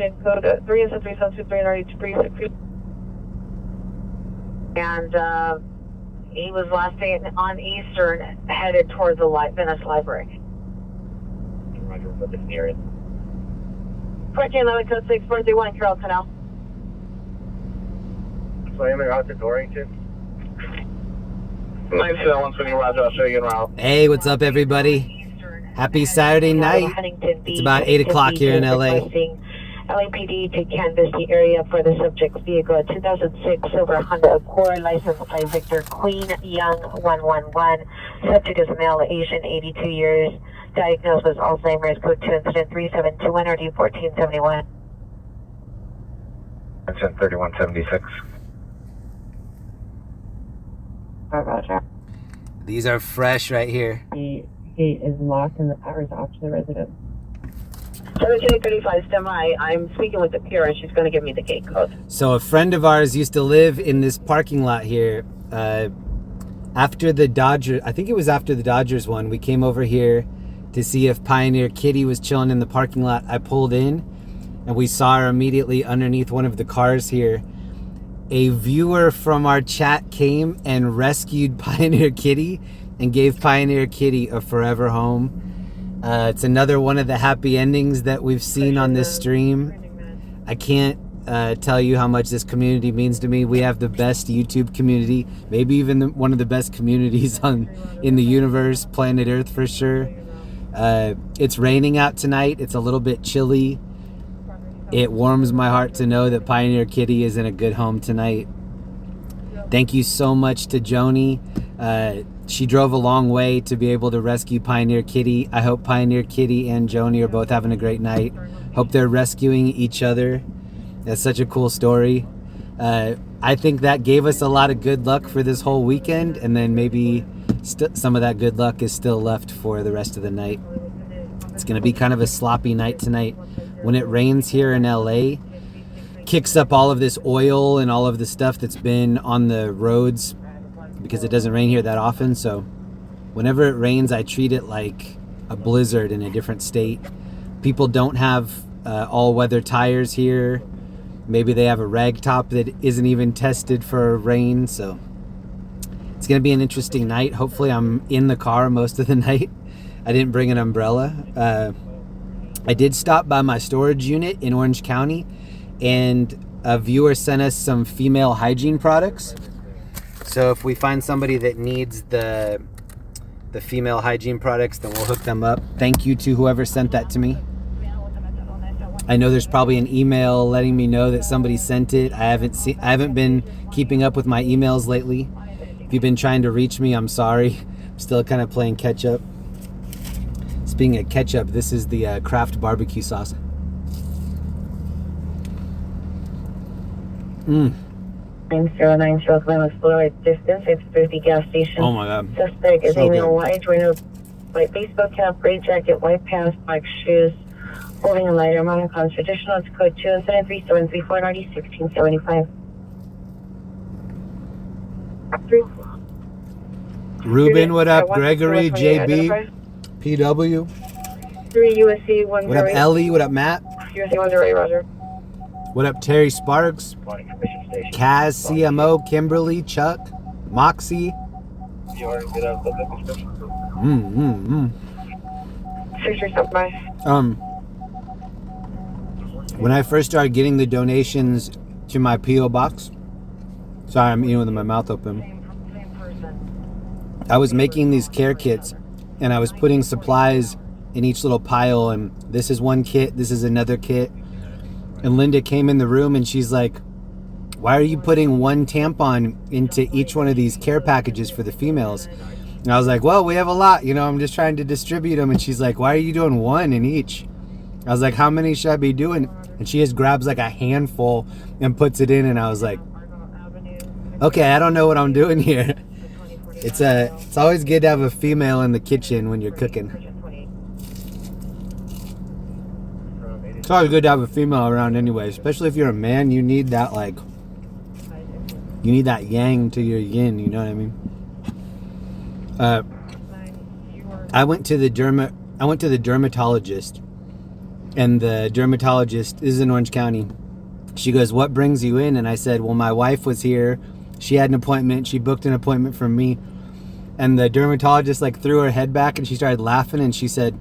location code 3S3723 and he was last seen on Eastern headed towards the Venice Library. Roger, put this near it. 1411 code 6431 Carroll Canal. So I'm out to Dorrington. 971 swinging Roger, I'll show you en route. Hey, what's up, everybody? Happy Saturday night. It's about 8 o'clock here in LA. LAPD to canvass the area for the subject's vehicle. A 2006 silver Honda Accord, license plate Victor Queen Young 111. Subject is male, Asian, 82 years. Diagnosed with Alzheimer's. Code 2 incident 3721 RD 1471. Incident 3176. Roger. These are fresh right here. The gate is locked and the power is off to the resident. 1735 semi. I'm speaking with the pier and she's going to give me the gate code. So a friend of ours used to live in this parking lot here. After the Dodgers, I think it was after the Dodgers one, we came over here to see if Pioneer Kitty was chilling in the parking lot. I pulled in and we saw her immediately underneath one of the cars here. A viewer from our chat came and rescued Pioneer Kitty and gave Pioneer Kitty a forever home. It's another one of the happy endings that we've seen on this stream. I can't tell you how much this community means to me. We have the best YouTube community, maybe even one of the best communities in the universe, planet Earth for sure. It's raining out tonight. It's a little bit chilly. It warms my heart to know that Pioneer Kitty is in a good home tonight. Thank you so much to Joni. She drove a long way to be able to rescue Pioneer Kitty. I hope Pioneer Kitty and Joni are both having a great night. Hope they're rescuing each other. That's such a cool story. I think that gave us a lot of good luck for this whole weekend, and then maybe some of that good luck is still left for the rest of the night. It's going to be kind of a sloppy night tonight. When it rains here in LA, kicks up all of this oil and all of the stuff that's been on the roads because it doesn't rain here that often. So whenever it rains, I treat it like a blizzard in a different state. People don't have all-weather tires here. Maybe they have a rag top that isn't even tested for rain. So it's going to be an interesting night. Hopefully I'm in the car most of the night. I didn't bring an umbrella. I did stop by my storage unit in Orange County, and a viewer sent us some female hygiene products. So if we find somebody that needs the female hygiene products, then we'll hook them up. Thank you to whoever sent that to me. I know there's probably an email letting me know that somebody sent it. I haven't been keeping up with my emails lately. If you've been trying to reach me, I'm sorry. I'm still kind of playing catch up. Speaking of ketchup, this is the Kraft barbecue sauce. Mmm. 909 South Lima Florida distance. It's 50 gas station. Oh my god. Suspect is So a male, good. white, wearing a white baseball cap, gray jacket, white pants, black shoes, holding a lighter. Monocoms traditional. It's code 2 incident 3734 90 1675. Ruben, what up? Gregory, JB, PW. 3 USC 10. What up, Ellie? What up, Matt? USC 10, Roger. What up, Terry Sparks? Kaz, CMO, Kimberly, Chuck, Moxie. When I first started getting the donations to my P.O. box, sorry, I'm eating with my mouth open. I was making these care kits, and I was putting supplies in each little pile, and this is one kit, this is another kit. And Linda came in the room and she's like, why are you putting one tampon into each one of these care packages for the females? And I was like, well, we have a lot, you know, I'm just trying to distribute them. And she's like, why are you doing one in each? I was like, how many should I be doing? And she just grabs like a handful and puts it in, and I was like, okay, I don't know what I'm doing here. It's always good to have a female in the kitchen when you're cooking. It's always good to have a female around anyway, especially if you're a man. You need that, like, you need that yang to your yin, you know what I mean? I went to the dermatologist And the dermatologist, this is in Orange County, she goes, "What brings you in?" And I said, "Well, my wife was here. She had an appointment. She booked an appointment for me." And the dermatologist like threw her head back and she started laughing and she said,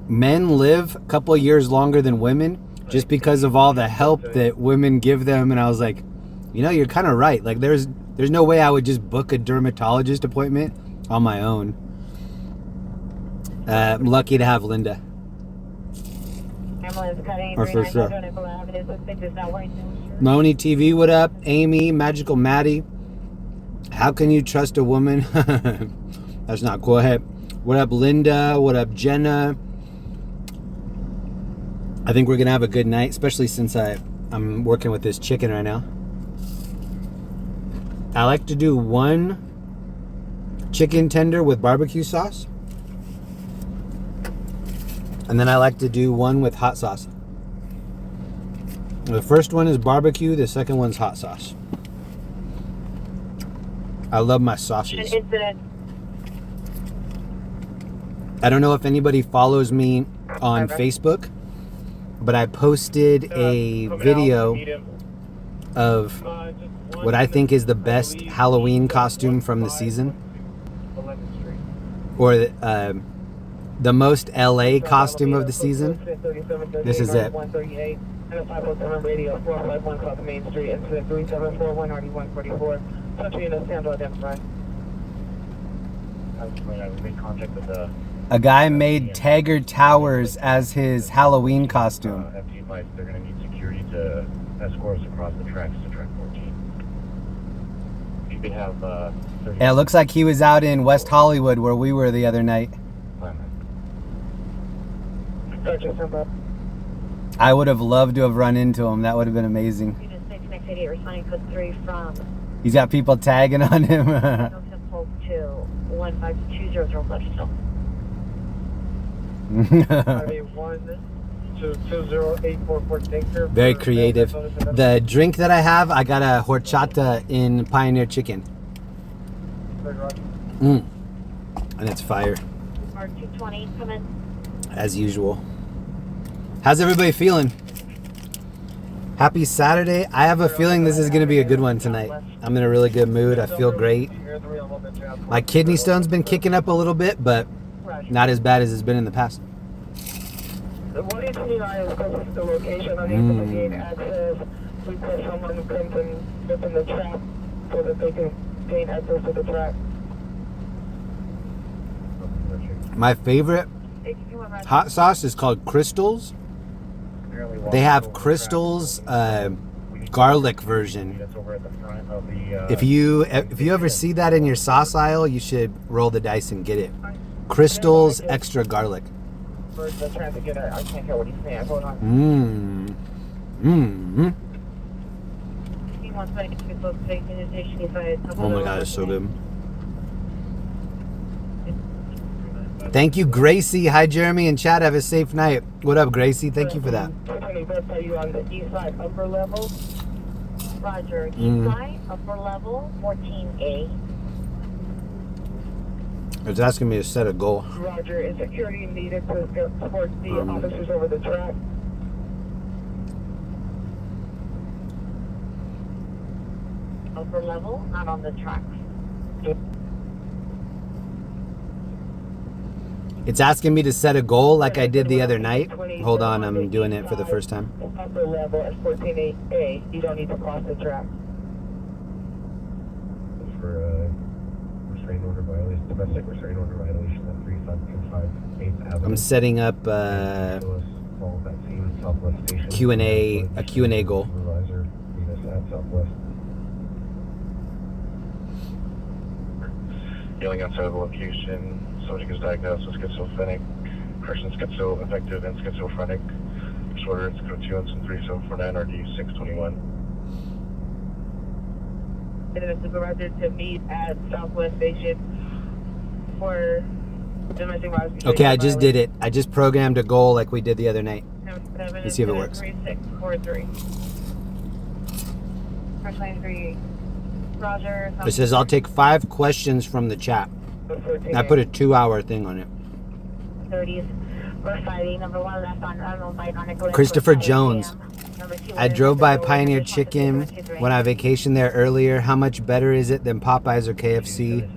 "Men live a couple of years longer than women just because of all the help that women give them." And I was like, you know, you're kind of right. Like there's no way I would just book a dermatologist appointment on my own. I'm lucky to have Linda. Or for sure. Moni TV, what up? Amy, Magical Maddie. How can you trust a woman? That's not cool. Hey, what up, Linda? What up, Jenna? I think we're gonna have a good night, especially since I'm working with this chicken right now. I like to do one chicken tender with barbecue sauce. And then I like to do one with hot sauce. The first one is barbecue, the second one's hot sauce. I love my sauces. I don't know if anybody follows me on Facebook, but I posted a video of what I think is the best Halloween costume from the season. Or the most LA costume of the season. This is it. And a 507 radio 451 South Main Street, incident 3741 RD144. Country in a stand identified. I made contact with the A guy made Taggart Towers as his Halloween costume. FT advice, they're going to need security to escort us across the tracks to track 14. You could have Yeah, it looks like he was out in West Hollywood where we were the other night. I would have loved to have run into him. That would have been amazing. He's got people tagging on him. Very creative. The drink that I have, I got a horchata in Pioneer Chicken. And it's fire. R220, come in. As usual. How's everybody feeling? Happy Saturday. I have a feeling this is going to be a good one tonight. I'm in a really good mood. I feel great. My kidney stone's been kicking up a little bit, but not as bad as it's been in the past. The 189 is closest to the location. Unable to gain access. We put someone comes and gets in the trap so that they can gain access to the track. My favorite hot sauce is called Crystals. They have Crystals garlic version. If you ever see that in your sauce aisle, you should roll the dice and get it. Crystals extra garlic. Oh my god, it's so good. Thank you, Gracie. Hi, Jeremy and Chad. Have a safe night. What up, Gracie? Thank you for that. Are you on the east side, upper level? Roger. East side, upper level, 14A. It's asking me to set a goal. Roger. Is security needed to support the officers over the track? Upper level, not on the tracks. It's asking me to set a goal like I did the other night. Hold on, I'm doing it for the first time. Upper level at 14A. You don't need to cross the track. For restraining order violation, domestic restraining order violation at 3525 8th Avenue. I'm setting up Q&A, a Q&A goal. Supervisor, Venus at Southwest. Yelling outside of the location. Subject is diagnosed with schizophrenic, person schizoaffective and schizophrenic. Disorder is code 2 and 3749 RD 621. And then a supervisor to meet at Southwest Station for domestic violence. Okay, I just did it. I just programmed a goal like we did the other night. Let's see if it works. 3643. First line 3. Roger. It says I'll take 5 questions from the chat. I put a 2-hour thing on it. 30s. We're fighting. Number 1 left on unknown bike on Nicholas. Christopher Jones. I drove by Pioneer Chicken when I vacationed there earlier. How much better is it than Popeyes or KFC?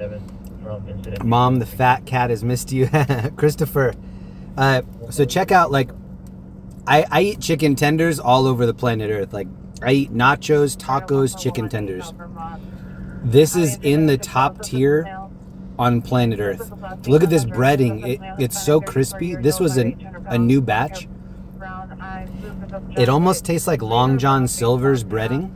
Mom, the fat cat has missed you. Christopher. So check out, like, I eat chicken tenders all over the planet Earth. Like, I eat nachos, tacos, chicken tenders. This is in the top tier on planet Earth. Look at this breading. It's so crispy. This was a new batch. It almost tastes like Long John Silver's breading.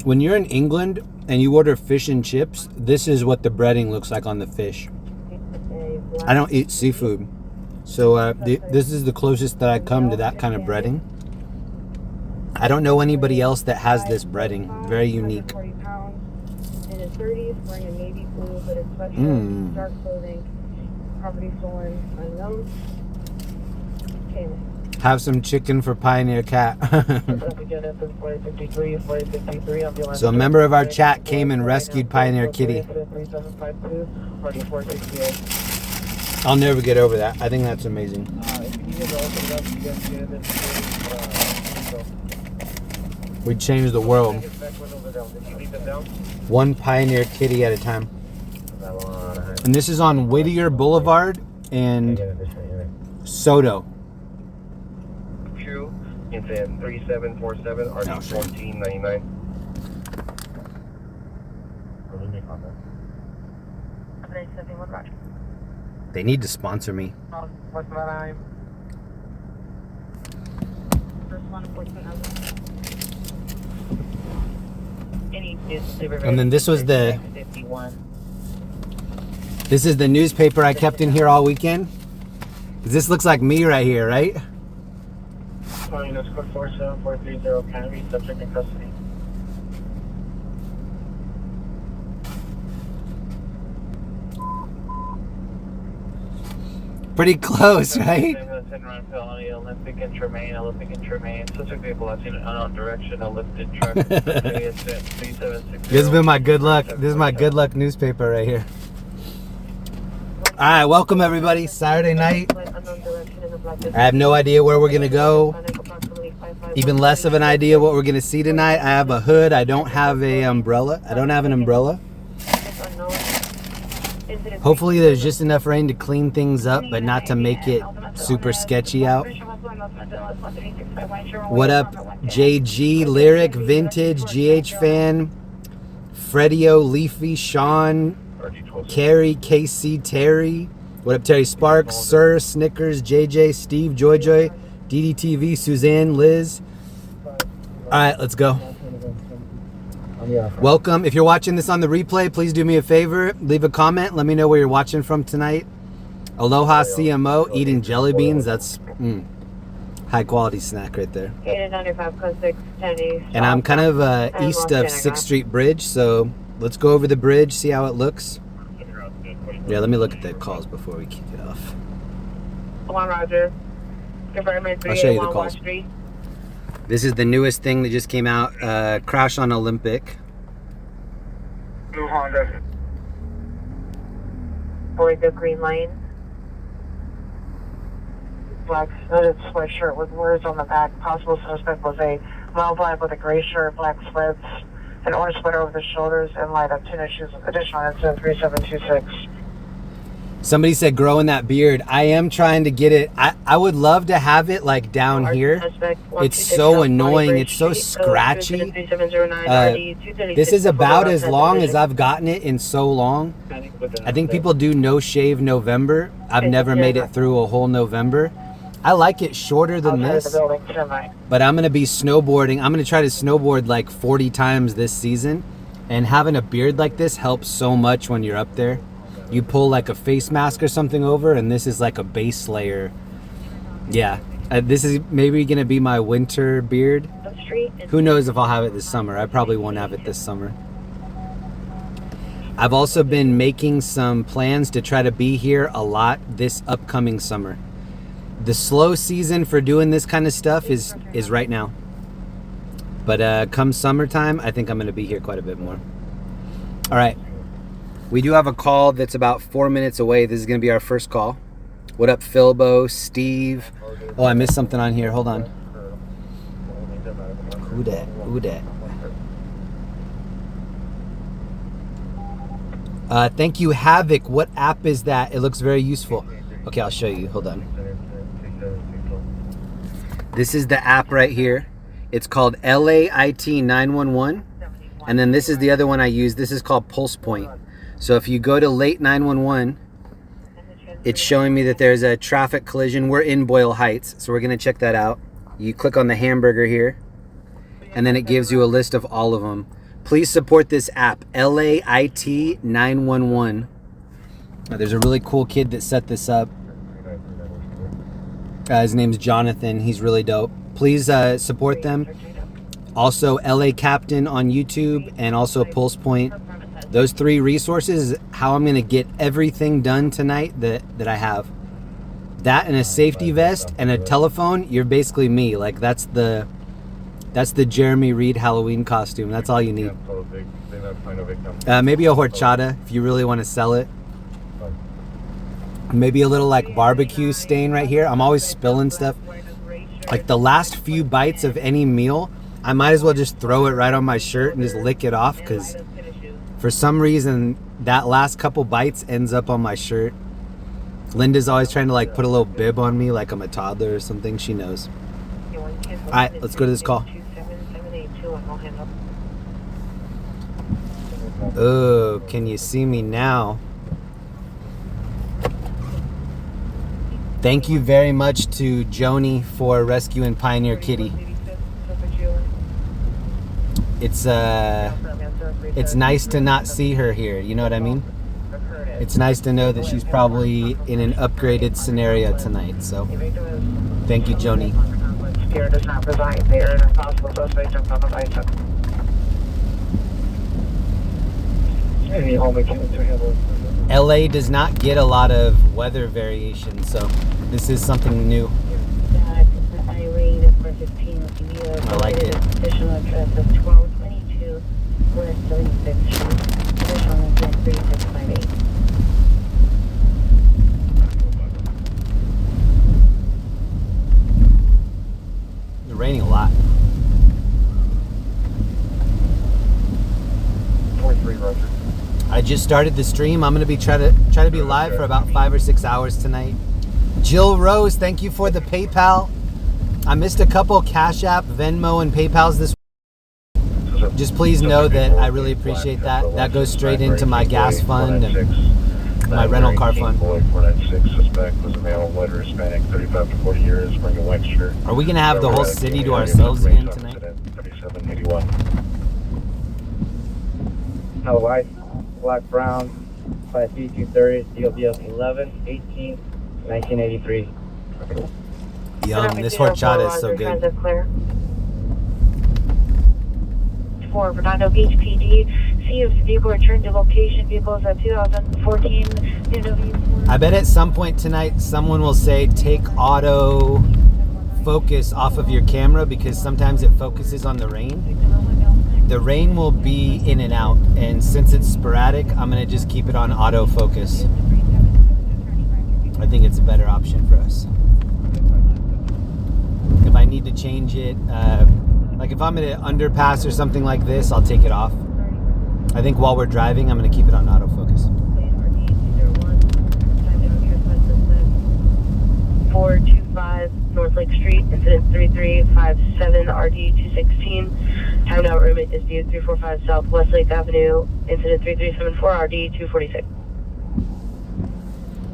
When you're in England and you order fish and chips, this is what the breading looks like on the fish. I don't eat seafood, so this is the closest that I come to that kind of breading. I don't know anybody else that has this breading. Very unique. Have some chicken for Pioneer Cat. So a member of our chat came and rescued Pioneer Kitty. I'll never get over that. I think that's amazing. We changed the world. One Pioneer Kitty at a time. And this is on Whittier Boulevard and Soto. It's in 3747 RD 1499. They need to sponsor me. And then this was this is the newspaper I kept in here all weekend. This looks like me right here, right? That's code 47430 Kennedy, subject in custody. Pretty close, right? Olympic and Tremaine. Subject vehicle left in unknown direction, a lifted truck. This has been my good luck. This is my good luck newspaper right here. All right, welcome everybody. Saturday night. I have no idea where we're gonna go. Even less of an idea what we're gonna see tonight. I have a hood. I don't have a umbrella. I don't have an umbrella. Hopefully there's just enough rain to clean things up, but not to make it super sketchy out. What up, JG, Lyric, Vintage, GH Fan, Freddie-O, Leafy, Sean, Carrie, KC, Terry. What up, Terry Sparks, Sir, Snickers, JJ, Steve, Joy, DDTV, Suzanne, Liz. All right, let's go. Welcome. If you're watching this on the replay, please do me a favor. Leave a comment. Let me know where you're watching from tonight. Aloha CMO, eating jelly beans. That's high quality snack right there. And I'm kind of east of 6th Street Bridge, so let's go over the bridge, see how it looks. Yeah, let me look at the calls before we kick it off. Roger. I'll show you the calls. This is the newest thing that just came out. Crash on Olympic. Blue Honda. Boy, the green lane. Black hooded sweatshirt with words on the back. Possible suspect was a male black with a gray shirt, black slits, an orange sweater over the shoulders, and light up tennis shoes. Additional incident 3726. Somebody said growing that beard. I am trying to get it. I would love to have it like down here. It's so annoying. It's so scratchy. This is about as long as I've gotten it in so long. I think people do no shave November. I've never made it through a whole November. I like it shorter than this, but I'm going to be snowboarding. I'm going to try to snowboard like 40 times this season, and having a beard like this helps so much when you're up there. You pull like a face mask or something over, and this is like a base layer. Yeah, this is maybe going to be my winter beard. Who knows if I'll have it this summer. I probably won't have it this summer. I've also been making some plans to try to be here a lot this upcoming summer. The slow season for doing this kind of stuff is right now. But come summertime, I think I'm going to be here quite a bit more. All right. We do have a call that's about 4 minutes away. This is going to be our first call. What up, Philbo, Steve? Oh, I missed something on here. Hold on. Who dat? Who dat? Thank you, Havoc. What app is that? It looks very useful. Okay, I'll show you. Hold on. This is the app right here. It's called LAIT 911. And then this is the other one I use. This is called Pulse Point. So if you go to late 911, it's showing me that there's a traffic collision. We're in Boyle Heights, so we're going to check that out. You click on the hamburger here, and then it gives you a list of all of them. Please support this app, LAIT 911. There's a really cool kid that set this up. His name's Jonathan. He's really dope. Please support them. Also, LA Captain on YouTube, and also Pulse Point. Those 3 resources is how I'm going to get everything done tonight that I have. That and a safety vest and a telephone, you're basically me. Like, that's the Jeremy Reed Halloween costume. That's all you need. Maybe a horchata if you really want to sell it. Maybe a little like barbecue stain right here. I'm always spilling stuff. Like the last few bites of any meal, I might as well just throw it right on my shirt and just lick it off, because for some reason that last couple bites ends up on my shirt. Linda's always trying to like put a little bib on me like I'm a toddler or something. She knows. Alright, let's go to this call. Oh, can you see me now? Thank you very much to Joni for rescuing Pioneer Kitty. It's nice to not see her here, you know what I mean? It's nice to know that she's probably in an upgraded scenario tonight, so thank you, Joni. Does not reside there, and if possible, suspect jumped on the bicep. LA does not get a lot of weather variation, so this is something new. I like it. Additional address of 1222 West 36th Street. Additional intent 3658. It's raining a lot. 43 Roger. I just started the stream. I'm gonna be try to be live for about 5 or 6 hours tonight. Jill Rose, thank you for the PayPal. I missed a couple Cash App, Venmo, and PayPals this week. Just please know that I really appreciate that. That goes straight into my gas fund and my rental car fund. 496 suspect was a male, white or Hispanic, 35 to 40 years, wearing a white shirt. Are we gonna have the whole city to ourselves again tonight? 3781. No white, black, brown, class B230, DLBF 11, 1983. Yum, this horchata is so good. For Redondo Beach PD, see if vehicle returned to location. Vehicles at 2014 BMW. I bet at some point tonight someone will say take auto focus off of your camera, because sometimes it focuses on the rain. The rain will be in and out, and since it's sporadic, I'm gonna just keep it on autofocus. I think it's a better option for us. If I need to change it, like if I'm in an underpass or something like this, I'll take it off. I think while we're driving, I'm gonna keep it on autofocus. 425 North Lake Street, incident 3357 RD 216. Time out room is viewed 345 South Westlake Avenue, incident 3374 RD 246.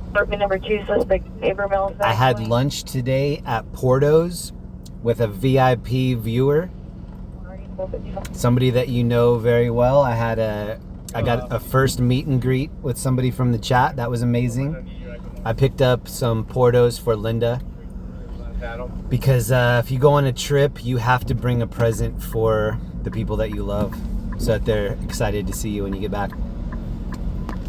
Apartment number 2, suspect Abrams. I had lunch today at Porto's with a VIP viewer, somebody that you know very well. I got a first meet and greet with somebody from the chat. That was amazing. I picked up some Portos for Linda, because if you go on a trip, you have to bring a present for the people that you love, so that they're excited to see you when you get back.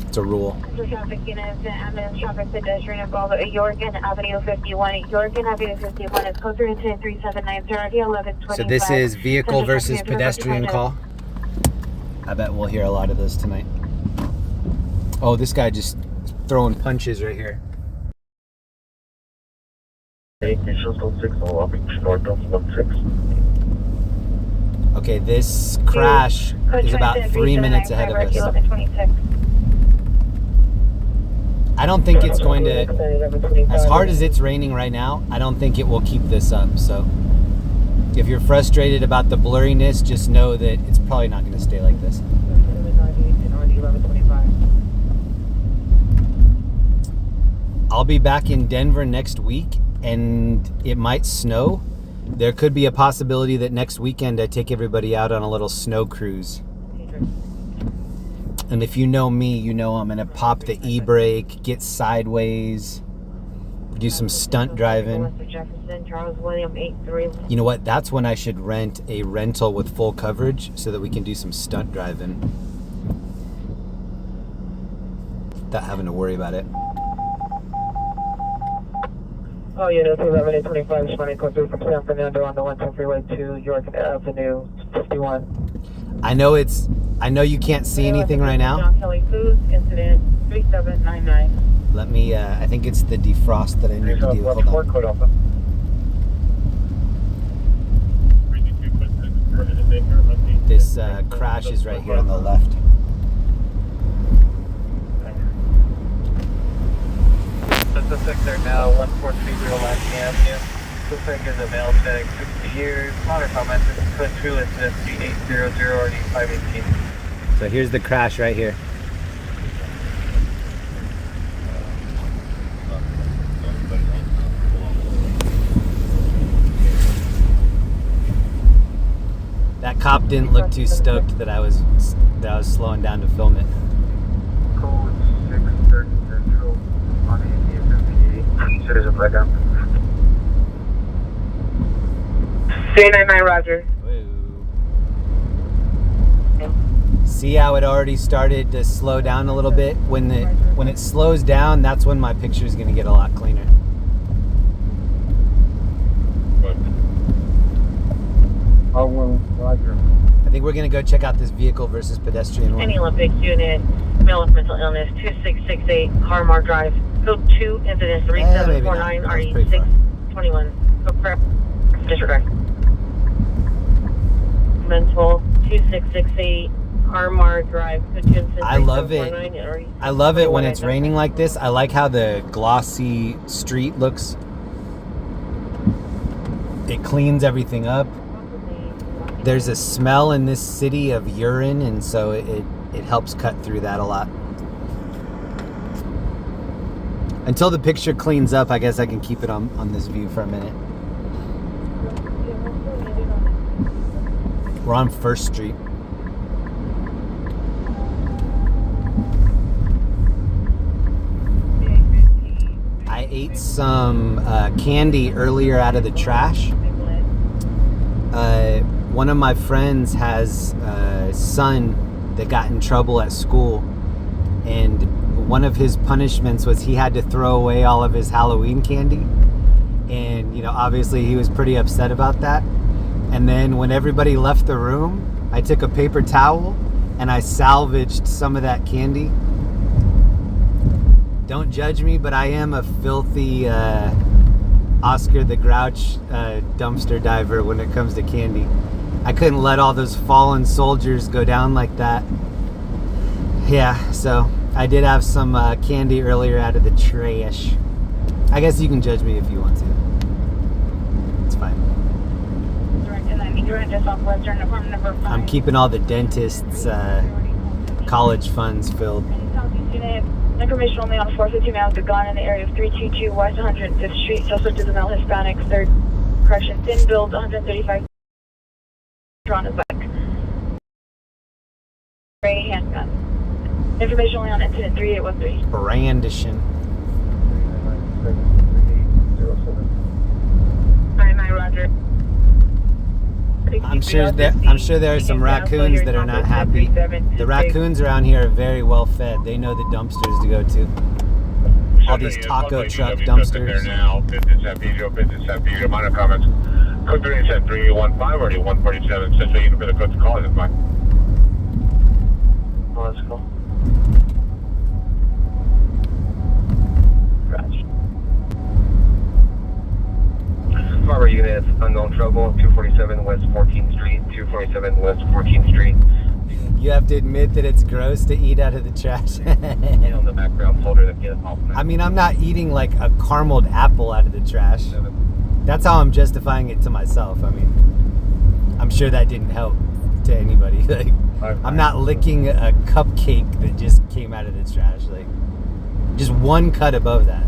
It's a rule. Traffic units and traffic pedestrian involved at Yorgan Avenue 51. Yorgan Avenue 51 is closer incident 379 1125. So this is vehicle versus pedestrian call. I bet we'll hear a lot of those tonight. Oh, this guy just throwing punches right here. Okay, this crash is about 3 minutes ahead of us. I don't think it's going to, as hard as it's raining right now, I don't think it will keep this up. So if you're frustrated about the blurriness, just know that it's probably not going to stay like this. I'll be back in Denver next week, and it might snow. There could be a possibility that next weekend I take everybody out on a little snow cruise. And if you know me, you know I'm gonna pop the e-brake, get sideways, do some stunt driving. You know what? That's when I should rent a rental with full coverage so that we can do some stunt driving without having to worry about it. Oh, unit 1125 responding code 3 from San Fernando on the 110 freeway to York Avenue 51. I know you can't see anything right now. John Kelly Foods, incident 3799. Let me, I think it's the defrost that I need to do. Hold on. This crash is right here on the left. The sector now, 1430 Lansing Avenue. Suspect is a male, 60 years. Water comments, code 2 incident 3800 RD 518. So here's the crash right here. That cop didn't look too stoked that I was slowing down to film it. Code 630 Central on 8858. Citizen blackout. C99 Roger. See how it already started to slow down a little bit? When it slows down, that's when my picture is going to get a lot cleaner. Roger. I think we're going to go check out this vehicle versus pedestrian one. Any Olympics unit, male with mental illness, 2668 Harmar Drive, code 2 incident 3749 RE 621. Disregard. Mental 2668 Harmar Drive, code 2 incident I love it. I love it when it's raining like this. I like how the glossy street looks. It cleans everything up. There's a smell in this city of urine, and so it helps cut through that a lot. Until the picture cleans up, I guess I can keep it on this view for a minute. We're on 1st Street. I ate some candy earlier out of the trash. One of my friends has a son that got in trouble at school, and one of his punishments was he had to throw away all of his Halloween candy. And, you know, obviously he was pretty upset about that. And then when everybody left the room, I took a paper towel and I salvaged some of that candy. Don't judge me, but I am a filthy Oscar the Grouch dumpster diver when it comes to candy. I couldn't let all those fallen soldiers go down like that. Yeah, so I did have some candy earlier out of the trash. I guess you can judge me if you want to. It's fine. I'm keeping all the dentist's college funds filled. Information only on 450 miles of gun in the area of 322 West 105th Street. Suspect is a male Hispanic, third correction, thin build, 135. On his back. Gray handgun. Information only on incident 3813. Brandishing. 99 Roger. I'm sure there are some raccoons that are not happy. The raccoons around here are very well fed. They know the dumpsters to go to. All these taco truck dumpsters. Now, business at Vigo, minor comments. Code 3 at 315, already 147. Since you for the code to call it, fine. Oh, that's cool. with unknown trouble, 247 West 14th Street, 247 West 14th Street. You have to admit that it's gross to eat out of the trash. On the background folder that get off. I mean, I'm not eating like a carameled apple out of the trash. That's how I'm justifying it to myself. I mean, I'm sure that didn't help to anybody. Like, I'm not licking a cupcake that just came out of the trash. Like, just one cut above that.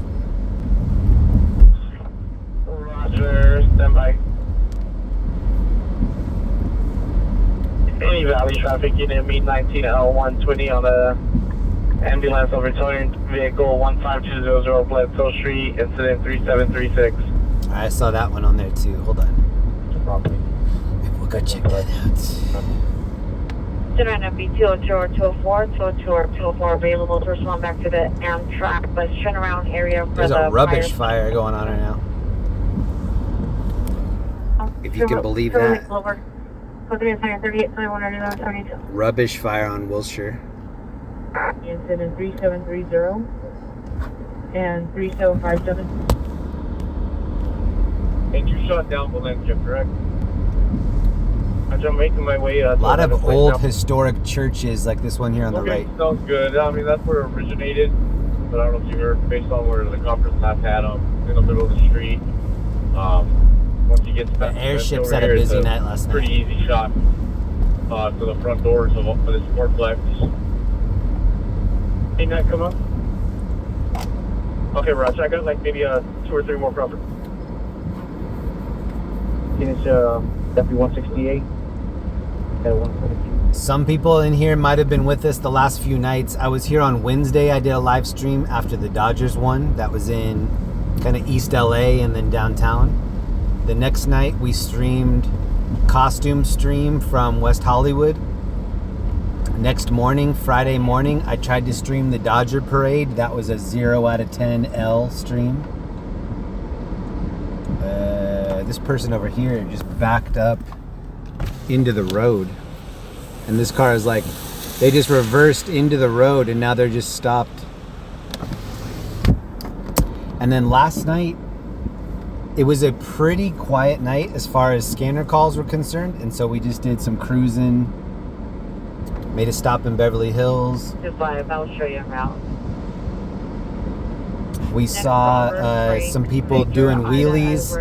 Roger, stand by. Any Valley traffic unit, meet 19L120 on the ambulance over towing vehicle 15200 Bledsoe Street, incident 3736. I saw that one on there too. Hold on. We'll go check that out. Tonight, be 202 or 204, 202 or 204 available to respond back to the Amtrak bus turnaround area for There's the a rubbish fire going on right now. If you can believe that. Rubbish fire on Wilshire. Incident 3730 and 3757. And you shot down Valencia, correct? I'm making my way A lot of old historic churches like this one here on the right. Sounds good. I mean, that's where it originated, but I don't know if you heard, based on where the conference lab had them in the middle of the street. Once you get to The airships had a busy night last night. Pretty easy shot to the front doors of the sportplex. Hey, Nat, come up. Okay, Roger, I got like maybe 2 or 3 more properties. Finish FB168 at 142. Some people in here might have been with us the last few nights. I was here on Wednesday. I did a live stream after the Dodgers won. That was in kind of East LA and then downtown. The next night we streamed costume stream from West Hollywood. Next morning, Friday morning, I tried to stream the Dodger parade. That was a 0 out of 10 L stream. This person over here just backed up into the road. And this car is like, they just reversed into the road and now they're just stopped. And then last night, it was a pretty quiet night as far as scanner calls were concerned. And so we just did some cruising, made a stop in Beverly Hills. I'll show you around. We saw some people doing wheelies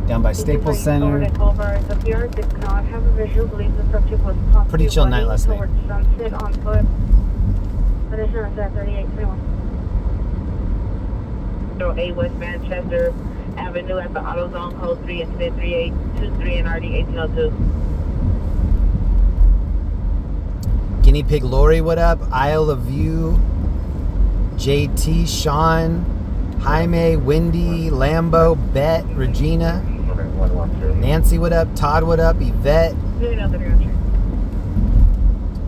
down by Staples Center. Pretty chill night last night. So 8 West Manchester Avenue at the AutoZone code 3 incident 3823 and RD 1802. Guinea Pig Lori, what up? Isle of View, JT, Sean, Jaime, Wendy, Lambo, Bet, Regina, Nancy, what up? Todd, what up? Yvette,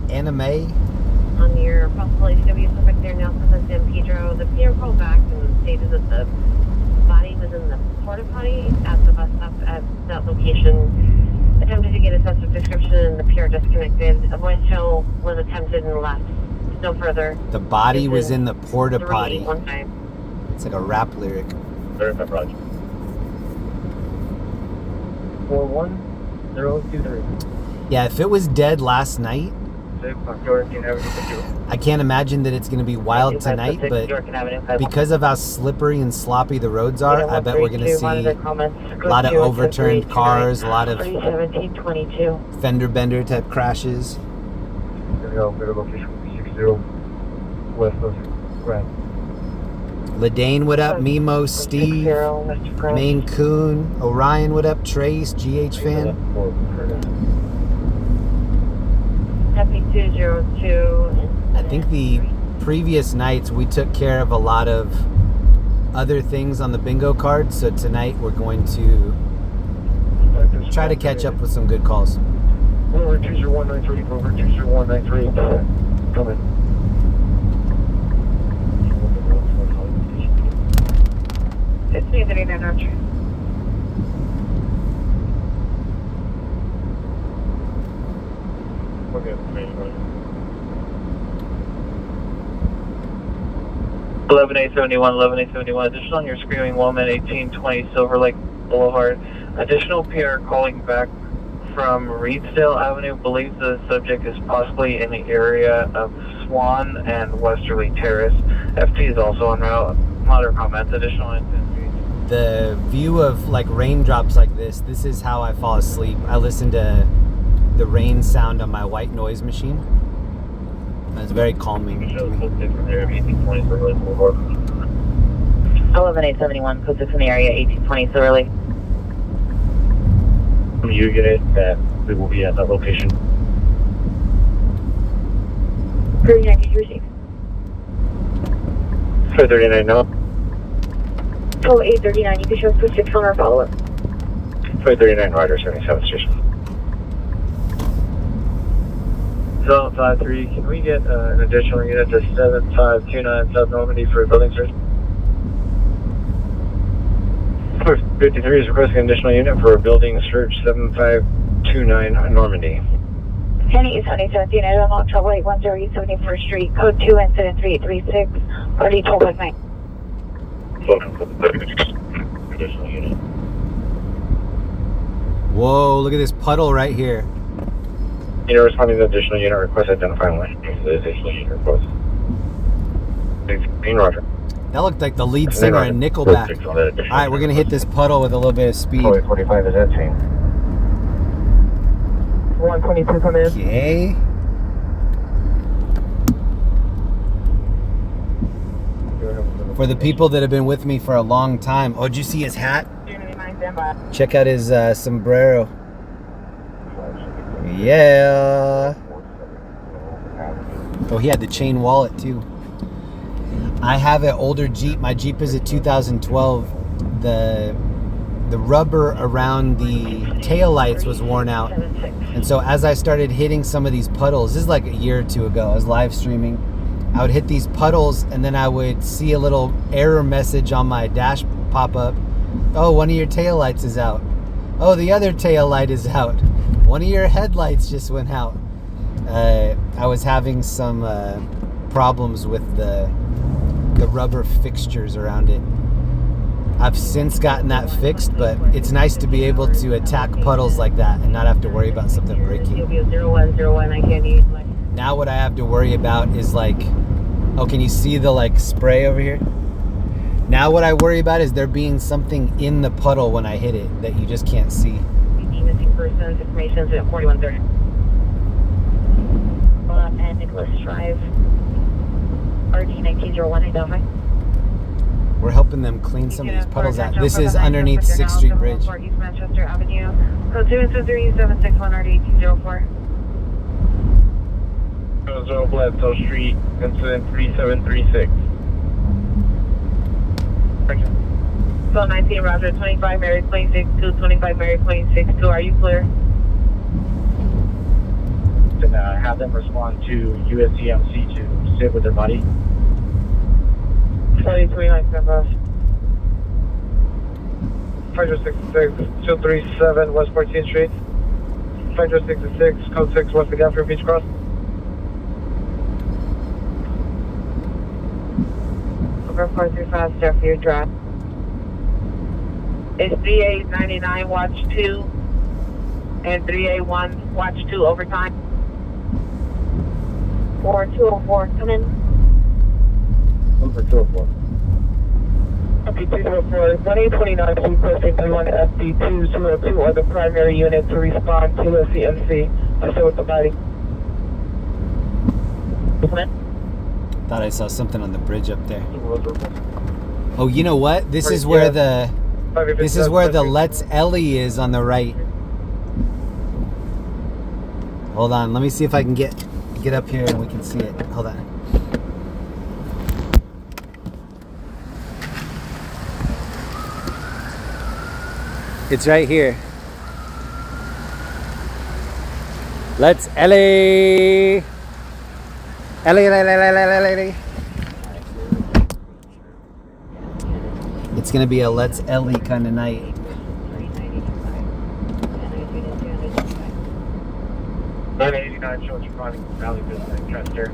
Anna Mae. On your possible HW suspect there now from San Pedro, the PR called back and stated that the body was in the porta potty at the bus stop at that location. Attempted to get a sense of description and the PR disconnected. A voice show was attempted and left. No further. The body was in the porta potty. 315. It's like a rap lyric. Verify, Roger. 41023. Yeah, if it was dead last night, I can't imagine that it's going to be wild tonight, but because of how slippery and sloppy the roads are, I bet we're going to see a lot of overturned cars, a lot of fender bender type crashes. Ladane, what up? Mimo, Steve, Maine Coon, Orion, what up? Trace, GH fan. I think the previous nights we took care of a lot of other things on the bingo card, so tonight we're going to try to catch up with some good calls. Over 20193, over 20193, come in. It's me that ain't an archer. Okay, 11871, 11871. Additional on your screaming woman, 1820 Silver Lake Boulevard. Additional PR calling back from Reedsdale Avenue. Believes the subject is possibly in the area of Swan and Westerly Terrace. FT is also en route. Moderate comments. Additional intensity. The view of like raindrops like this is how I fall asleep. I listen to the rain sound on my white noise machine. It's very calming to me. 11871, code 6 in the area, 1820 Silver Lake. You unit that we will be at that location. 39, did you receive? 439 now. Oh, 839, you can show us for 6 on our follow-up. 439 Rider 77 station. Zone 53, can we get an additional unit to 7529 South Normandy for a building search? 53 is requesting an additional unit for a building search 7529 Normandy. Kenny is 17, I don't know, trouble 810 East 74th Street, code 2, incident 3836, already told us 9. Additional unit. Whoa, look at this puddle right here. Unit responding to additional unit request identifying line. The additional unit request. 16 Roger. That looked like the lead singer in Nickelback. Alright, we're gonna hit this puddle with a little bit of speed. 45 is that same. 122 come in. Okay. For the people that have been with me for a long time. Oh, did you see his hat? Check out his sombrero. Yeah. Oh, he had the chain wallet too. I have an older Jeep. My Jeep is a 2012. The rubber around the taillights was worn out. And so as I started hitting some of these puddles, this is like a year or two ago, I was live streaming. I would hit these puddles and then I would see a little error message on my dash pop up. Oh, one of your taillights is out. Oh, the other taillight is out. One of your headlights just went out. I was having some problems with the rubber fixtures around it. I've since gotten that fixed, but it's nice to be able to attack puddles like that and not have to worry about something breaking. 0101, I can't use my... Now what I have to worry about is like, oh, can you see the like spray over here? Now what I worry about is there being something in the puddle when I hit it that you just can't see. Missing persons, information is at 4130. And Nicholas Drive, RD 1901, identify. We're helping them clean some of these puddles out. This is underneath 6th Street Bridge. East Manchester Avenue, code 273-761 RD 1804. Zone Bledsoe Street, incident 3736. Zone 19, Roger, 25 Mary Plain 62, 25 Mary Plain 62, are you clear? And have them respond to USCMC to sit with their buddy. 2029 Campus. 566 237 West 14th Street. 566 code 6 West again for Beach Cross. Over 435 Fairview Drive. It's 3899 watch 2 and 381 watch 2 overtime. 4204 come in. Over 204. Okay, 204. 1829 requesting everyone FD 202 or the primary unit to respond to a CMC to sit with the body. Come in. Thought I saw something on the bridge up there. Oh, you know what? This is where the Let's Ellie is on the right. Hold on, let me see if I can get up here and we can see it. Hold on. It's right here. Let's Ellie. Ellie. It's gonna be a Let's Ellie kind of night. $989 shows running Valley Business Trust here.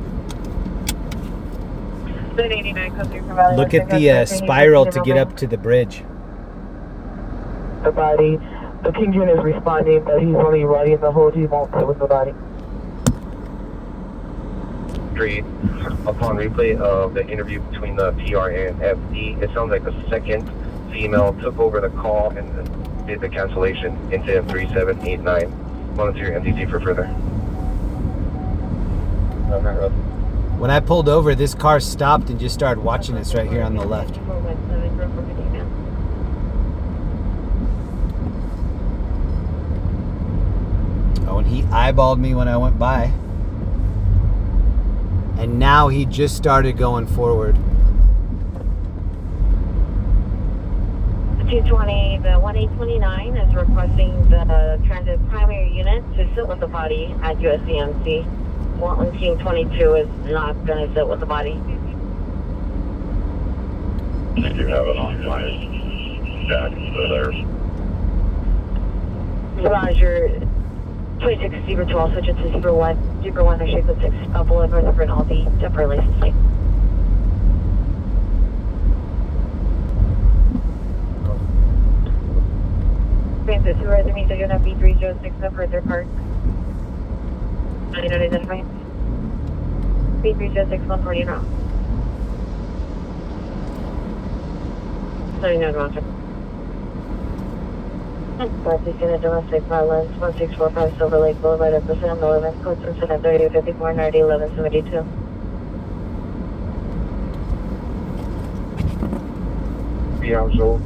Look at the spiral to get up to the bridge. The body. The King Jun is responding, but he's only riding the hold. He won't sit with the body. Upon replay of the interview between the PR and FD, it sounds like the second female took over the call and did the cancellation. Incident 3789. Volunteer MDT for further. When I pulled over, this car stopped and just started watching us right here on the left. Oh, and he eyeballed me when I went by. And now he just started going forward. 220, the 1829 is requesting the transit primary unit to sit with the body at USCMC. 1822 is not going to sit with the body. I do have it on my jack, so there's. Roger. 26 Zebra 12, switch it to Zebra 1. Zebra 1, shape of 6, Boulevard, North and Aldi, temporary license plate. Transit, who are the means of unit B306 no further park? Unit identified. B306 140 now. 99 Roger. Northeast unit domestic violence 1645 Silver Lake Boulevard at Percent Northern Code Incident 3054 90 1172. Yeah, so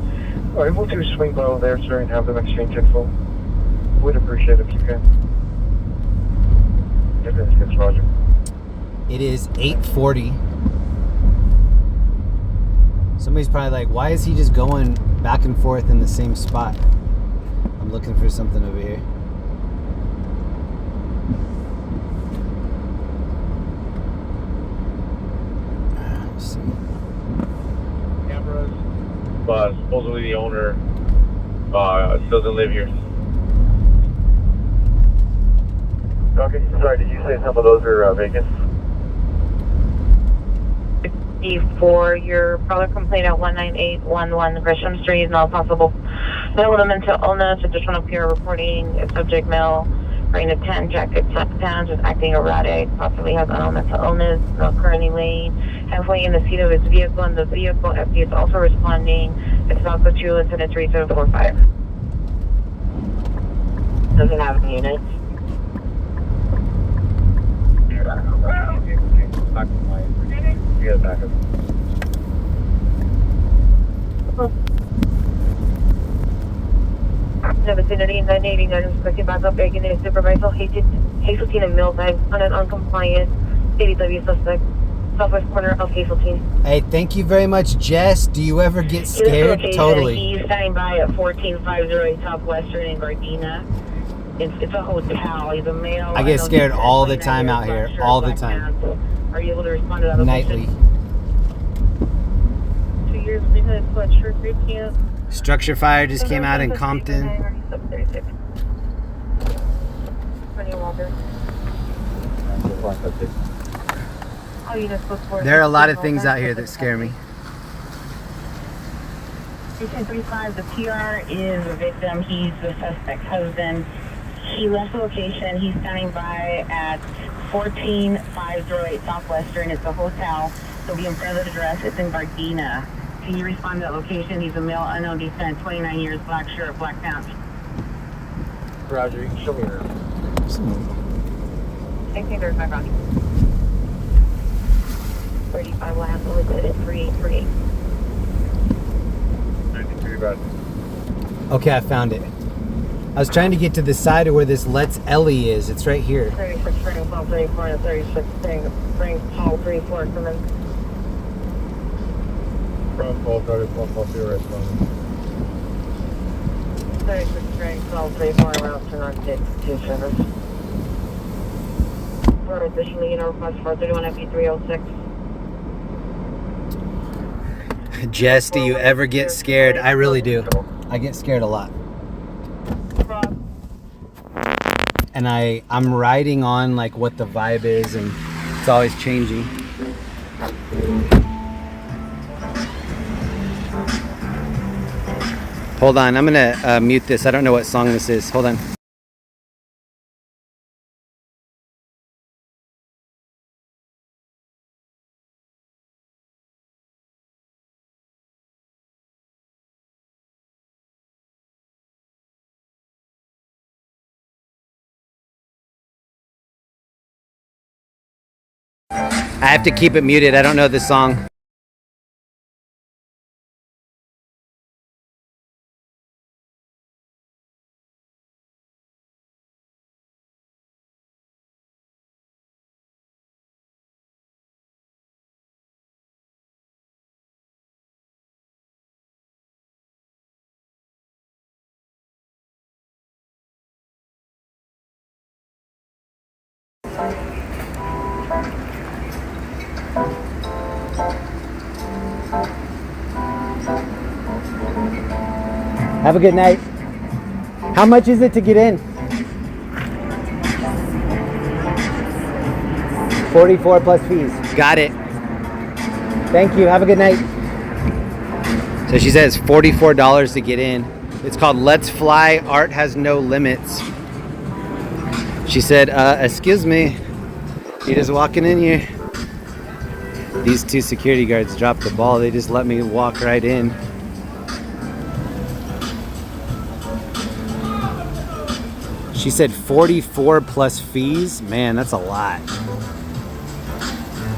are able to swing by over there, sir, and have them exchange info? Would appreciate it if you can. Yes, Roger. It is 8:40. Somebody's probably like, why is he just going back and forth in the same spot? I'm looking for something over here. Let's see. Cameras. But supposedly the owner doesn't live here. Okay, sorry, did you say some of those are vacant? For your product complaint at 19811 Gresham Street, no possible mental mental illness, additional peer reporting, subject male, wearing a tan jacket, pants, is acting erratic, possibly has mental illness, not currently laying halfway in the seat of his vehicle, and the vehicle FD is also responding. It's not the true incident 3745. Doesn't have any units. Yeah, backup. The vicinity 989 is quickly back up, begging a supervisor, Hazeltine and Millside on an uncompliant ADW suspect, southwest corner of Hazeltine. Hey, thank you very much, Jess. Do you ever get scared? Totally. He's standing by at 14508 Southwestern in Gardena. It's a hotel. He's a male. I get scared all the time out here. All the time. Are you able to respond to that location? Nightly. 2 years because sweatshirt group camp. Structure fire just came out in Compton. There are a lot of things out here that scare me. 1035, the PR is a victim. He's the suspect's husband. He left the location. He's standing by at 14508 Southwestern. It's a hotel. He'll be in front of the address. It's in Gardena. Can you respond to that location? He's a male, unknown descent, 29 years, black shirt, black pants. Roger, you can show me her. I think there's my body. 35 will have to look at it 3838. 93 bad. Okay, I found it. I was trying to get to the side of where this Let's Ellie is. It's right here. 36 spring, Paul 34, and 36 spring, Paul 34, come in. From Paul 34, Paul 0, responding. 36 spring, Paul 34, route to North 2 service. For additionally, request 431 FP306. Jess, do you ever get scared? I really do. I get scared a lot. And I'm riding on like what the vibe is, and it's always changing. Hold on, I'm gonna mute this. I don't know what song this is. Hold on. I have to keep it muted. I don't know this song. Have a good night. How much is it to get in? 44 plus fees. Got it. Thank you. Have a good night. So she says $44 to get in. It's called Let's Fly. Art Has No Limits. She said, excuse me. You're just walking in here. These two security guards dropped the ball. They just let me walk right in. She said 44 plus fees. Man, that's a lot.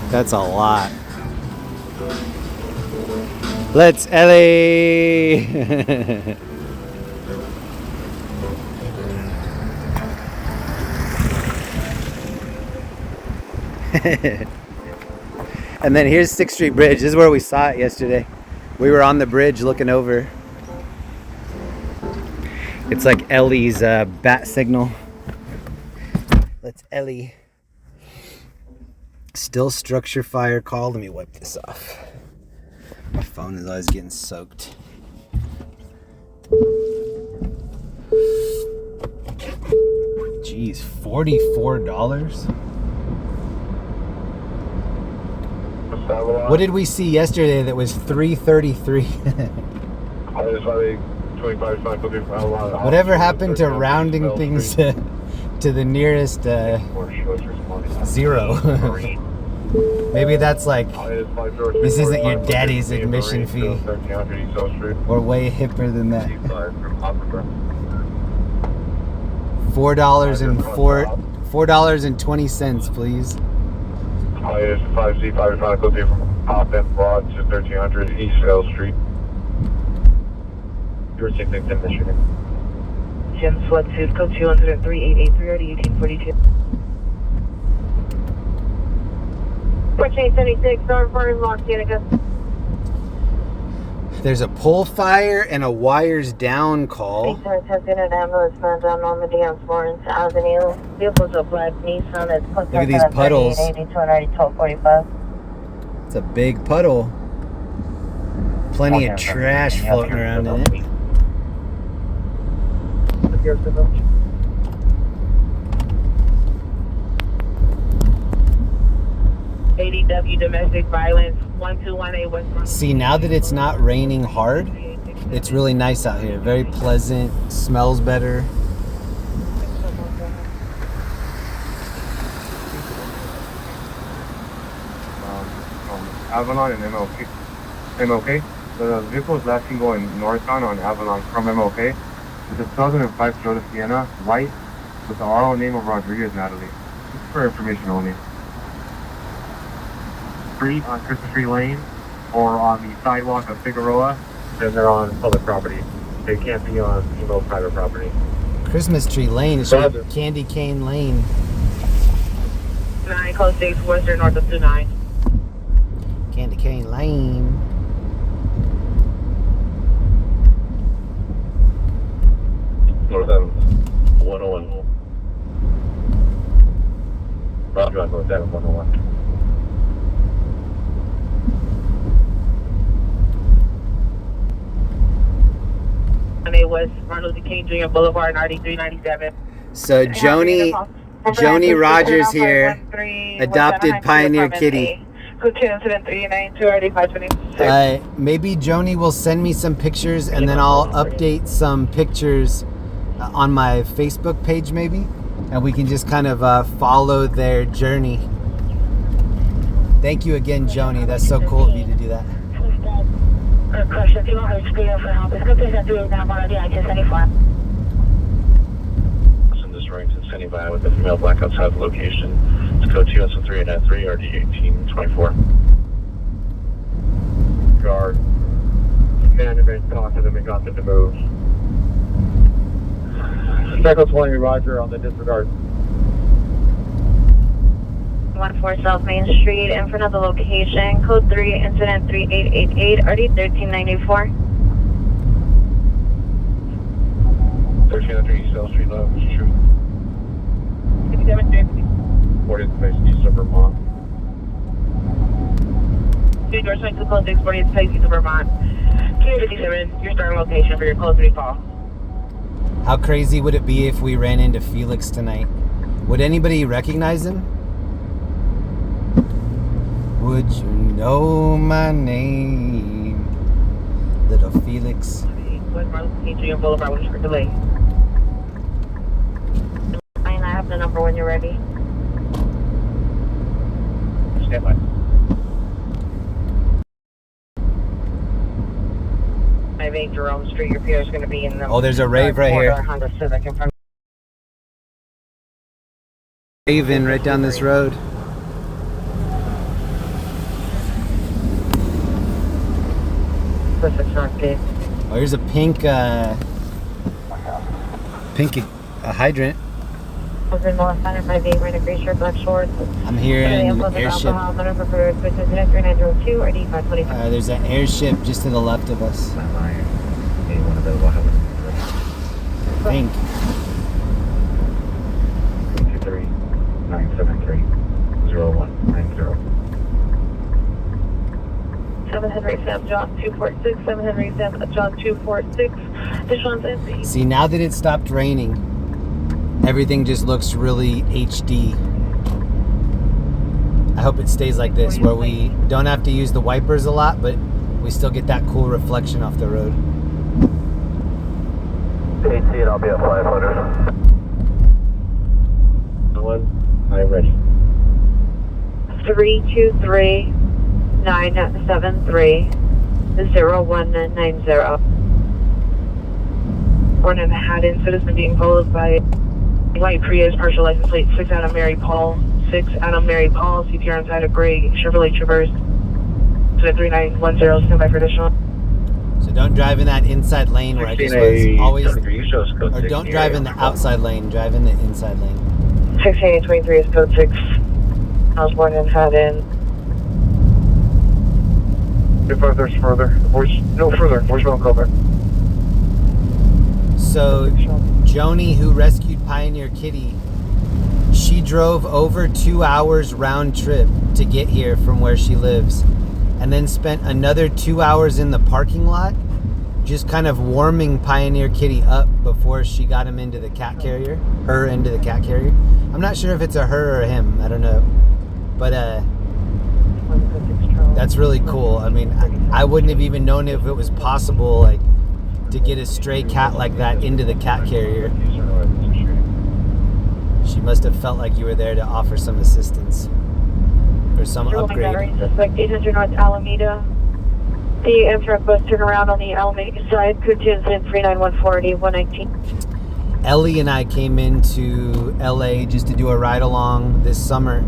That's a lot. Let's Ellie. And then here's 6th Street Bridge. This is where we saw it yesterday. We were on the bridge looking over. It's like Ellie's bat signal. Let's Ellie. Still structure fire call. Let me wipe this off. My phone is always getting soaked. Jeez, $44? What did we see yesterday that was $333? Whatever happened to rounding things to the nearest zero? Maybe that's like, this isn't your daddy's admission fee. We're way hipper than that. $4.20, please. 5Z5 trying to go through from Pop and Broad to 1300 East L Street. You're 610 Michigan. Jim Sweat Suit Code 203-883 already 1842. 1476, sorry for Los Angeles. There's a pole fire and a wires down call. Has been an ambulance found on Normandy on Florence Avenue. Vehicle's a black Nissan that's look at these puddles. 1245. It's a big puddle. Plenty of trash floating around in it. ADW domestic violence 1218 West. See, now that it's not raining hard, it's really nice out here. Very pleasant, smells better. Avalon and MLK. MLK. The vehicle is last seen going northbound on Avalon from MLK. It's a 2005 Toyota Sienna, white, with the RO name of Rodriguez Natalie. Just for information only. Street on Christmas Tree Lane or on the sidewalk of Figueroa, then they're on public property. They can't be on private property. Christmas Tree Lane is Candy Cane Lane. 9 close 6 western north of 29. Candy Cane Lane. North Avenue 101. Roger on North Avenue 101. Was Martin Luther King Jr. Boulevard and RD 397. So Joni Rogers here adopted Pioneer Kitty. Code 2 incident 392 already 526. Maybe Joni will send me some pictures and then I'll update some pictures on my Facebook page maybe, and we can just kind of follow their journey. Thank you again, Joni. That's so cool of you to do that. Question 200 screen for help. It's good to send through now already. I just 74. Send this range and sending by with the female black outside the location. It's code 2 RD 1824. Guard. Management talked to them and got them to move. Echo 20, Roger, on the disregard. 14 South Main Street, in front of the location. Code 3, incident 3888, RD 1394. 1303 East South Street, love, Mr. True. 57 James. 40th Place, East of Vermont. Dude, you're to code 6, 40th Place, East of Vermont. 257, your starting location for your code 3 call. How crazy would it be if we ran into Felix tonight? Would anybody recognize him? Would you know my name? Little Felix. West Marlin, Adrian Boulevard, what is your delay? I have the number when you're ready. Stand by. 58 Jerome Street, your PO is going to be in the... Oh, there's a rave right here. Honda Civic in front. Raving right down this road. Pacific Northgate. Oh, here's a pink hydrant. Open North 558, we're in a gray shirt, black shorts. I'm here in an airship. There's an airship just to the left of us. Pink. 23973-0190. 7 Henry Sam John 246, 7 Henry Sam John 246. Dishon's empty. See, now that it stopped raining, everything just looks really HD. I hope it stays like this, where we don't have to use the wipers a lot, but we still get that cool reflection off the road. 8C and I'll be at 500. I'm ready. 323-973-0190. Born in Manhattan, citizen being followed by white Prius, partial license plate 6 Adam Mary Paul, CPR inside a gray Chevrolet Traverse. 3910, stand by for additional. So don't drive in that inside lane where I just was always, or don't drive in the outside lane, drive in the inside lane. 1623 is code 6. I was born in Manhattan. If there's further, no further, voicemail cover. So Joni, who rescued Pioneer Kitty, she drove over 2 hours round trip to get here from where she lives, and then spent another 2 hours in the parking lot just kind of warming Pioneer Kitty up before she got him into the cat carrier, her into the cat carrier. I'm not sure if it's a her or a him, I don't know, but that's really cool. I mean, I wouldn't have even known if it was possible, like, to get a stray cat like that into the cat carrier. She must have felt like you were there to offer some assistance or some upgrade. Suspect 800 North Alameda. The Amtrak bus turn around on the Alameda side. Code 2 incident 39140 119. Ellie and I came into LA just to do a ride along this summer.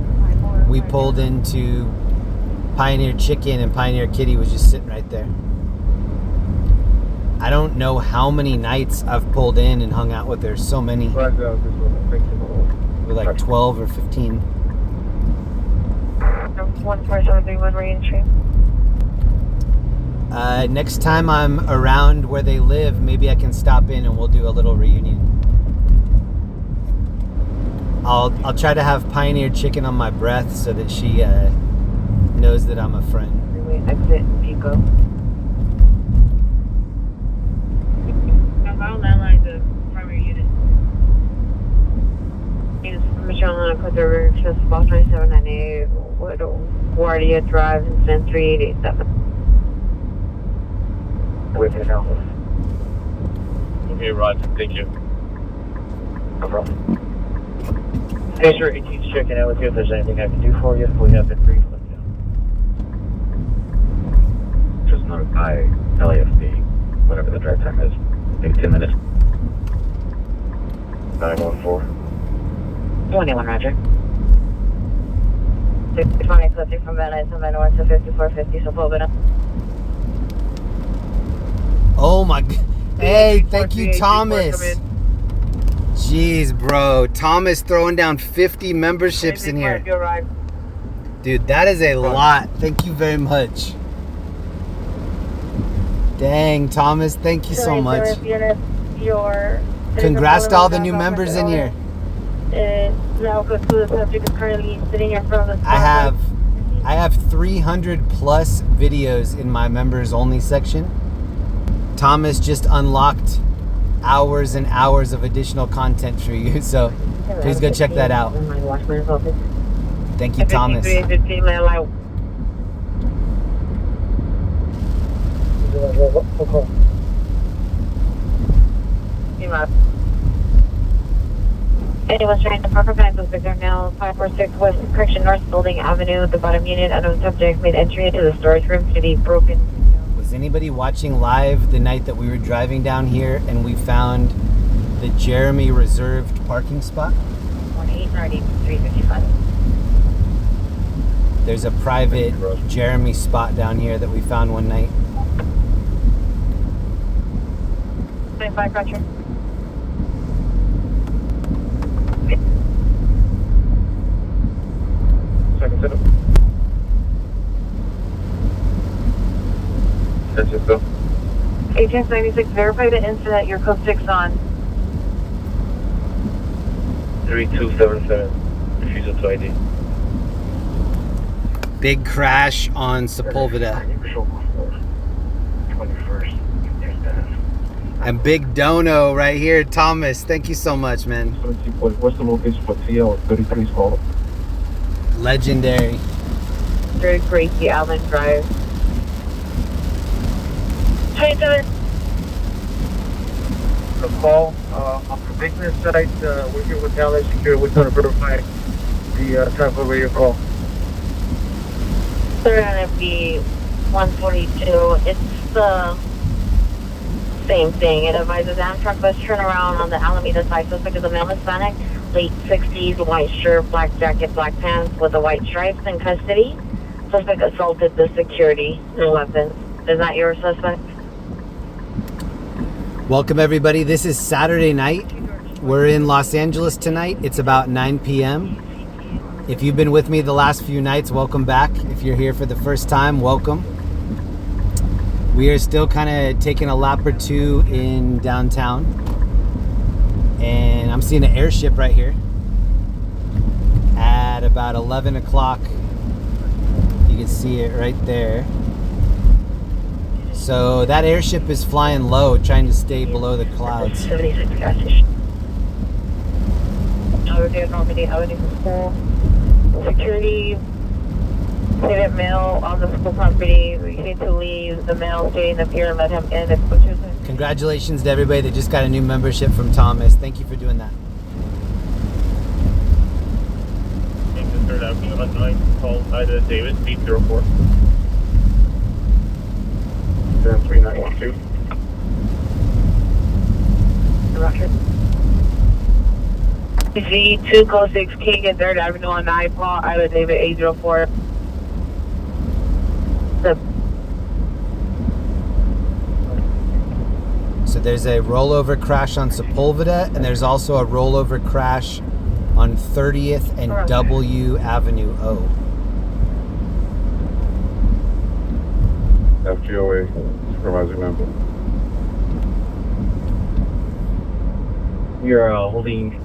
We pulled into Pioneer Chicken and Pioneer Kitty was just sitting right there. I don't know how many nights I've pulled in and hung out with her. So many. We're like 12 or 15. 14731 reentry. Next time I'm around where they live, maybe I can stop in and we'll do a little reunion. I'll try to have Pioneer Chicken on my breath so that she knows that I'm a friend. Exit Pico. I'll landline the primary unit. Michelle, Code 3, just about 9798. Road, Guardia Drive, incident 3887. With you now. Okay, Rod, thank you. No problem. Hey, sure, 18's checking out with you if there's anything I can do for you. We have been briefed. Just notify LAFD, whatever the drive time is. Maybe 10 minutes. 914. 21, Roger. 620, collecting from Van Nuys, Van North to 5450, Sepulveda. Oh my god. Hey, thank you, Thomas. Jeez, bro. Thomas throwing down 50 memberships in here. Dude, that is a lot. Thank you very much. Dang, Thomas, thank you so much. Congrats to all the new members in here. Now go to the subject is currently sitting in front of the I have 300 plus videos in my members only section. Thomas just unlocked hours and hours of additional content for you, so please go check that out. Thank you, Thomas. Anyone's trying to park connect with Victor now, 546 West Correction North Building Avenue. The bottom unit, unknown subject, made entry into the storage room to the broken. Was anybody watching live the night that we were driving down here and we found the Jeremy reserved parking spot? 189355. There's a private Jeremy spot down here that we found one night. 25 Roger. Second setup. That's just go. 1896, verify the incident your code 6 on. 3277. Refusal to ID. Big crash on Sepulveda. 21st. And Big Dono right here, Thomas. Thank you so much, man. What's the location for TL 33's call? Legendary. 3rd Gracie Allen Drive. 27. The call on the business site, we're here with LA Secure. We're going to verify the type of radio call. 3rd NFB 142. It's the same thing. It advises Amtrak bus turnaround on the Alameda side. Suspect is a male Hispanic, late 60s, white shirt, black jacket, black pants with the white stripes in custody. Suspect assaulted the security and weapons. Is that your suspect? Welcome, everybody. This is Saturday night. We're in Los Angeles tonight. It's about 9 p.m. If you've been with me the last few nights, welcome back. If you're here for the first time, welcome. We are still kind of taking a lap or two in downtown. And I'm seeing an airship right here at about 11 o'clock. You can see it right there. So that airship is flying low, trying to stay below the clouds. 76 gas station. Normandy Avenue School. Security stated male on the school property. We need to leave the male stating the pier and let him in. Congratulations to everybody that just got a new membership from Thomas. Thank you for doing that. Third Avenue on 9, call either David, 804. 3912. Roger. Z2 code 6 King and 3rd Avenue on 9, call either David 804. So there's a rollover crash on Sepulveda, and there's also a rollover crash on 30th and W Avenue O. FGOA, supervising member. We are holding.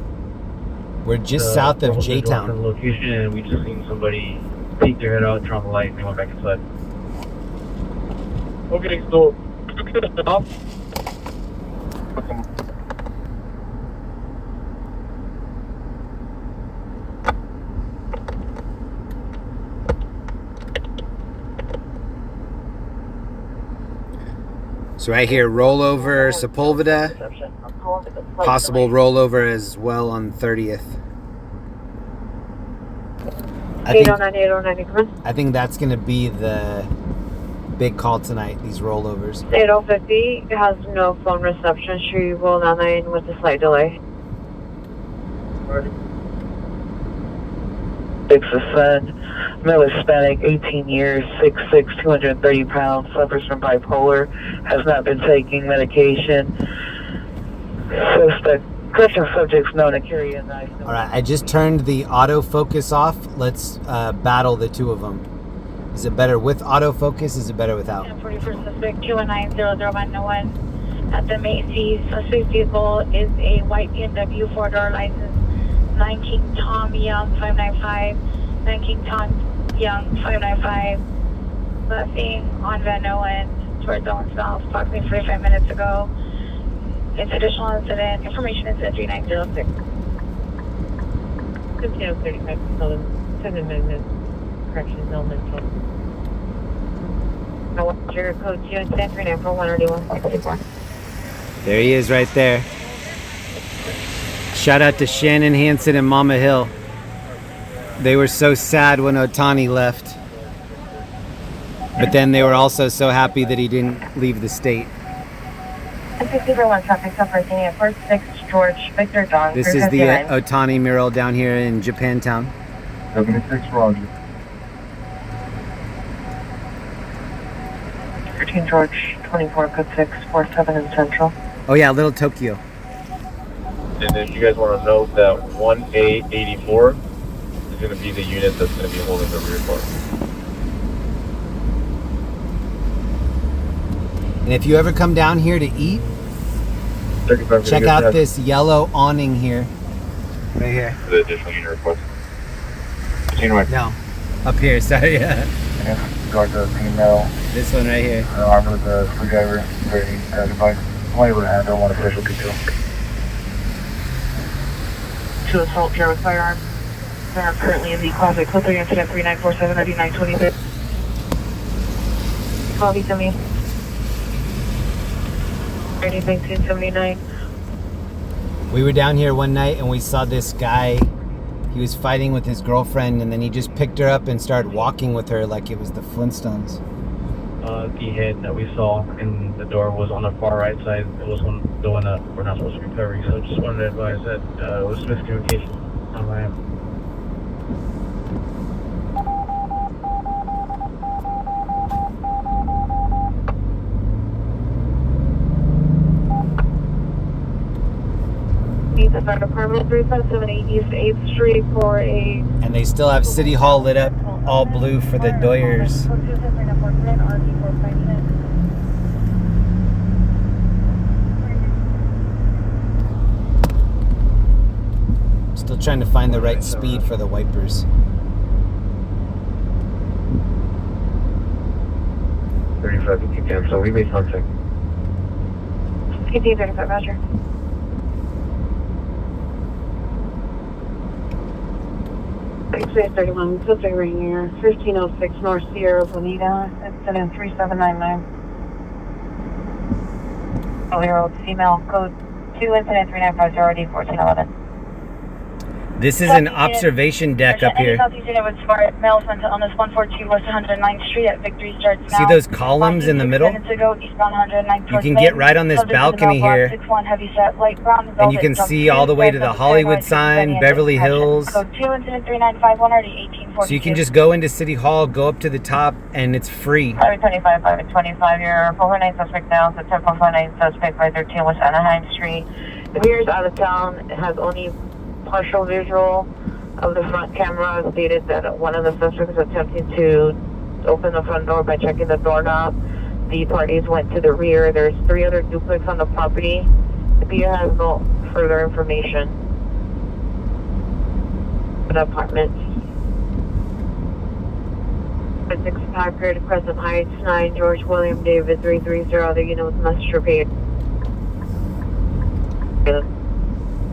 We're just south of J-Town. Location, and we just seen somebody peek their head out, turn on the light, and they went back inside. Okay, so off. So right here, rollover Sepulveda, possible rollover as well on 30th. I think that's going to be the big call tonight, these rollovers. 8050 has no phone reception. She will 99 with a slight delay. Six Ascend, male Hispanic, 18 years, 6'6", 230 pounds, suffers from bipolar, has not been taking medication. Suspect, correction subjects known to carry a knife. All right, I just turned the autofocus off. Let's battle the two of them. Is it better with autofocus? Is it better without? 41st suspect 219-00101 at the Macy's. Suspect vehicle is a white BMW 4-door license. 19 Tom Young 595. 19 Tom Young 595. Left-being on Van Owen towards Owen South approximately 45 minutes ago. It's additional incident. Information is at 3906. 1535 7 minutes. Corrections elemental. Your code 2 incident 394-131. There he is right there. Shout out to Shannon Hansen and Mama Hill. They were so sad when Otani left. But then they were also so happy that he didn't leave the state. 51 traffic separating at First 6 George Victor John. This is the Otani mural down here in Japantown. 76 Roger. 13 George 24 good 647 in Central. Oh yeah, Little Tokyo. And if you guys want to note that 1A84 is going to be the unit that's going to be holding the rear bar. And if you ever come down here to eat, check out this yellow awning here. Right here. The additional unit request. No, up here, sorry. Yeah, got the female. This one right here. Armed with a screwdriver, very device. Only able to handle one official detail. 2 assault pair with firearm. They are currently in the closet. Code 3 incident 3947 9923. 12 to me. 1979. We were down here one night and we saw this guy. He was fighting with his girlfriend and then he just picked her up and started walking with her like it was the Flintstones. The head that we saw in the door was on the far right side. It was the one that we're not supposed to be covering. So just wanted to advise that it was miscommunication on my end. The fire department 3578 East 8th Street for a. And they still have City Hall lit up all blue for the Doyers. Still trying to find the right speed for the wipers. 35 if you can, so we may contact. PT 35 Roger. X-ray 31, Pacific Rainier, 1506 North Sierra Bonita, incident 3799. 12-year-old female, code 2, incident 3950 1411. This is an observation deck up here. See those columns in the middle? You can get right on this balcony here, and you can see all the way to the Hollywood sign, Beverly Hills. So you can just go into City Hall, go up to the top, and it's free. 25, 525, your 449 suspect now, so 10.59 suspect 513 West Anaheim Street. The rear is out of town, it has only partial visual of the front camera. Stated that one of the suspects attempting to open the front door by checking the doorknob. The parties went to the rear. There's 3 other duplexes on the property. The PO has no further information. An apartment. 6 Packard, Crescent Heights, 9 George William David 330. The unit was muster paid.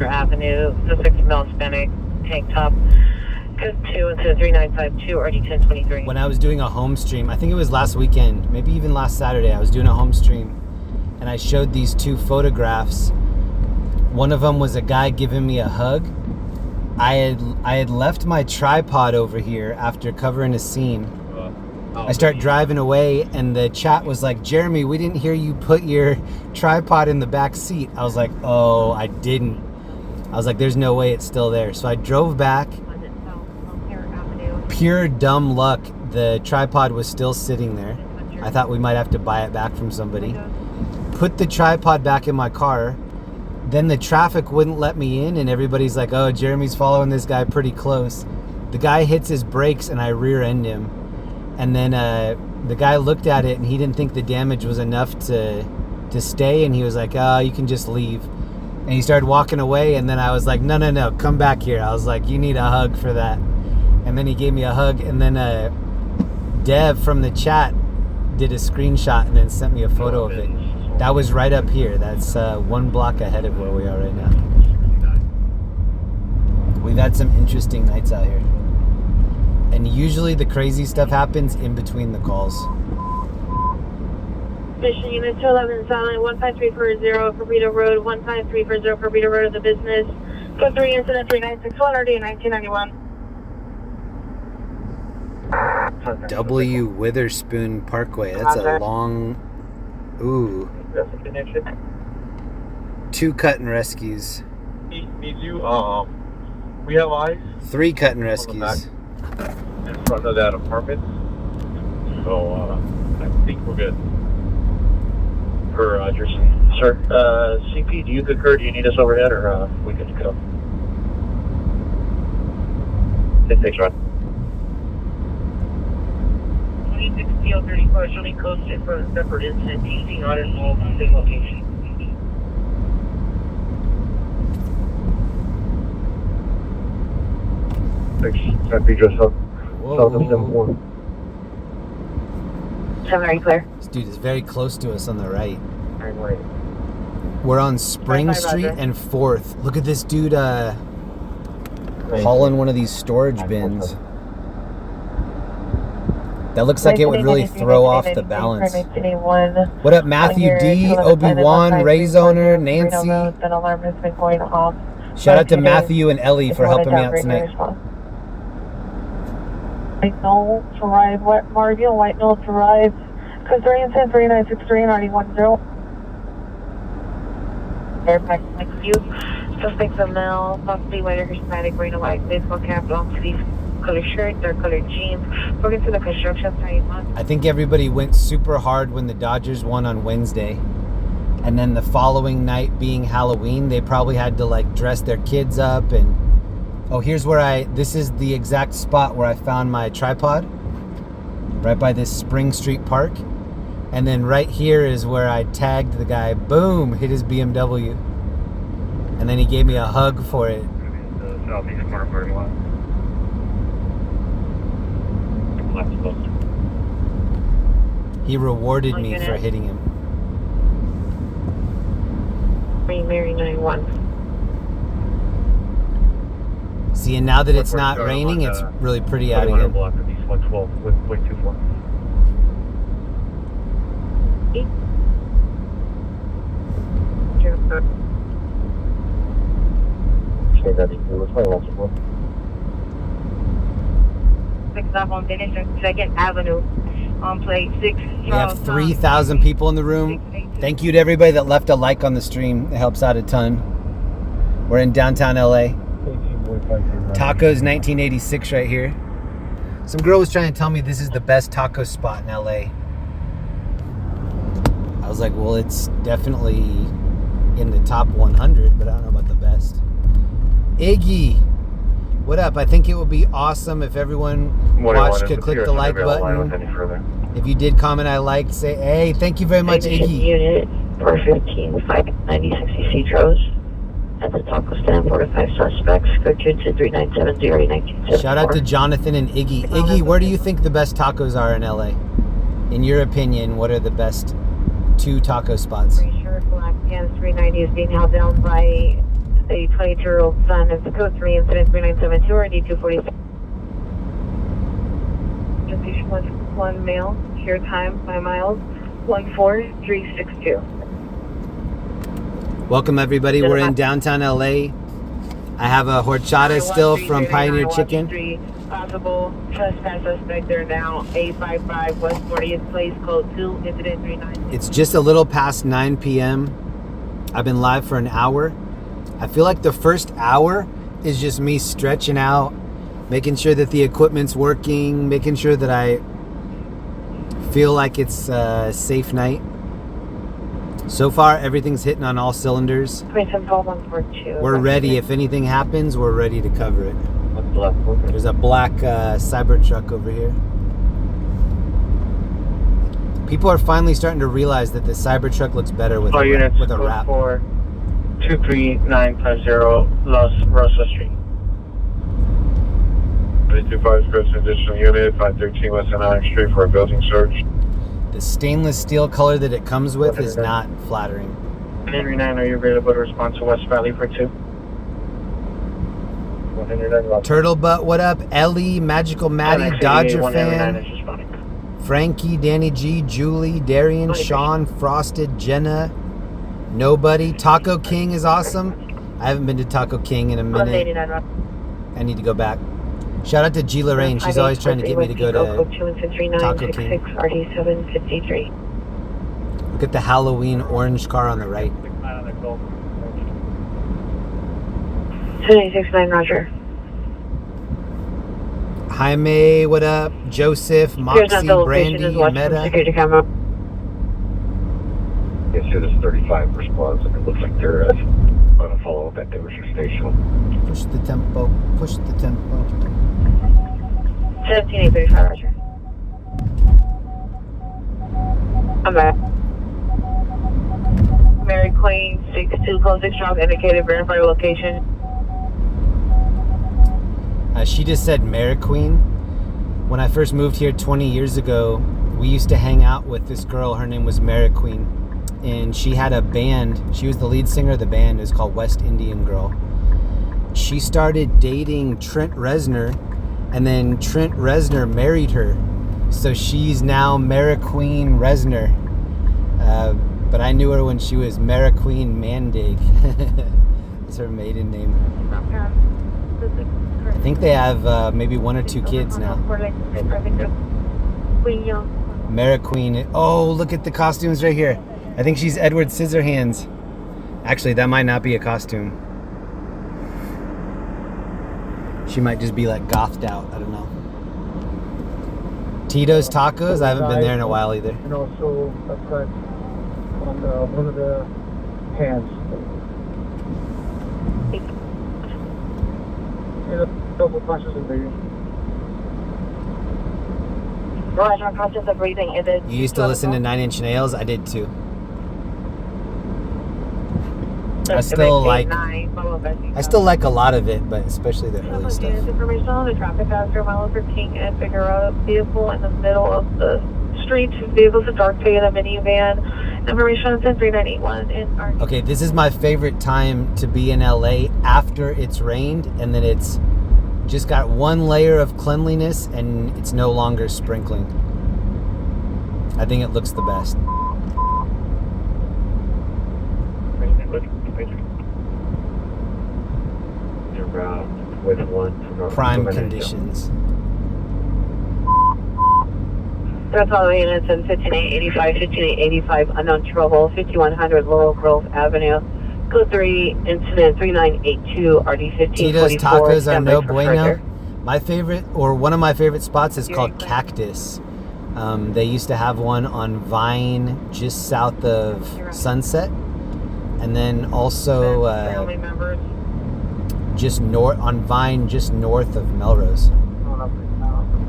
Avenue, the 6 male Hispanic, tank top, code 2 into 3952, RD 1023. When I was doing a home stream, I think it was last weekend, maybe even last Saturday, I was doing a home stream, and I showed these two photographs. One of them was a guy giving me a hug. I had left my tripod over here after covering a scene. I start driving away, and the chat was like, Jeremy, we didn't hear you put your tripod in the back seat. I was like, oh, I didn't. I was like, there's no way it's still there. So I drove back. Pure dumb luck, the tripod was still sitting there. I thought we might have to buy it back from somebody. Put the tripod back in my car. Then the traffic wouldn't let me in, and everybody's like, oh, Jeremy's following this guy pretty close. The guy hits his brakes, and I rear end him. And then the guy looked at it, and he didn't think the damage was enough to stay, and he was like, oh, you can just leave. And he started walking away, and then I was like, no, come back here. I was like, you need a hug for that. And then he gave me a hug, and then Dev from the chat did a screenshot and then sent me a photo of it. That was right up here. That's 1 block ahead of where we are right now. We've had some interesting nights out here. And usually the crazy stuff happens in between the calls. Mission Unit 211 Silent 15340 Carpeta Road, 15340 Carpeta Road of the business. Code 3 Incident 3961 RD 1991. W Witherspoon Parkway. That's a long... Ooh. 2 cut and rescues. Need you, we have eyes 3 cut and rescues. in front of that apartment. So, I think we're good. For Jerson. Sir, CP, do you concur? Do you need us overhead, or we good to go? Thanks, Ron. 26PO34 showing coasted for a separate incident. TC not involved in the same location. Thanks. Happy dress up. Whoa. 7 clear. This dude is very close to us on the right. Right. We're on Spring 5 Street Roger. and 4th. Look at this dude hauling one of these storage bins. That looks like it would really throw off the balance. What up, Matthew D, Obi-Wan, Ray Zoner, Nancy? An alarm has been going off. Shout out to Matthew and Ellie for helping me out tonight. White Knoll to ride, Marville, White Knoll to ride. Code 3 and 10, 3963 and RD10. Airpack next to you. Suspects are male, possibly white or Hispanic, wearing a white baseball cap, long sleeve color shirt, dark colored jeans. Working to the construction site. I think everybody went super hard when the Dodgers won on Wednesday. And then the following night being Halloween, they probably had to like dress their kids up. And oh, here's where this is the exact spot where I found my tripod. Right by this Spring Street Park. And then right here is where I tagged the guy. Boom, hit his BMW. And then he gave me a hug for it. The southeast corner parking lot. He rewarded me for hitting him. Mary 91. See, and now that it's not raining, it's really pretty out again. Block of East 112 with 0.24. Okay, that's cool. Let's play lots of work. 6 up on Dennis 2nd Avenue on plate 6. We have 3,000 people in the room. Thank you to everybody that left a like on the stream. It helps out a ton. We're in downtown LA. Tacos 1986 right here. Some girl was trying to tell me this is the best taco spot in LA. I was like, well, it's definitely in the top 100, but I don't know about the best. Iggy, what up? I think it would be awesome if everyone watched could click the like button. If you did comment I liked, say, hey, thank you very much, Iggy. Unit 415, 596 Citros. At the taco stand, 4 to 5 suspects. Code 2 to 3970 1974. Shout out to Jonathan and Iggy. Iggy, where do you think the best tacos are in LA? In your opinion, what are the best 2 taco spots? Pretty sure Black Pants 390 is being held down by a 22-year-old son of the Code 3 Incident 3972 or D246. Station 1 male, share time 5 miles, 14362. Welcome everybody. We're in downtown LA. I have a horchata still from Pioneer Chicken. Possible trespass suspect there now. 855 West 40th Place, code 2, incident 39. It's just a little past 9 p.m. I've been live for an hour. I feel like the first hour is just me stretching out, making sure that the equipment's working, making sure that I feel like it's a safe night. So far, everything's hitting on all cylinders. We're ready. If anything happens, we're ready to cover it. There's a black cyber truck over here. People are finally starting to realize that the cyber truck looks better with a wrap. 23950 Los Rosa Street. 325 scripts additional unit, 513 West Atlantic Street for a building search. The stainless steel color that it comes with is not flattering. Henry 9, are you available to respond to West Valley for 2? Turtle Butt, what up? Ellie, Magical Maddie, Dodger fan, Frankie, Danny G, Julie, Darian, Sean, Frosted, Jenna, Nobody. Taco King is awesome. I haven't been to Taco King in a minute. I need to go back. Shout out to G. Lorraine. She's always trying to get me to go to Taco King. Look at the Halloween orange car on the right. 7869, Roger. Jaime, what up? Joseph, Moxie, Brandy, Meta. Security camera. Yes, here there's 35 response, and it looks like they're on a follow-up at Devonshire Station. Push the tempo. Push the tempo. 17835, Roger. I'm back. Mary Queen, 62, close 6 drop, indicated, verify location. She just said Mary Queen. When I first moved here 20 years ago, we used to hang out with this girl. Her name was Mary Queen. And she had a band. She was the lead singer of the band. It was called West Indian Girl. She started dating Trent Reznor, and then Trent Reznor married her. So she's now Mary Queen Reznor. But I knew her when she was Mary Queen Mandig. That's her maiden name. I think they have maybe 1 or 2 kids now. Mary Queen. Oh, look at the costumes right here. I think she's Edward Scissorhands. Actually, that might not be a costume. She might just be like gothed out. I don't know. Tito's Tacos. I haven't been there in a while either. And also a cut on one of the hands. Double punches in there. Roger, process of breathing. You used to listen to 9 Inch Nails? I did too. I still like a lot of it, but especially the early stuff. Information on the traffic after mile for King and Figueroa vehicle in the middle of the street. 2 vehicles, a dark Toyota minivan. Information on 10391 in our. Okay, this is my favorite time to be in LA after it's rained and then it's just got 1 layer of cleanliness and it's no longer sprinkling. I think it looks the best. With 1 Prime conditions. That's all the units in 15885, 15885, unknown trouble, 5100 Laurel Grove Avenue. Code 3, incident 3982, RD 1544. Tito's Tacos are no bueno. My favorite, or one of my favorite spots is called Cactus. They used to have one on Vine just south of Sunset. And then also just north on Vine, just north of Melrose.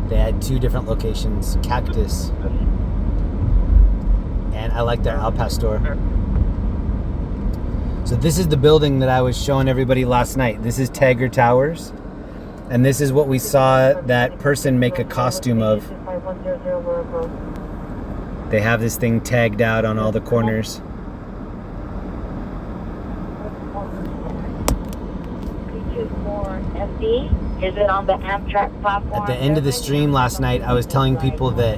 They had 2 different locations, Cactus, and I like their Al Pastor. So this is the building that I was showing everybody last night. This is Tiger Towers, and this is what we saw that person make a costume of. They have this thing tagged out on all the corners. Is it on the Amtrak platform? At the end of the stream last night, I was telling people that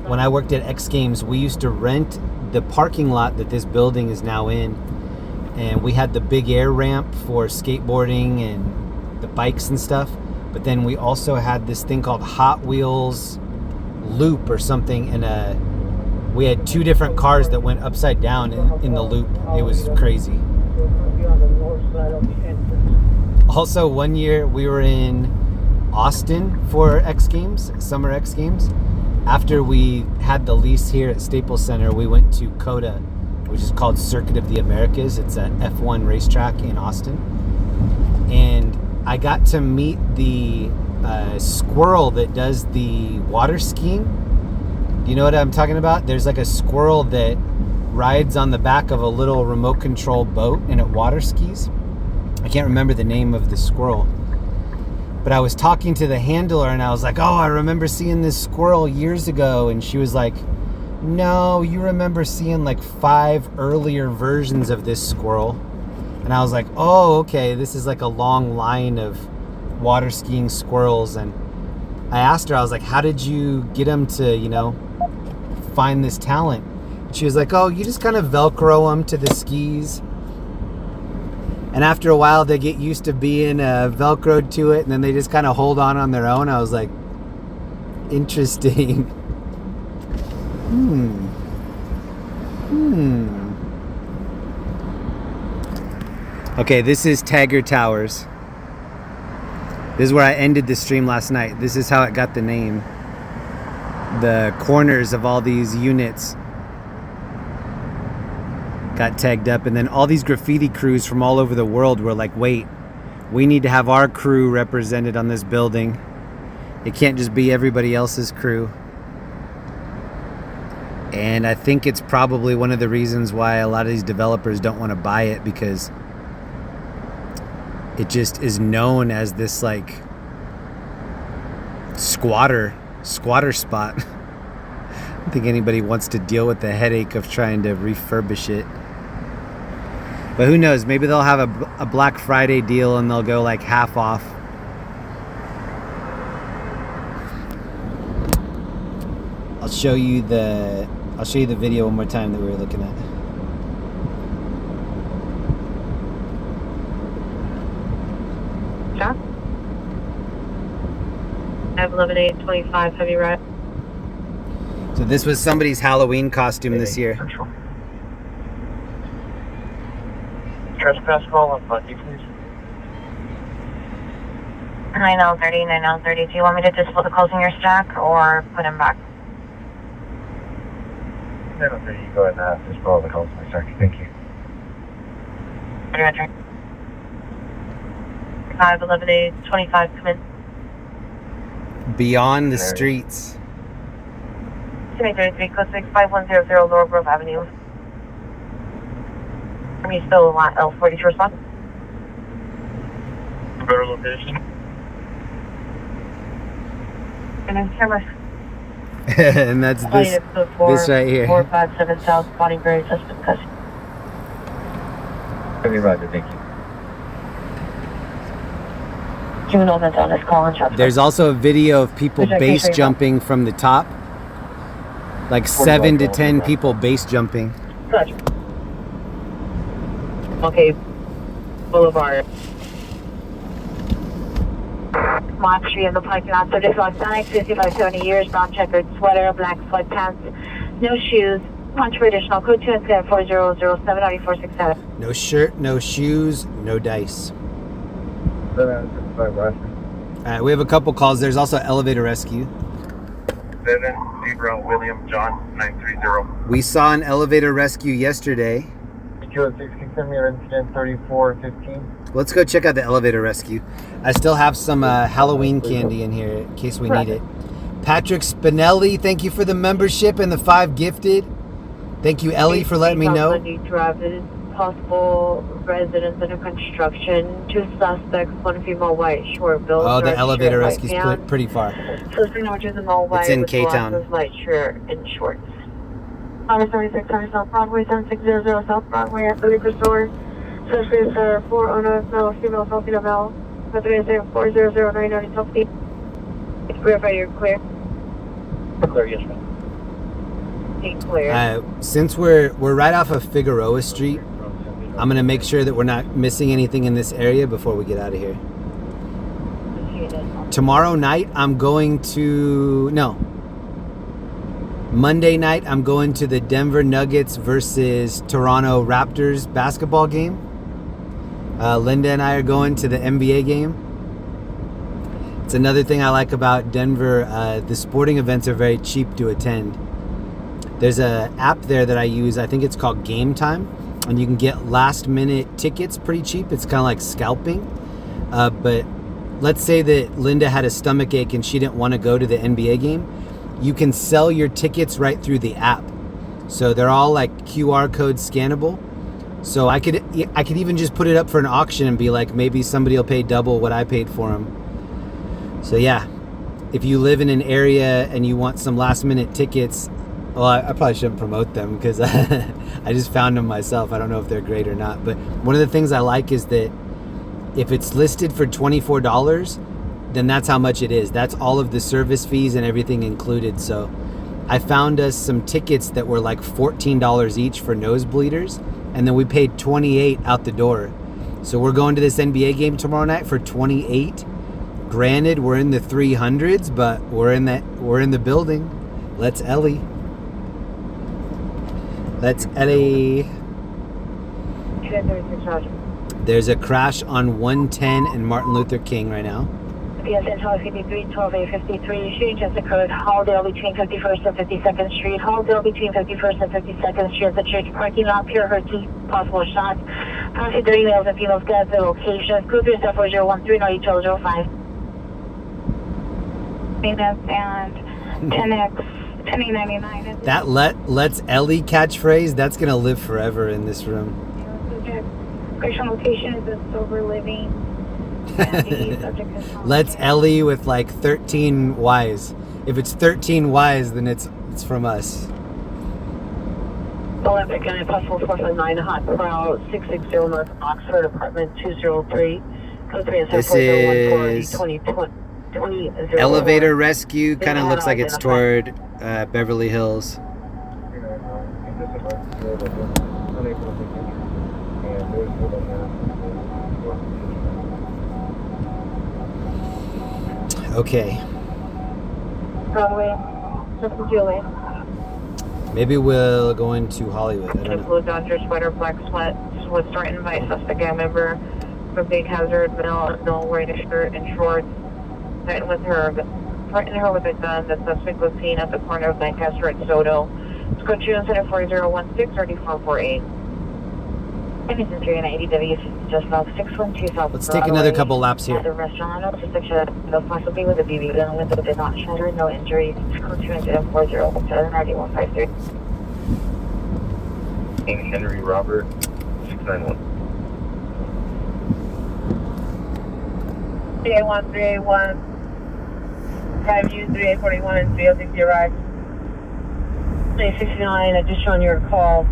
when I worked at X Games, we used to rent the parking lot that this building is now in, and we had the big air ramp for skateboarding and the bikes and stuff. But then we also had this thing called Hot Wheels Loop or something, and we had 2 different cars that went upside down in the loop. It was crazy. Also, one year we were in Austin for X Games, Summer X Games. After we had the lease here at Staples Center, we went to COTA, which is called Circuit of the Americas. It's a F1 racetrack in Austin. And I got to meet the squirrel that does the water skiing. Do you know what I'm talking about? There's like a squirrel that rides on the back of a little remote control boat and it water skis. I can't remember the name of the squirrel. But I was talking to the handler and I was like, oh, I remember seeing this squirrel years ago. And she was like, no, you remember seeing like 5 earlier versions of this squirrel. And I was like, oh, okay, this is like a long line of water skiing squirrels. And I asked her, I was like, how did you get them to, you know, find this talent? And she was like, oh, you just kind of Velcro them to the skis. And after a while, they get used to being Velcroed to it, and then they just kind of hold on their own. I was like, interesting. Okay, this is Tiger Towers. This is where I ended the stream last night. This is how it got the name. The corners of all these units got tagged up, and then all these graffiti crews from all over the world were like, wait, we need to have our crew represented on this building. It can't just be everybody else's crew. And I think it's probably one of the reasons why a lot of these developers don't want to buy it, because it just is known as this like squatter spot. I don't think anybody wants to deal with the headache of trying to refurbish it. But who knows? Maybe they'll have a Black Friday deal and they'll go like half off. I'll show you the video one more time that we were looking at. Stop. I have 11-8-25 heavy right. So this was somebody's Halloween costume this year. Trespass call on Bundy, please. 9L30, 9L30. Do you want me to display the calls in your stack or put them back? 9L30, you go ahead and just follow the calls in my stack. Thank you. Roger. 5-11-8-25, come in. Beyond the streets. 33, code 65100 Lower Grove Avenue. Are you still want L40 to respond? Better location. And then camera. And that's this right here. 457 South, Bodybury, suspect custody. Okay, Roger, thank you. Juvenile that's on this call and shot. There's also a video of people base jumping from the top. Like 7 to 10 people base jumping. Roger. Okay, Boulevard. Mott Street in the parking lot. Subject on Sonic, 5570 years, brown checkered sweater, black sweatpants, no shoes. Punch for additional code 2 incident 4007-9467. No shirt, no shoes, no dice. Alright, we have a couple calls. There's also elevator rescue. 7-0 William John 930. We saw an elevator rescue yesterday. Incident 3415. Let's go check out the elevator rescue. I still have some Halloween candy in here in case we need it. Patrick Spinelli, thank you for the membership and the 5 gifted. Thank you, Ellie, for letting me know. Possible residents under construction. 2 suspects, 1 female white, short build. Oh, the elevator rescue's pretty far. Suspect number 2 is a male white. It's in K-Town. Light shirt and shorts. 7600 South Broadway, 7600 South Broadway at the liquor store. Suspects are 4 owner, male, female, Filipino male. 4009 South. Verify you're clear. Clear, yes, ma'am. Clear. Since we're right off of Figueroa Street, I'm going to make sure that we're not missing anything in this area before we get out of here. Tomorrow night, I'm going to... No. Monday night, I'm going to the Denver Nuggets versus Toronto Raptors basketball game. Linda and I are going to the NBA game. It's another thing I like about Denver. The sporting events are very cheap to attend. There's an app there that I use. I think it's called Game Time. And you can get last minute tickets pretty cheap. It's kind of like scalping. But let's say that Linda had a stomach ache and she didn't want to go to the NBA game. You can sell your tickets right through the app. So they're all like QR code scannable. So I could even just put it up for an auction and be like, maybe somebody will pay double what I paid for them. So yeah, if you live in an area and you want some last minute tickets, well, I probably shouldn't promote them because I just found them myself. I don't know if they're great or not. But one of the things I like is that if it's listed for $24, then that's how much it is. That's all of the service fees and everything included. So I found us some tickets that were like $14 each for nosebleeders. And then we paid $28 out the door. So we're going to this NBA game tomorrow night for $28. Granted, we're in the 300s, but we're in the building. Let's Ellie. Let's Ellie. There's a crash on 110 and Martin Luther King right now. PSN 1253, 12A53. Shooting just occurred. Halldale between 51st and 52nd Street. Halldale between 51st and 52nd Street at the church parking lot. Pure heard 2 possible shots. Contact the emails and females got the location. Group yourself 4013 or each 05. Maintenance and 10X 1099. That let's Ellie catchphrase, that's gonna live forever in this room. Location is a sober living. Let's Ellie with like 13 Ys. If it's 13 Ys, then it's from us. Olympic and possible 459 Hot Prowl 660 North Oxford Apartment 203. Code 3 and This is 2020. Elevator rescue. Kind of looks like it's toward Beverly Hills. Okay. Maybe we'll go into Hollywood. I don't know. Blue Dodger sweater, black sweat, was threatened by a suspect gang member for big hazard, male wearing a shirt and shorts. Threatened her with a gun. The suspect was seen at the corner of Lancaster and Soto. Let's go to Center 4016 or 448. This is 380W, just about 612 South. Let's take another couple laps here. The restaurant possibly with a BB gun. Window did not shatter, no injuries. Code 240 9153. King Henry Robert 691. 381, 381. 5U 3841 and 306 arrived. 369, I just shown your call.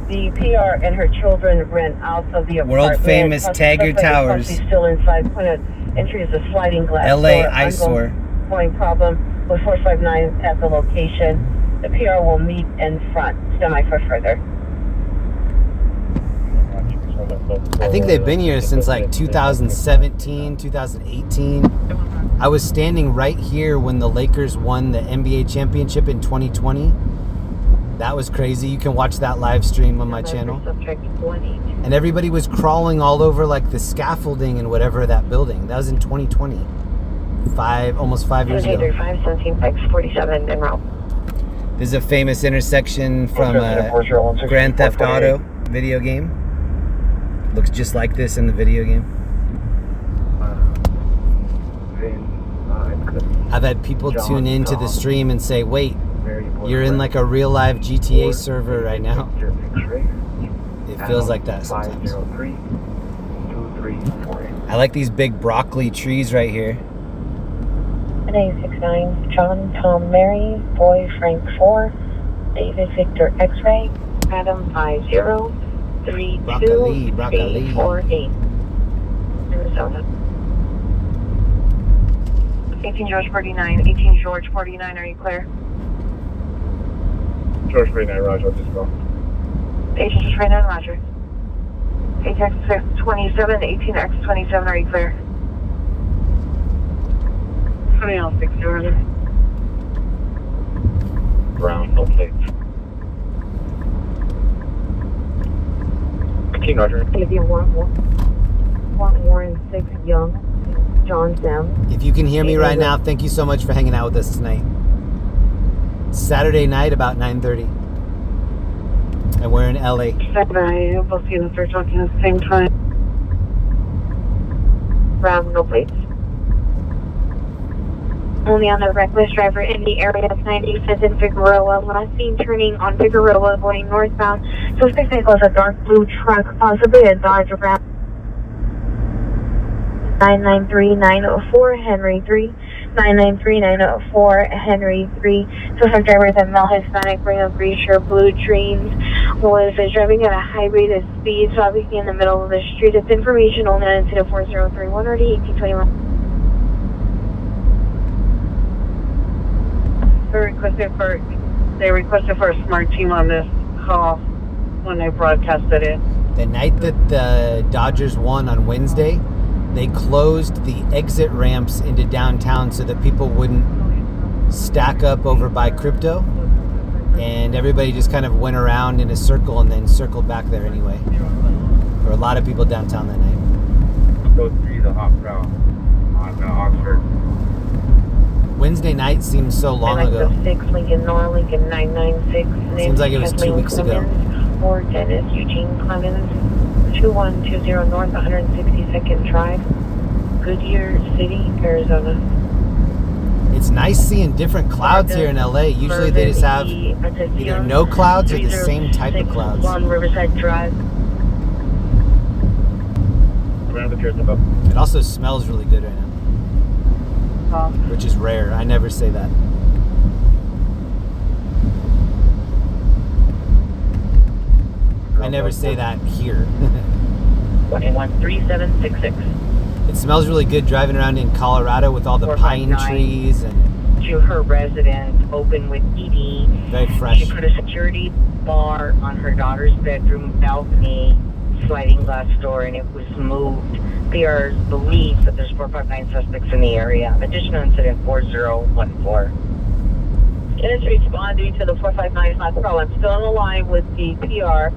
The PR and her children ran out of the apartment. World famous Tagger Towers. Still inside. Point of entry is a sliding glass. LA eyesore. Going problem with 459 at the location. The PR will meet in front. Semi for further. I think they've been here since like 2017, 2018. I was standing right here when the Lakers won the NBA championship in 2020. That was crazy. You can watch that live stream on my channel. And everybody was crawling all over like the scaffolding and whatever of that building. That was in 2020. Almost 5 years ago. 47 en route. This is a famous intersection from Grand Theft Auto video game. Looks just like this in the video game. I've had people tune into the stream and say, wait, you're in like a real live GTA server right now. It feels like that sometimes. I like these big broccoli trees right here. 969, John, Tom, Mary, Boy, Frank 4, David, Victor, X-Ray, Adam 5032 Broccoli. 848. Arizona. 18 George 49, 18 George 49, are you clear? George 49, Roger, let's go. 18 George 49, Roger. 18X27, 18X27, are you clear? 2060. Brown, no plates. 15, Roger. Olivia Warren 6 Young, John Sam. If you can hear me right now, thank you so much for hanging out with us tonight. Saturday night about 9:30. And we're in LA. Saturday, we'll see if they're talking at the same time. Brown, no plates. Only on the reckless driver in the area of 95th and Figueroa. Last seen turning on Figueroa going northbound. Suspect vehicle is a dark blue truck, possibly a Dodge Ram. 993-904 Henry 3. 993-904 Henry 3. Suspect driver is a male Hispanic, ring of gray shirt, blue jeans. Was driving at a high rate of speed, so obviously in the middle of the street. It's information only on incident 4031 or 1821. They requested for a smart team on this call when they broadcasted it. The night that the Dodgers won on Wednesday, they closed the exit ramps into downtown so that people wouldn't stack up over by Crypto. And everybody just kind of went around in a circle and then circled back there anyway. There were a lot of people downtown that night. Go see the hot crowd on Oxford. Wednesday night seems so long ago. 6 Lincoln North, Lincoln 996. Seems like it was 2 weeks ago. Or Dennis Eugene Clemens, 2120 North 162nd Drive, Goodyear City, Arizona. It's nice seeing different clouds here in LA. Usually they just have either no clouds or the same type of clouds. On Riverside Drive. It also smells really good right now, which is rare. I never say that. I never say that here. 213766. It smells really good driving around in Colorado with all the pine trees and to her residence, open with ED. very fresh. She put a security bar on her daughter's bedroom balcony, sliding glass door, and it was moved. PRs believes that there's 459 suspects in the area. Additional incident 4014. It is responding to the 459 hot call. I'm still on the line with the PR.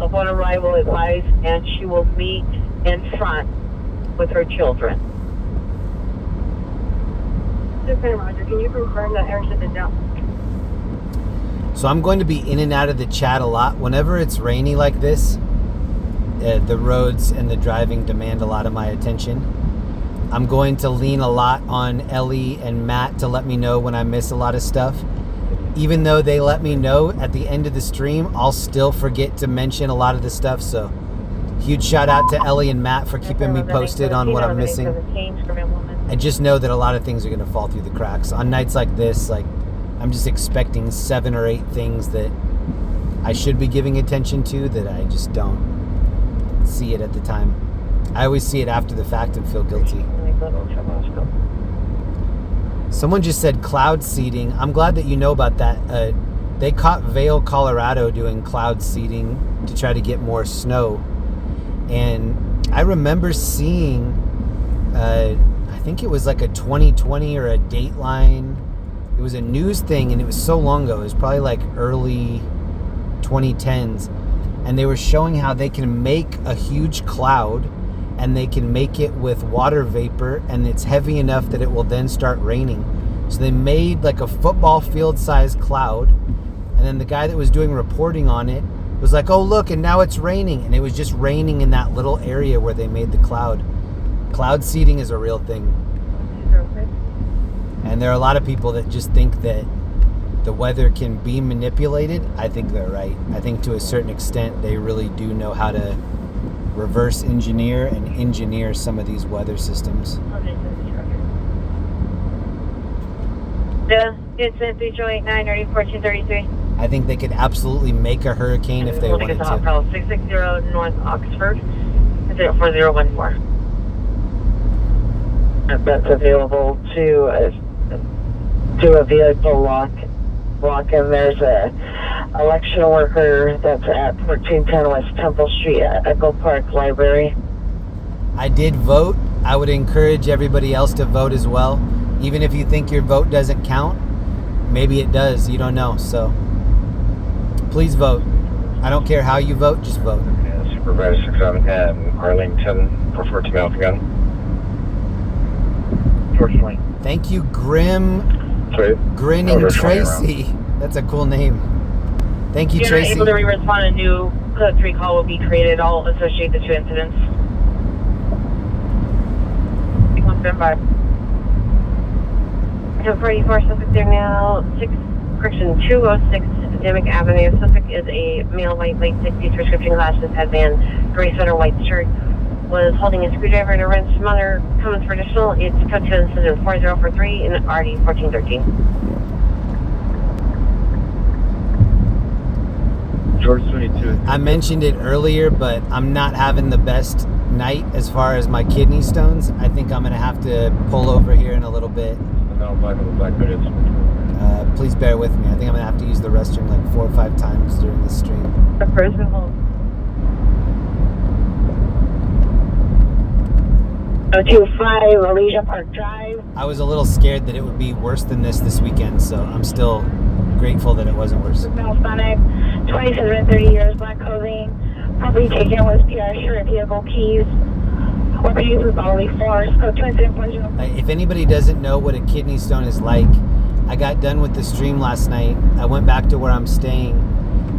Upon arrival, advised, and she will meet in front with her children. Okay, Roger. Can you confirm that Harrison is down? So I'm going to be in and out of the chat a lot. Whenever it's rainy like this, the roads and the driving demand a lot of my attention. I'm going to lean a lot on Ellie and Matt to let me know when I miss a lot of stuff. Even though they let me know at the end of the stream, I'll still forget to mention a lot of the stuff. So huge shout out to Ellie and Matt for keeping me posted on what I'm missing. I just know that a lot of things are going to fall through the cracks. On nights like this, like I'm just expecting 7 or 8 things that I should be giving attention to that I just don't see it at the time. I always see it after the fact and feel guilty. Someone just said cloud seeding. I'm glad that you know about that. They caught Vail, Colorado doing cloud seeding to try to get more snow. And I remember seeing, I think it was like a 2020 or a Dateline. It was a news thing and it was so long ago. It was probably like early 2010s. And they were showing how they can make a huge cloud and they can make it with water vapor and it's heavy enough that it will then start raining. So they made like a football field sized cloud, and then the guy that was doing reporting on it was like, oh look, and now it's raining. And it was just raining in that little area where they made the cloud. Cloud seeding is a real thing. And there are a lot of people that just think that the weather can be manipulated. I think they're right. I think to a certain extent they really do know how to reverse engineer and engineer some of these weather systems. Yeah, it's at 3089 or 1433. I think they could absolutely make a hurricane if they wanted to. 660 North Oxford, 4014. That's available to a vehicle lock, and there's a election worker that's at 1410 West Temple Street at Echo Park Library. I did vote. I would encourage everybody else to vote as well. Even if you think your vote doesn't count, maybe it does. You don't know. So please vote. I don't care how you vote, just vote. Supervisor 67 and Arlington prefer to mount the gun. George 20. Thank you, Grim. Sorry. Grinning George 20 Tracy. That's a cool name. Thank you, If you're Tracy. not able to re-respond, a new code 3 call will be created. I'll associate the two incidents. Stand by. 1044 suspect there now, 206 Epidemic Avenue. Suspect is a male, white, late 60s, prescription glasses, headband, gray sweater, white shirt. Was holding a screwdriver and a wrench. Some other comments for additional. It's code 2 incident 4043 in RD 1413. George 22. I mentioned it earlier, but I'm not having the best night as far as my kidney stones. I think I'm going to have to pull over here in a little bit. Now 5 minutes. Please bear with me. I think I'm going to have to use the restroom like 4 or 5 times during the stream. The first hold. 025 Alicia Park Drive. I was a little scared that it would be worse than this weekend, so I'm still grateful that it wasn't worse. Hispanic, 27 to 30 years, black clothing. Probably taken with PR shirt, vehicle keys. Weapon use with bodily force. Code 2 incident 40. If anybody doesn't know what a kidney stone is like, I got done with the stream last night. I went back to where I'm staying.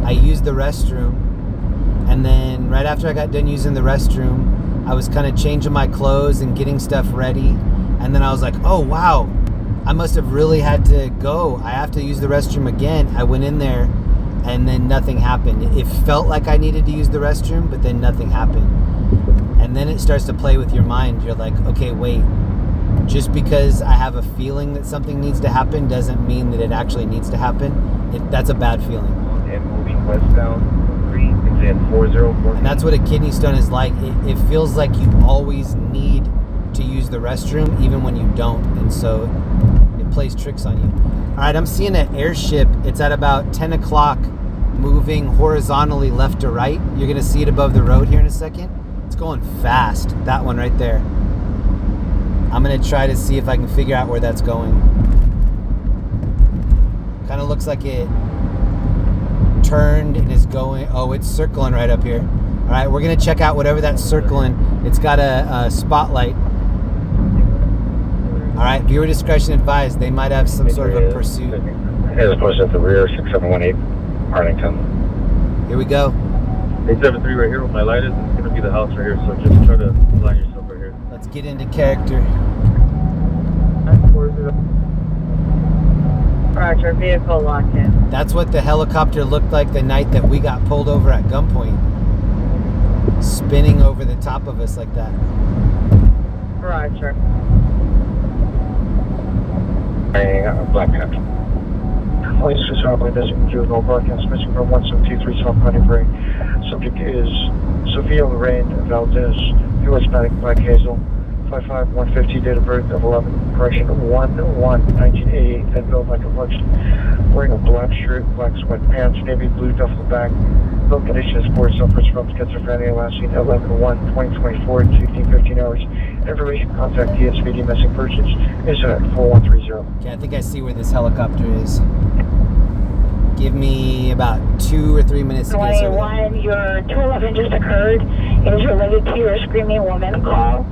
I used the restroom, and then right after I got done using the restroom, I was kind of changing my clothes and getting stuff ready, and then I was like, oh wow, I must have really had to go. I have to use the restroom again. I went in there, and then nothing happened. It felt like I needed to use the restroom, but then nothing happened. And then it starts to play with your mind. You're like, okay, wait, just because I have a feeling that something needs to happen doesn't mean that it actually needs to happen. That's a bad feeling. And moving westbound 3, incident 4014. And that's what a kidney stone is like. It feels like you always need to use the restroom even when you don't. And so it plays tricks on you. All right, I'm seeing an airship. It's at about 10 o'clock moving horizontally left to right. You're going to see it above the road here in a second. It's going fast. That one right there. I'm going to try to see if I can figure out where that's going. Kind of looks like it turned and is going. Oh, it's circling right up here. All right, we're going to check out whatever that's circling. It's got a spotlight. All right, viewer discretion advised. They might have some sort of a pursuit. As opposed to the rear 6718 Arlington. Here we go. 873 right here where my light is. It's going to be the house right here, so just try to line yourself right here. Let's get into character. Roger, vehicle locked in. That's what the helicopter looked like the night that we got pulled over at gunpoint. Spinning over the top of us like that. Roger. Black Panther. Police is currently missing juvenile broadcast missing from 1723 South Honey Prairie. Subject is Sophia Lorraine Valdez, U.S. Hispanic, black hazel, 5'5", 150, date of birth of 11/1/1988, and built like a complexion, wearing a black shirt, black sweatpants, navy blue duffel bag. Built condition is poor, suffers from schizophrenia, last seen 11/1/2024 at 16:15 hours. Information, contact DSVD missing persons, incident 4130. Okay, I think I see where this helicopter is. Give me about 2 or 3 minutes to get us over there. 21, your 211 just occurred. It is related to your screaming woman call.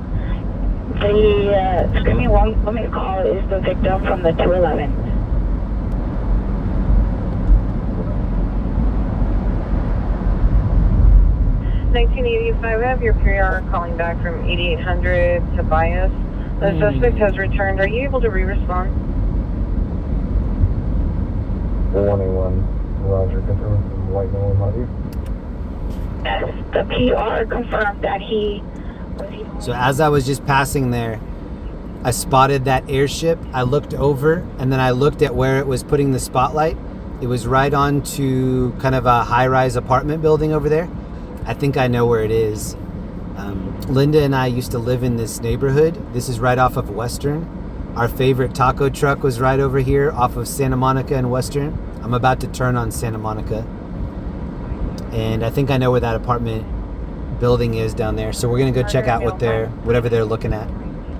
The screaming woman call is the victim from the 211. $1985, I have your PR calling back from 8800 Tobias. The suspect has returned. Are you able to re-respond? 181, Roger, confirm from White Nolan, Lobby. Yes, the PR confirmed that he was. So as I was just passing there, I spotted that airship. I looked over, and then I looked at where it was putting the spotlight. It was right onto kind of a high-rise apartment building over there. I think I know where it is. Linda and I used to live in this neighborhood. This is right off of Western. Our favorite taco truck was right over here off of Santa Monica and Western. I'm about to turn on Santa Monica. And I think I know where that apartment building is down there. So we're going to go check out whatever they're looking at.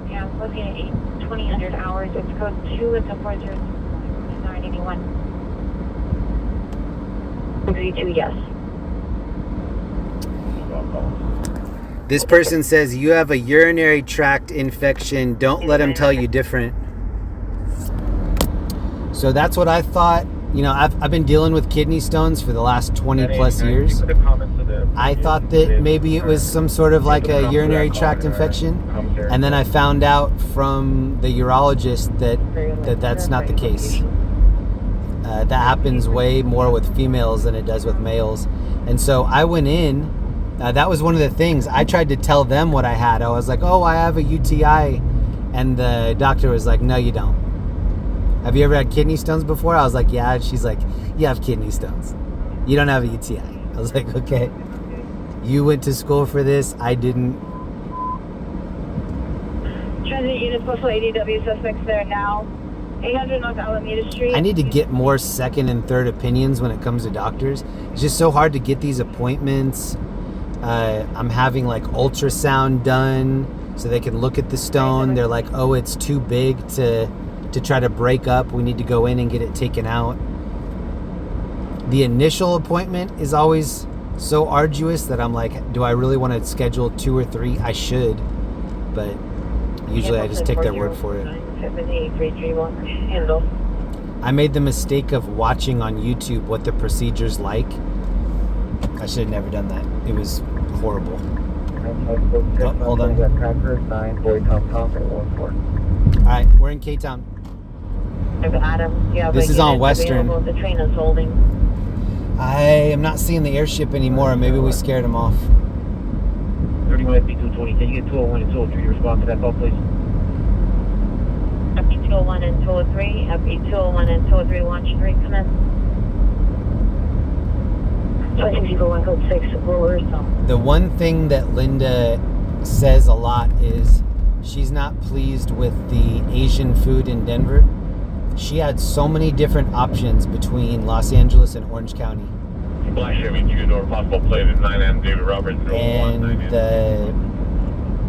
Yeah, I'm looking at 2000 hours. It's code 2 at the 40981. Agree to yes. This person says you have a urinary tract infection. Don't let them tell you different. So that's what I thought. You know, I've been dealing with kidney stones for the last 20 plus years. I thought that maybe it was some sort of like a urinary tract infection. And then I found out from the urologist that that's not the case. That happens way more with females than it does with males. And so I went in. That was one of the things. I tried to tell them what I had. I was like, oh, I have a UTI. And the doctor was like, no, you don't. Have you ever had kidney stones before? I was like, yeah. And she's like, you have kidney stones. You don't have a UTI. I was like, okay. You went to school for this. I didn't. Transit unit special ADW suspects there now. 800 North Alameda Street. I need to get more second and third opinions when it comes to doctors. It's just so hard to get these appointments. I'm having like ultrasound done so they can look at the stone. They're like, oh, it's too big to try to break up. We need to go in and get it taken out. The initial appointment is always so arduous that I'm like, do I really want to schedule 2 or 3? I should, but usually I just take their word for it. I made the mistake of watching on YouTube what the procedure's like. I should have never done that. It was horrible. Oh, hold on. Alright, we're in K-Town. This is on Western. The train is holding. I am not seeing the airship anymore. Maybe we scared him off. 31 FB220. Can you get 201 and 203 to respond to that call, please? FB201 and 203. FB201 and 203. Launch 3. Come in. 2601 code 6. The one thing that Linda says a lot is she's not pleased with the Asian food in Denver. She had so many different options between Los Angeles and Orange County. Black Chevy 2-door possible plate at 9M David Roberts. And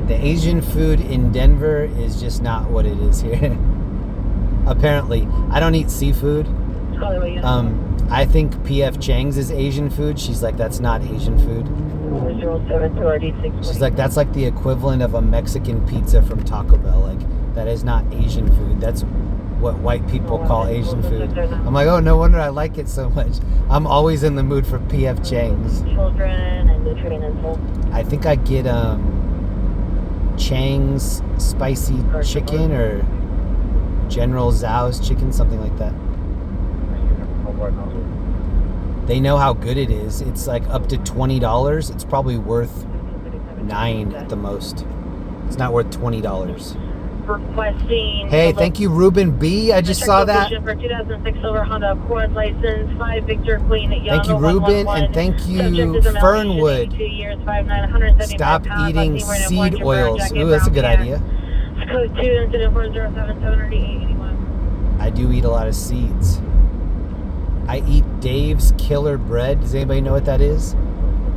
the Asian food in Denver is just not what it is here. Apparently. I don't eat seafood. I think PF Chang's is Asian food. She's like, that's not Asian food. She's like, that's like the equivalent of a Mexican pizza from Taco Bell. Like, that is not Asian food. That's what white people call Asian food. I'm like, oh, no wonder I like it so much. I'm always in the mood for PF Chang's. Children and the train is full. I think I get Chang's spicy chicken or General Zhao's chicken, something like that. They know how good it is. It's like up to $20. It's probably worth $9 at the most. It's not worth $20. Requesting. Hey, thank you, Ruben B. I just saw that. For 2006 Silver Honda Accord license 5 Victor Queen. Thank you, Ruben, and thank you, Fernwood. 2 years, 5'9", Stop eating seed oils. Ooh, that's a good idea. Code 2 incident 407-780-81. I do eat a lot of seeds. I eat Dave's Killer Bread. Does anybody know what that is?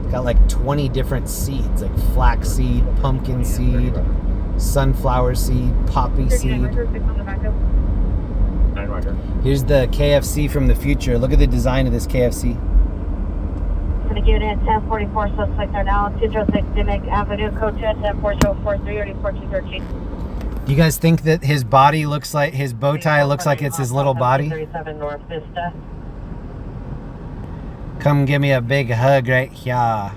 It's got like 20 different seeds, like flaxseed, pumpkin seed, sunflower seed, poppy seed. Here's the KFC from the future. Look at the design of this KFC. Going to give it at 1044. Suspects are now 206 Dimmick Avenue, code 2 at 104043 or 4213. You guys think that his body looks like, his bow tie looks like it's his little body? 37 North Vista. Come give me a big hug right here. I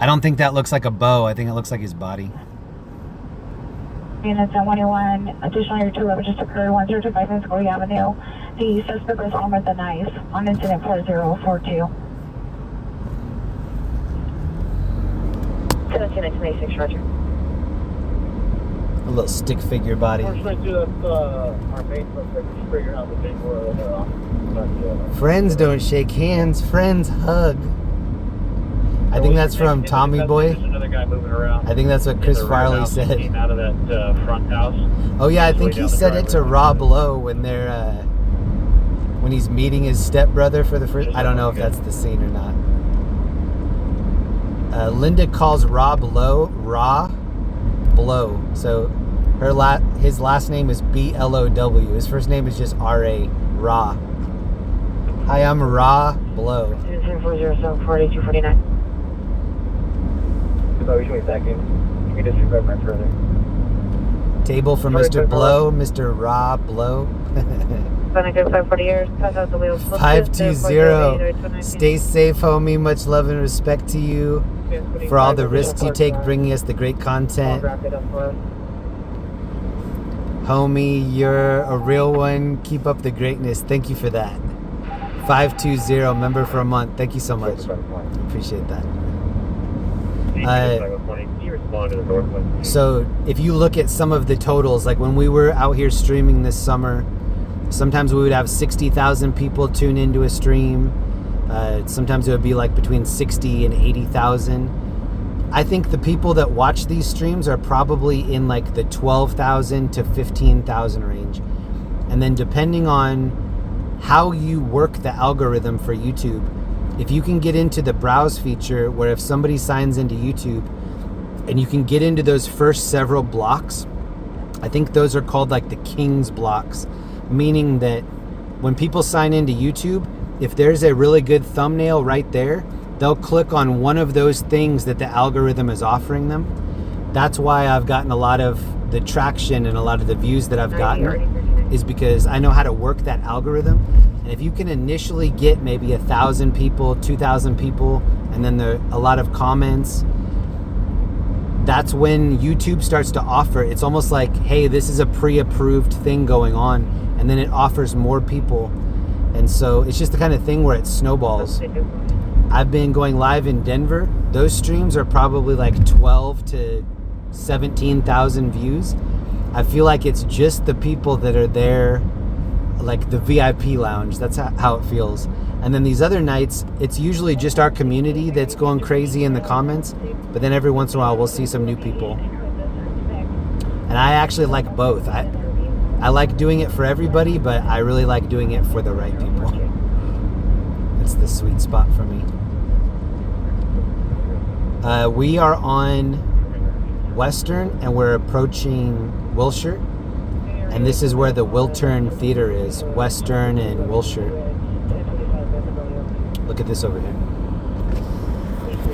don't think that looks like a bow. I think it looks like his body. Units at 101, additional 211 just occurred, 1025 Missouri Avenue. The suspect was armed with a knife on incident 4042. 1796, Roger. A little stick figure body. Friends don't shake hands, friends hug. I think that's from Tommy Boy. There's another guy moving around. I think that's what Chris Farley He said. came out of that front house. Oh yeah, I He's think way he down the said it to driveway. Rob Lowe when they're when he's meeting his stepbrother for the first. I don't know if that's the scene or not. Linda calls Rob Lowe Raw Blow. So his last name is B-L-O-W. His first name is just R-A, Raw. Hi, I'm Raw Blow. 10-407 4249. Sorry, should we back in? You can disregard my further. Table for Mr. Blow, Mr. Raw Blow. Good 540 years, pass out the wheels. 520. Stay safe, homie. Much love and respect to you for all the risks you take bringing us the great content. Homie, you're a real one. Keep up the greatness. Thank you for that. 520, member for a month. Thank you so much. Appreciate that. So if you look at some of the totals, like when we were out here streaming this summer, sometimes we would have 60,000 people tune into a stream. Sometimes it would be like between 60 and 80,000. I think the people that watch these streams are probably in like the 12,000 to 15,000 range. And then depending on how you work the algorithm for YouTube, if you can get into the browse feature where if somebody signs into YouTube and you can get into those first several blocks, I think those are called like the King's blocks, meaning that when people sign into YouTube, if there's a really good thumbnail right there, they'll click on one of those things that the algorithm is offering them. That's why I've gotten a lot of the traction and a lot of the views that I've gotten, is because I know how to work that algorithm. And if you can initially get maybe 1,000 people, 2,000 people, and then a lot of comments, that's when YouTube starts to offer. It's almost like, hey, this is a pre-approved thing going on, and then it offers more people. And so it's just the kind of thing where it snowballs. I've been going live in Denver. Those streams are probably like 12 to 17,000 views. I feel like it's just the people that are there, like the VIP lounge. That's how it feels. And then these other nights, it's usually just our community that's going crazy in the comments. But then every once in a while, we'll see some new people. And I actually like both. I like doing it for everybody, but I really like doing it for the right people. It's the sweet spot for me. We are on Western and we're approaching Wilshire. And this is where the Wiltern Theater is, Western and Wilshire. Look at this over here.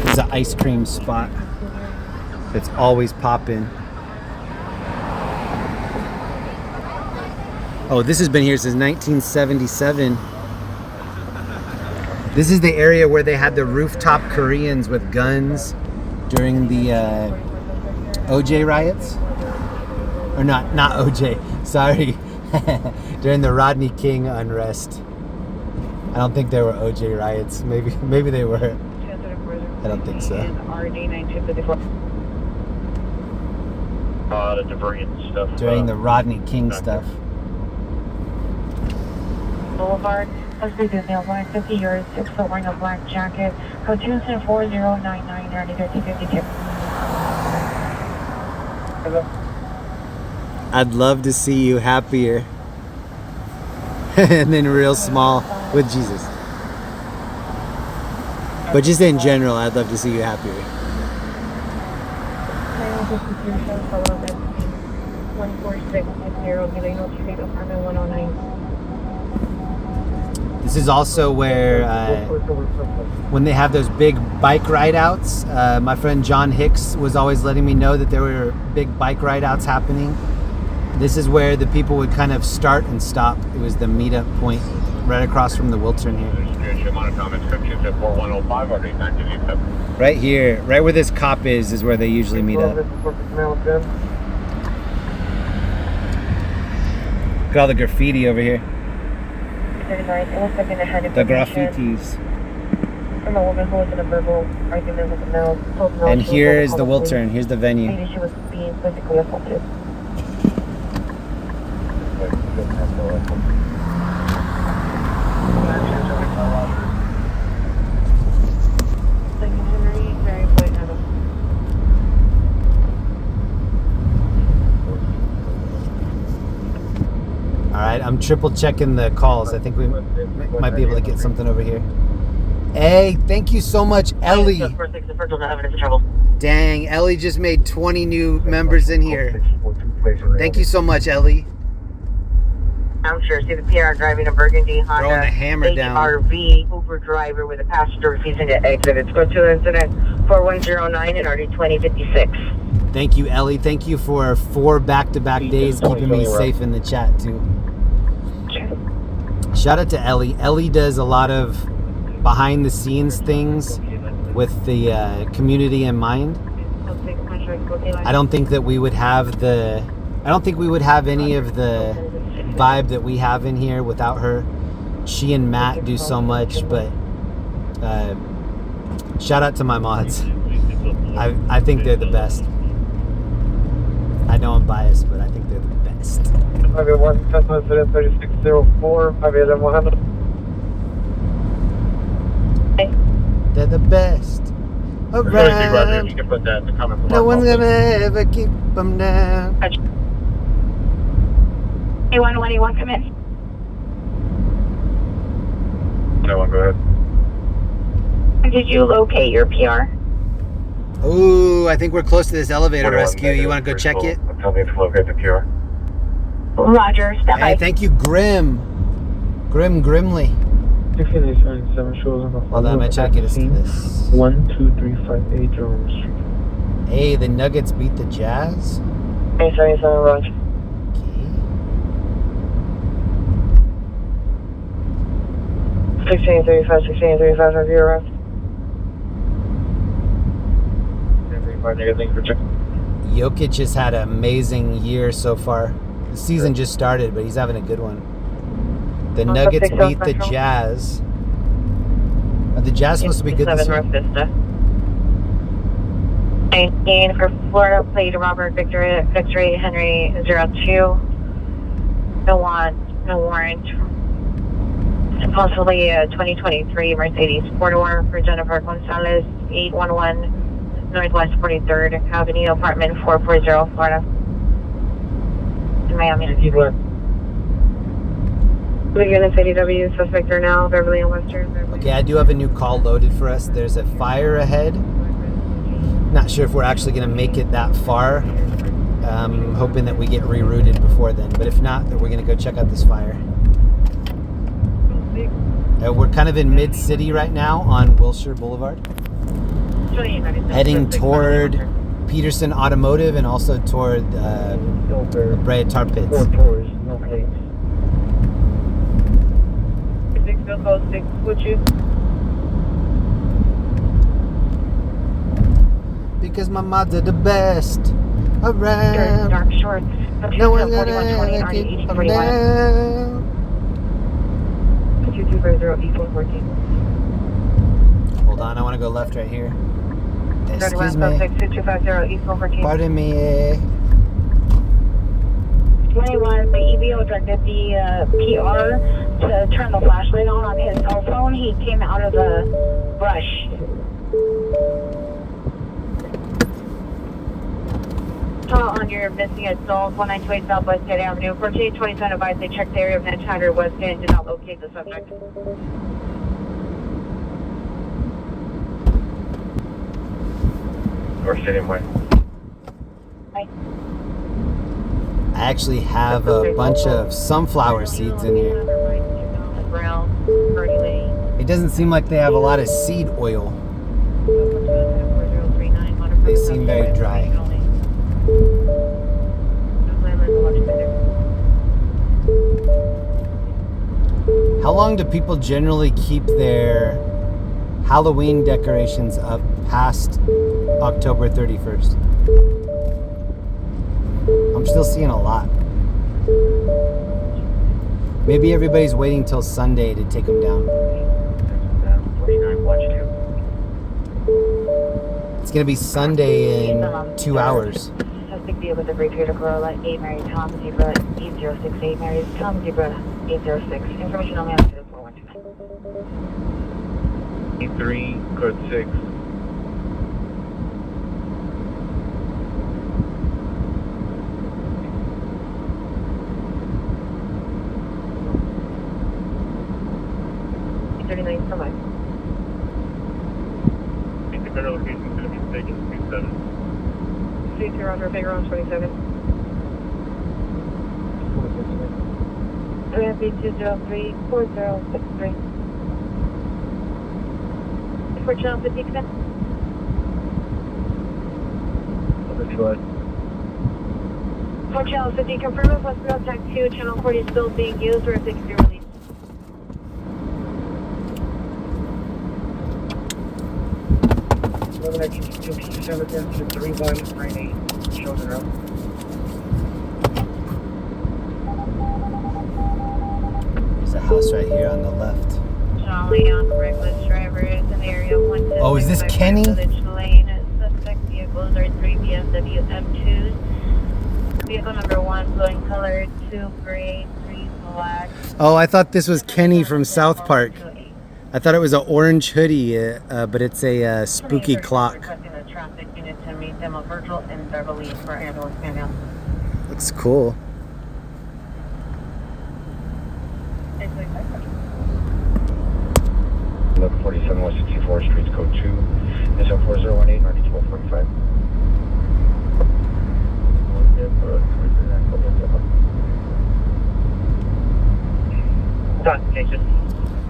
It's an ice cream spot that's always popping. Oh, this has been here since 1977. This is the area where they had the rooftop Koreans with guns during the OJ riots. Or not OJ, sorry. During the Rodney King unrest. I don't think there were OJ riots. Maybe they were. I don't think so. The debris and stuff. During the Rodney King stuff. Boulevard, Oscar Mail 150 yours, 6 foot wearing a black jacket, code 24099 3052. I'd love to see you happier. And then real small with Jesus. But just in general, I'd love to see you happier. 14660 Street, apartment 109. This is also where, when they have those big bike ride outs, my friend John Hicks was always letting me know that there were big bike ride outs happening. This is where the people would kind of start and stop. It was the meetup point right across from the Wiltern here. Right here, right where this cop is where they usually meet up. Look at all the graffiti over here. The graffitis. And here is the Wiltern. Here's the venue. She was being physically assaulted. I'm triple checking the calls. I think we might be able to get something over here. Hey, thank you so much, Ellie. Dang, Ellie just made 20 new members in here. Thank you so much, Ellie. I'm sure. See the PR driving a burgundy Honda Throwing the hammer down. HRV Uber driver with a passenger refusing to exit. It's go to incident 4109 and RD 2056. Thank you, Ellie. Thank you for 4 back-to-back days keeping me safe in the chat, too. Shout out to Ellie. Ellie does a lot of behind-the-scenes things with the community in mind. I don't think that we would have the... I don't think we would have any of the vibe that we have in here without her. She and Matt do so much, but shout out to my mods. I think they're the best. I know I'm biased, but I think they're the best. 3604, They're the best. Around. You can put that in the comment below. No one's gonna ever keep them down. A121, come in. No one, go ahead. Did you locate your PR? Ooh, I think we're close to this elevator rescue. You want to go check it? Tell me to locate the PR. Roger, step by. Hey, thank you, Grim. Grimly. Hold on, I'm gonna try to get us to this. 12358 Jerome Street. Hey, the Nuggets beat the Jazz. 877 Roger. Okay. 1635 have you arrived? Jokic has had an amazing year so far. The season just started, but he's having a good one. The Nuggets beat the Jazz. Are the Jazz supposed to be good this year? 19 for Florida, plate Robert Victor Henry 02. No warrant. Possibly a 2023 Mercedes 4-door for Jennifer Gonzalez, 811 Northwest 43rd Avenue, apartment 440, Florida. In Miami. Big units ADW, suspect are now Beverly and Western. Okay, I do have a new call loaded for us. There's a fire ahead. Not sure if we're actually going to make it that far. I'm hoping that we get rerouted before then. But if not, then we're going to go check out this fire. We're kind of in mid-city right now on Wilshire Boulevard. Heading toward Peterson Automotive and also toward Brea Tar Pits. 4 tours, no plates. 6 Bill 6, would you? Because my mods are the best around. Dark shorts. No one's gonna ever keep them down. 2250 E414. Hold on, I want to go left right here. Excuse me. 2250 E414. Pardon me. 21, the EVO directed the PR to turn the flashlight on his cell phone. He came out of the brush. On your missing at Souls 1928 Southwest State Avenue. 1427 advised they checked the area of Manhattan West End and did not locate the subject. North Stadium Way. I actually have a bunch of sunflower seeds in here. It doesn't seem like they have a lot of seed oil. They seem very dry. How long do people generally keep their Halloween decorations up past October 31st? I'm still seeing a lot. Maybe everybody's waiting till Sunday to take them down. It's gonna be Sunday in 2 hours. Suspect vehicle with a brief here to Corolla, 8 Mary Tom Zebra 8068 Mary Tom Zebra 806. Information only on 412. 3, code 6. 29 for mine. Better location is going to be taken, 27. Street Roger, Bigger on 27. Rampage 203 4063. For channel 50, come in. For channel 50, confirm if hospital tech 2, channel 40 is still being used or if they can be released. There's a house right here on the left. Jolly on reckless drivers in the area of 1 Oh, is this Kenny? Village Lane. Suspect vehicles are 3 BMW M2s. Vehicle number 1, blowing color, 2 gray, 3 black. Oh, I thought this was Kenny from South Park. I thought it was an orange hoodie, but it's a spooky clock. Requesting a traffic unit to meet them on Virgil and Beverly for ambulance manual. Looks cool. Look 47 West 64 Streets, code 2, SL4018, RD 1245.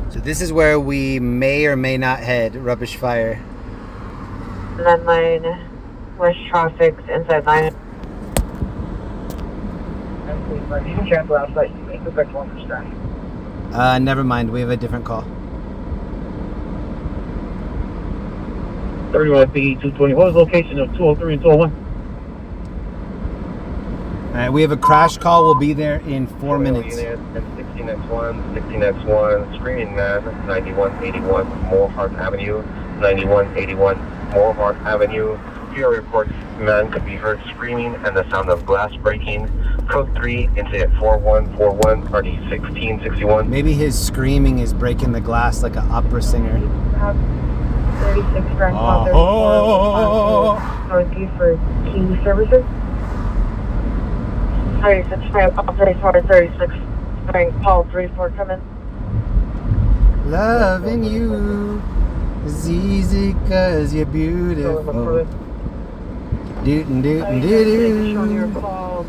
So this is where we may or may not head, Rubbish Fire. Landline, West Traffic's inside line. Never mind, we have a different call. 31 PE 220. What was the location of 203 and 201? Alright, we have a crash call. We'll be there in 4 minutes. 16X1, 16X1, screening man, 9181 Moorheart Avenue, 9181 Moorheart Avenue. PR reports man could be heard screaming and the sound of glass breaking. Code 3, incident 4141, RD 1661. Maybe his screaming is breaking the glass like an opera singer. 36 Grand Call Northeast for key services. 36 Grand Call 36 Grand Call 34 come in. Loving you is easy cause you're beautiful. Dootin' dootin' doo.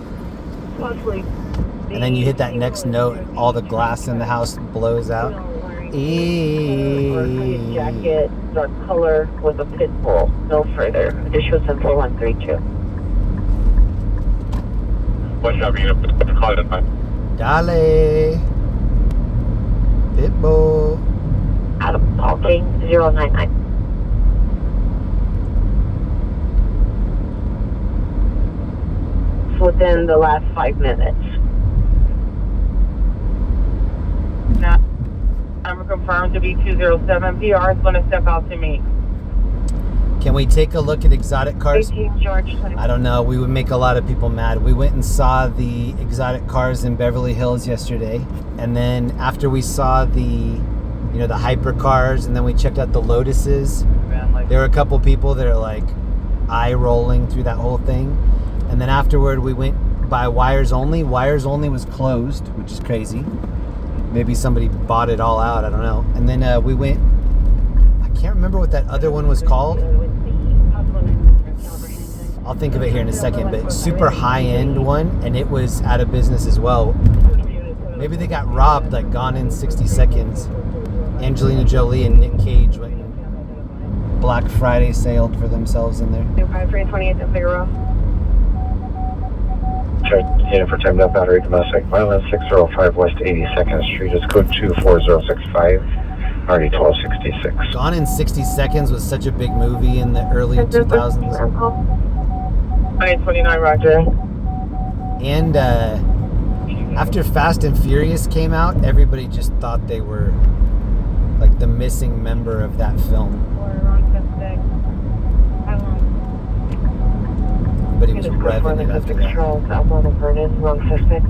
And then you hit that next note, all the glass in the house blows out. Jacket, dark color with a pit bull. No further. Additional 132. What's up, you know, call it a Dale. Pitbull. Adam Parking 099. Within the last 5 minutes. Now, I'm confirmed to be 207. PR is going to step out to me. Can we take a look at exotic cars? 18 George 20. I don't know. We would make a lot of people mad. We went and saw the exotic cars in Beverly Hills yesterday. And then after we saw the hyper cars, and then we checked out the Lotuses, there were a couple people that are like eye rolling through that whole thing. And then afterward, we went by Wires Only. Wires Only was closed, which is crazy. Maybe somebody bought it all out. I don't know. And then we went, I can't remember what that other one was called. I'll think of it here in a second, but super high-end one, and it was out of business as well. Maybe they got robbed, like Gone in 60 Seconds. Angelina Jolie and Nick Cage went and Black Friday sailed for themselves in there. 5328 in Figueroa. Unit for timed up battery domestic violence 605 West 82nd Street is code 24065, RD 1266. Gone in 60 Seconds was such a big movie in the early 2000s. 929 Roger. And after Fast and Furious came out, everybody just thought they were like the missing member of that film. But he was revving it after that. Wrong suspect.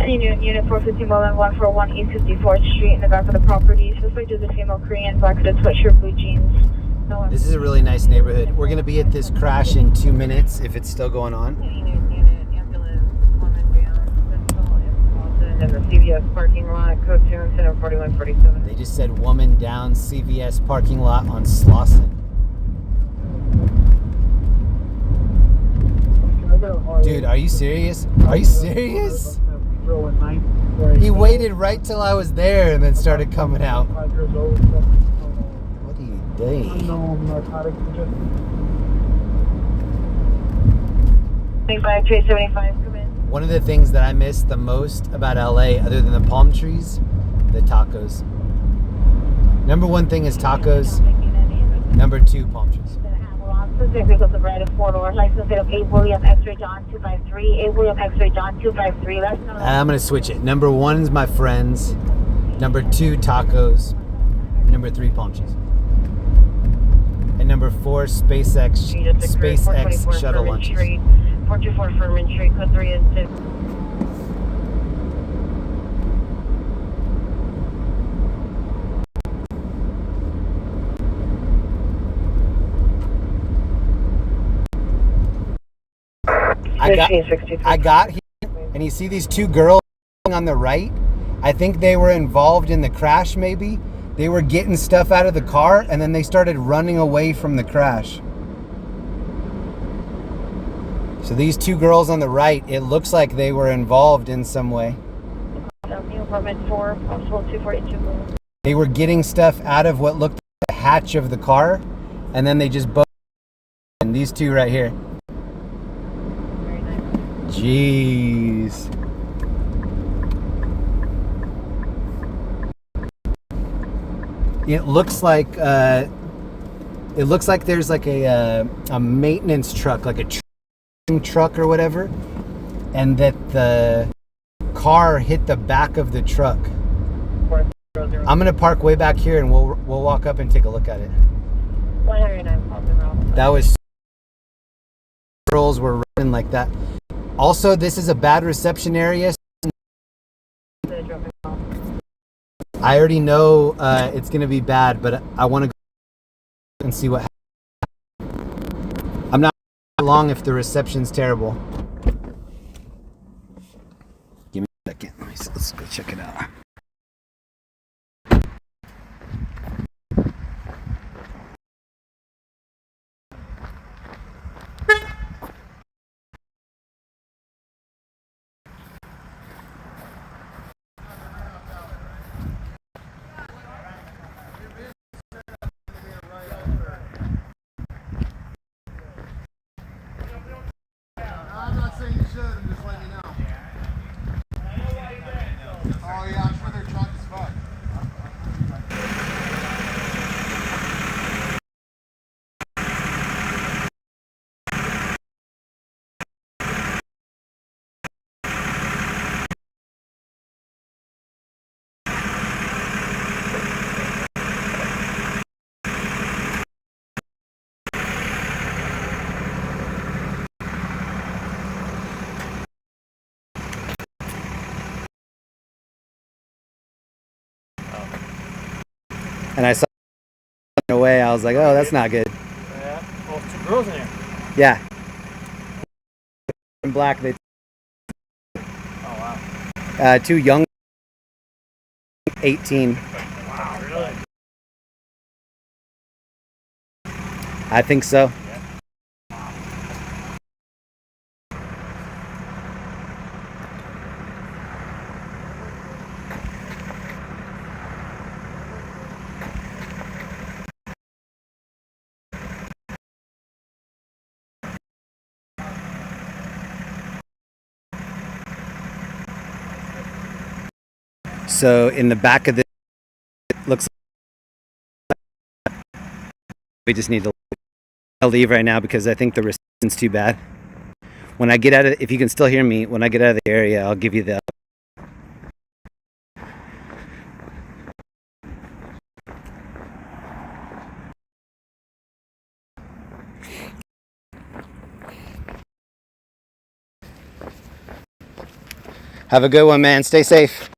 Unit 415 Mullen 141 East 54th Street in the back of the property. Suspect is a female Korean, black hooded sweatshirt, blue jeans. This is a really nice neighborhood. We're going to be at this crash in 2 minutes if it's still going on. in the CVS parking lot, code 2 instead of 4147. They just said woman down CVS parking lot on Slauson. Dude, are you serious? Are you serious? He waited right till I was there and then started coming out. What are you doing? 25, 375, come in. One of the things that I miss the most about LA, other than the palm trees, the tacos. Number one thing is tacos. Number two, palm trees. Vehicles of right of 4-door, license plate of 8 William X-ray John 253, 8 William X-ray John 253. That's not I'm gonna switch it. Number one is my friends. Number two, tacos. Number three, palm trees. And number four, SpaceX shuttle lunches. 424 Furman Street, code 3 and 6. I got here, and you see these two girls on the right? I think they were involved in the crash, maybe. They were getting stuff out of the car, and then they started running away from the crash. So these two girls on the right, it looks like they were involved in some way. They were getting stuff out of what looked like the hatch of the car, and then they just both. And these two right here. Jeez. It looks like there's like a maintenance truck, like a truck or whatever, and that the car hit the back of the truck. I'm gonna park way back here, and we'll walk up and take a look at it. 109 That was girls were running like that. Also, this is a bad reception area. I already know it's going to be bad, but I want to go and see what happens. I'm not long if the reception's terrible. Give me a second. Let's go check it out. And I saw away. I was like, oh, that's not good. Yeah. Oh, two girls in there. Yeah. In black, they. Oh wow. Two young. 18. Wow, really? I think so. So in the back of this, it looks like we just need to leave right now because I think the reception's too bad. When I get out of, if you can still hear me, when I get out of the area, I'll give you the. Have a good one, man. Stay safe.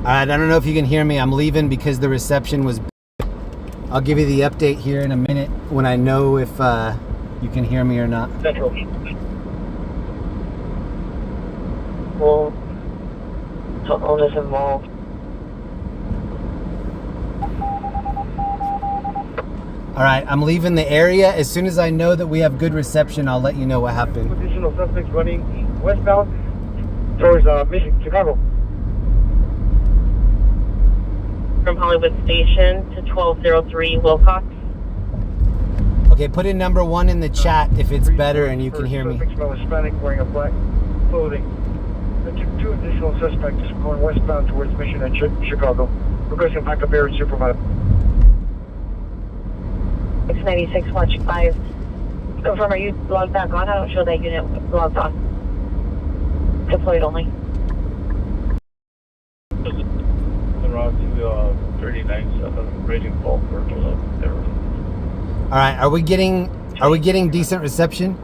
All right, I don't know if you can hear me. I'm leaving because the reception was. I'll give you the update here in a minute when I know if you can hear me or not. Central. Well, all is involved. All right, I'm leaving the area. As soon as I know that we have good reception, I'll let you know what happened. Additional suspects running westbound towards Michigan, Chicago. From Hollywood Station to 1203 Wilcox. Okay, put in number 1 in the chat if it's better and you can hear me. Suspects from Hispanic wearing a black clothing. Two additional suspects going westbound towards Michigan and Chicago. Requesting backup area supervisor. 696, watch 5. Confirm, are you logged back on? I don't show that unit logged on. Deployed only. En route to 39 rating call for there. All right, are we getting decent reception?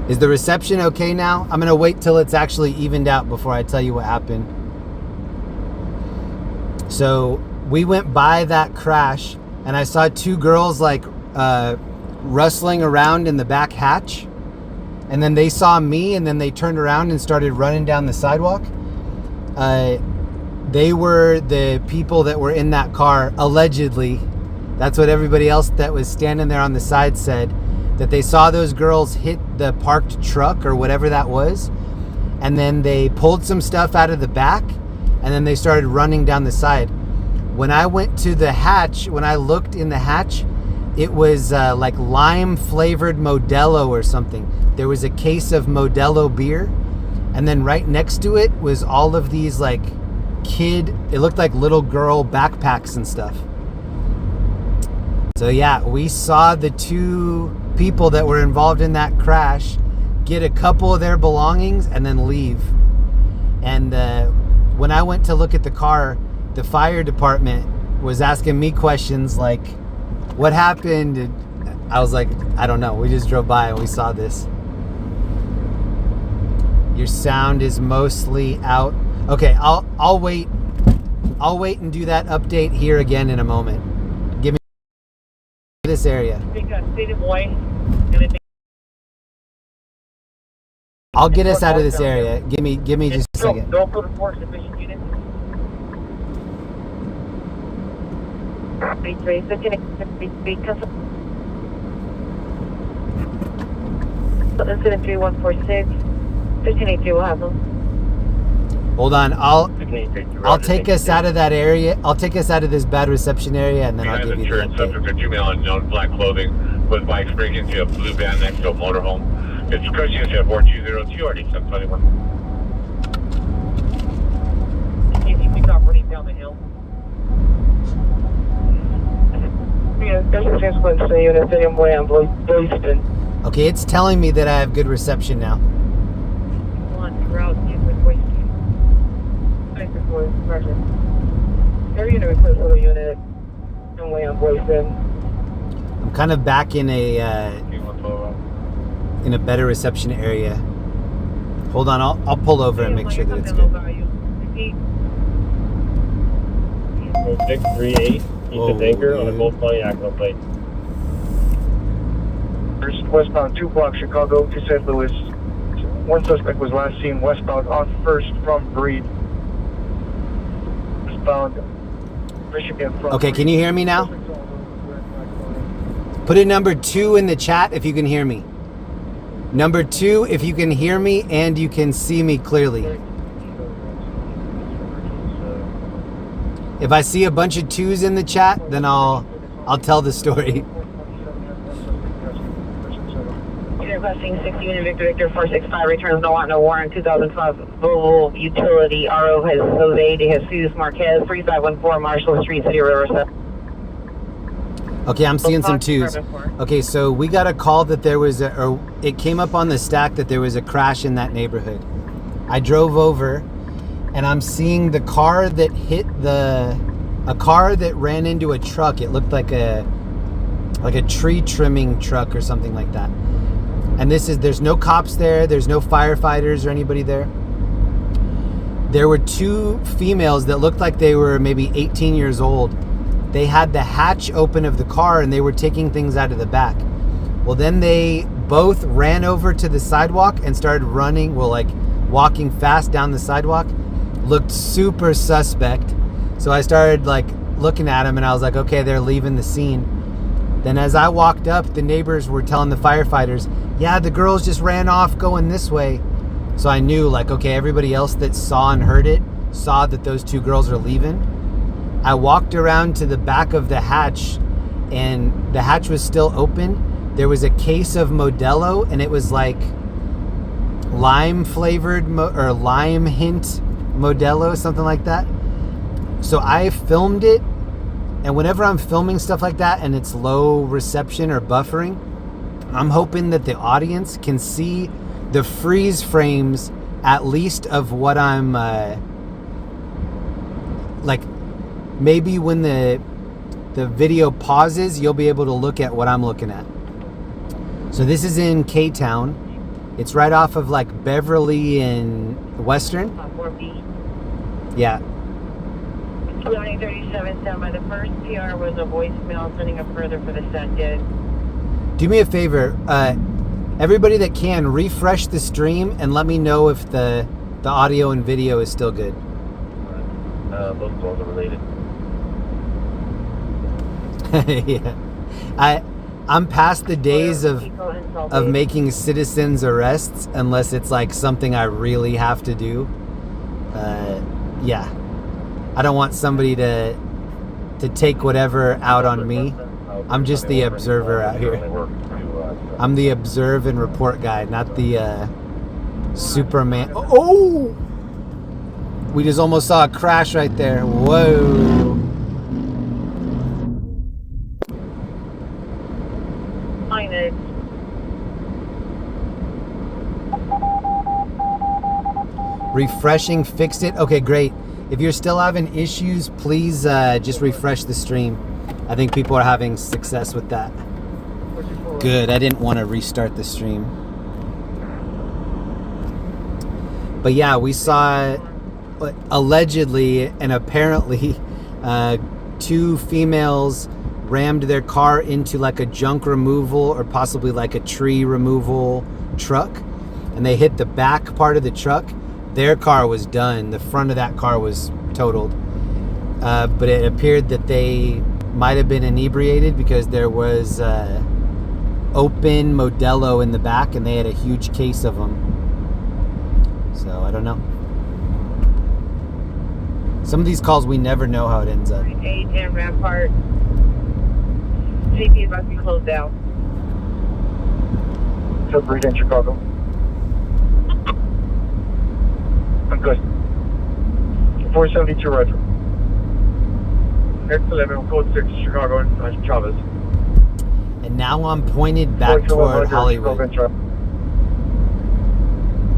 Is the reception okay now? I'm gonna wait till it's actually evened out before I tell you what happened. So we went by that crash and I saw 2 girls like rustling around in the back hatch, and then they saw me and then they turned around and started running down the sidewalk. They were the people that were in that car, allegedly. That's what everybody else that was standing there on the side said, that they saw those girls hit the parked truck or whatever that was, and then they pulled some stuff out of the back and then they started running down the side. When I went to the hatch, when I looked in the hatch, it was like lime flavored Modelo or something. There was a case of Modelo beer, and then right next to it was all of these like it looked like little girl backpacks and stuff. So yeah, we saw the 2 people that were involved in that crash get a couple of their belongings and then leave. And when I went to look at the car, the fire department was asking me questions like, what happened? And I was like, I don't know. We just drove by and we saw this. Your sound is mostly out. Okay, I'll wait. I'll wait and do that update here again in a moment. Give me this area. I'll get us out of this area. Give me just a second. Don't put a force efficient unit. 33, 1583, cancel. Incident 3146, 1583 will have them. Hold on, I'll take us out of that area. I'll take us out of this bad reception area, and then I'll give you the update. Subject are 2 male unknown, black clothing, was by experience to a blue van next to a motorhome. It's crushing us at 4202 already 721. Can you pick up running down the hill? Yeah, there's a chance to say unit same way on Boyston. Okay, it's telling me that I have good reception now. One route in with Boyston. Area unit request for the unit same way on Boyston. I'm kind of back in a better reception area. Hold on, I'll pull over and make sure that it's good. 638, East Anchor on a Gold Pontiac, no plate. First westbound 2 blocks Chicago to St. Louis. 1 suspect was last seen westbound on First from Breed. Westbound Michigan from Okay, Breed. can you hear me now? Put in number 2 in the chat if you can hear me. Number 2 if you can hear me and you can see me clearly. If I see a bunch of 2s in the chat, then I'll tell the story. Requesting 6 unit Victor 465 returns no want no warrant 2012 Volvo utility RO has Jose de Jesus Marquez 3514 Marshall Street City Riverside. Okay, I'm seeing some 2s. Okay, so we got a call that there was it came up on the stack that there was a crash in that neighborhood. I drove over and I'm seeing the car that hit a car that ran into a truck. It looked like a tree trimming truck or something like that. And there's no cops there, there's no firefighters or anybody there. There were two females that looked like they were maybe 18 years old. They had the hatch open of the car and they were taking things out of the back. Well, then they both ran over to the sidewalk and started running, walking fast down the sidewalk. Looked super suspect. So I started looking at them and I was like, okay, they're leaving the scene. Then as I walked up, the neighbors were telling the firefighters, yeah, the girls just ran off going this way. So I knew okay, everybody else that saw and heard it saw that those two girls are leaving. I walked around to the back of the hatch and the hatch was still open. There was a case of Modelo and it was lime flavored or lime hint Modelo, something like that. So I filmed it, and whenever I'm filming stuff like that and it's low reception or buffering, I'm hoping that the audience can see the freeze frames at least of what I'm maybe when the video pauses, you'll be able to look at what I'm looking at. So this is in K-Town. It's right off of Beverly and Western. 4B. Yeah. 1137, stand by. The first PR was a voicemail sending up further for the second. Do me a favor, everybody that can, refresh the stream and let me know if the audio and video is still good. Both calls are related. Yeah. I'm past the days of making citizens arrests unless it's something I really have to do. Yeah. I don't want somebody to take whatever out on me. I'm just the observer out here. I'm the observe and report guy, not the Superman. Oh! We just almost saw a crash right there. Whoa. Refreshing fixed it. Okay, great. If you're still having issues, please just refresh the stream. I think people are having success with that. Good. I didn't want to restart the stream. But yeah, we saw allegedly and apparently two females rammed their car into a junk removal or possibly a tree removal truck, and they hit the back part of the truck. Their car was done. The front of that car was totaled. But it appeared that they might have been inebriated because there was open Modelo in the back and they had a huge case of them. So I don't know. Some of these calls we never know how it ends up. 810 Rampart. CP must be closed down. Submarine in Chicago. I'm good. 472 Roger. X11 code 6 Chicago and Chavez. And now I'm pointed back toward Hollywood.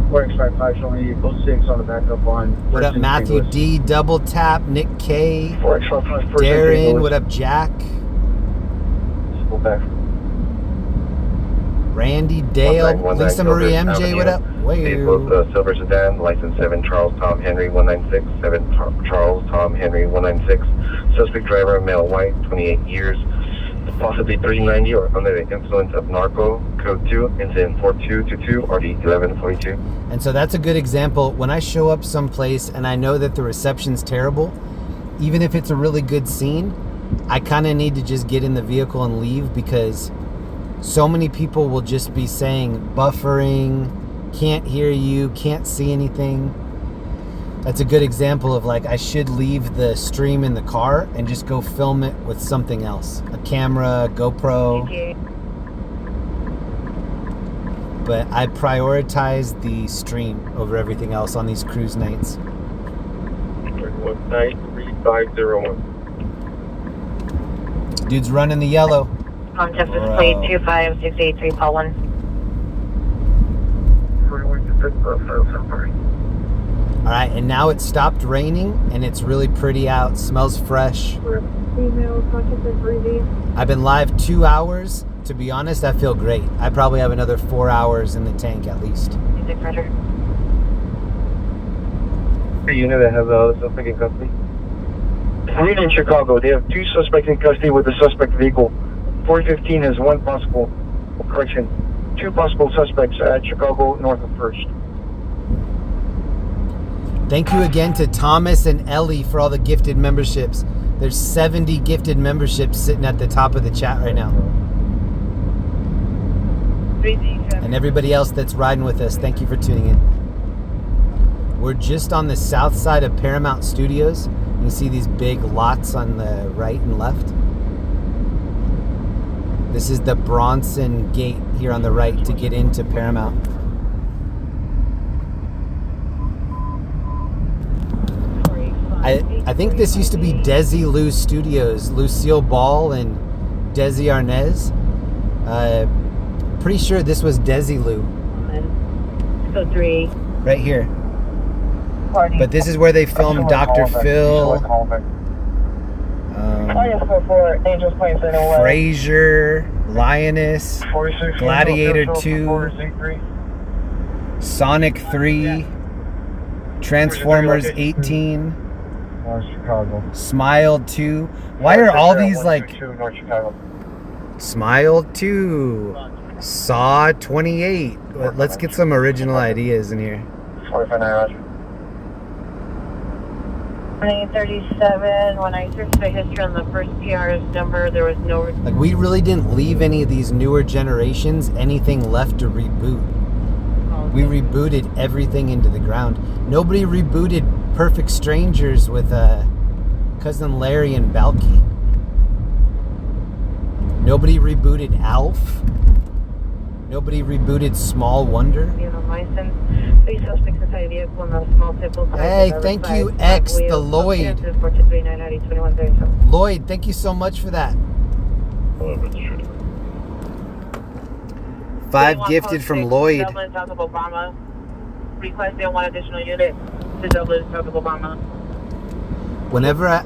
Warning 55 showing code 6 on the backup on. What up, Matthew D? Double tap. Nick K. Darren. What up, Jack? Go back. Randy Dale. Lisa Marie MJ. What up? Both silver sedan, license 7 Charles Tom Henry 196, 7 Charles Tom Henry 196. Suspect driver, male, white, 28 years, possibly 390 or under the influence of narco. Code 2, incident 4222, RD 1142. And so that's a good example. When I show up someplace and I know that the reception's terrible, even if it's a really good scene, I kind of need to just get in the vehicle and leave, because so many people will just be saying buffering, can't hear you, can't see anything. That's a good example of I should leave the stream in the car and just go film it with something else. A camera, a GoPro. Okay. But I prioritize the stream over everything else on these cruise nights. 93501. Dude's running the yellow. On Texas plate 25683, Paul 1. All right, and now it stopped raining and it's really pretty out. Smells fresh. I've been live 2 hours To be honest, I feel great. I probably have another 4 hours in the tank at least. Music Roger. Unit that has a suspect in custody. Unit in Chicago, they have 2 suspects in custody with the suspect vehicle. 415 has 1 possible, correction, 2 possible suspects at Chicago north of 1st. Thank you again to Thomas and Ellie for all the gifted memberships. There's 70 gifted memberships sitting at the top of the chat right now. And everybody else that's riding with us, thank you for tuning in. We're just on the south side of Paramount Studios. You can see these big lots on the right and left. This is the Bronson Gate here on the right to get into Paramount. I think this used to be Desi Lou's Studios. Lucille Ball and Desi Arnaz. Pretty sure this was Desi Lou. So 3. Right here. But this is where they filmed Dr. Phil. Frasier, Lioness, Gladiator 2, Sonic 3, Transformers 18, Smile 2. Why are all these like Smile 2, Saw 28? Let's get some original ideas in here. 2037, when I searched the history on the first PR's number, there was no... Like, we really didn't leave any of these newer generations anything left to reboot. We rebooted everything into the ground. Nobody rebooted Perfect Strangers with Cousin Larry and Balky. Nobody rebooted Alf. Nobody rebooted Small Wonder. Hey, thank you, X, the Lloyd. Lloyd, thank you so much for that. 5 gifted from Lloyd. Requesting 1 additional unit to Dublin, south of Obama. Whenever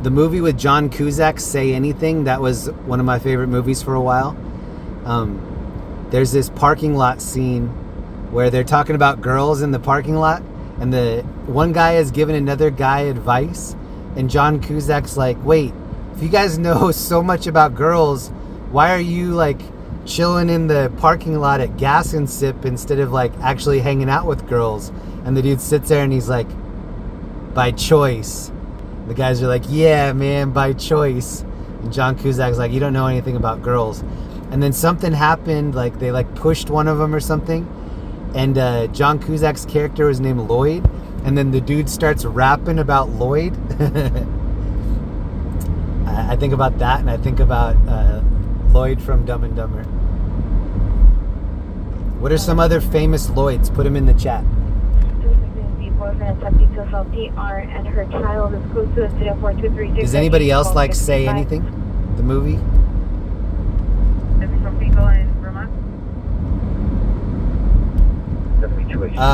the movie with John Cusack, Say Anything, that was one of my favorite movies for a while. There's this parking lot scene where they're talking about girls in the parking lot, and the one guy is giving another guy advice, and John Cusack's like, wait, if you guys know so much about girls, why are you like chilling in the parking lot at Gas and Sip instead of like actually hanging out with girls? And the dude sits there and he's like, by choice. The guys are like, yeah, man, by choice. And John Cusack's like, you don't know anything about girls. And then something happened, like they like pushed one of them or something, and John Cusack's character was named Lloyd, and then the dude starts rapping about Lloyd. I think about that, and I think about Lloyd from Dumb and Dumber. What are some other famous Lloyds? Put them in the chat. Does anybody else like Say Anything? The movie?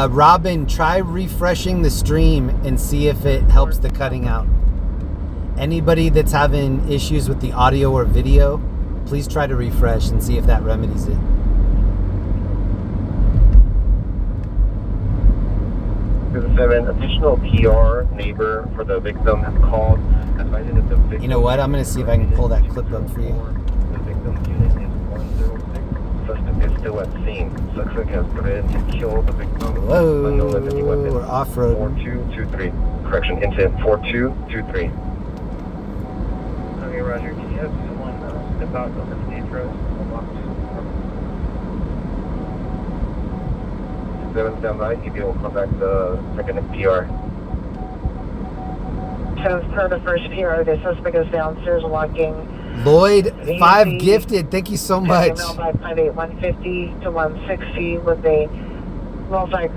Robin, try refreshing the stream and see if it helps the cutting out. Anybody that's having issues with the audio or video, please try to refresh and see if that remedies it. There's a 7 additional PR neighbor for the victim has called, advising that the victim... You know what? I'm going to see if I can pull that clip up for you. The victim's unit is 106. Suspect is still at scene. Suspect has threatened to kill the victim. Whoa, Unknown identity weapon. we're off-road. 4223. Correction, incident 4223. Okay, Roger. Can you have someone step out on the stage for us? 7 standby, EB will contact the second PR. So per the first PR, the suspect is downstairs walking. Lloyd, 5 gifted. Thank you so much. Email by 58150 to 160 with a multi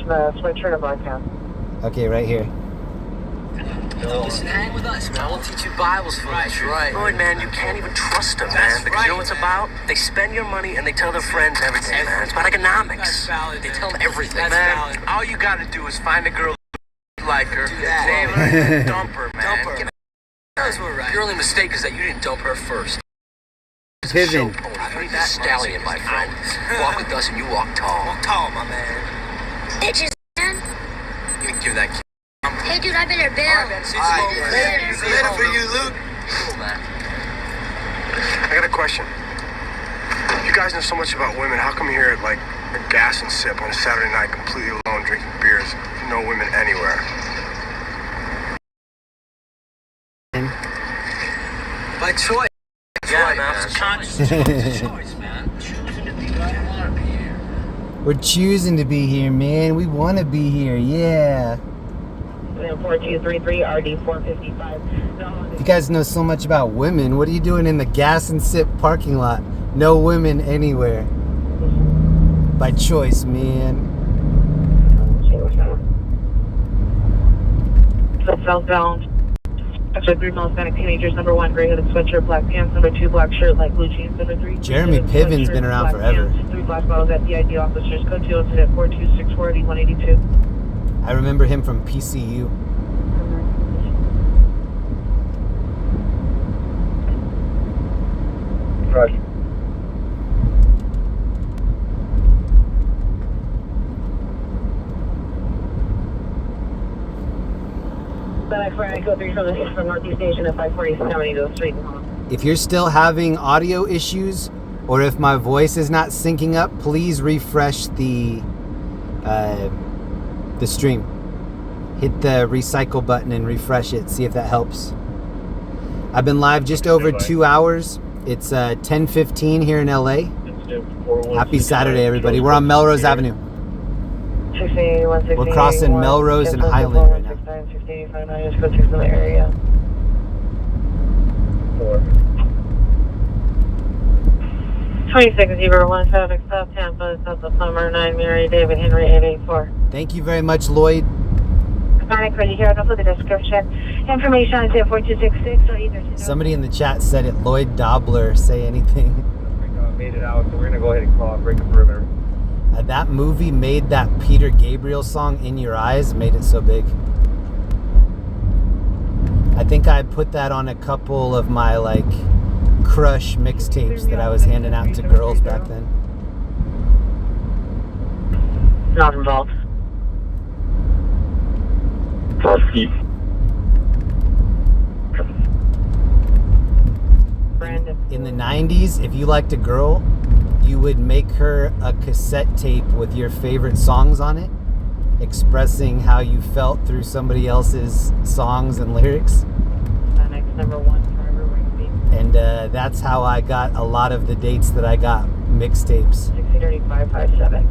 sweatshirt and black pants. Okay, right here. Listen, hang with us, man. We'll teach you Bibles for us. Right. Lloyd, man, you can't even trust them, man. Because you know what it's about? They spend your money and they tell their friends everything, man. It's about economics. They tell them everything, man. All you gotta do is find a girl like her, name her, and dump her, man. Dump her. Your only mistake is that you didn't dump her first. Piven. I that stallion, my friend. Walk with us and you walk tall. Walk tall, my man. Bitches, man. You can give that kid. Hey, dude, I better bail. Later for you, Luke. Cool, man. I got a question. You guys know so much about women. How come you're here at like a gas and sip on a Saturday night, completely alone, drinking beers, no women anywhere? By choice. Yeah, man. It's a conscious choice, man. Choosing to be here. I don't want to be here. We're choosing to be here, man. We want to be here, yeah. 4233 RD 455. You guys know so much about women. What are you doing in the gas and sip parking lot? No women anywhere. By choice, man. Southbound. Actually, 3 miles Hispanic teenagers. Number 1, gray hooded sweatshirt, black pants. Number 2, black shirt, light blue jeans. Number 3, Jeremy Piven's been around forever. 3 glass bottles at PID officers. Code 2 incident 4264 182. I remember him from PCU. Roger. From Northeast Station at 540 to the street. If you're still having audio issues, or if my voice is not syncing up, please refresh the stream. Hit the recycle button and refresh it. See if that helps. I've been live just over 2 hours. It's 10:15 here in LA. Happy Saturday, everybody. We're on Melrose Avenue. We're crossing Melrose and Highland right now. 2601 traffic South Tampa, South of Summer 9 Mary David Henry 884. Thank you very much, Lloyd. Contact ready here. Also the description. Information on 4266 or either. Somebody in the chat said it. Lloyd Dobler. Say anything. Made it out, so we're gonna go ahead and break the perimeter. That movie made that Peter Gabriel song "In Your Eyes" made it so big. I think I put that on a couple of my like crush mixtapes that I was handing out to girls back then. Not involved. In the 90s, if you liked a girl, you would make her a cassette tape with your favorite songs on it, expressing how you felt through somebody else's songs and lyrics. Number 1 driver Wingbeat. And that's how I got a lot of the dates that I got mixtapes. 63557.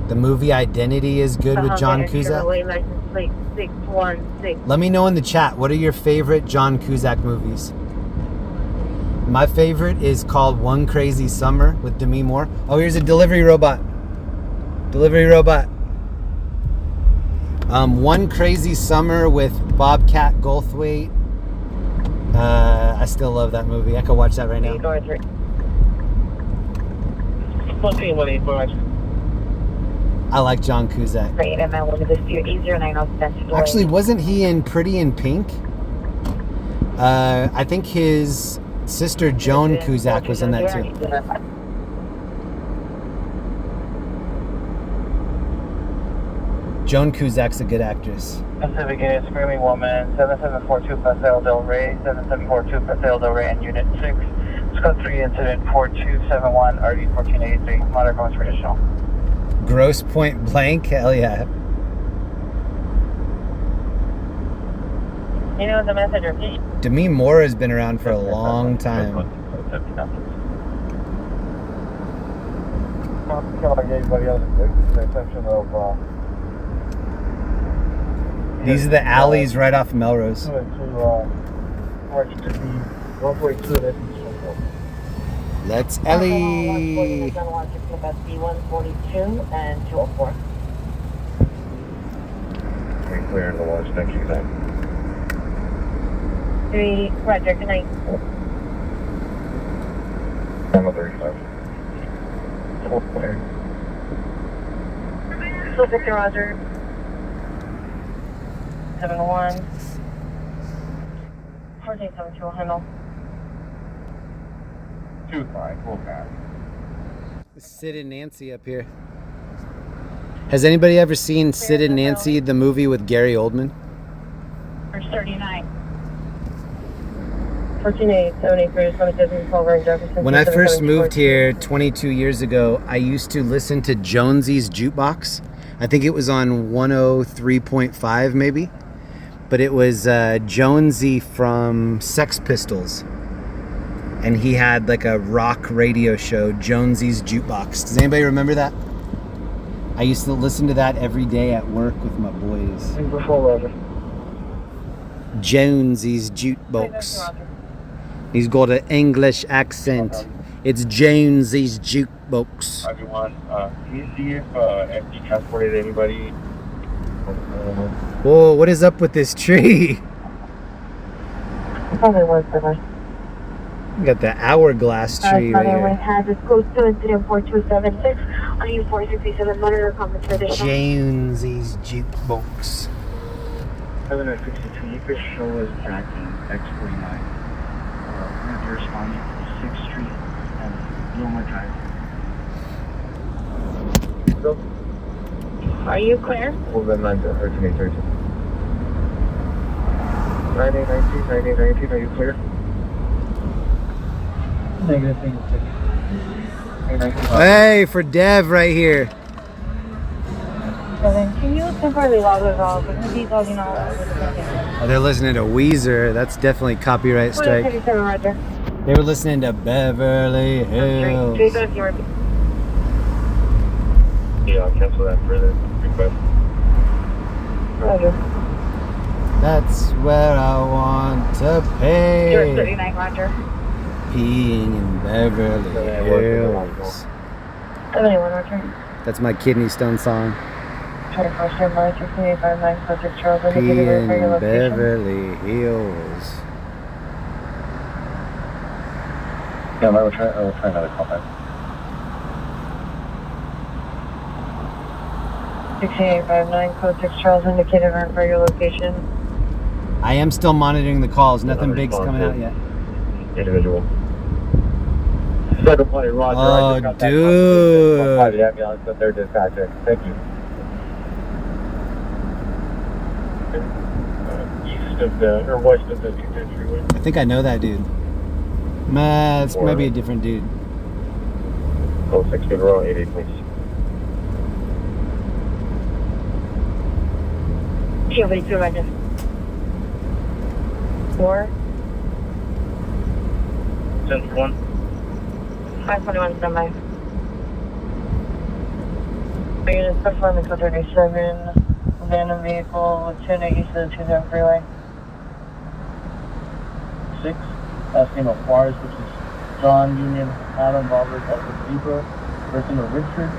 The movie Identity is good with John Cusack. Let me know in the chat, what are your favorite John Cusack movies? My favorite is called One Crazy Summer with Demi Moore. Oh, here's a delivery robot. Delivery robot. One Crazy Summer with Bobcat Goldthwait. I still love that movie. I could watch that right now. I like John Cusack. Actually, wasn't he in Pretty in Pink? I think his sister Joan Cusack was in that too. Joan Cusack's a good actress. Pacific Unit Screaming Woman, 7742 Paseo del Rey, 7742 Paseo del Rey, and Unit 6. Scope 3 Incident 4271, RD 1483, Modern Coast Traditional. Gross Point Blank? Hell yeah. You know the message or Demi Moore has been around for a long time. These are the alleys right off Melrose. Let's Ellie. 142 and 204. We're clear in the launch. Thank you. 3, Roger, good night. Channel 35. So Victor Roger. 71. 1472 will handle. 2-5, full pass. Sid and Nancy up here. Has anybody ever seen Sid and Nancy, the movie with Gary Oldman? First 39. 14873 When I first moved here 22 years ago, I used to listen to Jonesy's Jukebox. I think it was on 103.5 maybe. But it was Jonesy from Sex Pistols. And he had like a rock radio show, Jonesy's Jukebox. Does anybody remember that? I used to listen to that every day at work with my boys. Jonesy's Jukebox. He's got an English accent. It's Jonesy's Jukebox. Everyone, can you see if FD transported anybody? Whoa, what is up with this tree? Probably was the last. We got the hourglass tree right here. Has is close to incident 4276 on U467 monitor comments for additional. Jonesy's Jukebox. 752, you could show us tracking X49. You're responding to 6th Street and Wilma Drive. Are you clear? Over 9 to 13, 9819, are you clear? Negative. Hey, for Dev right here. Can you temporarily log those off? Because he's logging all Oh, they're listening to Weezer. That's definitely copyright strike. Roger. They were listening to Beverly Hills. Yeah, I'll cancel that for the request. Roger. That's where I want to pay. 39, Roger. Peeing in Beverly Hills. 71, Roger. That's my kidney stone song. 21st Street, March 16859, subject Charles, indicated Peeing for your in location. Beverly Hills. Yeah, I will try another call back. 6859, code 6 Charles, indicated for your location. I am still monitoring the calls. Nothing big's coming out yet. Individual. Second party, Roger. Oh, I just got dude. that private ambulance that they're dispatching. Thank you. East of the, or west of the 210 freeway. I think I know that dude. Nah, it's maybe a different dude. 06 Figueroa, 88, please. TOV2, Roger. 4. 10-1. 521, standby. Units performing code 37, abandoned vehicle with tuna east of the 210 freeway. 6. Last name of Juarez, which is John Union Adam Robert Edward Zebra. First name of Richard,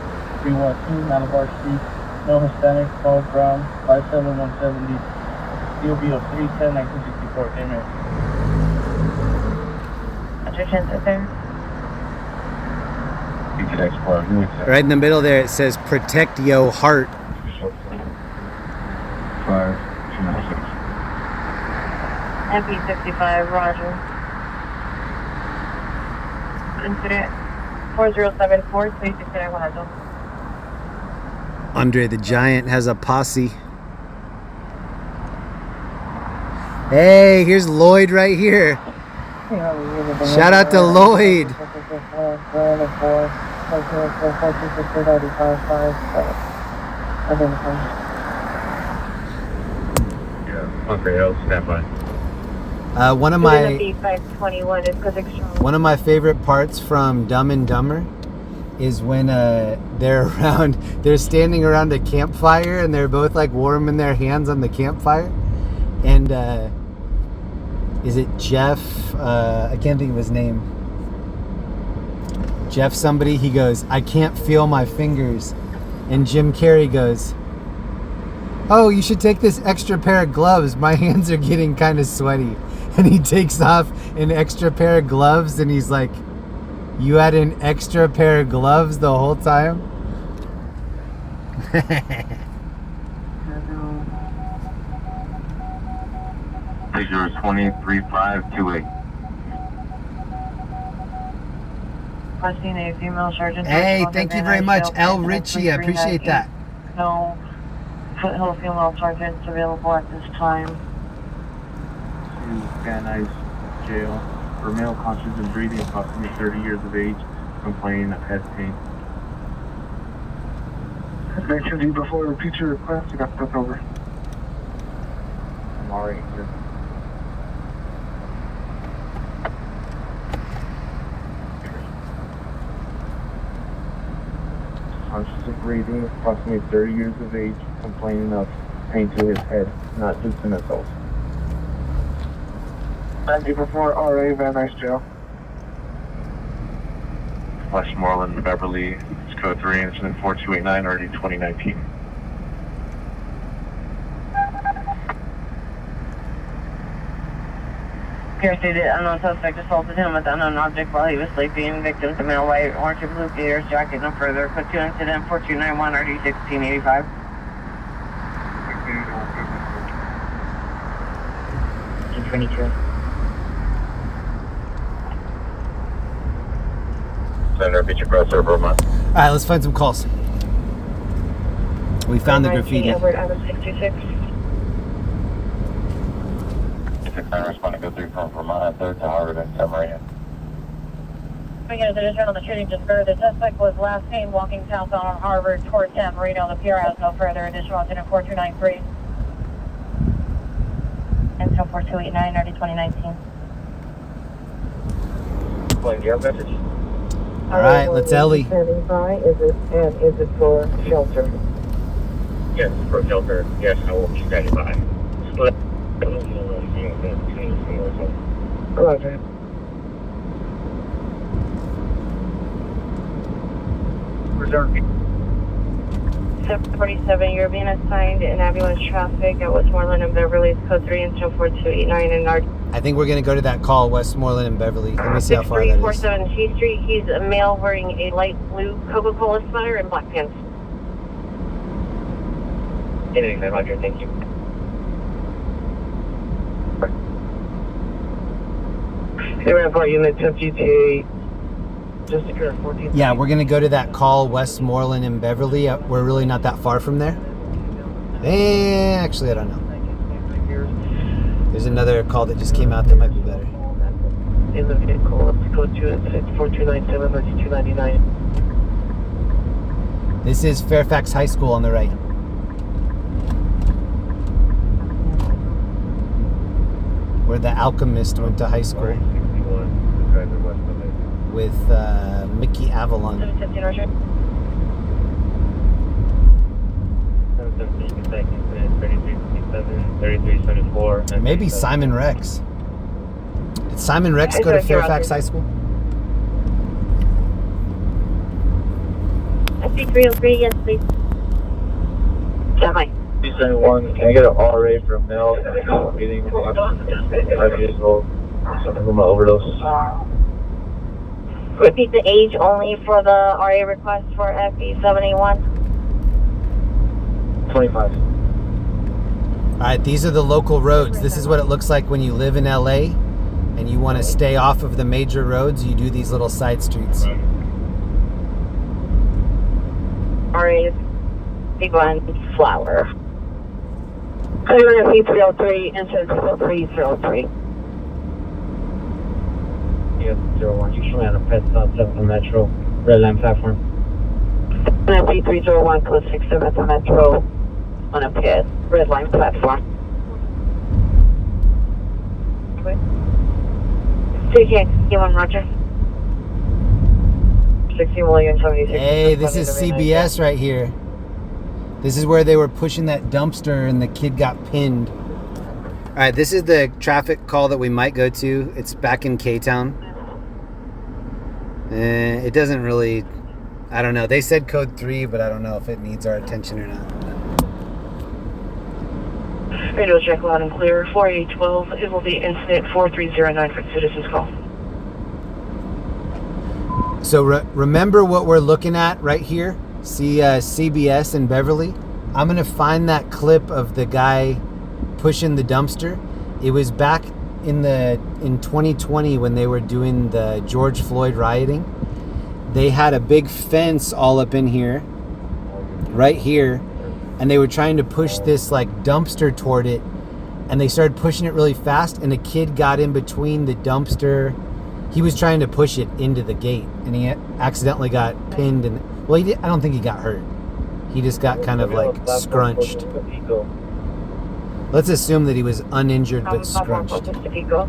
312 Malabar Street. No Hispanic, Paul Brown, 57170. COB of 310 1964. Amen. Attention, there. You can explore. Right in the middle there, it says protect yo heart. 5296. MP65, Roger. Incident 4074, 369, Guanajuato. Andre the Giant has a posse. Hey, here's Lloyd right here. Shout out to Lloyd. Yeah, Hungry Hills, stand by. One of my favorite parts from Dumb and Dumber is when they're standing around a campfire and they're both like warming their hands on the campfire, and is it Jeff? I can't think of his name. Jeff somebody. He goes, "I can't feel my fingers," and Jim Carrey goes, "Oh, you should take this extra pair of gloves. My hands are getting kind of sweaty." And he takes off an extra pair of gloves and he's like, "You had an extra pair of gloves the whole time?" figure 23528. I've seen a female sergeant. Hey, thank you very much, L. Ritchie. I appreciate that. No foothill female sergeants available at this time. To Van Nuys Jail for male conscious and breathing, approximately 30 years of age, complaining of head pain. As mentioned to you before, repeat your request. You got stuff over. I'm already here. Conscious of breathing, approximately 30 years of age, complaining of pain to his head, not just in assault. Thank you before RA Van Nuys Jail. Westmoreland, Beverly, it's code 3, incident 4289, already 2019. Pierce stated unknown suspect assaulted him with unknown object while he was sleeping. Victims a male white, orange and blue Gators jacket. No further. Put to incident 4291 RD 1685. Senator, repeat your request over Vermont. All right, let's find some calls. We found the graffiti. Edward, I was 626. I respond to go through from Vermont 3rd to Harvard and Samaria. We got a additional on the shooting just further. The suspect was last seen walking southbound on Harvard towards San Marino. The PR has no further. Additional incident 4293. Incident 4289, early 2019. Do you have a message? All right, let's Ellie. Standing by, is it for shelter? Yes, for shelter. Yes, I will be standing by. Roger. Reserve. 747, you're being assigned in ambulance traffic at Westmoreland and Beverly, code 3 incident 4289 and RD. I think we're going to go to that call, Westmoreland and Beverly. Let me see how far that is. 6347 T Street. He's a male wearing a light blue Coca-Cola sweater and black pants. Anything, Roger, thank you. Hey, Rampart Unit 10 GTA. Just secure 14. Yeah, we're going to go to that call, Westmoreland and Beverly. We're really not that far from there. Actually, I don't know. There's another call that just came out that might be better. In the vehicle, code 4297, that's 299. This is Fairfax High School on the right. Where the alchemist went to high school. With Mickey Avalon. 715 Roger. 3374. Maybe Simon Rex. Did Simon Rex go to Fairfax High School? SC303, yes, please. Semi. 371, can I get an RA for a male breathing 5 years old, suffering from an overdose? Repeat the age only for the RA request for FE71. 25. All right, these are the local roads. This is what it looks like when you live in LA and you want to stay off of the major roads. You do these little side streets. RA Big One Flower. FE303, incident 303. Yes, 01. Usually on a pet stop, 7th Metro, red line platform. FE301, code 67 the Metro, on a pit, red line platform. CK1 Roger. 60 million 76. Hey, this is CBS right here. This is where they were pushing that dumpster and the kid got pinned. All right, this is the traffic call that we might go to. It's back in K-Town. It doesn't really, I don't know. They said code 3, but I don't know if it needs our attention or not. Radio check loud and clear. 4812. It will be incident 4309 for citizens call. So remember what we're looking at right here? See CBS in Beverly? I'm going to find that clip of the guy pushing the dumpster, It was back in 2020 when they were doing the George Floyd rioting. They had a big fence all up in here, right here, and they were trying to push this like dumpster toward it, and they started pushing it really fast, and a kid got in between the dumpster. He was trying to push it into the gate, and he accidentally got pinned, and well, I don't think he got hurt. He just got kind of like scrunched. Let's assume that he was uninjured but scrunched. 31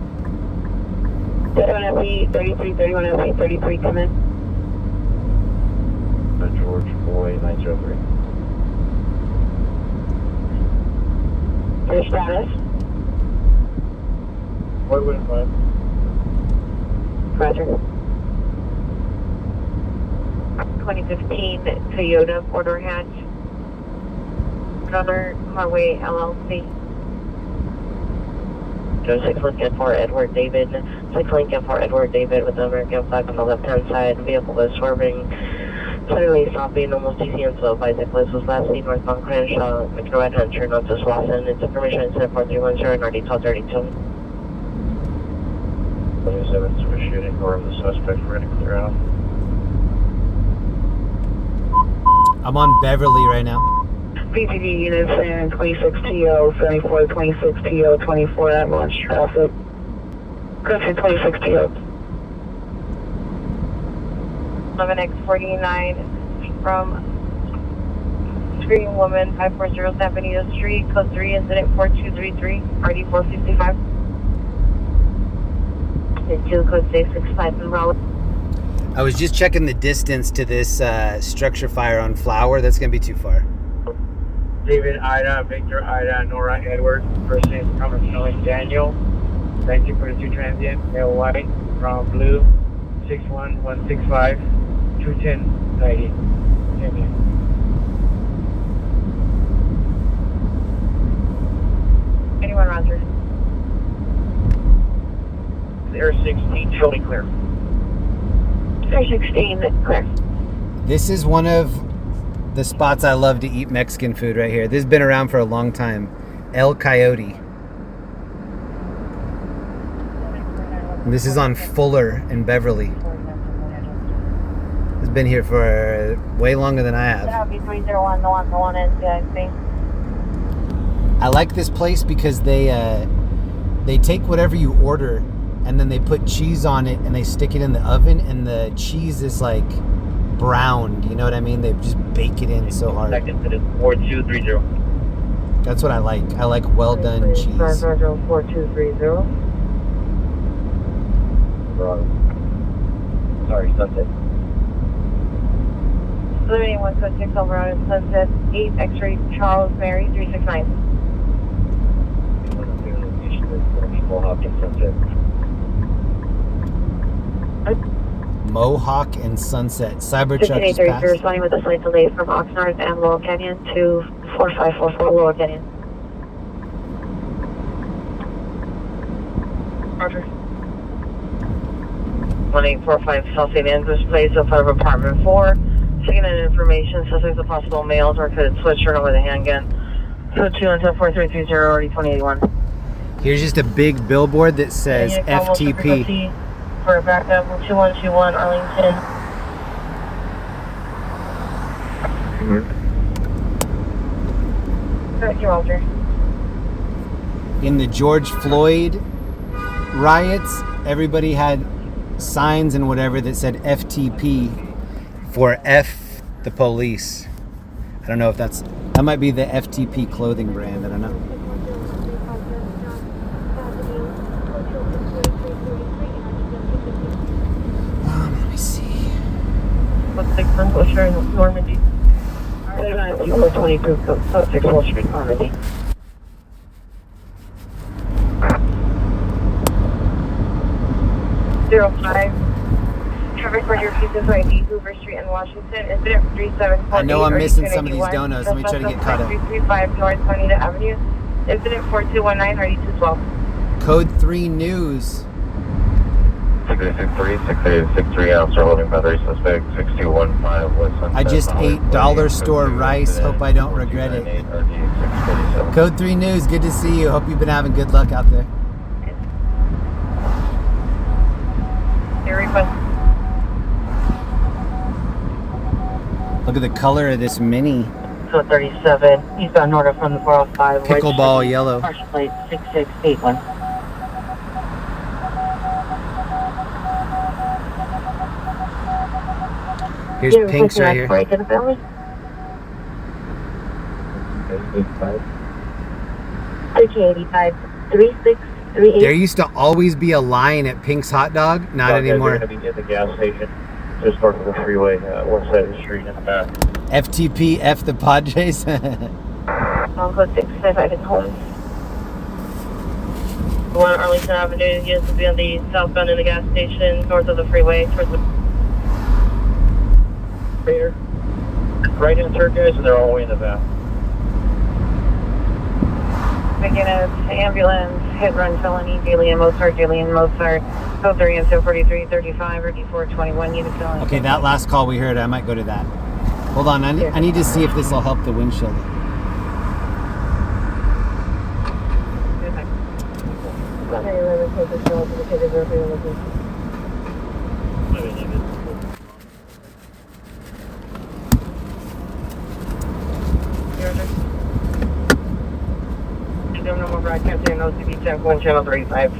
come in. George Floyd 903. Your status? What would it find? Roger. 2015 Toyota Border Hatch. Runner Highway LLC. 06 Lincoln for Edward David. 6 Lincoln for Edward David with the American flag on the left-hand side. Vehicle was swerving. Suddenly stopping almost TCN, so bicyclist was last seen northbound Crenshaw. Make a right-hand turn onto Slauson. It's information incident 4310 90 1232. 27, so we're shooting or the suspect. We're going to clear out. I'm on Beverly right now. PPD units in 26TO, 74, 26TO, 24 ambulance traffic. Crimson 26TO. 11X49 from Screaming Woman, 540 San Benito Street, code 3, incident 4233, RD 455. And 2 code 665 in Raleigh. I was just checking the distance to this structure fire on Flower. That's going to be too far. David Ida, Victor Ida, Nora Edward. First name coming from Daniel. 1942 transient, male white, brown blue, 61165, 21090. Amen. Anyone, Roger? Air 16, totally clear. Air 16, clear. This is one of the spots I love to eat Mexican food right here. This has been around for a long time. El Coyote. And this is on Fuller in Beverly. It's been here for way longer than I have. I like this place because they take whatever you order and then they put cheese on it and they stick it in the oven, and the cheese is like browned. You know what I mean? They just bake it in so hard. Second to 4230. That's what I like. I like well done cheese. 4230. Sorry, Sunset. 71 code 6 over on Sunset 8 X-ray Charles Mary 369. Mohawk and Sunset. Mohawk and Sunset. Cybertruck just 5833 passed. responding with a slight delay from Oxnard and Laurel Canyon to 4544 Laurel Canyon. Roger. 1845 South St. Andrews Place, 05 Apartment 4. Seeking an information, suspects of possible males or could switch turn with a handgun. 22 until 4330 already 2081. Here's just a big billboard that says FTP. For a backup 2121 Arlington. Thank you, Walter. In the George Floyd riots, everybody had signs and whatever that said FTP for F the police. I don't know if that might be the FTP clothing brand. I don't know. Let me see. What's 6 on Wilshire in Normandy? 422 6 Wall Street, Normandy. Traffic for your pieces ID, Hoover Street in Washington. Incident 3748. I know I'm missing some of these donuts. Let me try to get caught up. 335 North Bonita Avenue. Incident 4219 3212. Code 3 News. 6863, 6863, officer holding battery suspect, 6215 West Sunset. I just ate dollar store rice. Hope I don't regret it. Code 3 News, good to see you. Hope you've been having good luck out there. Look at the color of this Mini. So 37, eastbound north from the 405. Pickleball yellow. Partial plate 6681. Here's Pink's right here. Right to the family. 1385 3638. There used to always be a line at Pink's Hot Dog. Not anymore. They're going to be at the gas station, just north of the freeway, one side of the street in the back. FTP, F the Padres. Code 655 is home. One Arlington Avenue used to be on the southbound of the gas station, north of the freeway, towards the... Right insert, guys, and they're all the way in the back. Beginning ambulance, hit run felony, Daily and Mozart, code 3 and 4335 or D421 unit felony. Okay, that last call we heard, I might go to that. Hold on, I need to see if this will help the windshield. No more broadcast here, no CB 10, channel 35.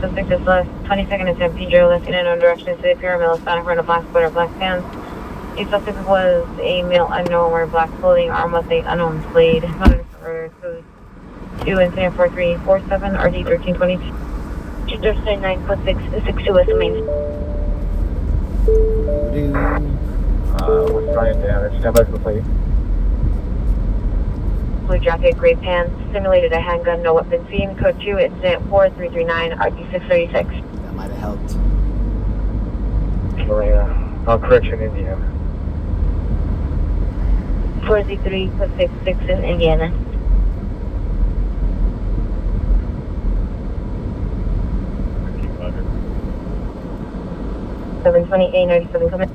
Suspect is left 22nd and 10 Pedro, left in unknown direction to the Pure Male Hispanic, wearing a black sweater, black pants. The suspect was a male unknown wearing black clothing, armed with a unknown blade. Not in order, code 2 and 4347, RD 1322. 239.662 is the main. We're trying to stand by for the plate. Blue jacket, gray pants, simulated a handgun, no weapon seen. Code 2, incident 4339, RD 636. That might have helped. Correction, Indiana. 403.66 in Indiana. Roger. 728-97 coming.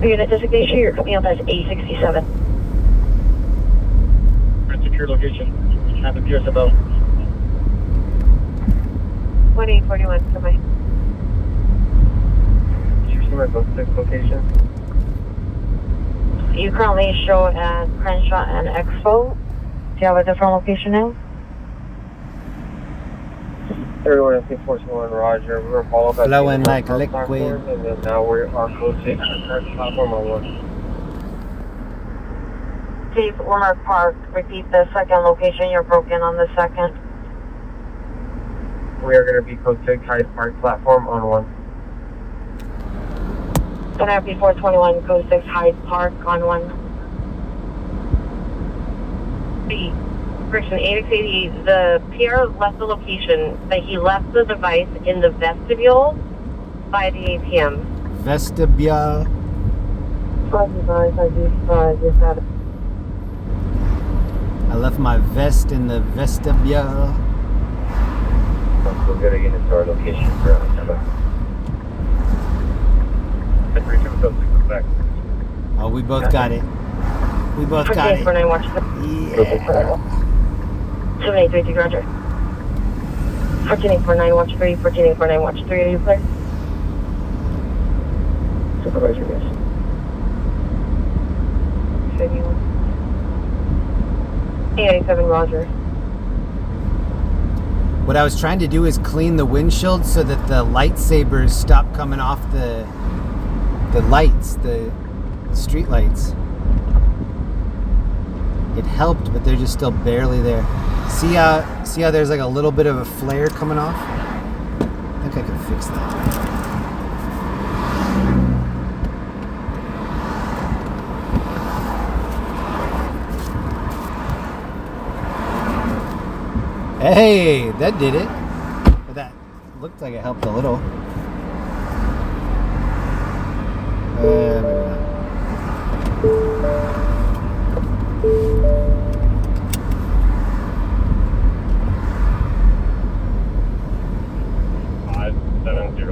Unit designation, you're coming up as A67. Secure location. Have the Pierce about. 1841, come by. Location. You currently show at Crenshaw and Expo. Do you have a different location now? Everyone in 641, Roger. We were followed by Flowing like liquid. Platform, and then now we are code 6 platform on 1. Chief Lamar Park, repeat the second location. You're broken on the second. We are going to be code 6 Hyde Park platform on 1. NRP 421, code 6 Hyde Park on 1. Correction, 8688, the PR left the location, but he left the device in the vestibule by the ATM. Vestibule. I left my vest in the vestibule. We're going to get into our location for Oh, we both got it. We both got it. 1449, watch the... Yeah. 7832, roger. 14849, watch 3. 14849, watch 3. Are you clear? Supervisor, yes. 887, roger. What I was trying to do is clean the windshield so that the lightsabers stop coming off the lights, the street lights. It helped, but they're just still barely there. See how there's like a little bit of a flare coming off? I think I can fix that. Hey, that did it. But that looked like it helped a little. Maybe not. 570.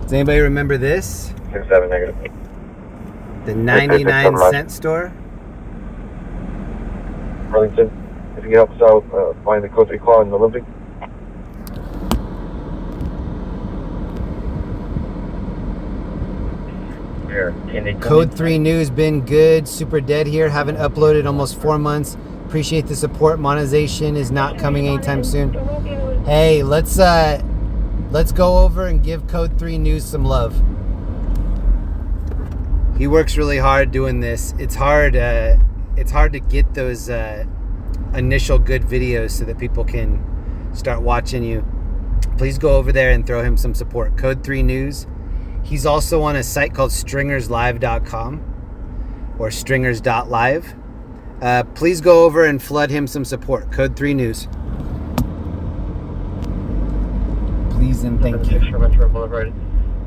Does anybody remember this? 67 negative. The 99-cent store? Arlington, if you can help us out, find the code 3 call in the Olympic. Here, can they Code 3 News been good. Super dead here. Haven't uploaded almost 4 months. Appreciate the support. Monetization is not coming anytime soon. Hey, let's go over and give Code 3 News some love. He works really hard doing this. It's hard to get those initial good videos so that people can start watching you. Please go over there and throw him some support. Code 3 News. He's also on a site called stringerslive.com or stringers.live. Please go over and flood him some support. Code 3 News. Please and thank you.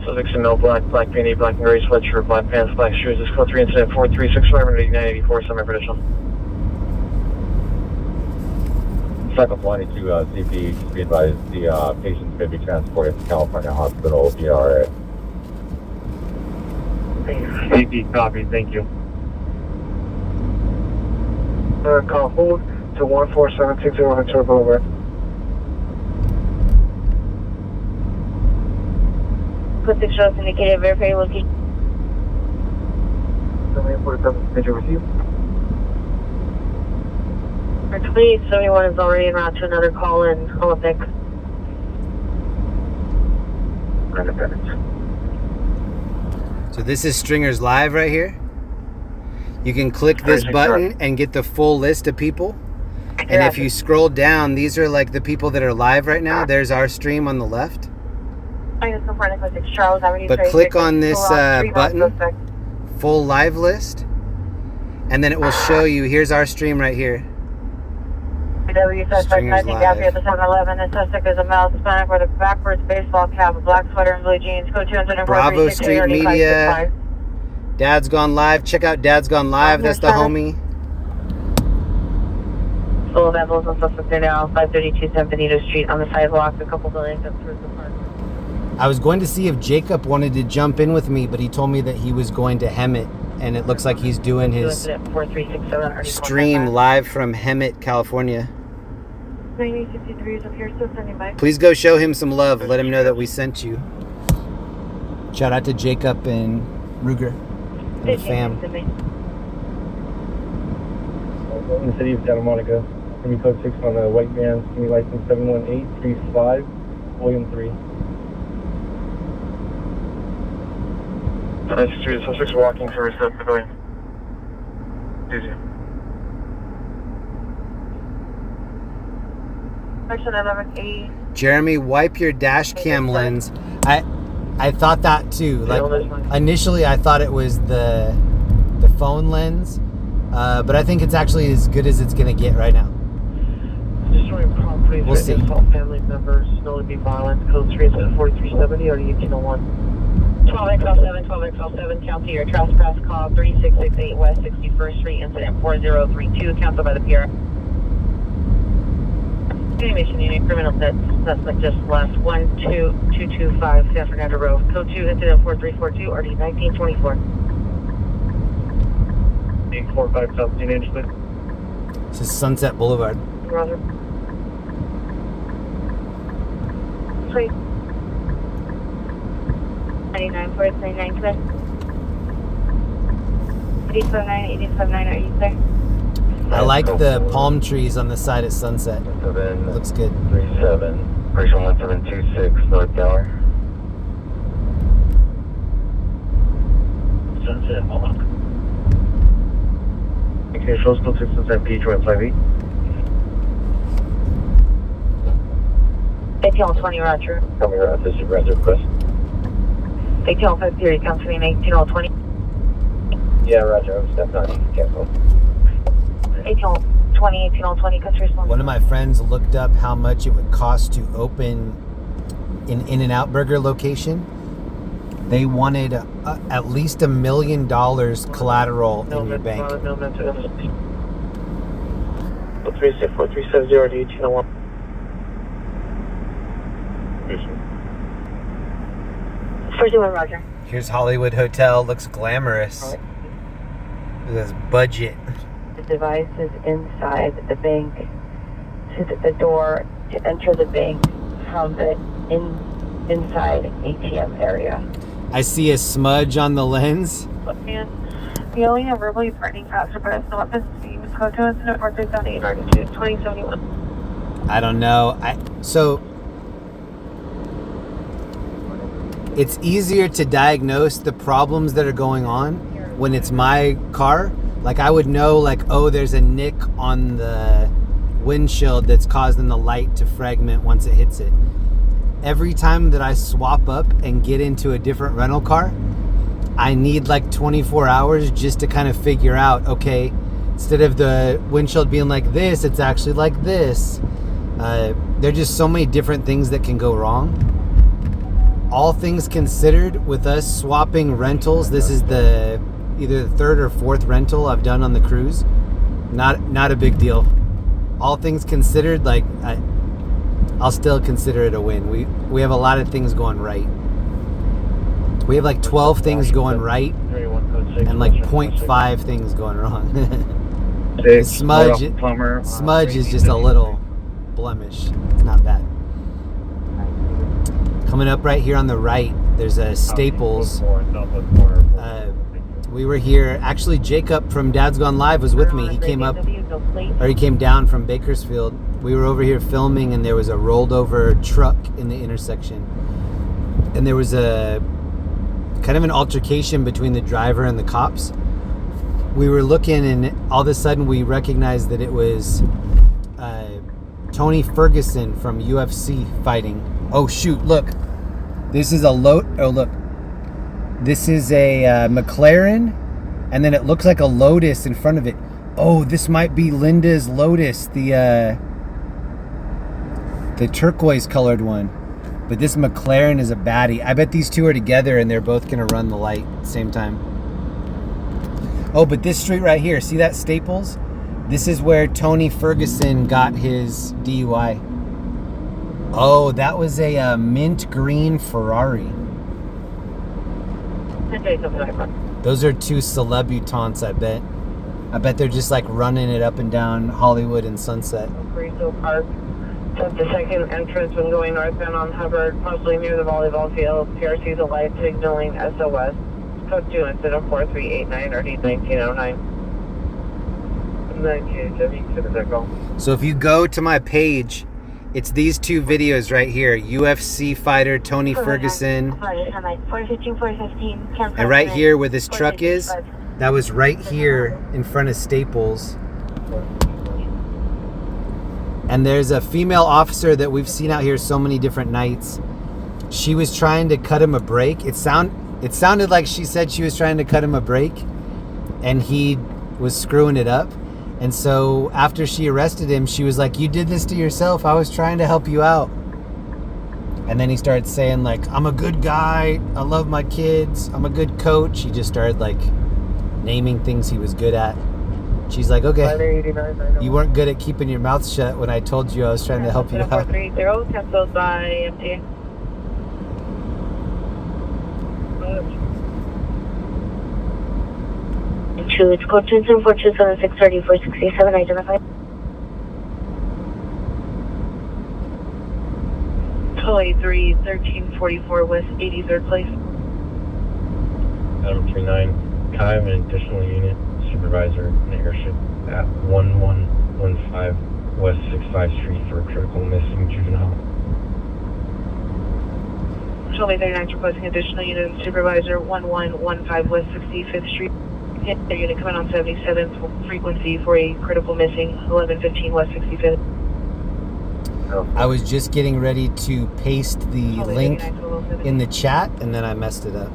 Subjects in no black beanie, black and gray sweatshirt, black pants, black shoes. This code 3 incident 436-589-84, semi-traditional. Cycle 22 CP, just be advised the patients may be transported to California Hospital PRA. CP, copy, thank you. Call hold to 14760 Ventura Boulevard. Code 6 shows indicated verify your location. 747, did you receive? Our 2871 is already en route to another call in Olympic. So this is Stringers Live right here. You can click this button and get the full list of people. And if you scroll down, these are like the people that are live right now. There's our stream on the left. But click on this button, full live list, and then it will show you, here's our stream right here. Stringers Live. At the 7-Eleven, the suspect is a male Hispanic with a backwards baseball cap, a black sweater, and blue jeans. Code 204 Bravo Street Media. Dad's Gone Live. Check out Dad's Gone Live. That's the homie. Full of levels on suspect now, 532 San Benito Street on the sidewalk, a couple buildings up through the park. I was going to see if Jacob wanted to jump in with me, but he told me that he was going to Hemet, and it looks like he's doing his stream live from Hemet, California. 9063 is up here, still standing by. Please go show him some love. Let him know that we sent you. Shout out to Jacob and Ruger and the fam. In the city of Santa Monica, give me code 6 on the white van, give me license 71835, William 3. Street, suspects walking towards the pavilion. Easy. Section 11A. Jeremy, wipe your dash cam lens. I thought that too. Like initially, I thought it was the phone lens, but I think it's actually as good as it's gonna get right now. Destroying properties. We'll see. Family members known to be violent. Code 3 is at 4370 or 1801. 12XL7, 12XL7, county your trespass call 3668 West 61st Street, incident 4032, canceled by the PR. Animation unit, criminal suspect just left 12225 San Fernando Road. Code 2, incident 4342, RD 1924. 845 South Union Split. This is Sunset Boulevard. Roger. Please. 99-439 Quest. 859, are you there? I like the palm trees on the side of Sunset. Looks good. 37, Person 1726, North Tower. Sunset, hold on. Okay, show still 6 Sunset P, joint 58. 1820 Roger. Coming around, this is Ransom Request. 1853, comes to me, 1820. Yeah, Roger, I'm stepping on you, careful. 1820, 1820, comes to respond. One of my friends looked up how much it would cost to open an In-N-Out Burger location. They wanted at least $1 million collateral in your bank. 364 to 1801. First one, Roger. Here's Hollywood Hotel. Looks glamorous. Look at this budget. The device is inside the bank. To the door to enter the bank from the inside ATM area. I see a smudge on the lens. And feeling and verbally threatening passersby, no weapons used. Code to incident 4378 2071. I don't know. So it's easier to diagnose the problems that are going on when it's my car. Like I would know, like, oh, there's a nick on the windshield that's causing the light to fragment once it hits it. Every time that I swap up and get into a different rental car, I need like 24 hours just to kind of figure out, okay, instead of the windshield being like this, it's actually like this. There are just so many different things that can go wrong. All things considered, with us swapping rentals, this is either the third or fourth rental I've done on the cruise. Not a big deal. All things considered, like I'll still consider it a win. We have a lot of things going right. We have like 12 things going right and like 0.5 things going wrong. The smudge is just a little blemish. It's not bad. Coming up right here on the right, there's a Staples. We were here. Actually, Jacob from Dad's Gone Live was with me. He came down from Bakersfield. We were over here filming, and there was a rolled over truck in the intersection. And there was a kind of an altercation between the driver and the cops. We were looking, and all of a sudden we recognized that it was Tony Ferguson from UFC fighting. Oh shoot, look. This is a This is a McLaren, and then it looks like a Lotus in front of it. Oh, this might be Linda's Lotus, the turquoise colored one. But this McLaren is a baddie. I bet these two are together and they're both gonna run the light at the same time. Oh, but this street right here, see that Staples? This is where Tony Ferguson got his DUI. Oh, that was a mint green Ferrari. Those are two celebutants, I bet. I bet they're just like running it up and down Hollywood and Sunset. Greenville Park. Took the second entrance when going northbound on Hubbard, mostly near the volleyball field. PRC's a light signaling SOS. Code 2 instead of 4389 or D1909. So if you go to my page, it's these two videos right here. UFC fighter Tony Ferguson. And right here where this truck is, that was right here in front of Staples. And there's a female officer that we've seen out here so many different nights. She was trying to cut him a break. It sounded like she said she was trying to cut him a break, and he was screwing it up. And so after she arrested him, she was like, "You did this to yourself. I was trying to help you out." And then he started saying like, "I'm a good guy. I love my kids. I'm a good coach." He just started like naming things he was good at. She's like, "Okay, you weren't good at keeping your mouth shut when I told you I was trying to help you out." 430, canceled by MTA. It's code 27427 identified. Tollway 3, 1344 West 83rd Place. Adam 39, Kai, an additional unit supervisor in the airship at 1115 West 65 Street for a critical missing juvenile. Tollway 39 requesting additional unit supervisor 1115 West 65th Street. Hit the unit coming on 77th frequency for a critical missing 1115 West 65th. I was just getting ready to paste the link in the chat, and then I messed it up.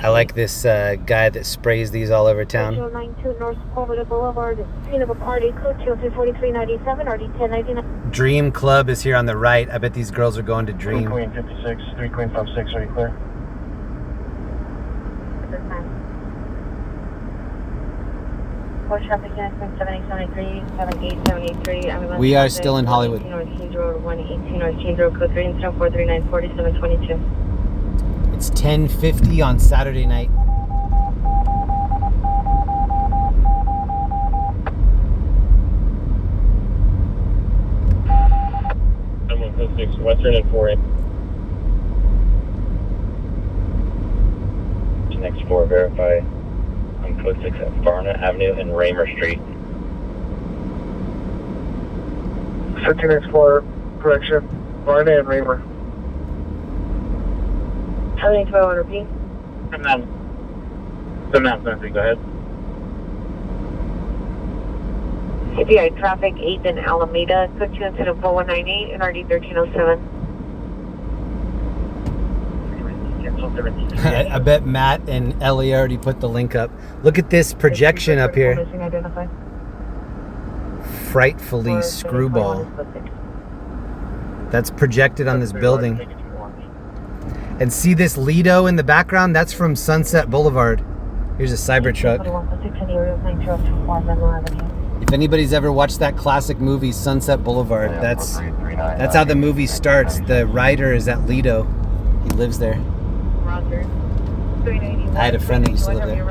I like this guy that sprays these all over town. 92 North Colvard Boulevard, scene of a party, code 24397 or D1099. Dream Club is here on the right. I bet these girls are going to Dream. 3 Queen 56, 3 Queen 56, are you clear? We are still in Hollywood. It's 10:50 on Saturday night. I'm 156 Western and 4A. Explorer, verify on code 6 at Barnett Avenue and Raymer Street. 15 Explorer, correction, Barnett and Raymer. 7201 repeat. 7973, go ahead. CPI traffic 8th and Alameda, code 2 incident 4198, NRD 1307. I bet Matt and Ellie already put the link up. Look at this projection up here. Missing identified. Frightfully screwball. That's projected on this building. And see this Lido in the background? That's from Sunset Boulevard. Here's a Cybertruck. If anybody's ever watched that classic movie, Sunset Boulevard, that's how the movie starts. The writer is at Lido. He lives there. Roger. I had a friend that used to live there.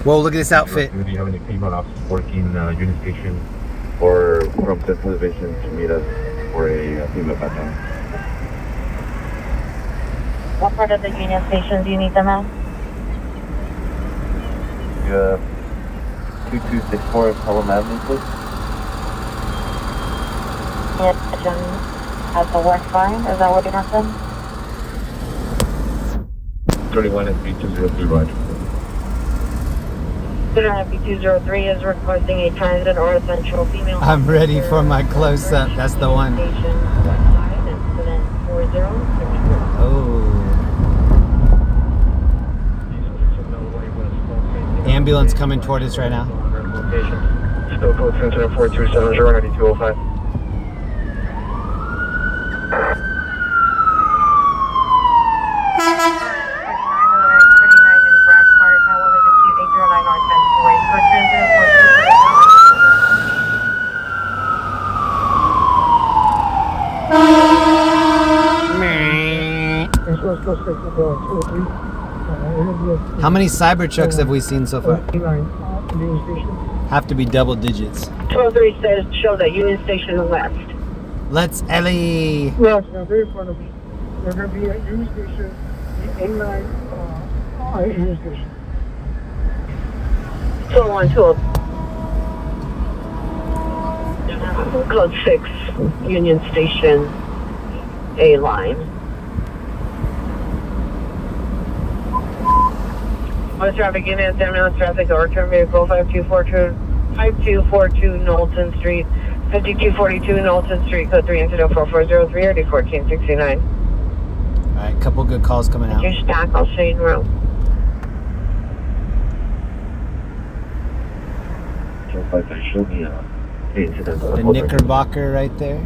Whoa, look at this outfit. Do you have any female officers working Union Station or from Central Division to meet us for a female background? What part of the Union Station do you need them at? 2264 Pelham Avenue, please. At the west line, is that what you want them? 31 and 3203 Roger. Student FB203 is requesting a transit or essential female. I'm ready for my close-up. That's the one. Station 15 incident 40. Oh. Ambulance coming toward us right now. Still code incident 4270, NRD 205. How many Cybertrucks have we seen so far? Have to be double digits. 203 says show that Union Station left. Let's Ellie. Yes, they're very front of me. They're going to be at Union Station, the A9 Union Station. 201, 202. Code 6, Union Station, A line. West traffic unit, 10 minutes traffic, or return vehicle 5242 Knowlton Street, 5242 Knowlton Street, code 3 incident 4403, RD 1469. Alright, couple good calls coming out. Your stack, I'll show you in room. The Knickerbocker right there.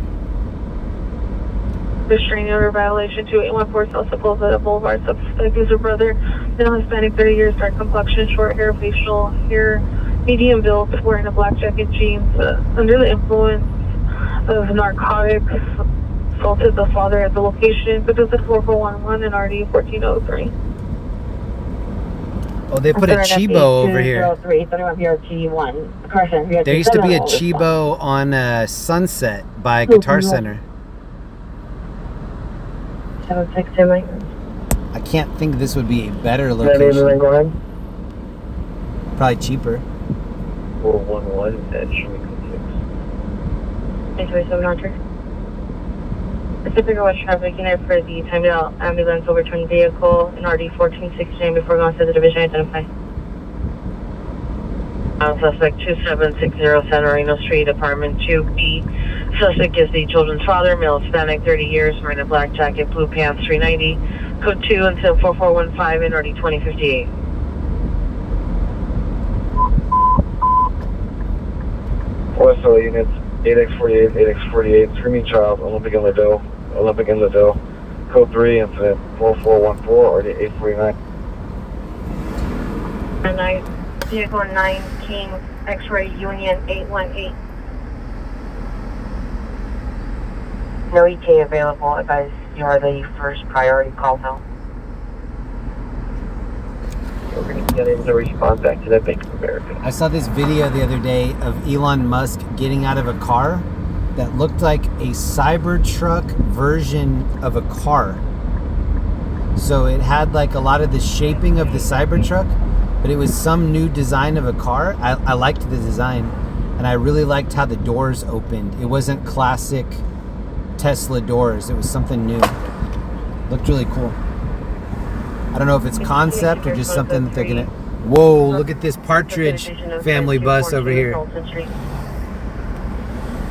Restraining order violation 2814 South Sepulveda Boulevard. Suspect is a brother, male Hispanic, 30 years, dark complexion, short hair, facial hair, medium build, wearing a black jacket, jeans, under the influence of narcotics, assaulted the father at the location, but this is 4411 and RD 1403. Oh, they put a Chibo over here. There used to be a Chibo on Sunset by Guitar Center. 762. I can't think this would be a better location. Go ahead. Probably cheaper. 411 at Shrewsbury 827 Roger. Pacific West traffic unit for the timed out ambulance overturned vehicle in RD 1469 before going to the division. Identify. Suspect 2760 San Marino Street, apartment 2B. Suspect is the children's father, male Hispanic, 30 years, wearing a black jacket, blue pants, 390. Code 2 until 4415 in RD 2058. West LA units, 8X48, 8X48, screaming child, Olympic and Lido, code 3, incident 4414, RD 849. And vehicle 19, X-ray Union 818. No EK available, advise you are the first priority call now. We're going to get in to respond back to that Bank of America. I saw this video the other day of Elon Musk getting out of a car that looked like a Cybertruck version of a car. So it had like a lot of the shaping of the Cybertruck, but it was some new design of a car. I liked the design, and I really liked how the doors opened. It wasn't classic Tesla doors. It was something new. Looked really cool. I don't know if it's concept or just something that they're gonna... Whoa, look at this Partridge family bus over here.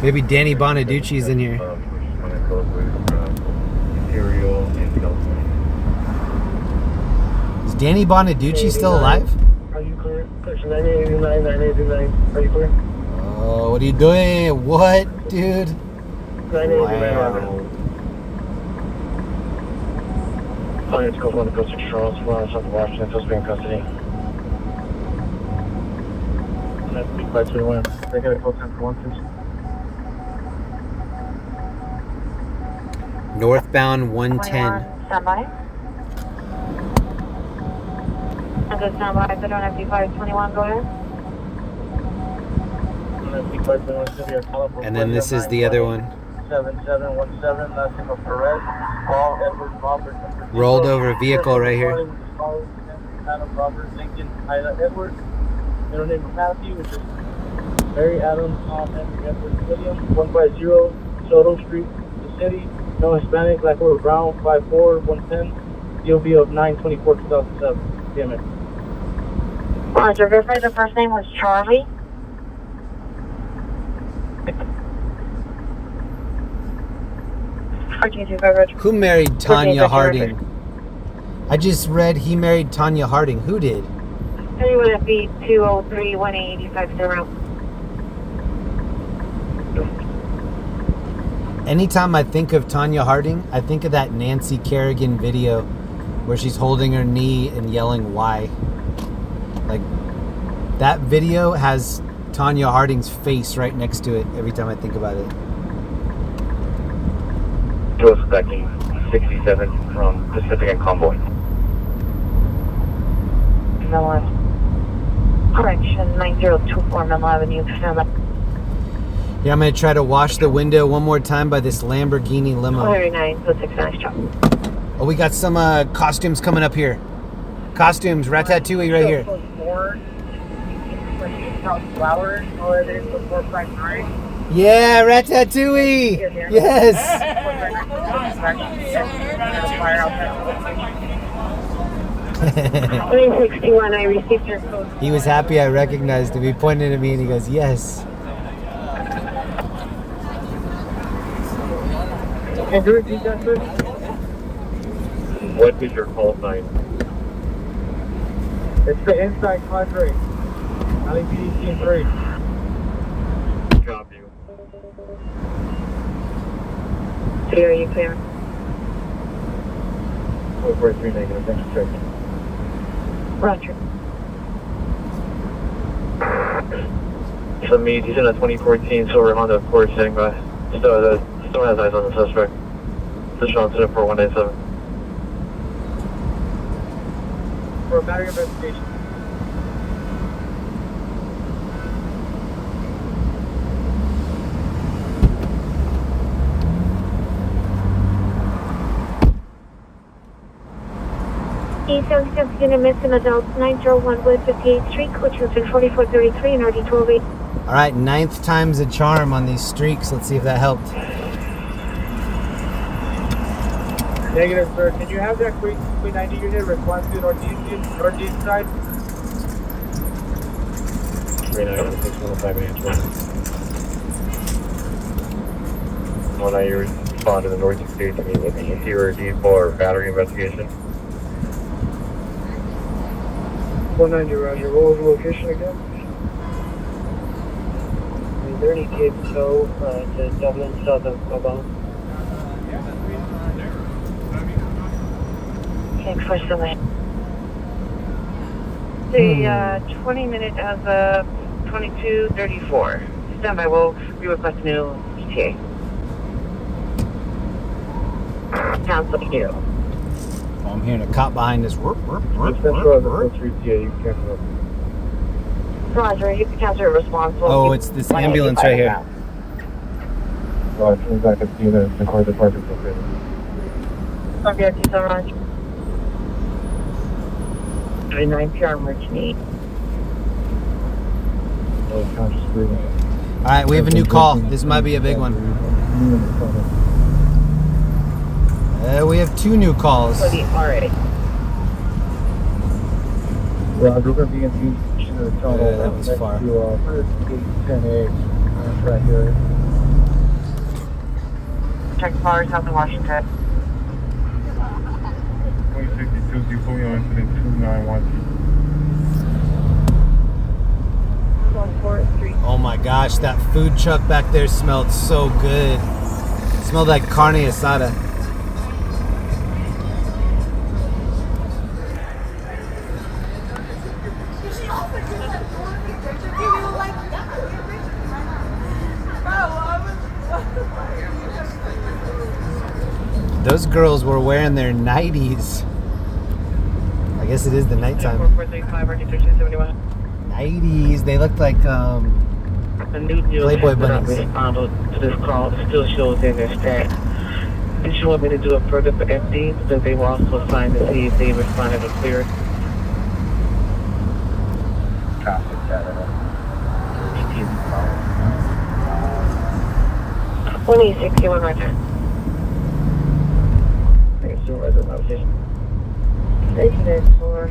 Maybe Danny Bonaducci's in here. Is Danny Bonaducci still alive? Are you clear? Section 9889, 9889. Are you clear? Oh, what are you doing? What, dude? 9889. Oh, it's Gulf 1 to Coast 6 Charles, south of Washington, supposed to be in custody. That's 521. They got a call time for 1 Northbound 110. Standby. And just standby. I don't have 521. Go ahead. And then this is the other one. 7717, last name of Perez, Paul Edward Robert. Rolled over vehicle right here. Adam Robert Lincoln, Ida Edward. Middle name of Matthew, which is Mary Adam Tom Henry Edward William, 150 Soto Street, the city. No Hispanic, black or brown, 54110. DOB of 9/24/2007. Damn it. Roger, verify the first name was Charlie. Who married Tanya Harding? I just read he married Tanya Harding. Who did? It would be 203-18050. Anytime I think of Tanya Harding, I think of that Nancy Kerrigan video where she's holding her knee and yelling why. Like, that video has Tanya Harding's face right next to it every time I think about it. Expecting 67 from Pacific and Convoy. Mill Correction, 9024 Mill Avenue. Yeah, I'm going to try to wash the window one more time by this Lamborghini limo. 209-06 Oh, we got some costumes coming up here. Costumes, Ratatouille right here. Flowers, all it is, 459. Yeah, Ratatouille! Yes! 361, I received your code. He was happy I recognized him. He pointed at me and he goes, yes. Can you repeat that, sir? What is your call sign? It's the inside Padre. LAPD Team 3. Copy you. 3, are you clear? 443 negative, thanks for checking. Roger. So me, he's in a 2014 silver Honda Accord sitting by. Still has eyes on the suspect. Position on 4197. For a battery investigation. E77 unit missing adults 901 Wood 58th Street, coach was in 4433 and RD 128. All right, 9th time's a charm on these streaks. Let's see if that helped. Negative, sir. Can you have that Queen 90 unit respond to northeast side? 391615 answer. 19, you respond to the northeast state to meet with the interior D for battery investigation. 19, Roger. What was the location again? Is there any kids to Dublin, south of Alabama? Thanks for the lane. The 20 minute as of 22:34. Standby, we'll request a new ETA. Council you. Oh, I'm hearing a cop behind us. Roger, you can cancel your response. Oh, it's this ambulance right here. As soon as I can see the car departure located. Copy, RT Sunrise. 39 PR Merchant 8. Conscious breathing. All right, we have a new call. This might be a big one. We have 2 new calls. For the RA. Roger, we're going to be in the tunnel. Yeah, that was far. To, first gate 10A, right here. Check cars, South of Washington. 2062, you fully on incident 291. Oh my gosh, that food truck back there smelled so good. It smelled like carne asada. Those girls were wearing their 90s. I guess it is the nighttime. 90s. They looked like Playboy bunnies. To this call, it still shows in their stat. Did you want me to do a further for FD? Because they were also assigned to see if they responded or cleared. Copy that. 2861 right there. Station is for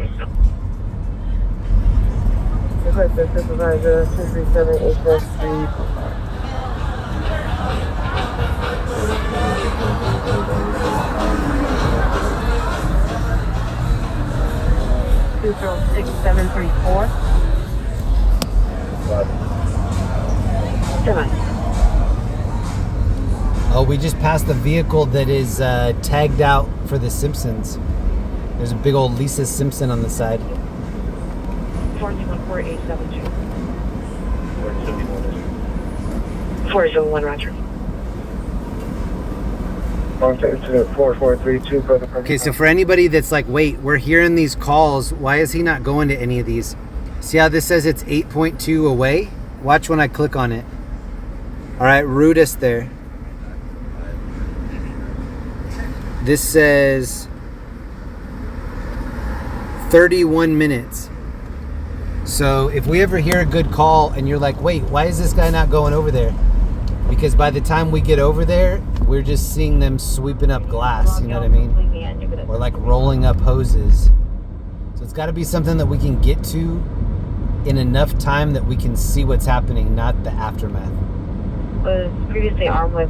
request the supervisor 237 HS Street. Two 6734. Oh, we just passed the vehicle that is tagged out for the Simpsons. There's a big old Lisa Simpson on the side. 4214872. 401 Roger. Incident 4432, brother. Okay, so for anybody that's like, wait, we're hearing these calls, why is he not going to any of these? See how this says it's 8.2 away? Watch when I click on it. All right, route us there. This says 31 minutes. So if we ever hear a good call and you're like, wait, why is this guy not going over there? Because by the time we get over there, we're just seeing them sweeping up glass, you know what I mean? Or like rolling up hoses. So it's got to be something that we can get to in enough time that we can see what's happening, not the aftermath. Was previously armed with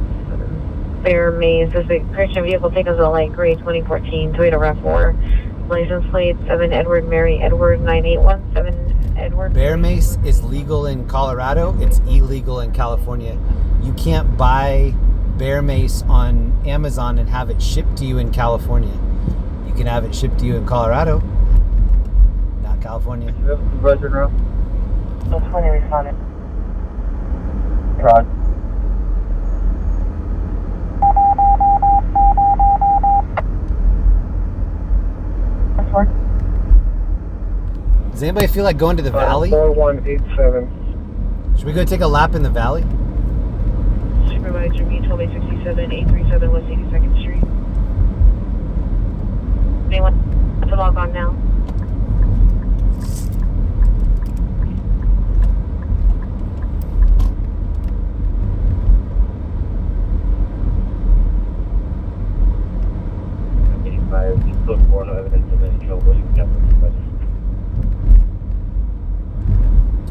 Bear Maze. This is a Christian vehicle taken to light gray 2014 Toyota RAV4. License plate 7 Edward Mary Edward 9817 Edward. Bear mace is legal in Colorado. It's illegal in California. You can't buy bear mace on Amazon and have it shipped to you in California. You can have it shipped to you in Colorado, not California. Roger, now. That's 20 responded. Rod. Does anybody feel like going to the valley? 4187. Should we go take a lap in the valley? Supervisor me 12867 837 West 82nd Street. Anyone to log on now? Look for no evidence of any trouble. You can get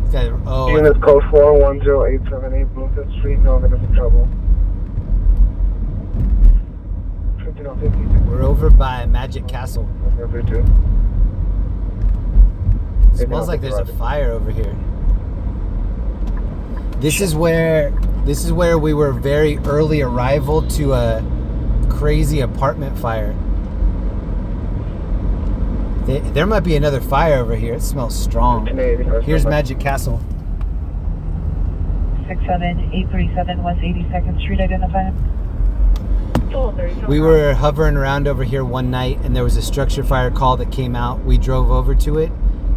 Okay, oh, Unit code 410878 Bloomfield Street, no evidence of trouble. 1550. we're over by Magic Castle. It smells like there's a fire over here. This is where we were very early arrival to a crazy apartment fire. There might be another fire over here. It smells strong. Here's Magic Castle. 67837 West 82nd Street identified. We were hovering around over here one night and there was a structure fire call that came out. We drove over to it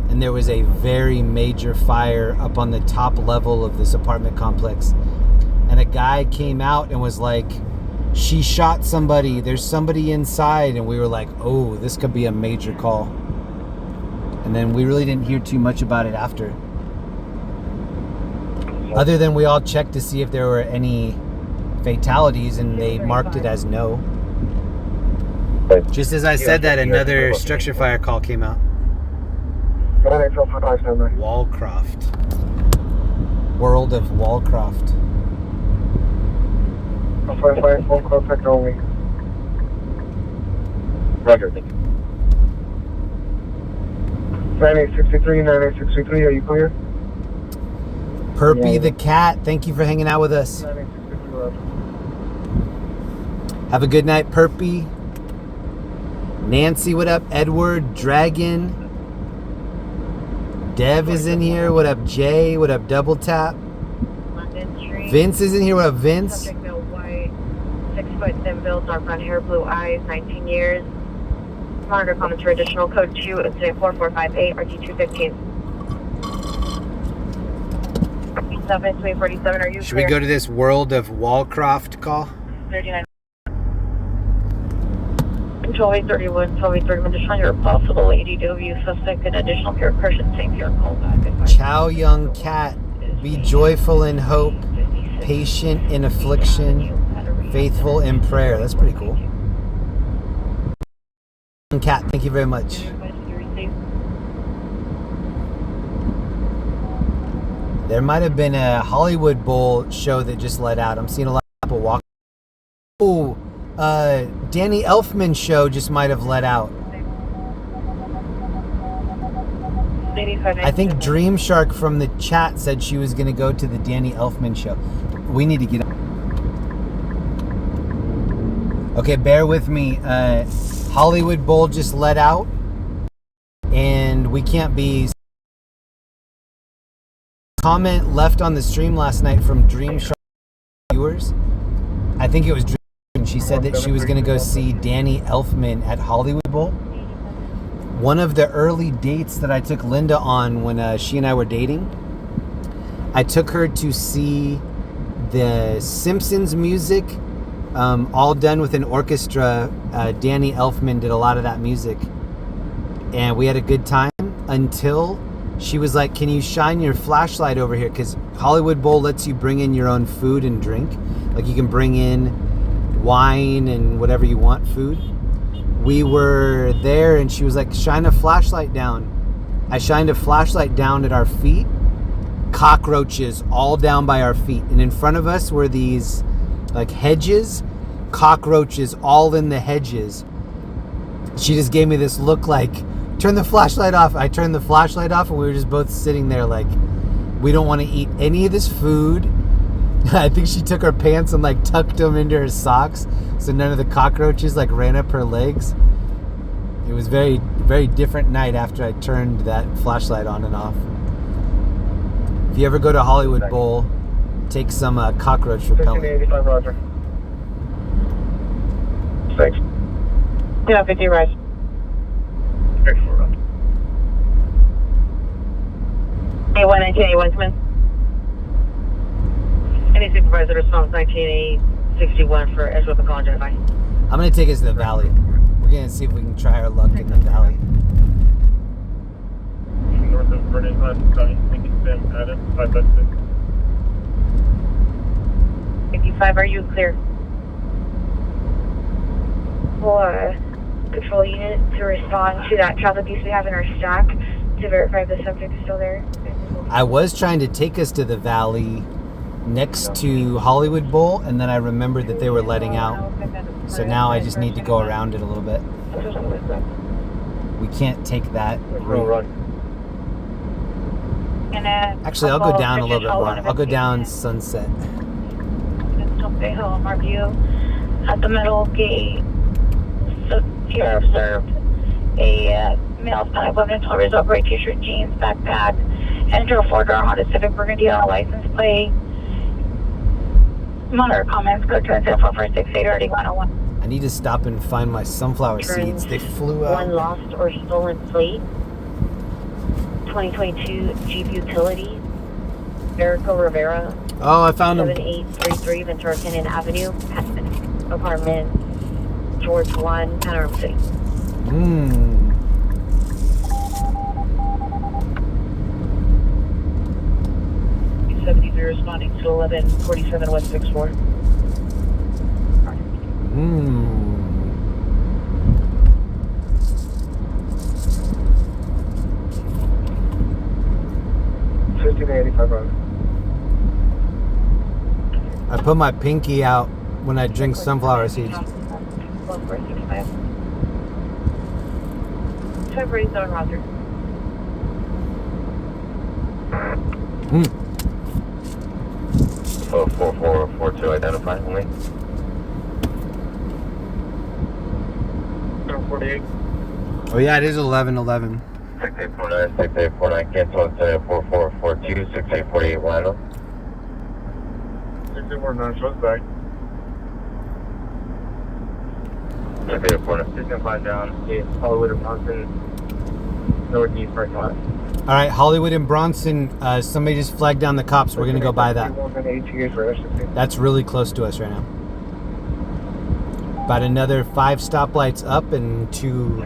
and there was a very major fire up on the top level of this apartment complex. and a guy came out and was like, she shot somebody, there's somebody inside, and we were like, oh, this could be a major call. And then we really didn't hear too much about it after. Other than we all checked to see if there were any fatalities, and they marked it as no. Just as I said that, another structure fire call came out. Wallcroft. World of Wallcroft. Phone contact only. Roger, thank you. 9863, 9863, are you clear? Perpy the cat, thank you for hanging out with us. 9863, Roger. Have a good night, Perpy. Nancy, what up? Edward, Dragon. Dev is in here. What up, Jay? What up, Double Tap? London Street. Vince is in here. What up, Vince? Subject male white, 6 foot, thin build, dark brown hair, blue eyes, 19 years. Monitor comments for additional code 2, incident 4458, RT215. 747, are you Should we go to this World of Wallcroft call? 39. Control 831, 1231, just on your possible ADW suspect and additional precaution, same here, call back. Chow young cat, be joyful in hope, patient in affliction, faithful in prayer. That's pretty cool. Cat, thank you very much. There might have been a Hollywood Bowl show that just let out. I'm seeing a lot of people walk. Oh, Danny Elfman show just might have let out. I think Dream Shark from the chat said she was going to go to the Danny Elfman show. We need to get up. Okay, bear with me. Hollywood Bowl just let out, and we can't be. Comment left on the stream last night from Dream Shark viewers. I think it was Dream. She said that she was going to go see Danny Elfman at Hollywood Bowl. One of the early dates that I took Linda on when she and I were dating, I took her to see the Simpsons music, all done with an orchestra. Danny Elfman did a lot of that music, and we had a good time until she was like, can you shine your flashlight over here? Because Hollywood Bowl lets you bring in your own food and drink. Like, you can bring in wine and whatever you want, food. We were there, and she was like, shine a flashlight down. I shined a flashlight down at our feet. Cockroaches all down by our feet. And in front of us were these like hedges. Cockroaches all in the hedges. She just gave me this look like, turn the flashlight off. I turned the flashlight off, and we were just both sitting there like, we don't want to eat any of this food. I think she took her pants and like tucked them into her socks so none of the cockroaches like ran up her legs. It was very, very different night after I turned that flashlight on and off. If you ever go to Hollywood Bowl, take some cockroach repellent. 1585, Roger. Thanks. Yeah, 50 rise. A11981, come in. Any supervisor response 19861 for Edgewood College, identify. I'm going to take us to the valley. We're going to see if we can try our luck in the valley. North of Vernon Hunt, County, Lincoln, Sam, Adam, 556. 55, are you clear? For control unit to respond to that traffic piece we have in our stack to verify the subject is still there. I was trying to take us to the valley next to Hollywood Bowl, and then I remembered that they were letting out. So now I just need to go around it a little bit. We can't take that route. Actually, I'll go down a little bit more. I'll go down Sunset. Marview at the middle gate. So here observed a male style weapon, tall result, gray t-shirt, jeans, backpack, enter a four-door Honda Civic Burgundy on a license plate. Monitor comments, go to 4468 already 101. I need to stop and find my sunflower seeds. They flew out. One lost or stolen plate. 2022 Jeep Utility. Erico Rivera. Oh, I found him. 7833 Ventura Canyon Avenue, apartment George 1, Panorama City. 73 responding to 1147 West 64. Hmm. 1585 road. I put my pinky out when I drink sunflower seeds. 1465. February 7 Roger. Hmm. 4442 identify only. 48. Oh yeah, it is 1111. 6849, 6849, cancel into 4442, 6848 Lionel. 6849, shows back. 6849, 695 down, Hollywood and Bronson, northeast parking lot. All right, Hollywood and Bronson. Somebody just flagged down the cops. We're gonna go by that. That's really close to us right now. About another 5 stoplights up and 2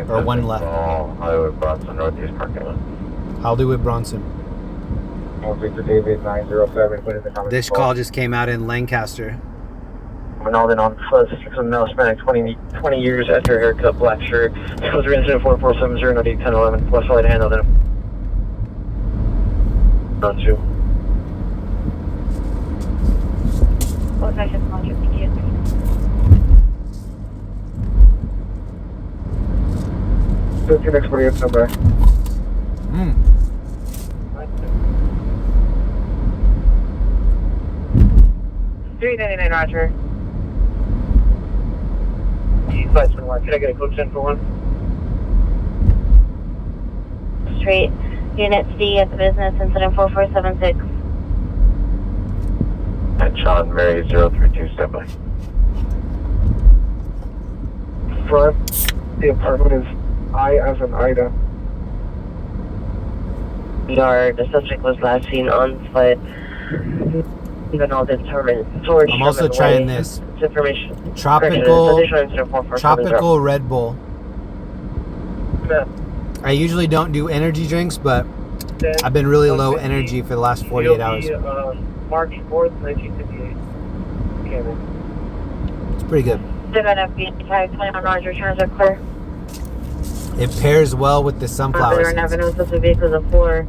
or 1 left. Hollywood Bronson, northeast parking lot. Hollywood Bronson. Victor David 907, put in the comments. This call just came out in Lancaster. Ronaldo on Fuzz, 6 male Hispanic, 20 years after haircut, black shirt. Disclosure incident 4470 08 1011. West Light handled him. On 2. What I just want you to get. 15x48 number. 399 Roger. Can I get a code 10 for 1? Street, Unit C at the business, incident 4476. And John Mary 032 standby. Front, the apartment is I as in Ida. The subject was last seen on foot. Even all determined. I'm also trying this tropical Red Bull. I usually don't do energy drinks, but I've been really low energy for the last 48 hours. March 4th, 1958. Cameron. It's pretty good. 7FB21 Roger, transit clear. It pairs well with the sunflower seeds. Avenue, this would be because of 4.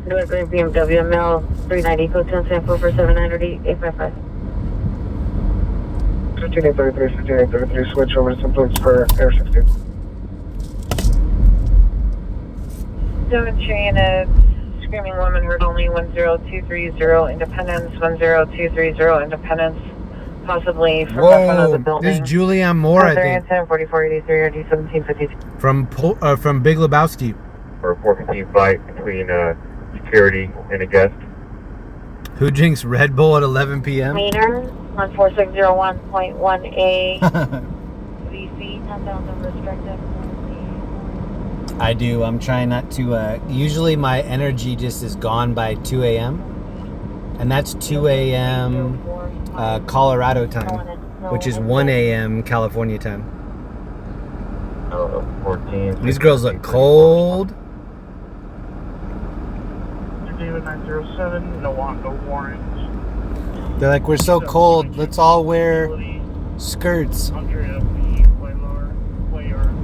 Newark Green BMW ML 390 code 10 sample for 79855. 1533, 1533, switch over to Simplex for Air 16. 7 units, screaming woman heard only 10230 Independence, 10230 Independence, possibly from the front of the building. This is Julianne Moore, I think. 4483 or D1752. From Big Lebowski. For a 415 flight between security and a guest. Who drinks Red Bull at 11 p.m.? Meter 14601.1A VC 10,000 restricted. I do. I'm trying not to. Usually my energy just is gone by 2 a.m. And that's 2 a.m. Colorado time, which is 1 a.m. California time. 14. These girls look cold. David 907, no warrants. They're like, we're so cold. Let's all wear skirts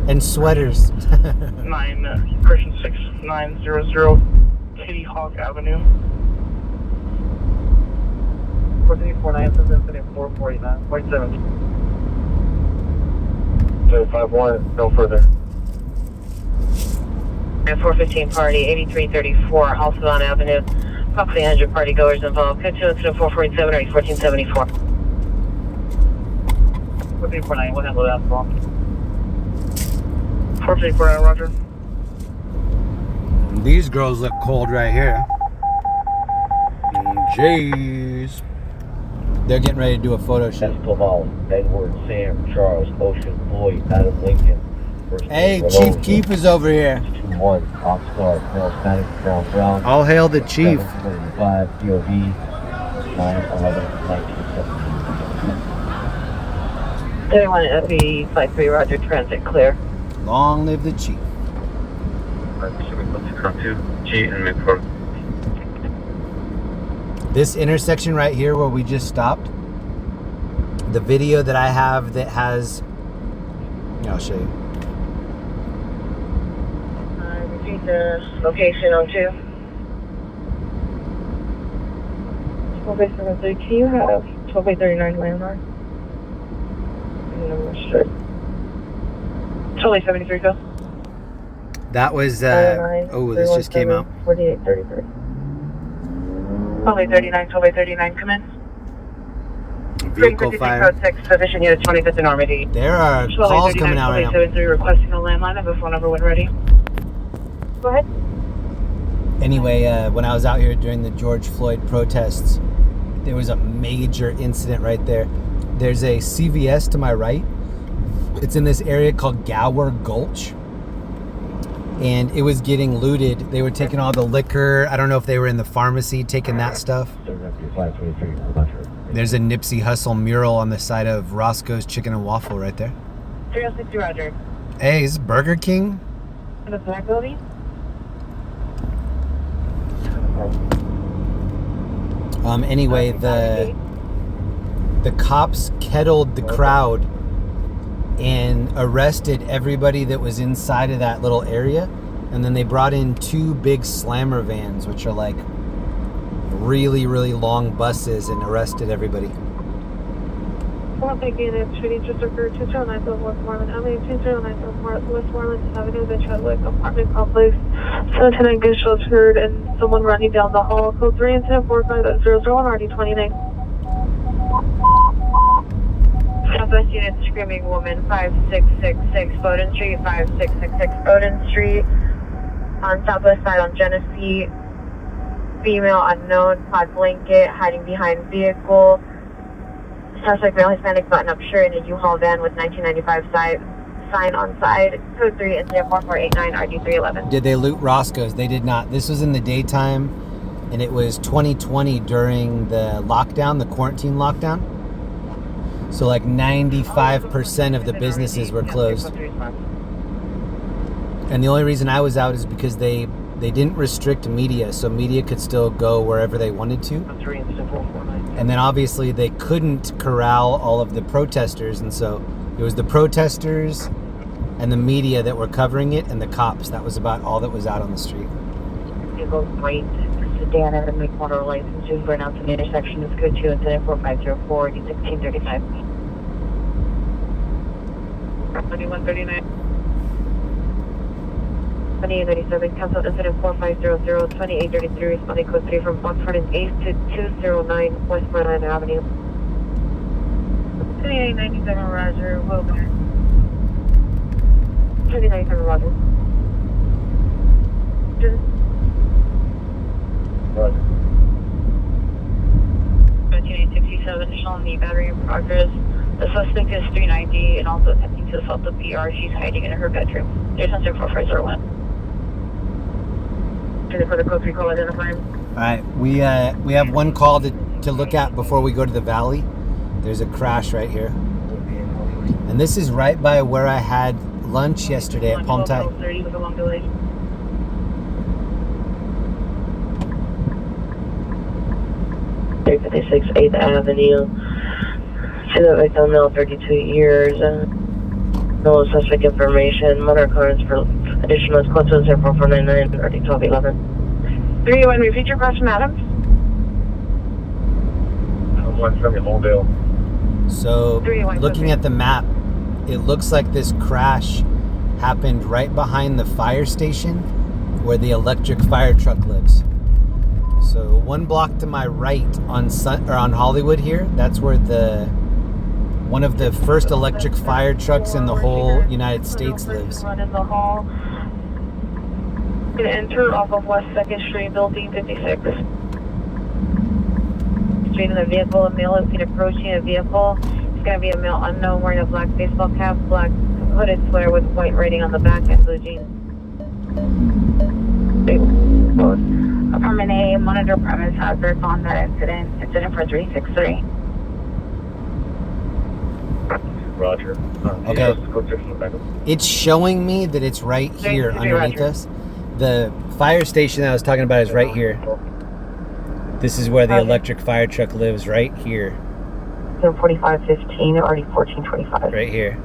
and sweaters. 9 Christian 6900 Kitty Hawk Avenue. 4349 says incident 449.7. 751, no further. And 415 party, 8334 Alcedon Avenue. Approximately 100 party goers involved. Code 2 incident 447 or 1474. 4349, we'll handle that as well. 4349, Roger. These girls look cold right here. Jeez. They're getting ready to do a photo shoot. Laval, Edward, Sam, Charles, Ocean, Floyd, Adam Lincoln. Hey, Chief Keef is over here. 2-1, Oxnard, Mel Spanish, Brown, All hail the Chief. 5 DOV, 31 FE 53, Roger, transit clear. Long live the chief. G and mid-4. This intersection right here where we just stopped, the video that I have that has, I'll show you. Repeat the location on 2. Okay, 73, can you have 1239 landmark? Number straight. 73, go. That was, this just came out. 4833. 1239, come in. Vehicle fire. Code 6, position unit 25th and Normandy. There are calls coming out right now. 73, requesting a landline. I have a phone number when ready. Go ahead. Anyway, when I was out here during the George Floyd protests, there was a major incident right there. There's a CVS to my right. It's in this area called Gower Gulch. And it was getting looted. They were taking all the liquor. I don't know if they were in the pharmacy taking that stuff. There's a Nipsey Hussle mural on the side of Roscoe's Chicken and Waffle right there. 360, Roger. Hey, is this Burger King? In the black building? Anyway, the cops kettled the crowd and arrested everybody that was inside of that little area, and then they brought in 2 big slammer vans, which are like really, really long buses, and arrested everybody. Well, thinking that shooting just occurred 209 South Westmoreland Avenue, 209 South Westmoreland Avenue, the Chadwick apartment complex. 710 gunshots heard and someone running down the hall. Code 3 and 1045-001, RD 29. Southwest unit screaming woman 5666 Bowden Street, 5666 Bowden Street. On southwest side on Genesee. Female unknown, pod blanket, hiding behind vehicle. Suspect male Hispanic button-up shirt in a U-Haul van with 1995 sign on side. Code 3 and 4489 RD311. Did they loot Roscoe's? They did not. This was in the daytime, and it was 2020 during the lockdown, the quarantine lockdown. So like 95% of the businesses were closed. And the only reason I was out is because they didn't restrict media, so media could still go wherever they wanted to. And then obviously they couldn't corral all of the protesters, and so it was the protesters and the media that were covering it, and the cops. That was about all that was out on the street. Vehicle white sedan at a mid-corner license to burn out to the intersection is code 2 incident 4504 D1635. 2139. 2897, cancel incident 4500, 2833, responding code 3 from Oxford and 8th to 209 Westmoreland Avenue. 2897, Roger, Wilbur. 2897, Roger. Roger. 2867, showing the battery in progress. The suspect is 390 and also attempting to assault the PR. She's hiding in her bedroom. There's answer 4501. For the code 3 call identifying. All right, we have one call to look at before we go to the valley. There's a crash right here, and this is right by where I had lunch yesterday at Palm Thai. 30 with a long delay. Three 56 8th Avenue. See that victim now 32 years. No suspect information. Monitor cards for additional code 0499 RD 1211. 301, repeat your question, Adams. One from Holdale. So, looking at the map, it looks like this crash happened right behind the fire station where the electric fire truck lives. So, 1 block to my right on Hollywood here, that's where one of the first electric fire trucks in the whole United States lives. Run in the hall. Going to enter off of West 2nd Street, building 56. Street in the vehicle, a male is seen approaching a vehicle. It's going to be a male unknown wearing a black baseball cap, black hooded sweater with white writing on the back and blue jeans. Apartment A, monitor premise hazards on that incident. Incident for 363. Roger. Okay. It's showing me that it's right here underneath us. The fire station that I was talking about is right here. This is where the electric fire truck lives, right here. 4515, already 1425. Right here.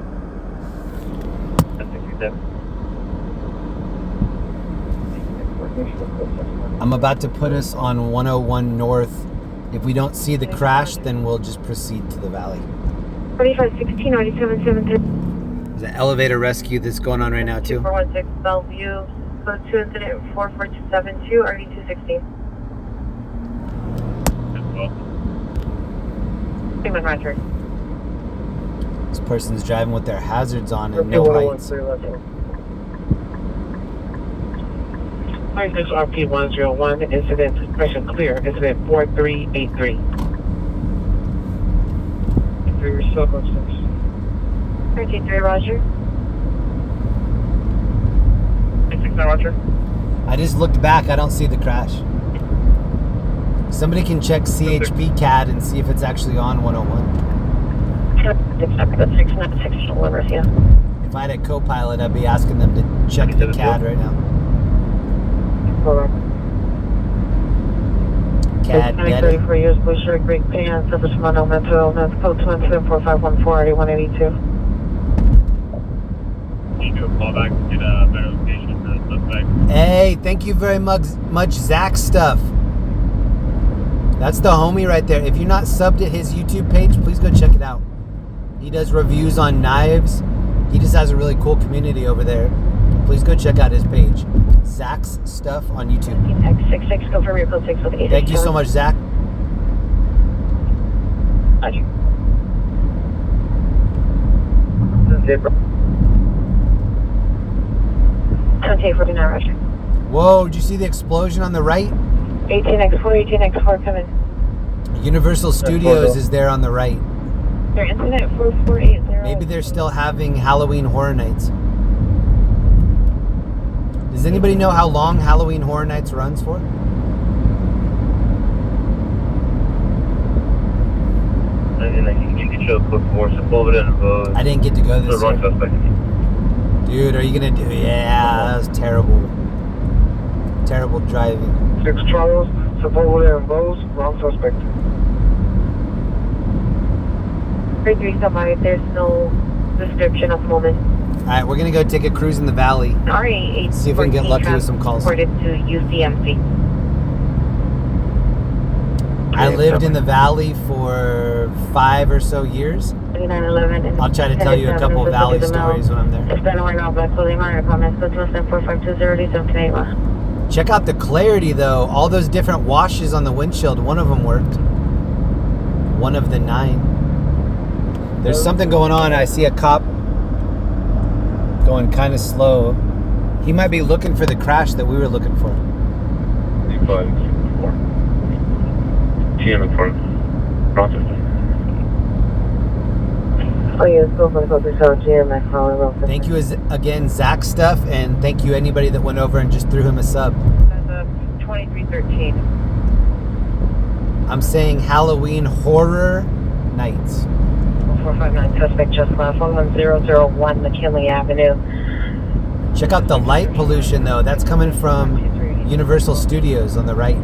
I'm about to put us on 101 North. If we don't see the crash, then we'll just proceed to the valley. 4516, already 773. There's an elevator rescue that's going on right now, too. 416 Bellevue, code 2 incident 44272, already 216. Human Roger. This person's driving with their hazards on and no lights. 56 RP 101, incident suppression clear, incident 4383. 13-3, Roger. 6 Roger. I just looked back. I don't see the crash. Somebody can check CHP CAD and see if it's actually on 101. If I had a co-pilot, I'd be asking them to check the CAD right now. CAD, get it. 34 years, Blue Shirt, Great Pants, suffers from unknown mental illness, code 2 incident 4514, 8182. You do a callback to get a better location for the suspect. Hey, thank you very much, Zach Stuff. That's the homie right there. If you're not subbed at his YouTube page, please go check it out. He does reviews on knives. He just has a really cool community over there. Please go check out his page. Zach's Stuff on YouTube. X66, confirm your code 6 with 8. Thank you so much, Zach. Roger. Contact 49, Roger. Whoa, did you see the explosion on the right? 18X4, 18X4, come in. Universal Studios is there on the right. Your incident 4480. Maybe they're still having Halloween Horror Nights. Does anybody know how long Halloween Horror Nights runs for? You can show code 4, so pull it in and vote. I didn't get to go this wrong year. suspect. Dude, are you gonna do? Yeah, that was terrible. Terrible driving. 6 Charles, Sepulveda and Bose, wrong suspect. 33 somebody, there's no description of the moment. Alright, we're gonna go take a cruise in the valley. RA8. See if we can get lucky with some calls. Reported to UCMC. I lived in the valley for 5 or so years. 3911. I'll try to tell you a couple valley stories when I'm there. Check out the clarity though. All those different washes on the windshield. One of them worked. One of the 9. There's something going on. I see a cop going kind of slow. He might be looking for the crash that we were looking for. 4. TM for process. Oh yeah, let's go for the focus on GMX calling real quick. Thank you again, Zach Stuff, and thank you anybody that went over and just threw him a sub. That's 2313. I'm saying Halloween Horror Nights. 459 suspect just left 11001 McKinley Avenue. Check out the light pollution though. That's coming from Universal Studios on the right.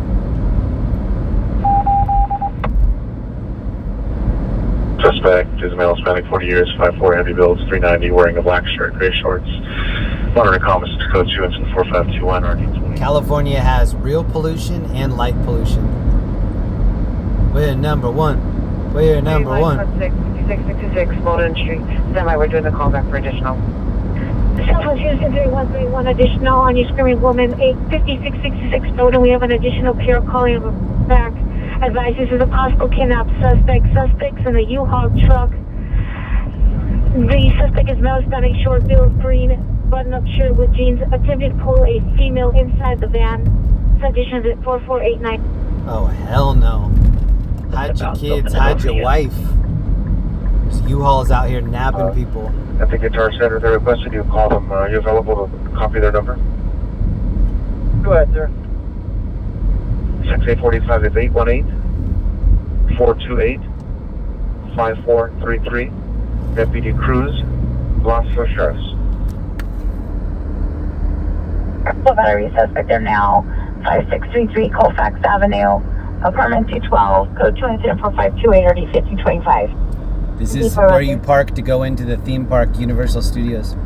Suspect is a male, spanning 40 years, 5'4", heavy builds, 390, wearing a black shirt, gray shorts. Monitoring comments to code 2 incident 4521 RD20. California has real pollution and light pollution. We're number one. We're number one. 6666 Bowden Street. Stand by, we're doing the callback for additional. Cell phone Houston 3131 additional on your screaming woman 85666 Bowden. We have an additional pair calling back. Advise this is a possible kidnap suspect. Suspects in the U-Haul truck. The suspect is male, spanning short build, green button-up shirt with jeans. Attempted to pull a female inside the van. Citation is at 4489. Oh hell no! Hide your kids. Hide your wife. There's U-Hauls out here nabbing people. I think Guitar Center, they requested you call them. Are you available to copy their number? Go ahead, sir. 6845 is 818-428-5433. Deputy Cruz, Los Sheriffs. Battery suspect there now. 5633 Colfax Avenue, apartment 212, code 2 incident 4528 RD 1525. This is where you park to go into the theme park Universal Studios.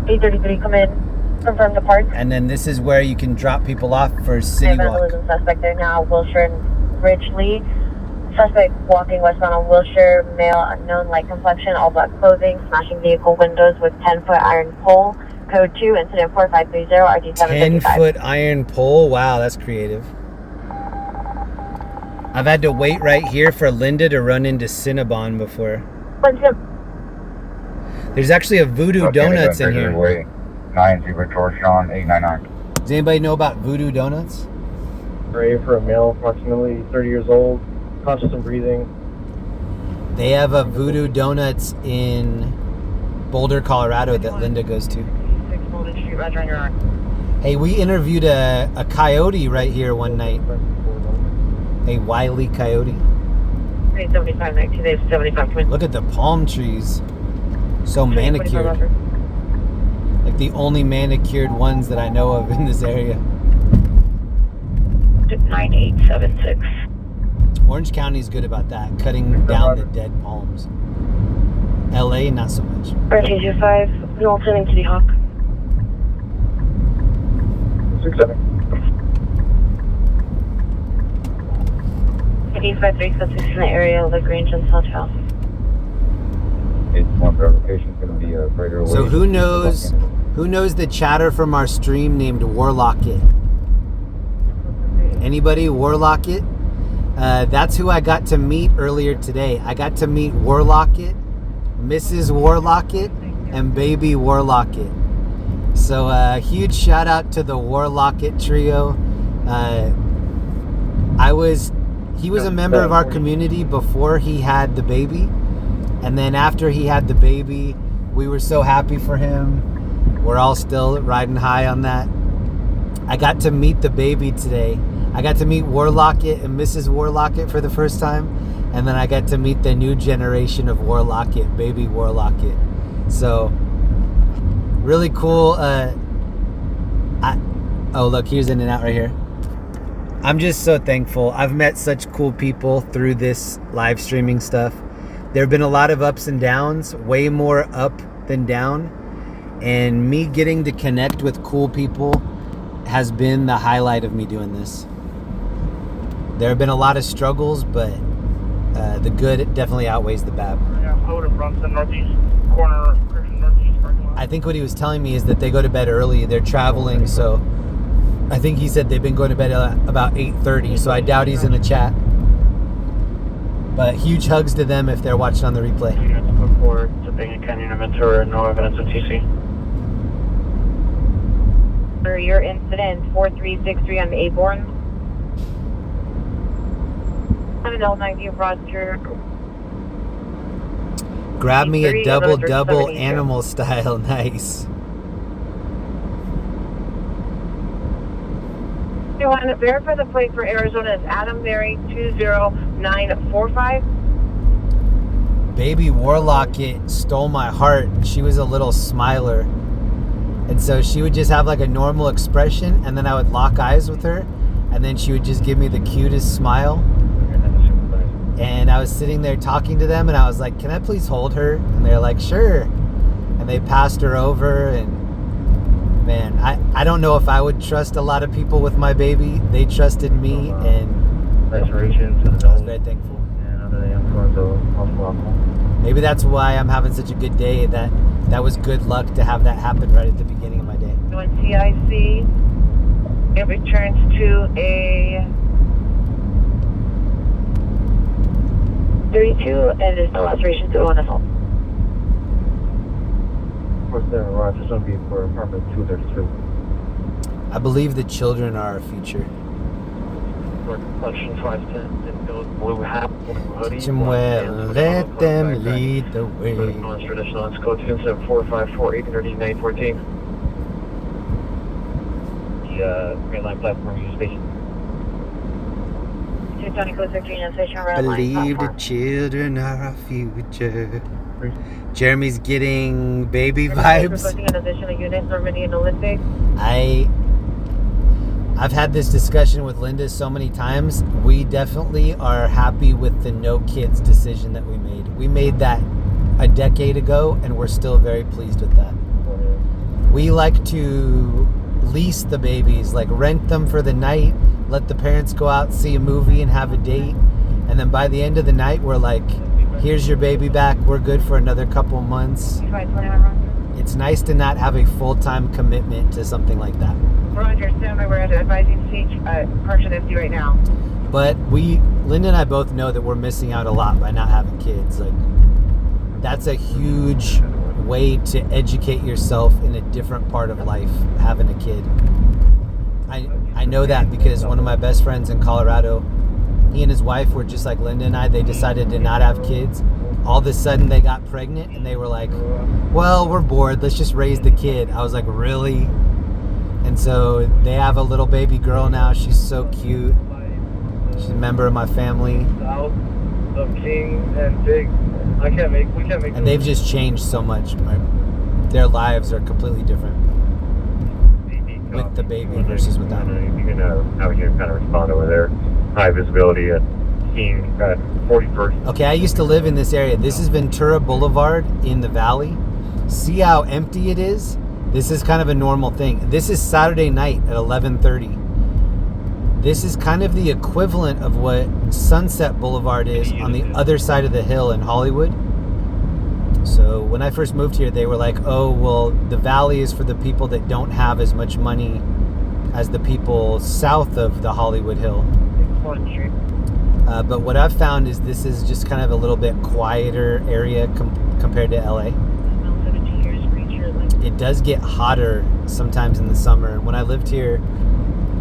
833, come in. Confirm the park. And then this is where you can drop people off for City Walk. Vandalism suspect there now. Wilshire and Ridgely. Suspect walking westbound on Wilshire. Male unknown, light complexion, all black clothing. Smashing vehicle windows with 10-foot iron pole. Code 2, incident 4530 RD 755. 10-foot iron pole? Wow, that's creative. I've had to wait right here for Linda to run into Cinnabon before. There's actually a Voodoo Donuts in here. 90 George John 899. Does anybody know about Voodoo Donuts? Ray for a male, approximately 30 years old, conscious and breathing. They have a Voodoo Donuts in Boulder, Colorado that Linda goes to. 6 Golden Street, Roger on your arm. Hey, we interviewed a coyote right here one night. A wily coyote. 375, 19 days, 75, come in. Look at the palm trees. So manicured. Like the only manicured ones that I know of in this area. 9876. Orange County is good about that, cutting down the dead palms. LA, not so much. RT25, North turning to the Hawk. 67. 853, suspects in the area of Lagrange and Hotel. It's one verification is going to be a greater away. So who knows the chatter from our stream named Warlockit? Anybody? Warlockit? That's who I got to meet earlier today. I got to meet Warlockit, Mrs. Warlockit, and Baby Warlockit. So huge shout out to the Warlockit trio. He was a member of our community before he had the baby. And then after he had the baby, we were so happy for him. We're all still riding high on that. I got to meet the baby today. I got to meet Warlockit and Mrs. Warlockit for the first time. And then I got to meet the new generation of Warlockit, Baby Warlockit. So, really cool. Oh, look, here's In and Out right here. I'm just so thankful. I've met such cool people through this live streaming stuff. There have been a lot of ups and downs, way more up than down. And me getting to connect with cool people has been the highlight of me doing this. There have been a lot of struggles, but the good definitely outweighs the bad. Yeah, I would have run to the northeast corner, northeast parking lot. I think what he was telling me is that they go to bed early. They're traveling, so I think he said they've been going to bed at about 8:30, so I doubt he's in the chat. But huge hugs to them if they're watching on the replay. Units put forward to Bingham Canyon and Ventura, no evidence of TC. For your incident, 4363 on Aborn. 7L90 Roger. Grab me a double animal style. Nice. You want to verify the plate for Arizona is Adam Mary 20945. Baby Warlockit stole my heart. She was a little smiler. And so she would just have like a normal expression, and then I would lock eyes with her, and then she would just give me the cutest smile. And I was sitting there talking to them, and I was like, can I please hold her? And they're like, sure. And they passed her over, and man, I don't know if I would trust a lot of people with my baby. They trusted me, and I was very thankful. Maybe that's why I'm having such a good day. That was good luck to have that happen right at the beginning of my day. When CIC, it returns to a 32 and there's no laceration to one assault. What's there, Roger? It's going to be for apartment 232. I believe the children are our future. Collection 510 in those blue hat, blue hoodie. Let them lead the way. Traditional, it's code 27454 83914. The Green Line platform use station. County Code 13 and Station Red Line. Believe the children are our future. Jeremy's getting baby vibes. Requesting an additional unit, Normandy and Olympic. I've had this discussion with Linda so many times. We definitely are happy with the no kids decision that we made. We made that a decade ago, and we're still very pleased with that. We like to lease the babies, like rent them for the night, let the parents go out, see a movie, and have a date. And then by the end of the night, we're like, here's your baby back. We're good for another couple months. It's nice to not have a full-time commitment to something like that. Roger, standby. We're advising speech. Partial empty right now. But Linda and I both know that we're missing out a lot by not having kids. Like, that's a huge way to educate yourself in a different part of life, having a kid. I know that because one of my best friends in Colorado, he and his wife were just like Linda and I. They decided to not have kids. All of a sudden they got pregnant and they were like, well, we're bored. Let's just raise the kid. I was like, really? And so they have a little baby girl now. She's so cute. She's a member of my family. South of King and Big. We can't make. And they've just changed so much. Their lives are completely different with the baby versus without. You can how you kind of respond over there. High visibility at King at 41st. Okay, I used to live in this area. This is Ventura Boulevard in the valley. See how empty it is? This is kind of a normal thing. This is Saturday night at 11:30. This is kind of the equivalent of what Sunset Boulevard is on the other side of the hill in Hollywood. So when I first moved here, they were like, oh, well, the valley is for the people that don't have as much money as the people south of the Hollywood Hill. But what I've found is this is just kind of a little bit quieter area compared to LA. It does get hotter sometimes in the summer. And when I lived here,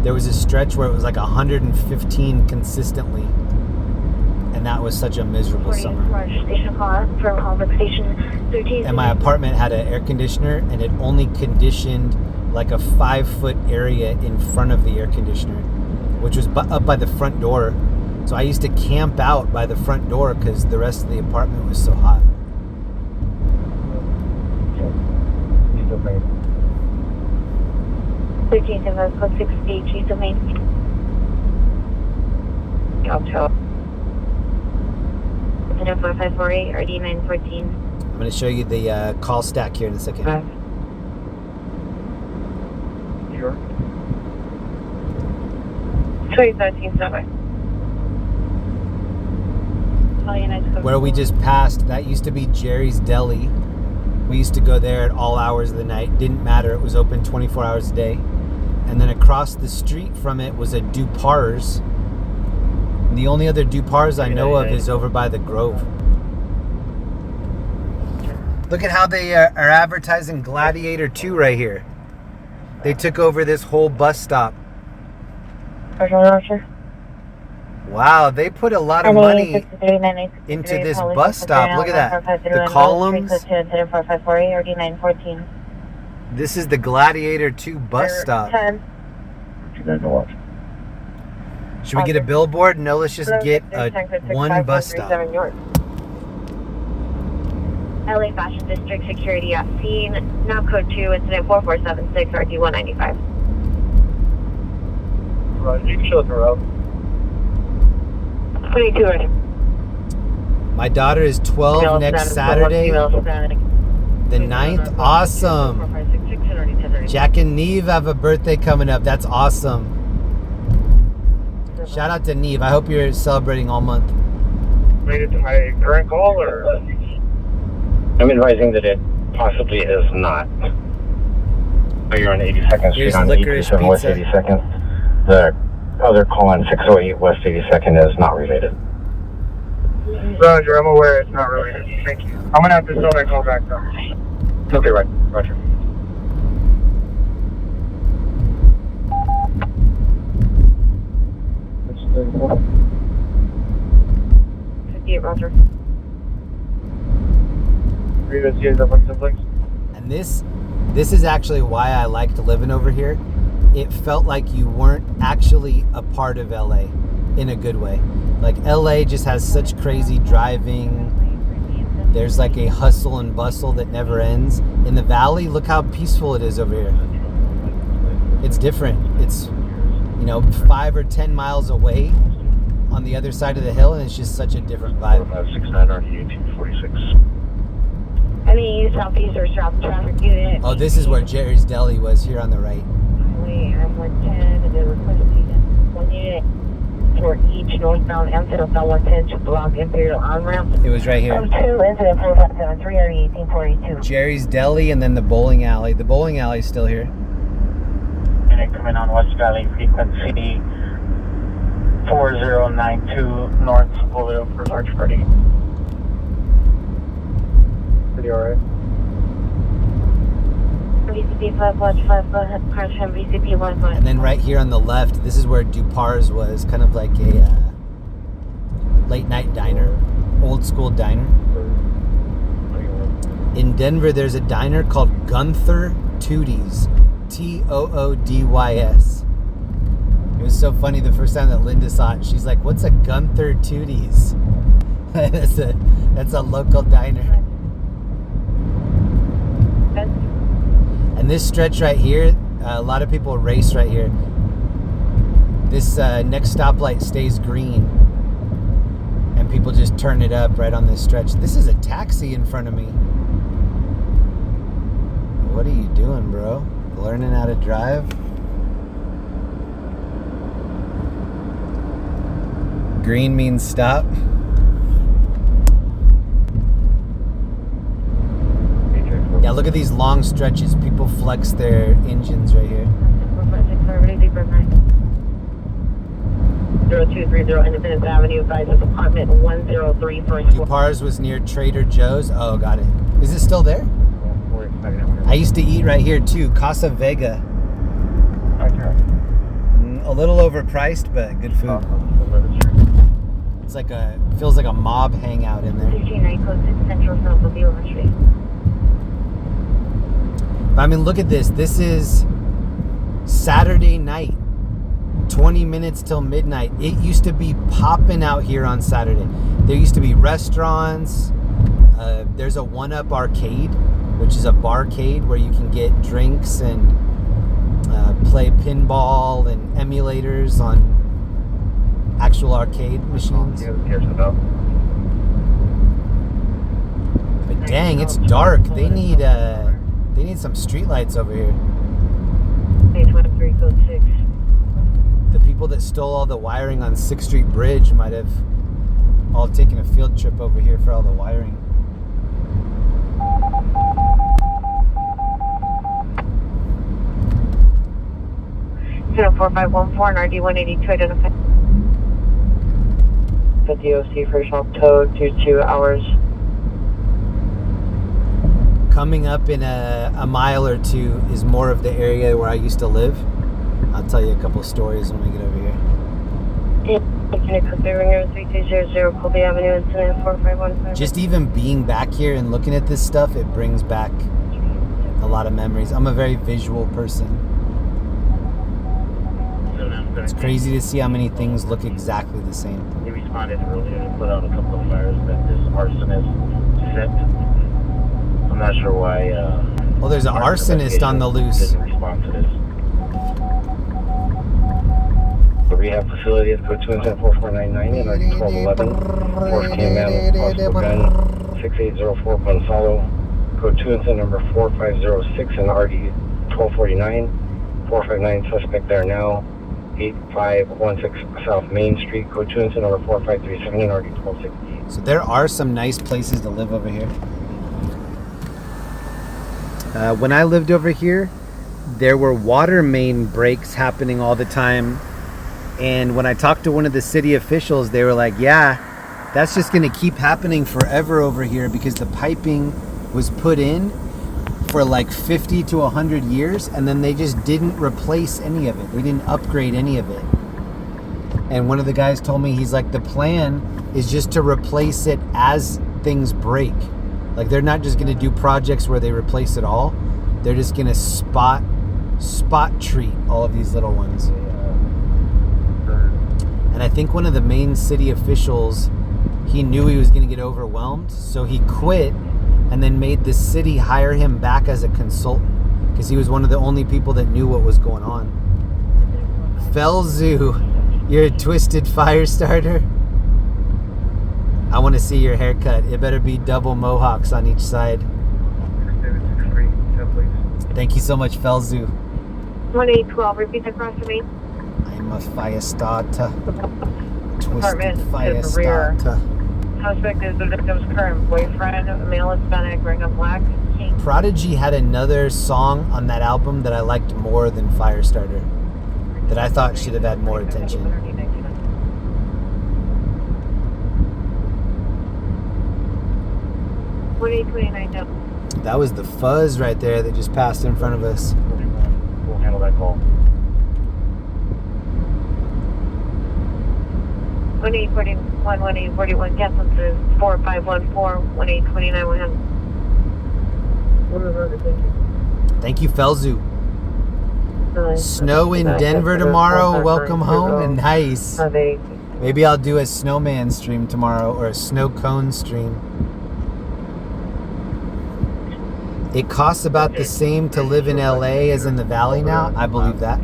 there was a stretch where it was like 115 consistently. And that was such a miserable summer. And my apartment had an air conditioner, and it only conditioned like a 5-foot area in front of the air conditioner, which was up by the front door. So I used to camp out by the front door because the rest of the apartment was so hot. 13 code 60, G domain. Alto. 4548 RD 914. I'm going to show you the call stack here in a second. Sure. 2013 subway. Where we just passed, that used to be Jerry's Deli. We used to go there at all hours of the night. Didn't matter. It was open 24 hours a day. And then across the street from it was a Dupar's. And the only other Dupar's I know of is over by the Grove. Look at how they are advertising Gladiator 2 right here. They took over this whole bus stop. Wow, they put a lot of money into this bus stop. Look at that. The columns. This is the Gladiator 2 bus stop. Should we get a billboard? No, let's just get one bus stop. LA Fashion District security at scene. Now code 2, incident 4476, RD 195. Right, you can show us the route. 22 right. My daughter is 12 next Saturday. The 9th? Awesome. Jack and Neve have a birthday coming up. That's awesome. Shout out to Neve. I hope you're celebrating all month. Made it to my current call, or? I'm advising that it possibly is not. So you're on 82nd Street Here's on Licorice 827 West Pizza. 82nd. The other call on 608 West 82nd is not related. Roger, I'm aware it's not related. Thank you. I'm gonna have to sell that call back though. Okay, right. Roger. Roger. And this is actually why I liked living over here. It felt like you weren't actually a part of LA. in a good way. Like LA just has such crazy driving. There's like a hustle and bustle that never ends. In the valley, look how peaceful it is over here. It's different. It's, 5 or 10 miles away on the other side of the hill, and it's just such a different vibe. 569 RD 1846. Any southeast or south traffic unit. Oh, this is where Jerry's Deli was, here on the right. Highway M110, and then requesting 1 unit for each northbound and southbound 110 to block Imperial on-ramp. It was right here. 2, incident 4573 RD 1842. Jerry's Deli and then the bowling alley. The bowling alley is still here. And coming on West Valley frequency 4092 north over for large party. Pretty alright. VCP 515, go ahead, crash from VCP 15. And then right here on the left, this is where Dupar's was, kind of like a late night diner, old school diner. In Denver, there's a diner called Gunther Tootie's, Toodys. It was so funny the first time that Linda saw it. She's like, "What's a Gunther Tootie's?" that's a local diner. And this stretch right here, a lot of people race right here. This next stoplight stays green, and people just turn it up right on this stretch. This is a taxi in front of me. What are you doing, bro? Learning how to drive? Green means stop. Yeah, look at these long stretches. People flex their engines right here. 0230 Independence Avenue, advises apartment 103 first floor. Dupar's was near Trader Joe's. Oh, got it. Is it still there? I used to eat right here too. Casa Vega. A little overpriced, but good food. It's like feels like a mob hangout in there. 69 code 6 Central South of the Street. I mean, look at this. This is Saturday night, 20 minutes till midnight. It used to be popping out here on Saturday. There used to be restaurants. There's a 1UP arcade, which is a barcade where you can get drinks and play pinball and emulators on actual arcade machines. But dang, it's dark. They need some street lights over here. 823 code 6. The people that stole all the wiring on 6th Street Bridge might have all taken a field trip over here for all the wiring. Zero 4514 and RD 182 identified. The DOC for shop tow to 2 hours. Coming up in a mile or two is more of the area where I used to live. I'll tell you a couple of stories when we get over here. Colby Avenue, incident 4515. Just even being back here and looking at this stuff, it brings back a lot of memories. I'm a very visual person. It's crazy to see how many things look exactly the same. He responded earlier and put out a couple of fires that this arsonist set. I'm not sure why. Well, there's an arsonist on the loose. Didn't respond to this. The rehab facility is code 24499 and RD 1211. 14 man with possible gun. 6804 Gonzalo. Code 2 incident number 4506 and RD 1249. 459 suspect there now. 8516 South Main Street. Code 2 incident number 4537 and RD 1268. So there are some nice places to live over here. When I lived over here, there were water main breaks happening all the time. And when I talked to one of the city officials, they were like, yeah, that's just going to keep happening forever over here because the piping was put in for like 50 to 100 years and then they just didn't replace any of it. They didn't upgrade any of it. And one of the guys told me, he's like, the plan is just to replace it as things break. Like they're not just going to do projects where they replace it all. They're just going to spot treat all of these little ones. And I think one of the main city officials, he knew he was going to get overwhelmed, so he quit and then made the city hire him back as a consultant because he was one of the only people that knew what was going on. Felzu, you're a twisted fire starter. I want to see your haircut. It better be double mohawks on each side. Thank you so much, Felzu. 1812, repeat across to me. I'm a fire starter. Twisted Apartment fire to the rear. starter. Suspect is the victim's current boyfriend, male Hispanic, wearing a black king. Prodigy had another song on that album that I liked more than Firestarter, that I thought should have had more attention. 1829 down. That was the fuzz right there that just passed in front of us. We'll handle that call. 1841, 1841, cancel to 4514, 1829, 100. Thank you, Felzu. Snow in Denver tomorrow. Welcome home and nice. Maybe I'll do a snowman stream tomorrow or a snow cone stream. It costs about the same to live in LA as in the Valley now. I believe that.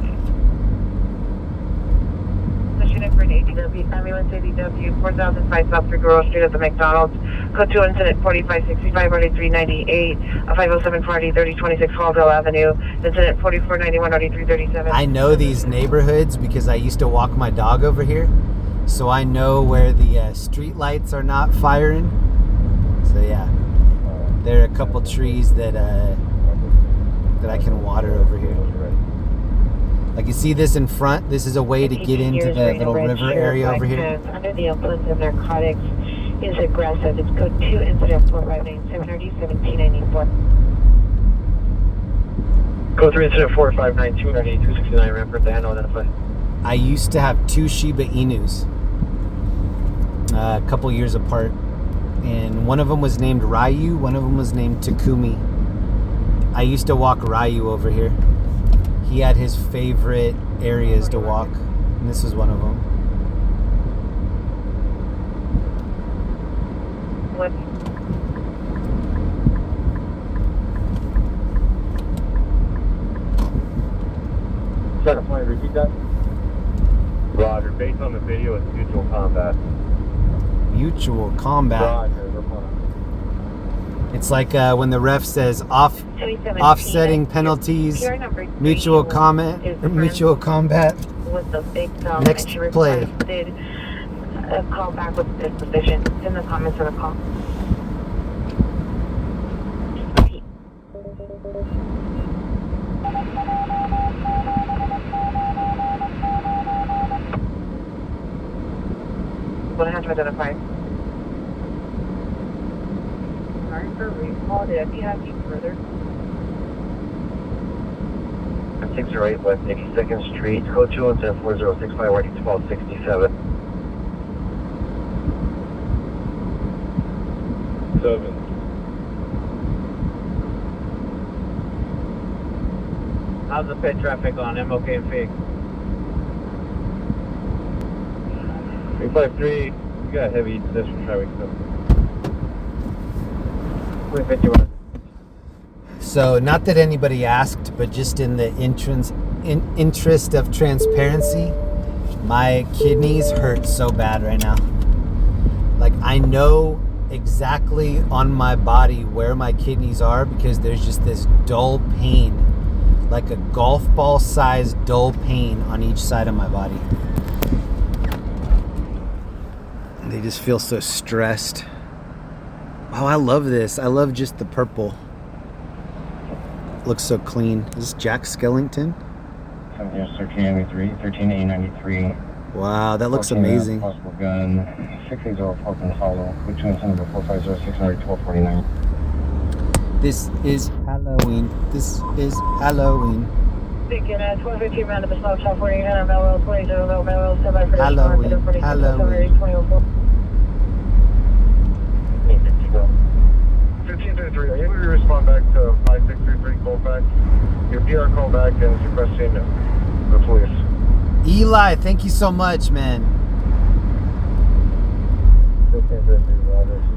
Ambulance ADW 4005 South 3 Grove Street at the McDonald's. Code 2 incident 4565 RD398 507 40 3026 Haldale Avenue. Incident 4491 RD337. I know these neighborhoods because I used to walk my dog over here. So I know where the street lights are not firing. So yeah, there are a couple trees that I can water over here. Like you see this in front, this is a way to get into the little river area over here. Under the influence of narcotics is aggressive. It's code 2 incident 4597 RD1794. Code 3 incident 4592 RD269, Rampart, the handle identified. I used to have 2 Shiba Inus, a couple years apart, and one of them was named Ryu, one of them was named Takumi. I used to walk Ryu over here. He had his favorite areas to walk, and this was one of them. What? Center point, repeat that. Roger, based on the video, it's mutual combat. Mutual combat. Roger, reply. It's like when the ref says offsetting penalties, mutual combat. Was the victim. Next and she play. requested a call back with this position. It's in the comments of the call. What has to identify? Sorry for recall. Did I have you further? 608 West 82nd Street, code 2 incident 4065 RD1267. 7. How's the pit traffic on MOK and Fig? 353, you got heavy pedestrian traffic stuff. 351. So, not that anybody asked, but just in the interest of transparency, my kidneys hurt so bad right now. Like, I know exactly on my body where my kidneys are because there's just this dull pain, like a golf ball sized dull pain on each side of my body. They just feel so stressed. Wow, I love this. I love just the purple. Looks so clean. Is this Jack Skellington? 1393, 13893. Wow, that looks amazing. Possible gun, 680 Falcon Hollow, between number 4506 and 1249. This is Halloween. This is Halloween. Speaking at 1215 round of the smoke shop 4800 Melrose 20 Melrose, stand by for Halloween. Halloween. 1533, are you able to respond back to 5633 Colfax? Your PR call back and requesting the police. Eli, thank you so much, man.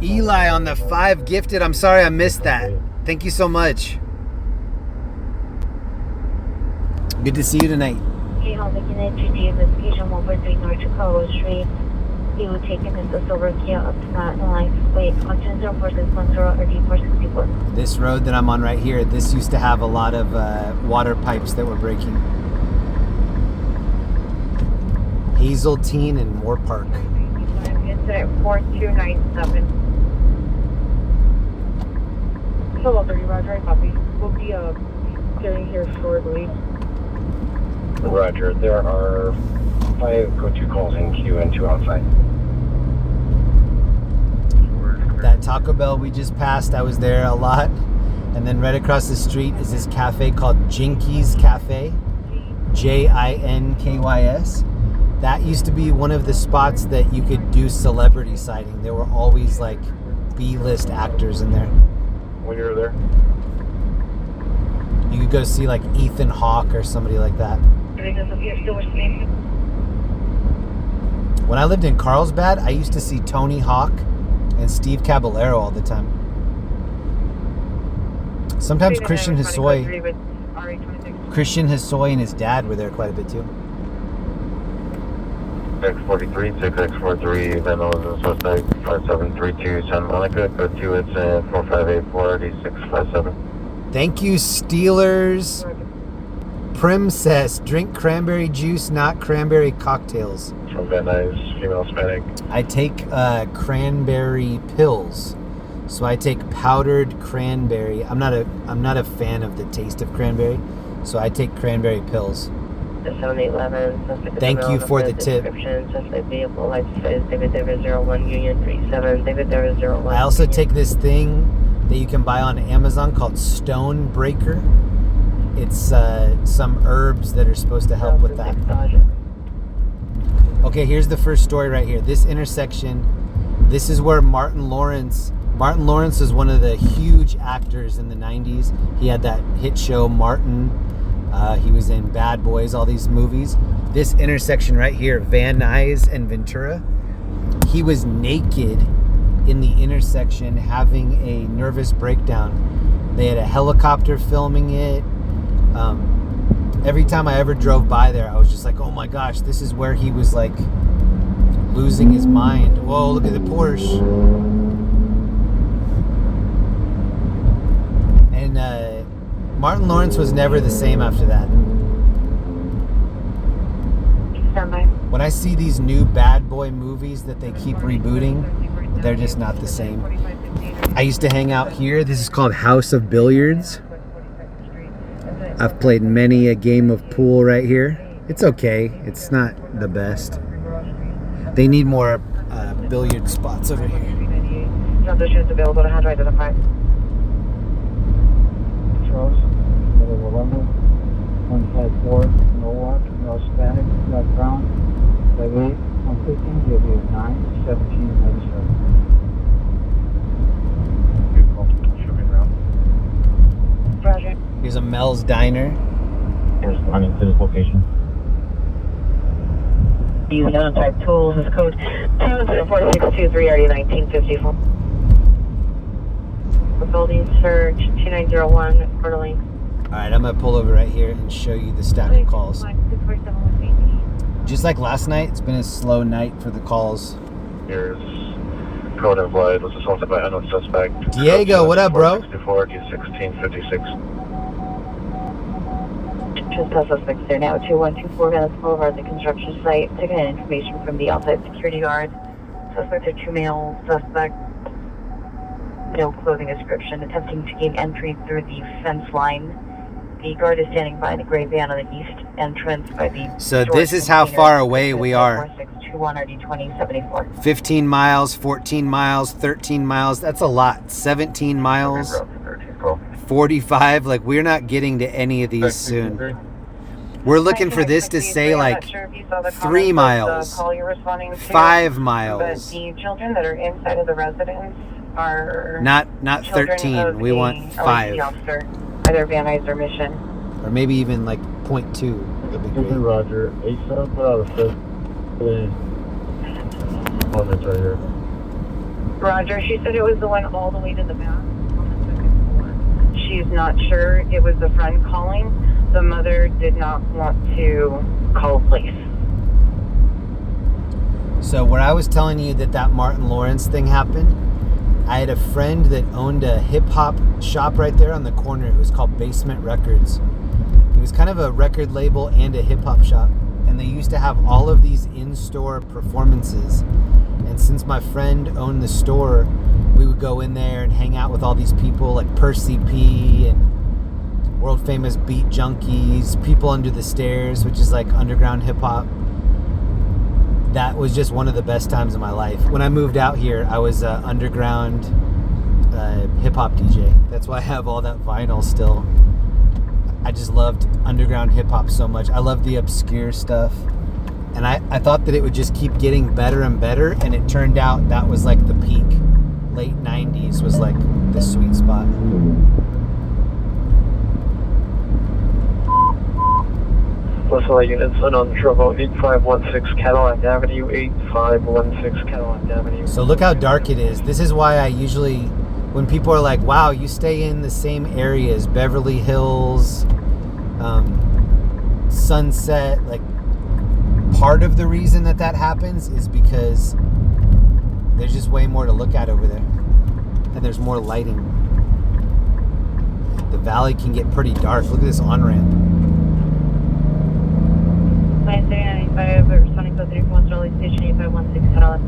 Eli on the 5 gifted. I'm sorry I missed that. Thank you so much. Good to see you tonight. Hey, home beginning to the investigation 143 North Chicago Street. He will take in the silver Kia up to nightlife. Wait, continue 0461 or D464. This road that I'm on right here, this used to have a lot of water pipes that were breaking. Hazeltine and Moore Park. Incident 4297. Hello, 30 Roger, copy. We'll be getting here shortly. Roger, there are 5 go-to calls in queue and 2 outside. That Taco Bell we just passed, I was there a lot. And then right across the street is this cafe called Jinky's Cafe. Jinky's. That used to be one of the spots that you could do celebrity sighting. There were always like B-list actors in there. When you were there? You could go see like Ethan Hawke or somebody like that. When I lived in Carlsbad, I used to see Tony Hawk and Steve Caballero all the time. Sometimes Christian Hosoi and his dad were there quite a bit too. X43, 6X43, Venmo is a suspect, 5732, Santa Monica, code 2, it's 4584-8657. Thank you, Steelers. Princess, drink cranberry juice, not cranberry cocktails. From Van Nuys, female Hispanic. I take cranberry pills. So I take powdered cranberry. I'm not a fan of the taste of cranberry, so I take cranberry pills. 7811. Thank you for the tip. Suspect vehicle license is David 01 Union 37. David 01. I also take this thing that you can buy on Amazon called Stone Breaker. It's some herbs that are supposed to help with that. Okay, here's the first story right here. This intersection, this is where Martin Lawrence was one of the huge actors in the 90s. He had that hit show Martin. He was in Bad Boys, all these movies. This intersection right here, Van Nuys and Ventura, he was naked in the intersection having a nervous breakdown. They had a helicopter filming it. Every time I ever drove by there, I was just like, oh my gosh, this is where he was like losing his mind. Whoa, look at the Porsche. And Martin Lawrence was never the same after that. When I see these new Bad Boy movies that they keep rebooting, they're just not the same. I used to hang out here. This is called House of Billiards. I've played many a game of pool right here. It's okay. It's not the best. They need more billiard spots over here. Transition is available to hand right identify. Charles, 154, no walk, no Hispanic, no brown, 58, 115, give you 9, 17, 97. Roger. Here's a Mel's Diner. Responding to this location. Using untyped tools is code 24623 RD 1954. Building search 2901 quarterly. Alright, I'm going to pull over right here and show you the stack of calls. Just like last night, it's been a slow night for the calls. Here's code implied. This is assaulted by unknown suspect. Diego, what up, bro? 64 1656. Trespass suspects there now. 2124 Venice Boulevard, the construction site. Taking in information from the outside security guard. Suspects are 2 males. Suspect, no clothing description, attempting to gain entry through the fence line. The guard is standing by the gray van on the east entrance by the. So this is how far away we are. 4621 RD 2074. 15 miles, 14 miles, 13 miles. That's a lot. 17 miles. 45. Like, we're not getting to any of these soon. We're looking for this to say like 3 miles, 5 miles. But the children that are inside of the residence are not 13. We want 5. Either Van Nuys or Mission. Or maybe even like 0.2. That'd be great. Roger, 87, put out a fifth. One that's right here. Roger, she said it was the one all the way to the back on the second floor. She's not sure it was the friend calling. The mother did not want to call police. So where I was telling you that Martin Lawrence thing happened, I had a friend that owned a hip-hop shop right there on the corner. It was called Basement Records. It was kind of a record label and a hip-hop shop. And they used to have all of these in-store performances. And since my friend owned the store, we would go in there and hang out with all these people like Percy P and world famous Beat Junkies, People Under the Stairs, which is like underground hip-hop. That was just one of the best times of my life. When I moved out here, I was an underground hip-hop DJ. That's why I have all that vinyl still. I just loved underground hip-hop so much. I loved the obscure stuff. And I thought that it would just keep getting better and better, and it turned out that was like the peak. Late 90s was like the sweet spot. Plus all units unknown trouble 8516 Cadillac Avenue, 8516 Cadillac Avenue. So look how dark it is. This is why I usually, when people are like, wow, you stay in the same areas, Beverly Hills, Sunset, like part of the reason that happens is because there's just way more to look at over there. And there's more lighting. The valley can get pretty dark. Look at this on-ramp. 9395, responding to 341 Raleigh Station, 8516 Cadillac.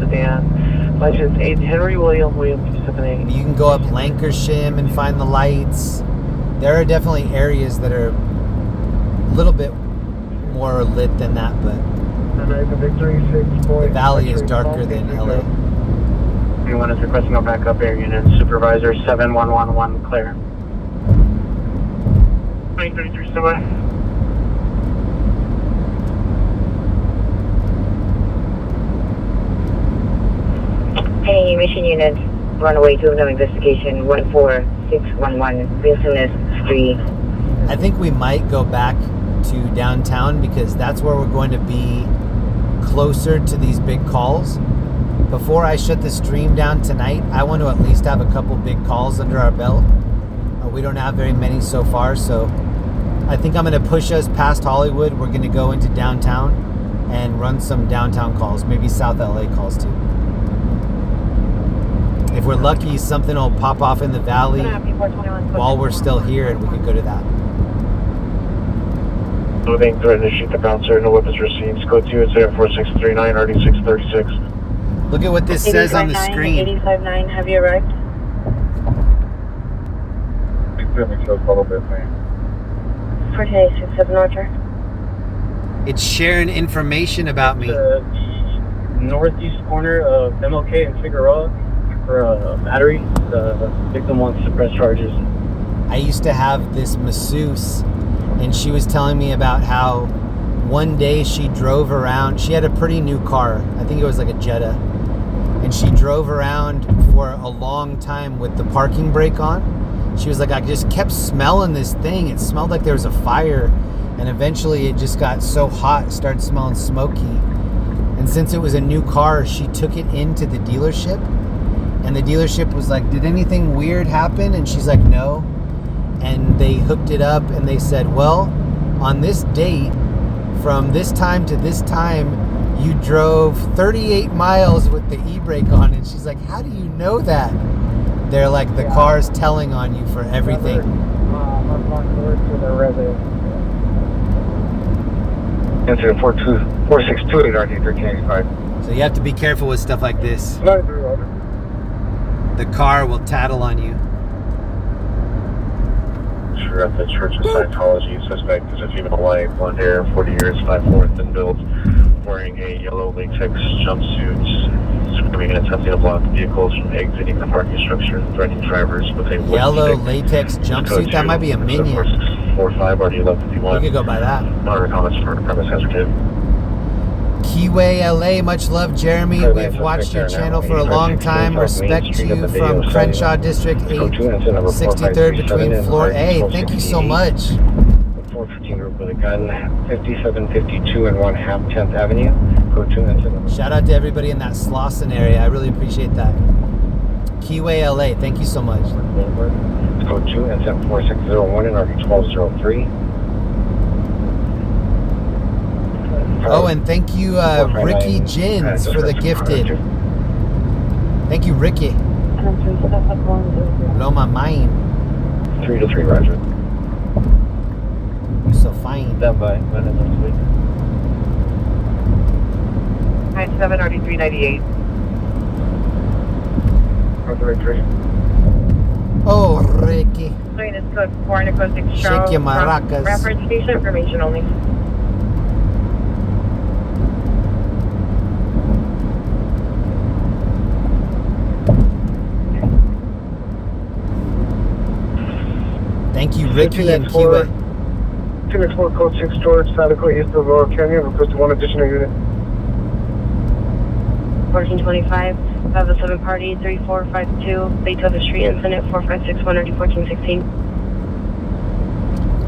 Sedan. License 8 Henry William 278. You can go up Lancashire and find the lights. There are definitely areas that are a little bit more lit than that, but the valley is darker than LA. Everyone is requesting a backup air unit. Supervisor 7111 clear. 933 standby. Hey, mission unit, runaway 2 no investigation, 14611, Business Street. I think we might go back to downtown because that's where we're going to be closer to these big calls. Before I shut the stream down tonight, I want to at least have a couple big calls under our belt. We don't have very many so far, so I think I'm going to push us past Hollywood. We're going to go into downtown and run some downtown calls, maybe South LA calls too. If we're lucky, something will pop off in the valley while we're still here and we could go to that. Moving, threatening to shoot the bouncer, no weapons received. Code 2 is 4639, RD636. Look at what this says on the screen. 859, have you arrived? Shows a little bit, man. 4867 Roger. It's sharing information about me. The northeast corner of MLK and Figueroa for a battery. The victim wants to press charges. I used to have this masseuse, and she was telling me about how one day she drove around. She had a pretty new car. I think it was like a Jetta. And she drove around for a long time with the parking brake on. She was like, I just kept smelling this thing. It smelled like there was a fire. And eventually it just got so hot, it started smelling smoky. And since it was a new car, she took it into the dealership. And the dealership was like, did anything weird happen? And she's like, no. And they hooked it up and they said, well, on this date, from this time to this time, you drove 38 miles with the e-brake on. And she's like, how do you know that? They're like, the car's telling on you for everything. Incident 4628, RD1385. So you have to be careful with stuff like this. The car will tattle on you. Sure, at the Church of Scientology, suspect is a female white, blonde hair, 40 years, 5'4", thin build, wearing a yellow latex jumpsuit, screaming and attempting to block vehicles from exiting the parking structure, threatening drivers with a yellow latex jumpsuit? That might be a minion. 4645, RD1151. We could go by that. Monitor comments for premise hazard. Keyway LA, much love, Jeremy. We've watched your channel for a long time. Respect to you from Crenshaw District 8, 63rd between floor A. Thank you so much. 415 group with a gun, 5752 and 1/2 10th Avenue. Code 2 incident. Shout out to everybody in that Slauson area. I really appreciate that. Keyway, LA. Thank you so much. Code 2 incident 4601 and RV 1203. Oh, and thank you, Ricky Jins, for the gifted. Thank you, Ricky. Blow my mind. 3 to 3, Roger. You're so fine. Stand by. 97 RD 398. Oh, Ricky. Sorry, this code 4 and code 6 Shake your maracas. Reference station information only. Thank you, Ricky and Kiwi. 2x4 code 6 storage, Santa Cruz, east of Laurel Canyon. Request 1 additional unit. 1425, 507 party 3452, Beethoven Street incident 456 190 1416.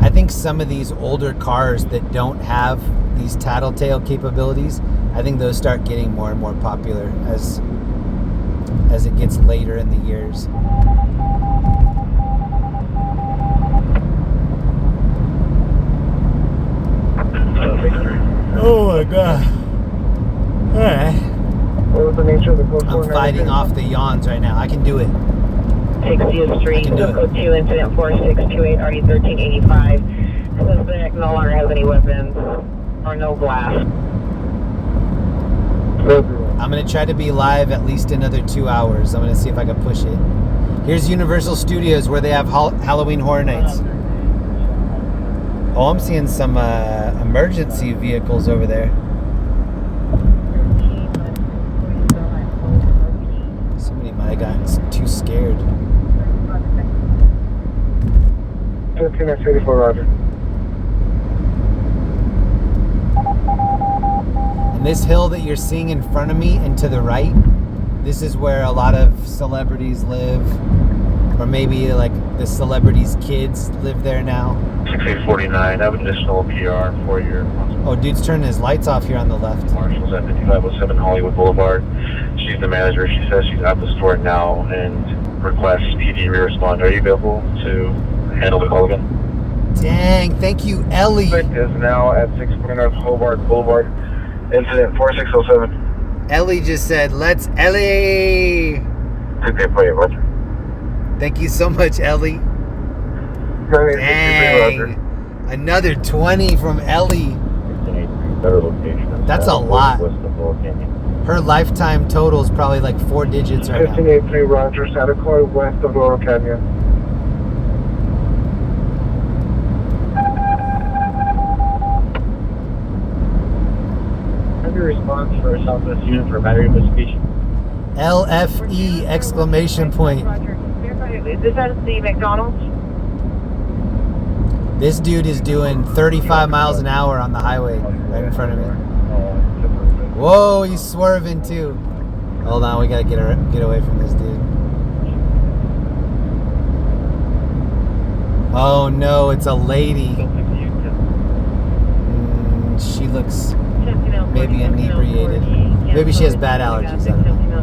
I think some of these older cars that don't have these tattletale capabilities, I think those start getting more and more popular as it gets later in the years. Oh my god. Alright. What was the nature of the code 4? I'm fighting off the yawns right now. I can do it. 60th Street, code 2 incident 4628 RD 1385. Suspect no longer has any weapons or no glass. I'm going to try to be live at least another 2 hours. I'm going to see if I can push it. Here's Universal Studios where they have Halloween Horror Nights. Oh, I'm seeing some emergency vehicles over there. Somebody might have gotten too scared. 13x84, Roger. And this hill that you're seeing in front of me and to the right, this is where a lot of celebrities live. Or maybe like the celebrities' kids live there now. 6849, I have an additional PR for your... Oh, dude's turning his lights off here on the left. Marshall's at 5507 Hollywood Boulevard. She's the manager. She says she's at the store now and requests PD re-respond. Are you available to handle the call again? Dang, thank you, Ellie. Is now at 649 Hobart Boulevard. Incident 4607. Ellie just said, let's Ellie. Okay, play it, Roger. Thank you so much, Ellie. Dang. Another 20 from Ellie. That's a lot. Her lifetime total is probably like 4 digits right now. 1583 Roger, Santa Cruz, west of Laurel Canyon. Have your response for a Southwest unit for battery investigation. LFE exclamation point. Is this at the McDonald's? This dude is doing 35 miles an hour on the highway right in front of me. Whoa, he's swerving too. Hold on, we gotta get away from this dude. Oh no, it's a lady. She looks maybe inebriated. Maybe she has bad allergies, I don't know.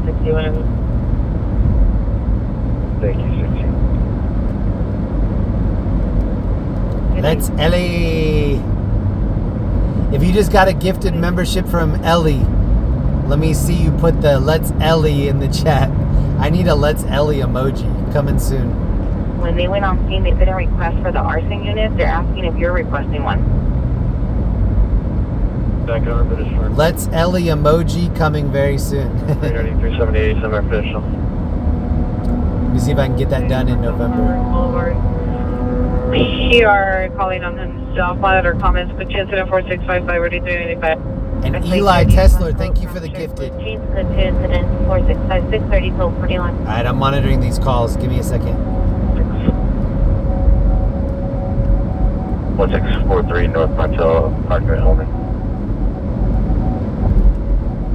Thank you, 16. Let's Ellie. If you just got a gifted membership from Ellie, let me see you put the Let's Ellie in the chat. I need a Let's Ellie emoji. Coming soon. When they went on scene, they put a request for the arson unit. They're asking if you're requesting one. Let's Ellie emoji coming very soon. 378, semi-official. Let me see if I can get that done in November. PR calling on himself. Monitor comments. But incident 4655 ready 395. And Eli Tesler, thank you for the gifted. Incident 4656 30 till 41. All right, I'm monitoring these calls. Give me a second. 1643 North Montel, Parker, Helmet.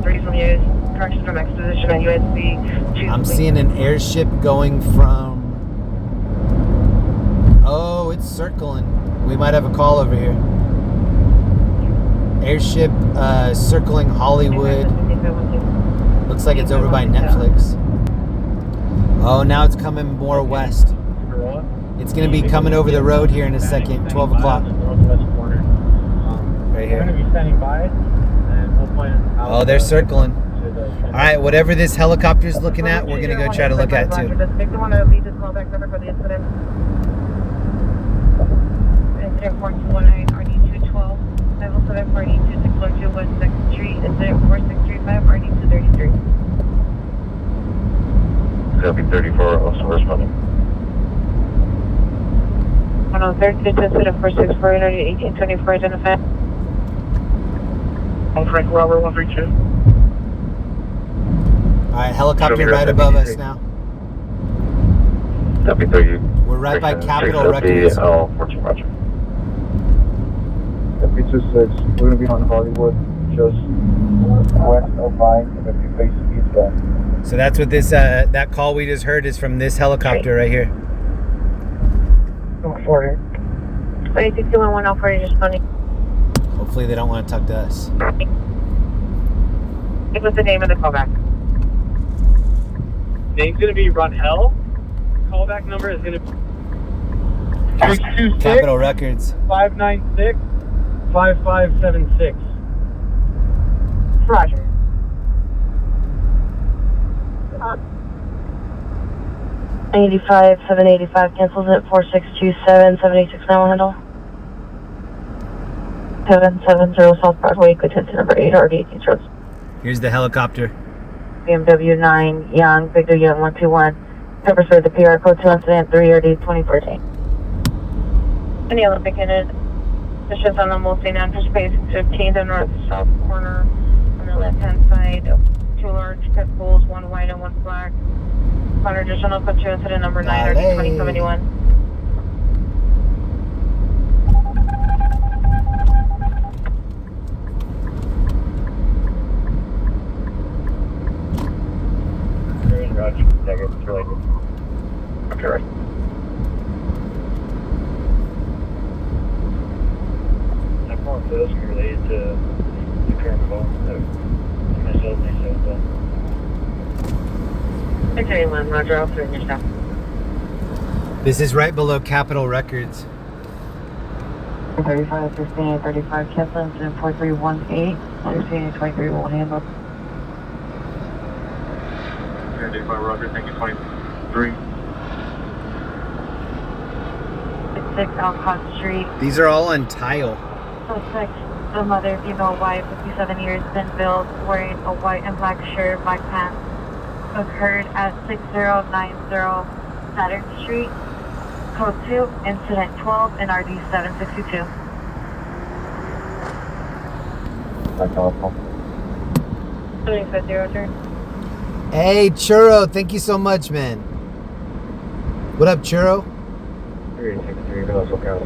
3 from US. Correction from exposition on USC. I'm seeing an airship going from... Oh, it's circling. We might have a call over here. Airship circling Hollywood. Looks like it's over by Netflix. Oh, now it's coming more west. It's going to be coming over the road here in a second, 12 o'clock. Right here. We're going to be standing by, and we'll point out. Oh, they're circling. All right, whatever this helicopter's looking at, we're going to go try to look at too. Does victim want to leave this callback number for the incident? Incident 4219 RD212, 507 RD2602 West 2nd Street, incident 4635 RD233. That'll be 34, also responding. 103rd, incident 464 1824, identified. Frank Robert 132. All right, helicopter right above us now. That'll be 30. We're right by Capitol Records. 14 Roger. FP26, we're going to be on Hollywood, just west of mine, and if you face eastbound. So that's what this that call we just heard is from this helicopter right here. 40. 211 operator responding. Hopefully they don't want to talk to us. What's the name of the callback? Name's going to be Ronhell. Callback number is going to be 626 Capitol Records. 596 5576. Roger. 85 785 cancels it. 4627 786 handle. 770 South Broadway, good to number 8 RD18 Roads. Here's the helicopter. BMW 9 Young, Victor Young 121. Pepper spray the PR code 2 incident 3 RD 2014. Any Olympic in it. Positions on the Mulsanne Andrews Space 15, the north-south corner on the left-hand side. 2 large pit bulls, 1 white and 1 black. On additional code 2 incident number 9 RD 2071. Roger, negative, it's related. Okay, right. I'm calling for this related to the current call. Myself, Okay, Roger, I'll turn your stuff. This is right below Capitol Records. 35, 15, 35, cancel incident 4318, 16, 23, will handle. 35 Roger, thank you, 23. 6 Alcott Street. These are all on tile. Suspect, the mother, female wife, 57 years, thin build, wearing a white and black shirt, black pants. Occurred at 6090 Saturn Street, code 2, incident 12, and RD 762. My telephone. 3503. Hey, Churro, thank you so much, man. What up, Churro? 363, also counts.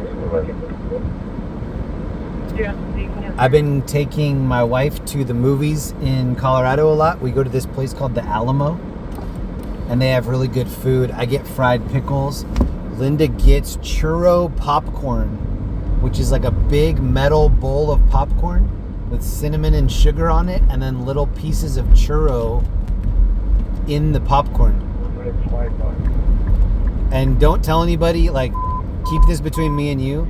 I've been taking my wife to the movies in Colorado a lot. We go to this place called the Alamo, and they have really good food. I get fried pickles. Linda gets churro popcorn, which is like a big metal bowl of popcorn with cinnamon and sugar on it, and then little pieces of churro in the popcorn. And don't tell anybody, like, keep this between me and you.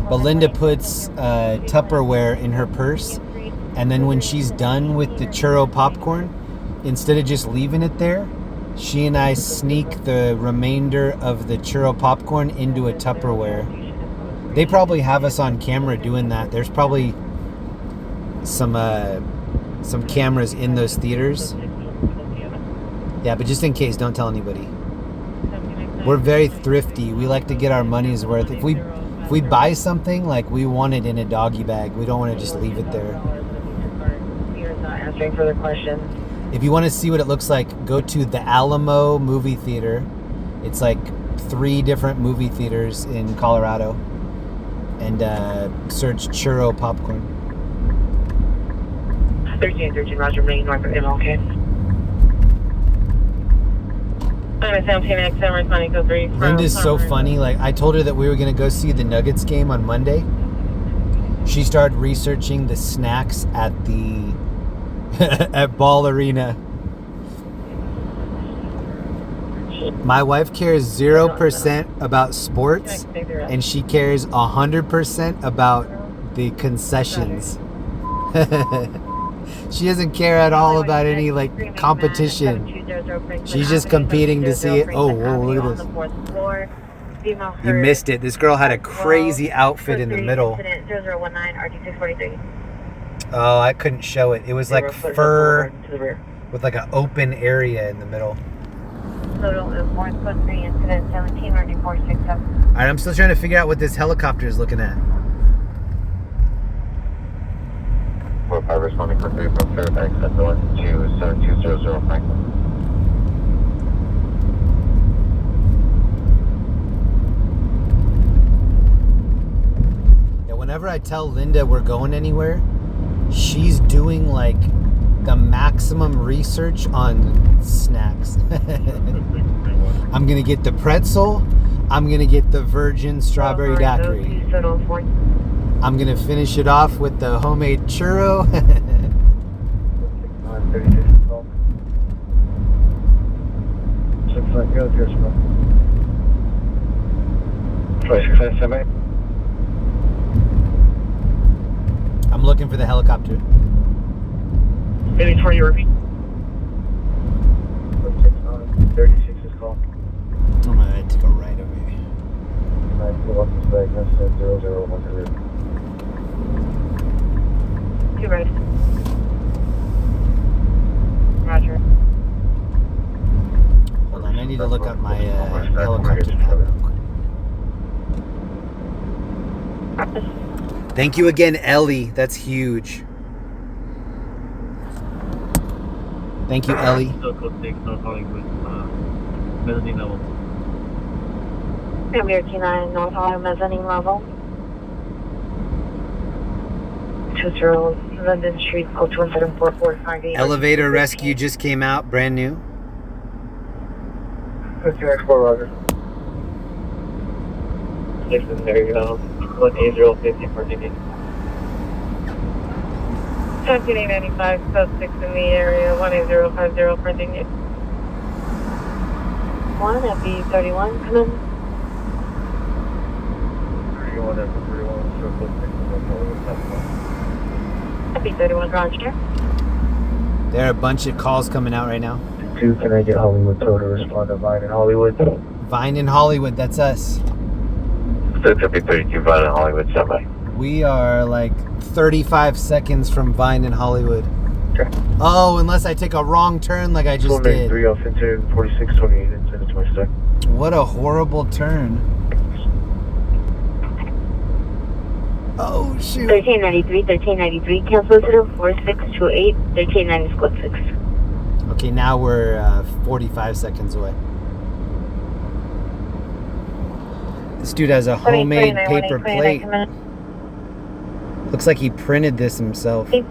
But Linda puts Tupperware in her purse, and then when she's done with the churro popcorn, instead of just leaving it there, she and I sneak the remainder of the churro popcorn into a Tupperware. They probably have us on camera doing that. There's probably some cameras in those theaters. Yeah, but just in case, don't tell anybody. We're very thrifty. We like to get our money's worth. If we buy something, like, we want it in a doggy bag. We don't want to just leave it there. You're not answering further questions. If you want to see what it looks like, go to the Alamo movie theater. It's like 3 different movie theaters in Colorado. And search churro popcorn. 1313, Roger, main north of MLK. Linda's so funny. Like, I told her that we were going to go see the Nuggets game on Monday. She started researching the snacks at the at Ball Arena. My wife cares 0% about sports, and she cares 100% about the concessions. She doesn't care at all about any like competition. She's just competing to see it. Oh, whoa, look at this. You missed it. This girl had a crazy outfit in the middle. Oh, I couldn't show it. It was like fur with like an open area in the middle. Total is 143 incident 17 9467. Alright, I'm still trying to figure out what this helicopter is looking at. 45 responding for 3 from Fairbanks at north to 7200 Franklin. Yeah, whenever I tell Linda we're going anywhere, she's doing like the maximum research on snacks. I'm gonna get the pretzel. I'm gonna get the virgin strawberry daiquiri. I'm gonna finish it off with the homemade churro. I'm looking for the helicopter. Heading for you, repeat. 36 is called. I'm gonna take a right over here. 0010. Two right. Roger. Hold on, I need to look up my helicopter pad real quick. Thank you again, Ellie. That's huge. Thank you, Ellie. Mezzanine level. American 9 North Hollywood mezzanine level. 20 London Street, code 27445. Elevator rescue just came out, brand new. 2X4, Roger. Dixon, there you go. 18050 for DD. 17895, sub 6 in the area, 18050 for DD. 1 at B31, come in. 31 at 31, circle 6, B31, Roger. There are a bunch of calls coming out right now. 2, can I get Hollywood Tow to respond to Vine in Hollywood? Vine in Hollywood, that's us. It's a B32 Vine in Hollywood semi. We are like 35 seconds from Vine in Hollywood. Okay. Oh, unless I take a wrong turn like I just did. 3 off into 4628 and send it to my stack. What a horrible turn. Oh, shoot. 1393, cancel 4628, 1390 split 6. Okay, now we're 45 seconds away. This dude has a homemade paper plate. Looks like he printed this himself. In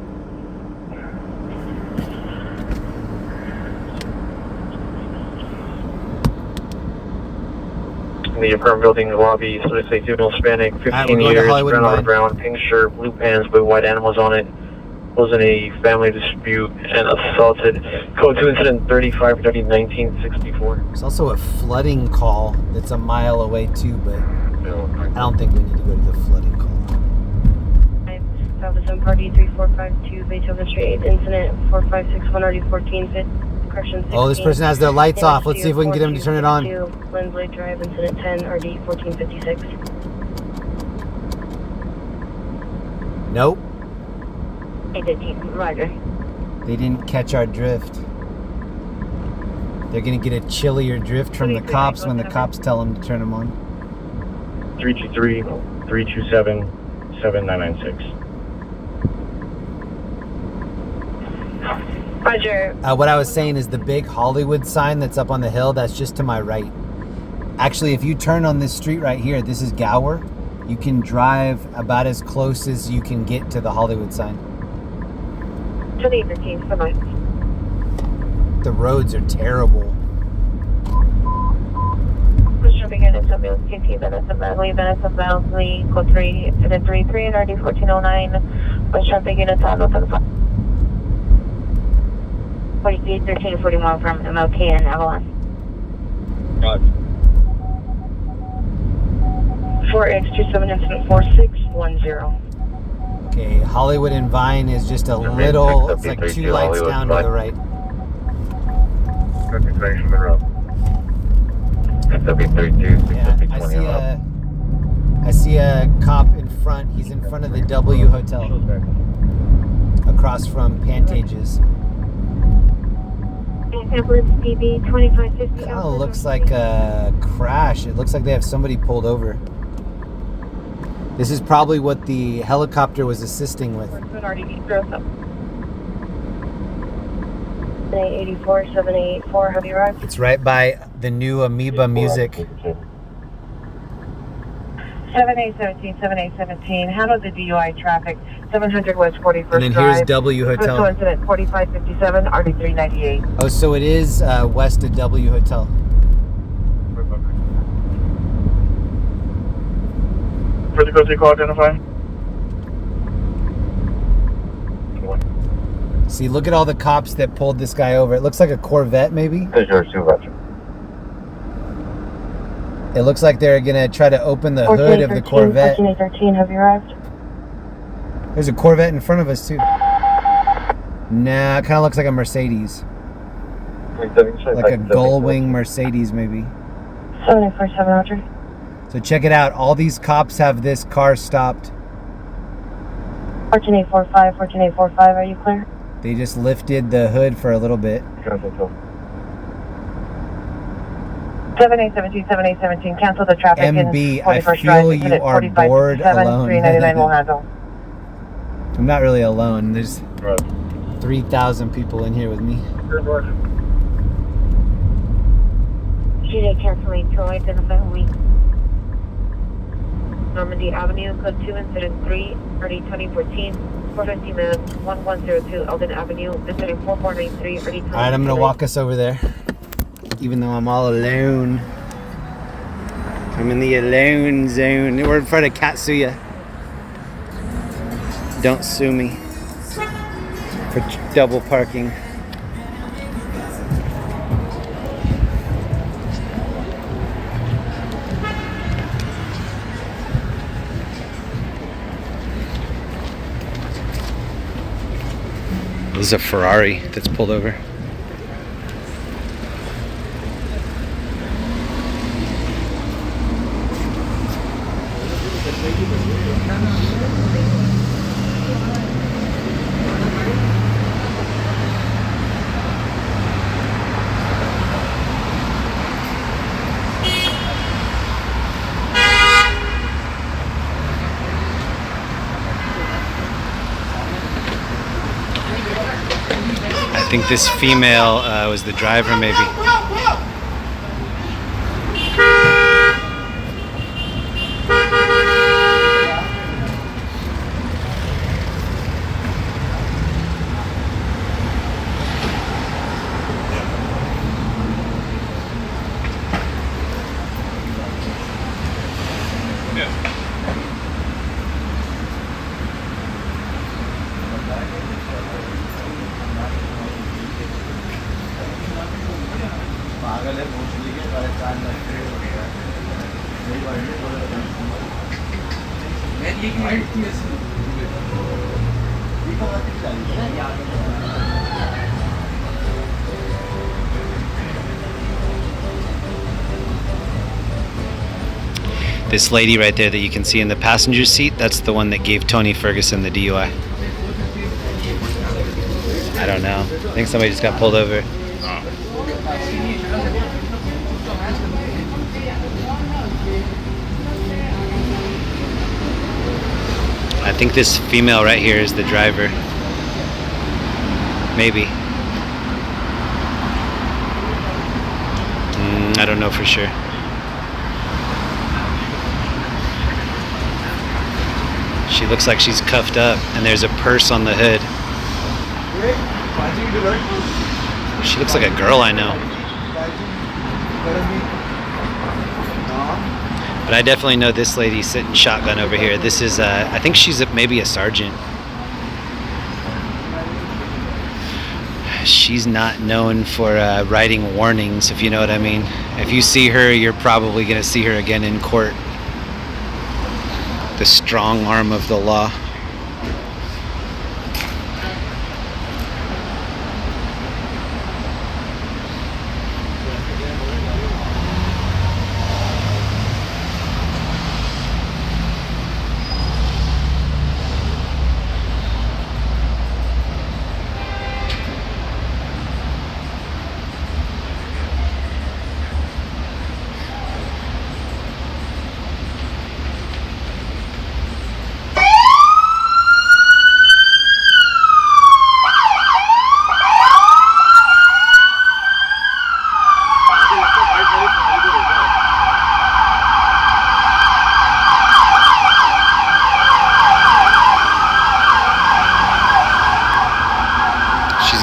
the apartment building lobby, so to say, female Hispanic, 15 years, brown on brown, pink shirt, blue pants with white animals on it. Was in a family dispute and assaulted. Code 2 incident 3530 1964. There's also a flooding call that's a mile away too, but I don't think we need to go to the flooding call. Southwestern Party 3452, Beethoven Street, incident 456 1 14 correction 16. Oh, this person has their lights off. Let's see if we can get them to turn it on. Lindsley Drive, incident 10 RD 1456. Nope. 815, Roger. They didn't catch our drift. They're gonna get a chillier drift from the cops when the cops tell them to turn them on. 323 327 7996. Roger. What I was saying is the big Hollywood sign that's up on the hill, that's just to my right. Actually, if you turn on this street right here, this is Gower, you can drive about as close as you can get to the Hollywood sign. 2015, bye-bye. The roads are terrible. Western begin at Mills TT, Venison Valley, code 3, incident 33, and RD 1409. Western begin at North 48, 13, 41 from MLK and Avalon. 4X27 incident 4610. Okay, Hollywood and Vine is just a little, it's like 2 lights down to the right. Yeah, I see a cop in front. He's in front of the W Hotel, across from Pantages. Kind of looks like a crash. It looks like they have somebody pulled over. This is probably what the helicopter was assisting with. 784, 784, have you arrived? It's right by the new Amoeba Music. 7817, 7817, handle the DUI traffic, 700 West 41st And then here's W Hotel. First incident 4557, RD 398. Oh, so it is west of W Hotel. Further code vehicle identify. See, look at all the cops that pulled this guy over. It looks like a Corvette, maybe? It looks like they're going to try to open the hood of the Corvette. 1413, have you arrived? There's a Corvette in front of us, too. Nah, it kind of looks like a Mercedes. Like a gull-wing Mercedes, maybe. 747, Roger. So check it out. All these cops have this car stopped. 14845, 14845, are you clear? They just lifted the hood for a little bit. 7817, 7817, cancel the traffic MB, in I 41st feel Drive, you are bored alone. 399 will handle. I'm not really alone. There's 3,000 people in here with me. GJ canceling, to identify only. Normandy Avenue, code 2, incident 3, RD 2014, 450 man, 1102 Eldon Avenue, incident 4493, RD 20. Alright, I'm going to walk us over there. Even though I'm all alone. I'm in the alone zone. We're in front of Katsuya. Don't sue me for double parking. This is a Ferrari that's pulled over. I think this female was the driver, maybe. This lady right there that you can see in the passenger seat, that's the one that gave Tony Ferguson the DUI. I don't know. I think somebody just got pulled over. I think this female right here is the driver. Maybe. I don't know for sure. She looks like she's cuffed up, and there's a purse on the hood. She looks like a girl I know. But I definitely know this lady sitting shotgun over here. This is, I think she's maybe a sergeant. She's not known for writing warnings, if you know what I mean. If you see her, you're probably going to see her again in court. The strong arm of the law.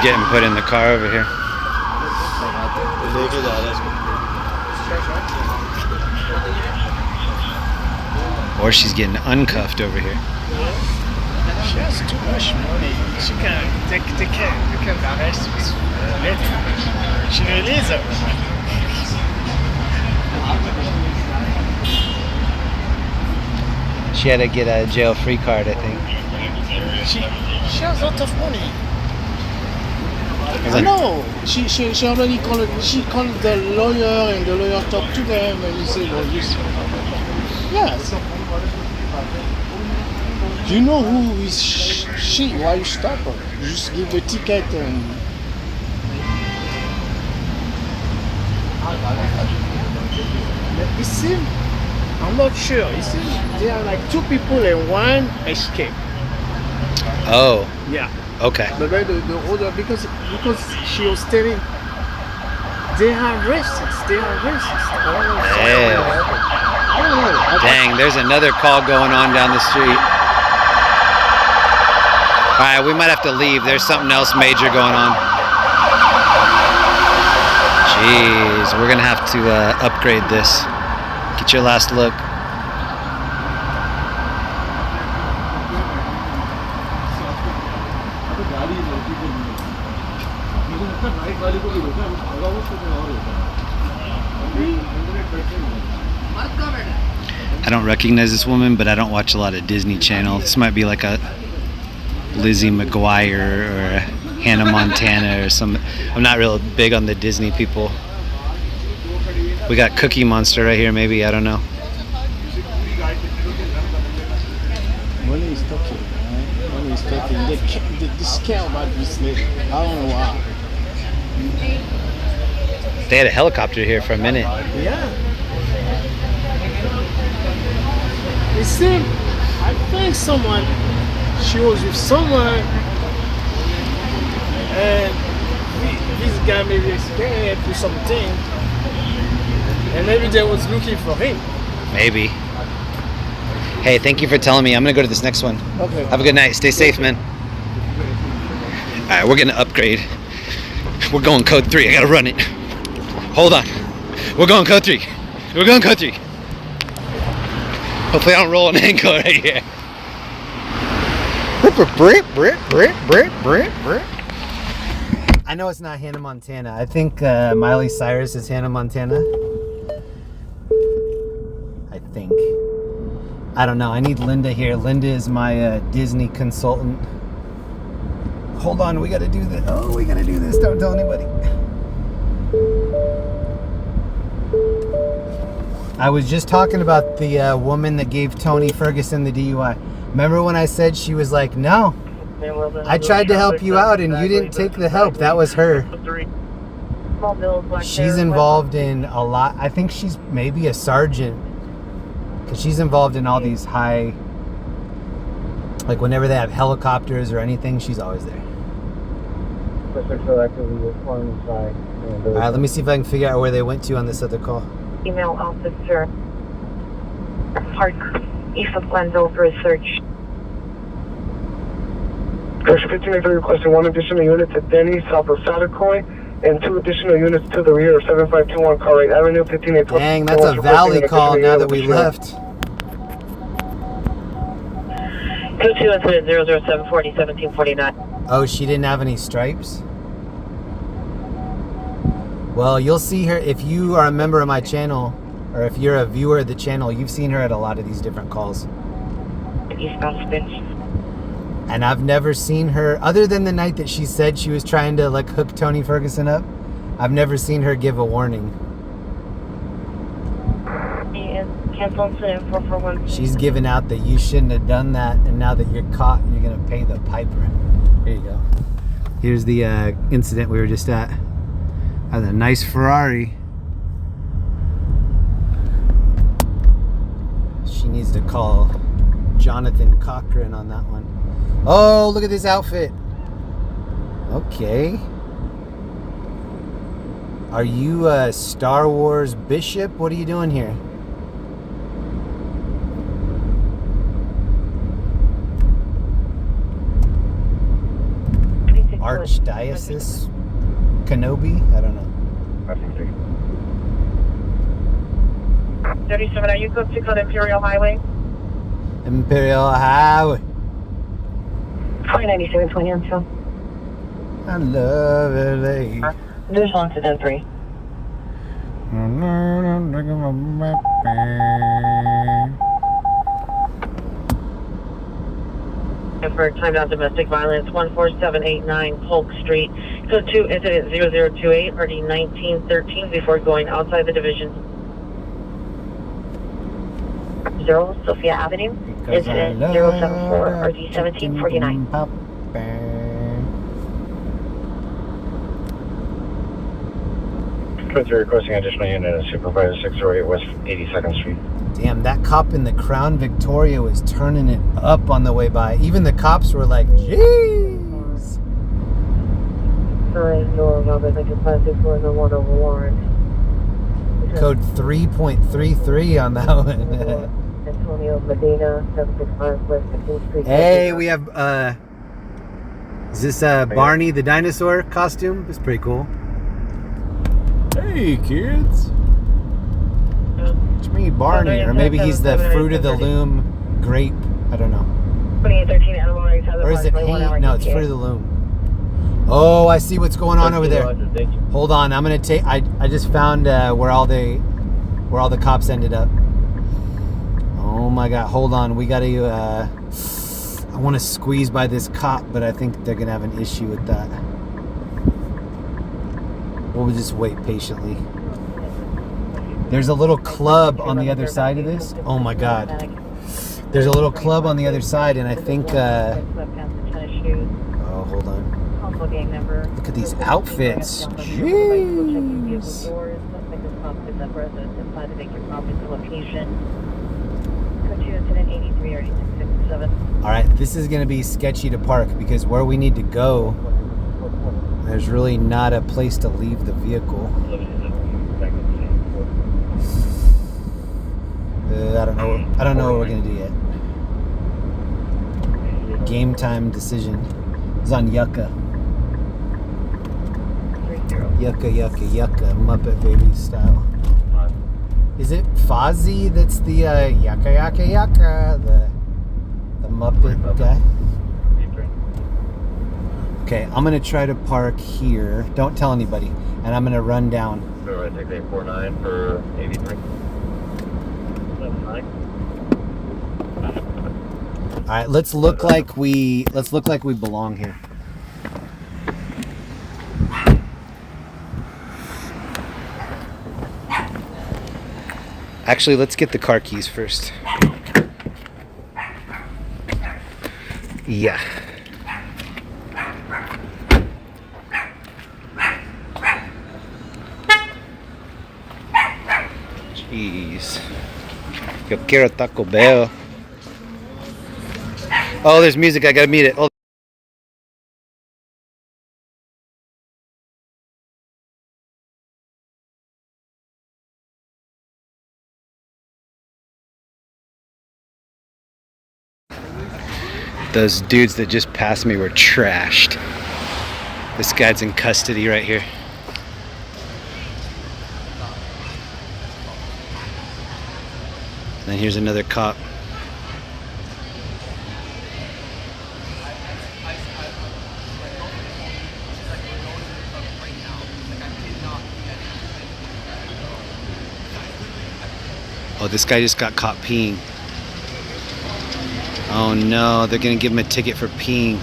Getting put in the car over here. Or she's getting uncuffed over here. She has too much money. She can arrest with later. She releases her. She had to get a jail-free card, I think. She has a lot of money. No, she already called. She called the lawyer, and the lawyer talked to them, and he said, "Well, this." Yes. Do you know who is she? Why you stop her? You just give the ticket and. It seems, I'm not sure. It seems there are like two people and one escape. Oh. Yeah. Okay. But then the other, because she was telling, they are racist. They are racist. Yeah. I don't know. Dang, there's another call going on down the street. All right, we might have to leave. There's something else major going on. Jeez, we're gonna have to upgrade this. Get your last look. I don't recognize this woman, but I don't watch a lot of Disney Channel. This might be like a Lizzie McGuire or a Hannah Montana or some. I'm not real big on the Disney people. We got Cookie Monster right here, maybe, I don't know. Money is talking, right? Money is talking. They care about this lady. I don't know why. They had a helicopter here for a minute. Yeah. It seemed, I think she was with someone, and this guy maybe escaped or something, and maybe they was looking for him. Maybe. Hey, thank you for telling me. I'm gonna go to this next one. Okay. Have a good night. Stay safe, man. All right, we're gonna upgrade. We're going code 3. I gotta run it. Hold on. We're going code 3. We're going code 3. Hopefully I don't roll an ankle right here. I know it's not Hannah Montana. I think Miley Cyrus is Hannah Montana. I think. I don't know. I need Linda here. Linda is my Disney consultant. Hold on. We got to do this. Oh, we got to do this. Don't tell anybody. I was just talking about the woman that gave Tony Ferguson the DUI. Remember when I said she was like, no, I tried to help you out and you didn't take the help. That was her. She's involved in a lot. I think she's maybe a sergeant, because she's involved in all these high, like whenever they have helicopters or anything, she's always there. All right, let me see if I can figure out where they went to on this other call. Email officer Park east of Glendale for a search. Section 1583 requesting one additional unit to Denny, south of Satacoy. and 2 additional units to the rear of 7521 Cartwright Avenue, 15820. Dang, that's a valley call now that we left. 22 incident 00740 1749. Oh, she didn't have any stripes? Well, you'll see her if you are a member of my channel, or if you're a viewer of the channel, you've seen her at a lot of these different calls. Eastbound spin. And I've never seen her, other than the night that she said she was trying to like hook Tony Ferguson up, I've never seen her give a warning. Cancel incident 441. She's giving out that you shouldn't have done that, and now that you're caught, you're gonna pay the piper. Here you go. Here's the incident we were just at. Had a nice Ferrari. She needs to call Jonathan Cochran on that one. Oh, look at this outfit. Okay. Are you a Star Wars bishop? What are you doing here? Archdiocese Kenobi? I don't know. 37, are you code to code Imperial Highway? Imperial Highway. 49720 on film. I love LA. Additional incident 3. For time down domestic violence, 14789 Polk Street. Code 2, incident 0028, RD 1913 before going outside the division. 0, Sophia Avenue. Incident 074, RD 1749. Code 3 requesting additional unit at Supervisor 608 West 82nd Street. Damn, that cop in the Crown Victoria was turning it up on the way by. Even the cops were like, jeez. Code 3.33 on that one. Antonio Medina, 765 West 15th Street. Hey, we have, is this Barney the dinosaur costume? It's pretty cool. Hey, kids. It's me, Barney. Or maybe he's the Fruit of the Loom grape. I don't know. 2813 Animal Rights. Or is it hate? No, it's Fruit of the Loom. Oh, I see what's going on over there. Hold on, I'm gonna take. I just found where all the cops ended up. Oh my God! Hold on, we gotta. I want to squeeze by this cop, but I think they're gonna have an issue with that. We'll just wait patiently. There's a little club on the other side of this. Oh my God! There's a little club on the other side, and I think. Oh, hold on. Look at these outfits. Jeez. Alright, this is going to be sketchy to park because where we need to go, there's really not a place to leave the vehicle. I don't know what we're going to do yet. Game time decision. It's on Yucca. Yucca, Muppet Baby style. Is it Fozzie that's the Yucca, the Muppet guy? Okay, I'm gonna try to park here. Don't tell anybody, and I'm gonna run down. So I take 849 for 83. All right, let's look like we belong here. Actually, let's get the car keys first. Yeah. Jeez. Yo quiero Taco Bell. Oh, there's music. I gotta mute it. Oh. Those dudes that just passed me were trashed. This guy's in custody right here. then here's another cop. Oh, this guy just got caught peeing. Oh no, they're gonna give him a ticket for peeing.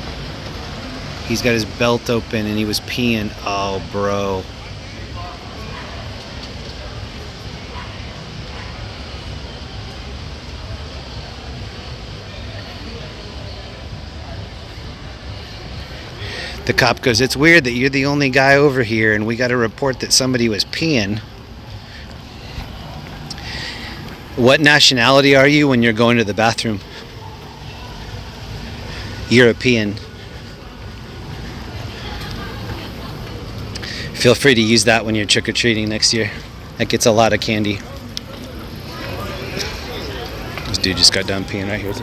He's got his belt open and he was peeing. Oh, bro. The cop goes, "It's weird that you're the only guy over here and we got a report that somebody was peeing. What nationality are you when you're going to the bathroom?" European. Feel free to use that when you're trick-or-treating next year. That gets a lot of candy. This dude just got done peeing right here.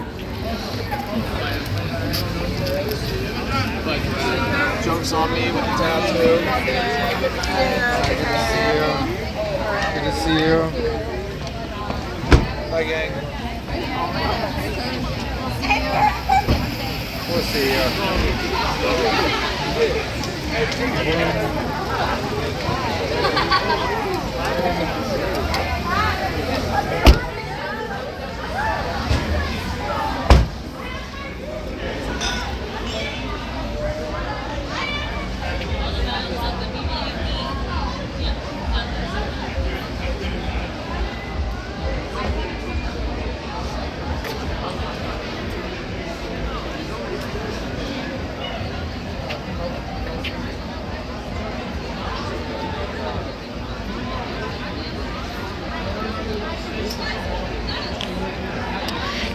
Jokes on me with the tattoo. Good to see you. Good to see you. Hi, gang. We'll see you.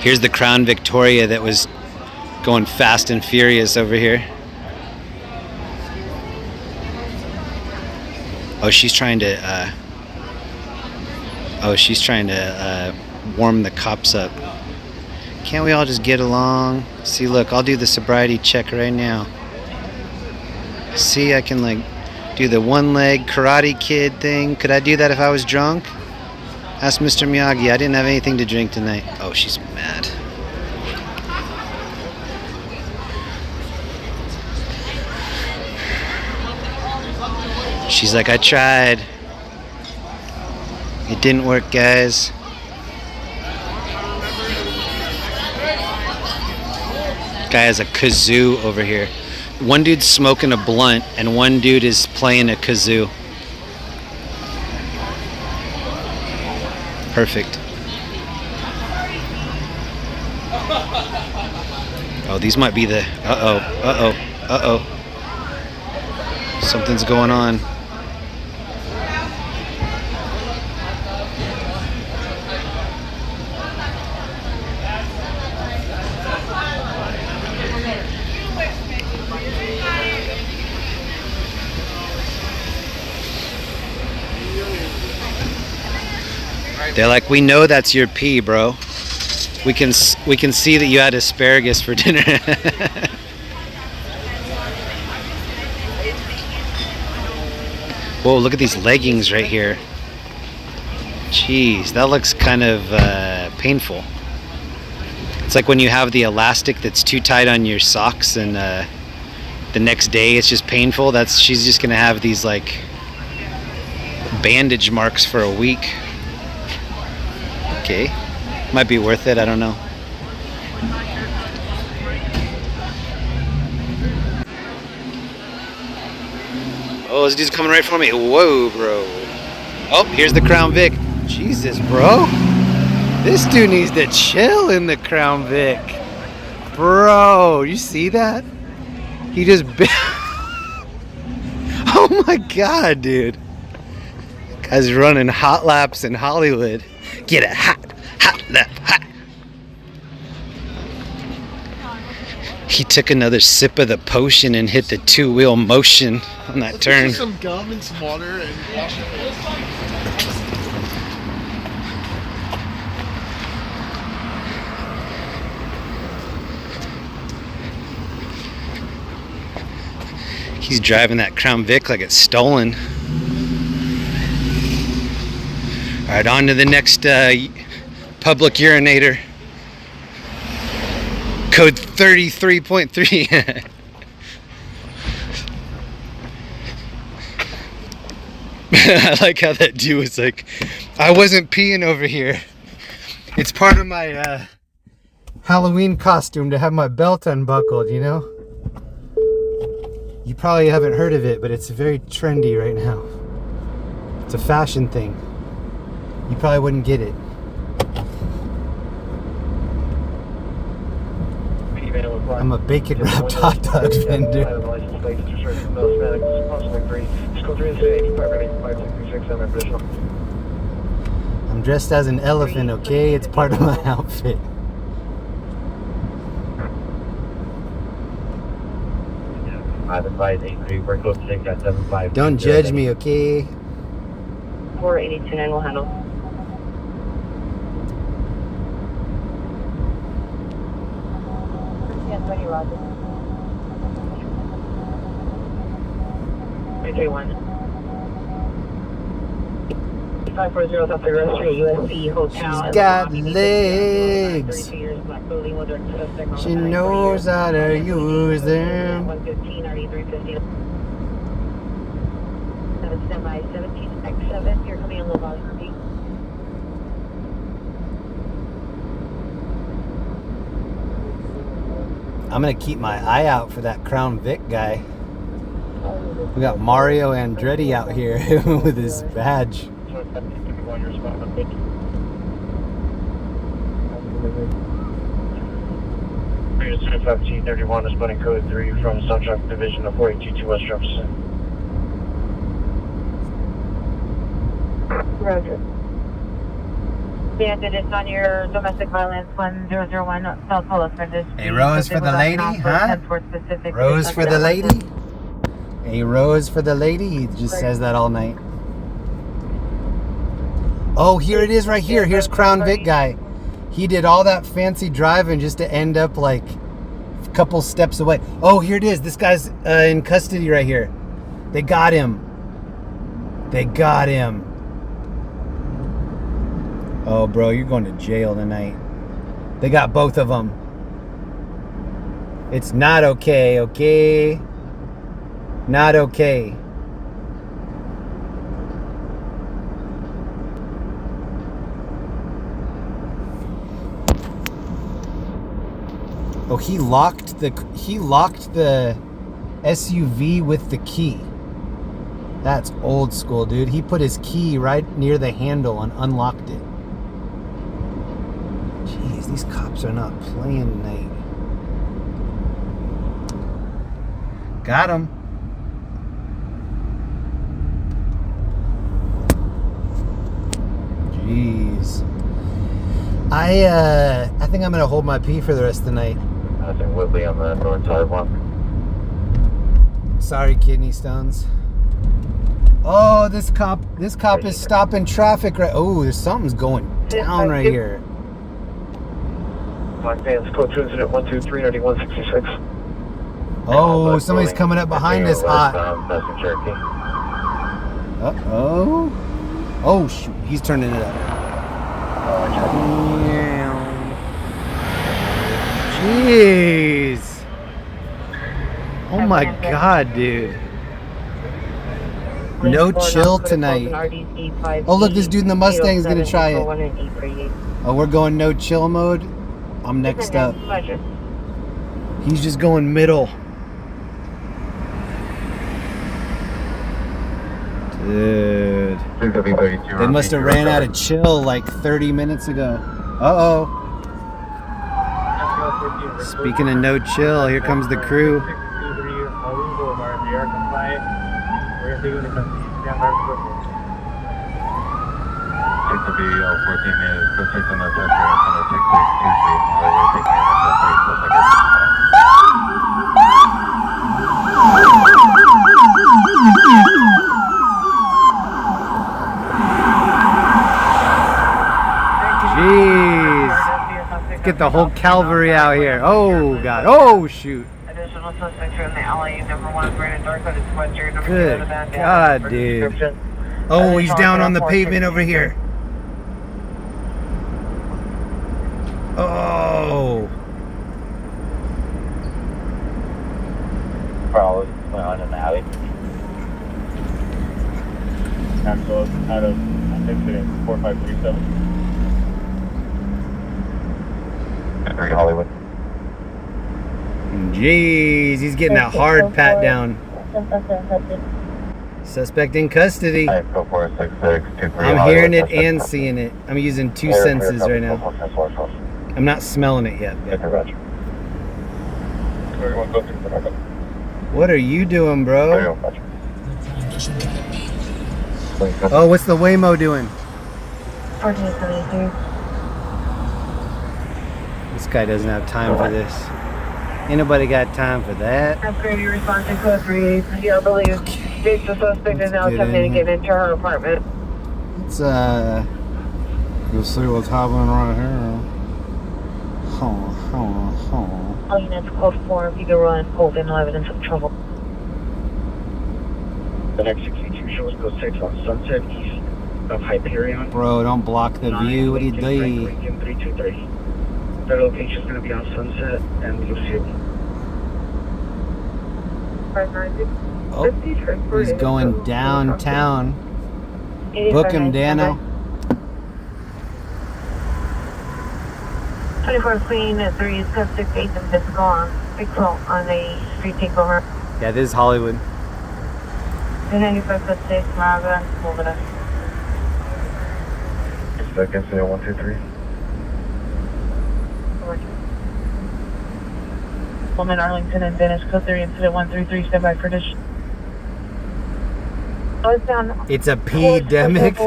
Here's the Crown Victoria that was going fast and furious over here. Oh, she's trying to warm the cops up. Can't we all just get along? See, look, I'll do the sobriety check right now. See, I can like do the one-leg Karate Kid thing. Could I do that if I was drunk? Ask Mr. Miyagi. I didn't have anything to drink tonight. Oh, she's mad. She's like, I tried. It didn't work, guys. Guy has a kazoo over here. One dude's smoking a blunt and one dude is playing a kazoo. Perfect. Oh, these might be the... Uh-oh. Something's going on. They're like, we know that's your pee, bro. We can see that you had asparagus for dinner. Whoa, look at these leggings right here. Jeez, that looks kind of painful. It's like when you have the elastic that's too tight on your socks and the next day it's just painful. She's just gonna have these like bandage marks for a week. Okay, might be worth it, I don't know. Oh, this dude's coming right for me. Whoa, bro. Oh, here's the Crown Vic. Jesus, bro. This dude needs to chill in the Crown Vic. Bro, you see that? He just... Oh my God, dude. Guy's running hot laps in Hollywood. Get a hot lap, hot. He took another sip of the potion and hit the two-wheel motion on that turn. Let's some gum and some water and wash it. He's driving that Crown Vic like it's stolen. All right, on to the next Public urinator. Code 33.3. I like how that dude was like, I wasn't peeing over here. It's part of my Halloween costume to have my belt unbuckled, you know? You probably haven't heard of it, but it's very trendy right now. It's a fashion thing. You probably wouldn't get it. I'm a bacon wrapped hot dog vendor. I'm dressed as an elephant, okay? It's part of my outfit. Don't judge me, okay? 4829 will handle. Yes, ready, Roger. 331. 540 South Restaurant, USC Hotel. She's got legs. She knows how to use them. 115 RD350. Stand by 17X7. You're coming on low volume, repeat. I'm gonna keep my eye out for that Crown Vic guy. We got Mario Andretti out here with his badge. 1531 is running code 3 from Soundtrack Division of 4822 West Jefferson. Roger. Yeah, it's on your domestic violence 1001 South Hollis for this. A rose for the lady, huh? Rose for the lady? A rose for the lady? He just says that all night. Oh, here it is right here. Here's Crown Vic guy. He did all that fancy driving just to end up like a couple steps away. Oh, here it is. This guy's in custody right here. They got him. They got him. Oh, bro, you're going to jail tonight. They got both of them. It's not okay, okay? Not okay. Oh, he locked the SUV with the key. That's old school, dude. He put his key right near the handle and unlocked it. Jeez, these cops are not playing tonight. Got him. Jeez. I think I'm gonna hold my pee for the rest of the night. I think Whitley on the north sidewalk. Sorry, kidney stones. Oh, this cop is stopping traffic right. Oh, there's something's going down right here. Black Vans, code 2 incident 1239166. Oh, somebody's coming up behind us hot. Uh-oh. Oh, shoot. He's turning it up. Jeez. Oh my God, dude. No chill tonight. Oh, look, this dude in the Mustang is going to try it. Oh, we're going no chill mode. I'm next up. He's just going middle. Dude. They must have ran out of chill like 30 minutes ago. Uh-oh. Speaking of no chill, here comes the crew. Jeez. Let's get the whole cavalry out here. Oh, God. Oh, shoot. Good God, dude. Oh, he's down on the pavement over here. Oh. Probably went on an alley. Axel out of incident 4537. 3 Hollywood. Jeez, he's getting that hard pat down. Suspect in custody. I'm hearing it and seeing it. I'm using 2 senses right now. I'm not smelling it yet. What are you doing, bro? Oh, what's the Waymo doing? 1472. This guy doesn't have time for this. Ain't nobody got time for that. Upgrade your response to code 3. I believe the suspect is now attempting to get into her apartment. Let's go see what's happening right here. All units code 4. If you can run, hold in no evidence of trouble. The next 62 shows code 6 on Sunset East of Hyperion. Bro, don't block the view. What are you doing? 323. Their location is going to be on Sunset and Lucille. Oh, he's going downtown. Book him, Dano. 24 Queen 3 is code 68 and physical on pixel on a street takeover. Yeah, this is Hollywood. 95 code 6, Marvin, hold it up. Second, 123. Woman Arlington and Dennis, code 3, incident 133, stand by for dish. It's a pandemic.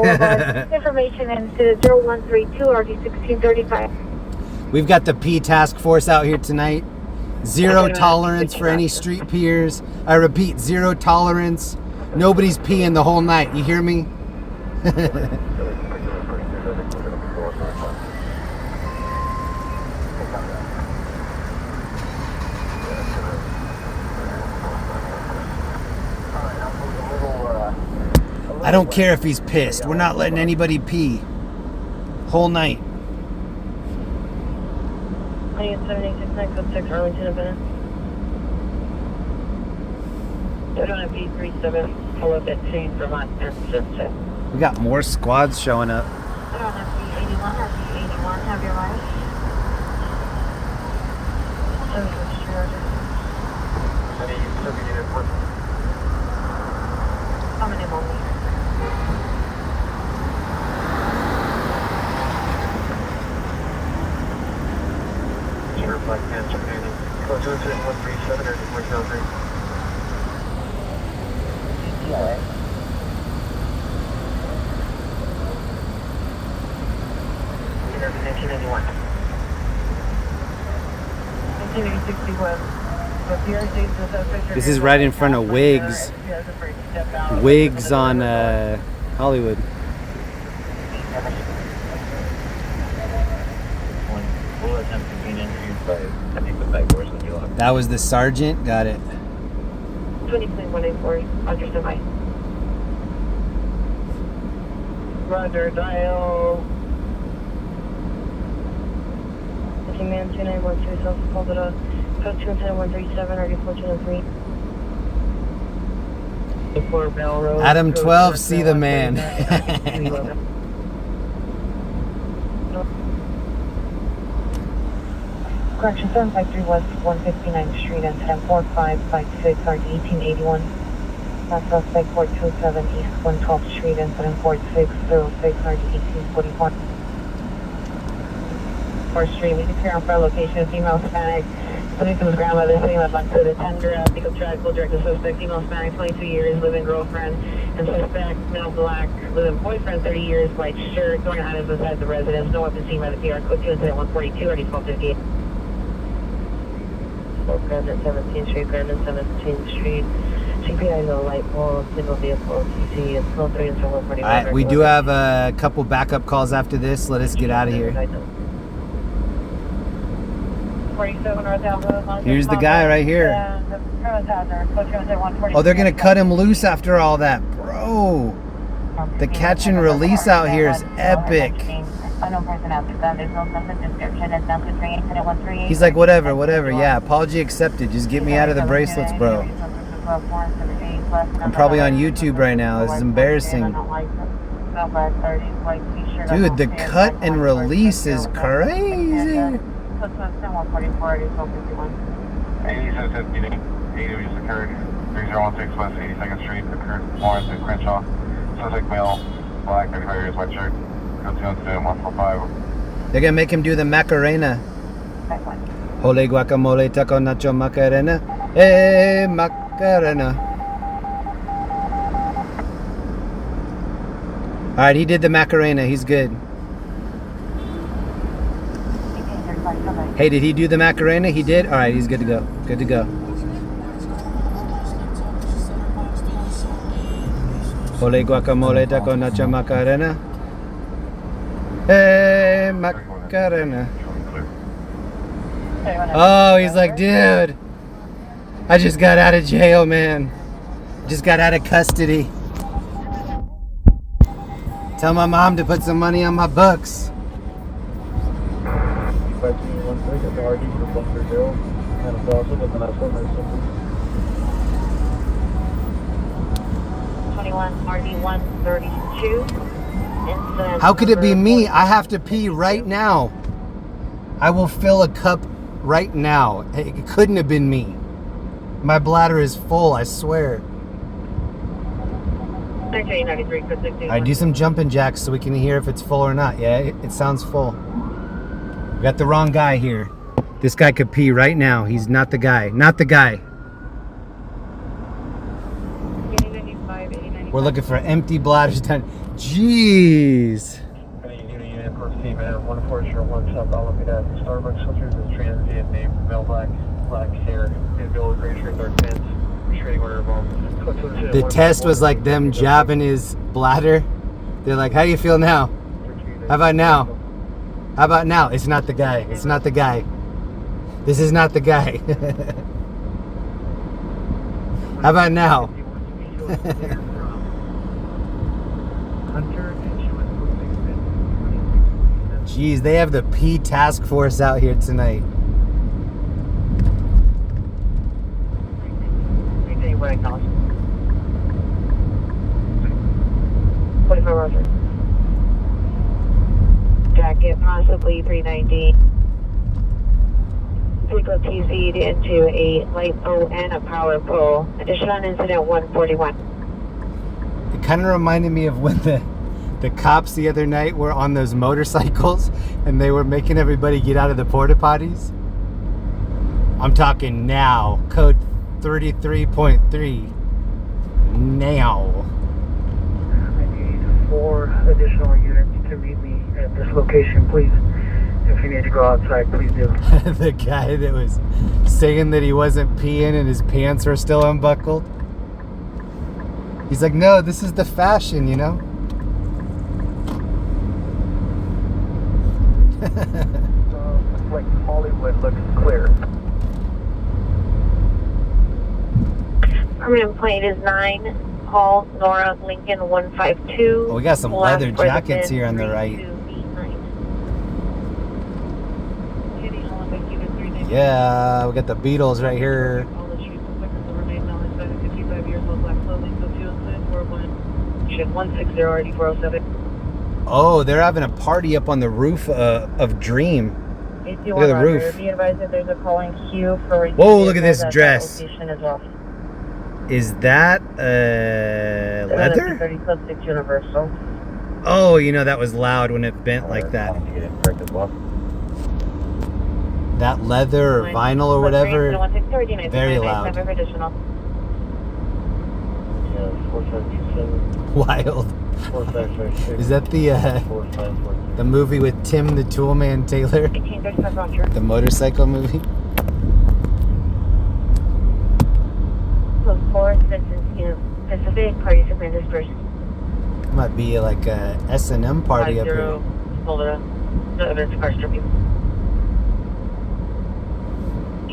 Information into 0132 RD 1635. We've got the P task force out here tonight. Zero tolerance for any street peers. I repeat, 0 tolerance. Nobody's peeing the whole night. You hear me? I don't care if he's pissed. We're not letting anybody pee. Whole night. 7869 code 6 Arlington and Venice. They're going to be 37 follow that chain Vermont and Sunset. We got more squads showing up. They're on FD81, FD81, have your life. How many moments? Black Panther Panic. Code 2 incident 137 or 403. Yeah. 1991. 1961. This is right in front of Wigs. Wigs on Hollywood. That was the sergeant. Got it. 20.184. Understood. Bye. Roger, dial. Man 2912 South Florida, code 2 137 RD 1403. Adam 12, see the man. Correction 753 West 159th Street, incident 4556 RD 1881. Suspect 427 East 112th Street, incident 4606 RD 1841. Street, we secure on front location, female Hispanic. The victim's grandmother sitting up on the tender, vehicle track, will direct the suspect, female Hispanic, 22 years, live-in girlfriend, and suspect, male black, live-in boyfriend, 30 years, white shirt, going items inside the residence, no weapon seen by the PR, code 2 incident 142, already 1258. Grandin 17th Street, Grandin 17th Street. CPI is a light pole, single vehicle, TC, it's code 3 incident 141. Alright, we do have a couple backup calls after this. Let us get out of here. 47 North Alva. Here's the guy right here. Oh, they're gonna cut him loose after all that, bro. The catch and release out here is epic. Unknown person out the gun. There's no suspect description. It's down to 38 He's like, whatever. Yeah, apology accepted. Just get me out of the bracelets, bro. I'm probably on YouTube right now. This is embarrassing. Dude, the cut and release is crazy. 80 just occurred. 3016 West 82nd Street, occurred Lawrence and Crenshaw. Suspect male, black, 35 years, white shirt. Code 2 incident 145. They're gonna make him do the Macarena. Ole guacamole, taco nacho Macarena. Hey, Macarena. Alright, he did the Macarena. He's good. Hey, did he do the Macarena? He did? Alright, he's good to go. Good to go. Ole guacamole, taco nacho Macarena. Hey, Macarena. Oh, he's like, dude, I just got out of jail, man. Just got out of custody. Tell my mom to put some money on my books. 21 RD132. How could it be me? I have to pee right now. I will fill a cup right now. It couldn't have been me. My bladder is full, I swear. I do some jumping jacks so we can hear if it's full or not. Yeah, it sounds full. We got the wrong guy here. This guy could pee right now. He's not the guy. Not the guy. We're looking for empty bladders done. Jeez. Unit for female 1401 South Alameda Starbucks filters is transient name male black hair individual gray shirt dark pants restraining order involved. The test was like them jabbing his bladder. They're like, how do you feel now? How about now? How about now? It's not the guy. It's not the guy. This is not the guy. How about now? Jeez, they have the P task force out here tonight. Jacket, possibly 390. Vehicle TC'd into a light pole and a power pole. Additional incident 141. It kind of reminded me of when the cops the other night were on those motorcycles and they were making everybody get out of the porta potties. I'm talking now. Code 33.3. Now. I need 4 additional units to meet me at this location, please. If you need to go outside, please do. The guy that was saying that he wasn't peeing and his pants were still unbuckled. He's like, no, this is the fashion, you know? Like Hollywood looks clear. Permanent plate is 9. Paul, Nora, Lincoln 152. Oh, we got some leather jackets here on the right. Yeah, we got the Beatles right here. Oh, they're having a party up on the roof of Dream. Look at the roof. Be advised that there's a calling queue for. Whoa, look at this dress. Is that leather? 30 Club 6 Universal. Oh, you know, that was loud when it bent like that. That leather or vinyl or whatever, very loud. Wild. Is that the movie with Tim the Toolman Taylor? The motorcycle movie? Close 4, Pacific, parties have been dispersed. Might be like a S&M party up here. The events car stripping.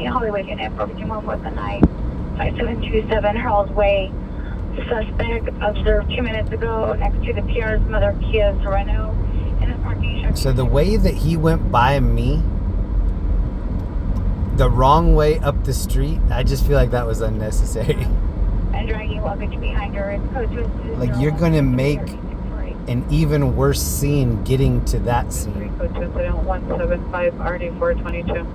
Hollywood unit, approaching 1 the night, 5727 Hurls Way. Suspect observed 2 minutes ago next to the PR's mother Kia Sereno in a parking So the way that he went by me, the wrong way up the street, I just feel like that was unnecessary. And dragging luggage behind her. It's code 2. Like, you're gonna make an even worse scene getting to that scene. Code 2 incident 175 RD 422.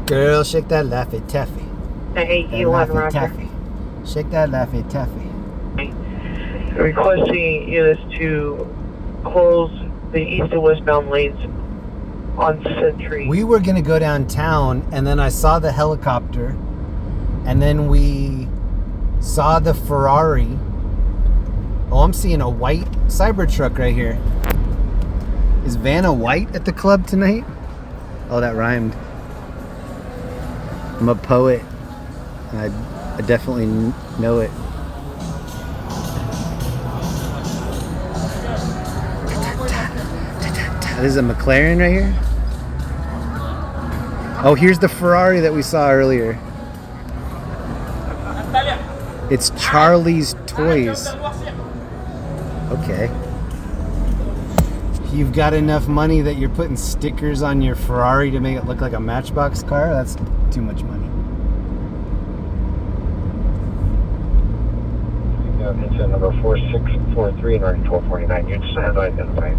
Girl, shake that Laffy Taffy. Hey, That E1 Laffy Roger. Taffy. Shake that Laffy Taffy. Requesting units to close the east and westbound lanes on Century. We were gonna go downtown, and then I saw the helicopter, and then we saw the Ferrari. Oh, I'm seeing a white Cybertruck right here. Is Vanna White at the club tonight? Oh, that rhymed. I'm a poet. I definitely know it. This is a McLaren right here. Oh, here's the Ferrari that we saw earlier. It's Charlie's Toys. Okay. You've got enough money that you're putting stickers on your Ferrari to make it look like a Matchbox car? That's too much money. Incident number 4643 and RD 1249. You just have identified.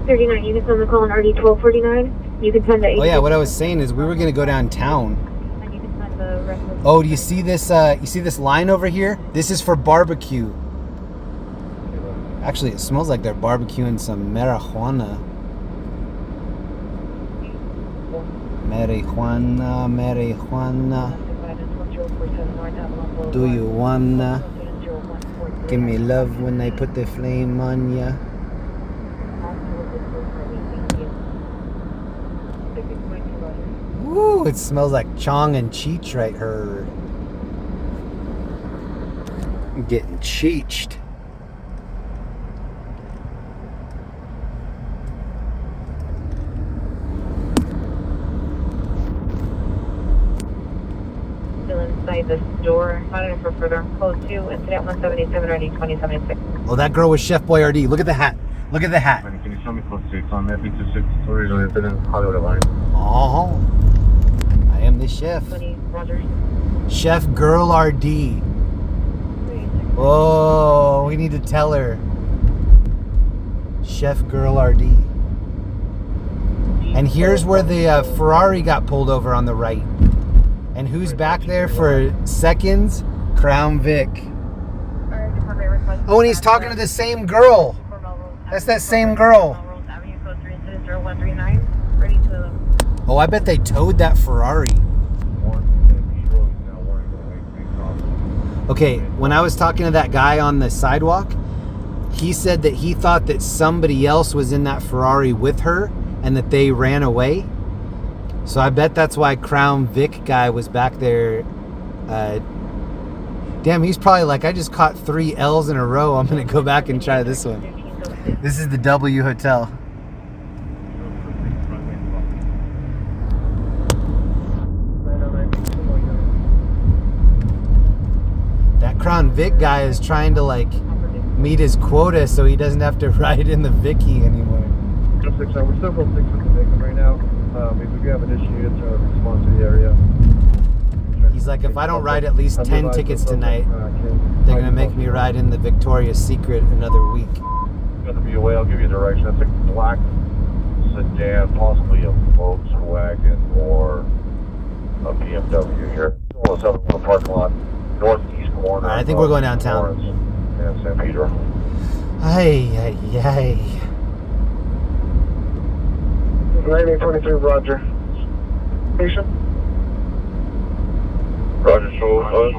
39 units on the call in RD 1249. You can send the. Oh yeah, what I was saying is we were gonna go downtown. And you can send the rest of. Oh, do you see this? You see this line over here? This is for barbecue. Actually, it smells like they're barbecuing some marijuana. Marijuana, marijuana. Do you wanna give me love when I put the flame on ya? Woo, it smells like Chong and Cheech right here. I'm getting cheeched. Still inside the store. Monitoring for further code 2, incident 177 RD 2076. Oh, that girl was Chef Boyardee. Look at the hat. Look at the hat. Can you show me close to it's on mapping 26 originally incident Hollywood line? Oh, I am the chef. 20, Roger. Chef Girl RD. Oh, we need to tell her. Chef Girl RD. And here's where the Ferrari got pulled over on the right. And who's back there for seconds? Crown Vic. Oh, and he's talking to the same girl. That's that same girl. Avenue code 3 incident 0139. Ready to. Oh, I bet they towed that Ferrari. Okay, when I was talking to that guy on the sidewalk, he said that he thought that somebody else was in that Ferrari with her and that they ran away. So I bet that's why Crown Vic guy was back there. Damn, he's probably like, I just caught 3 L's in a row. I'm going to go back and try this one. This is the W Hotel. That Crown Vic guy is trying to like meet his quota so he doesn't have to ride in the Vicky anymore. We're several things with the victim right now. If we have an issue, it's a response to the area. He's like, if I don't ride at least 10 tickets tonight, they're going to make me ride in the Victoria's Secret another week. Got to be away. I'll give you a direction. That's a black sedan, possibly a Volkswagen or a BMW here. Almost up in the parking lot, northeast corner. Right, I think we're going downtown. And San Pedro. Ay, ay, ay. 9823, Roger. Station. Roger, show us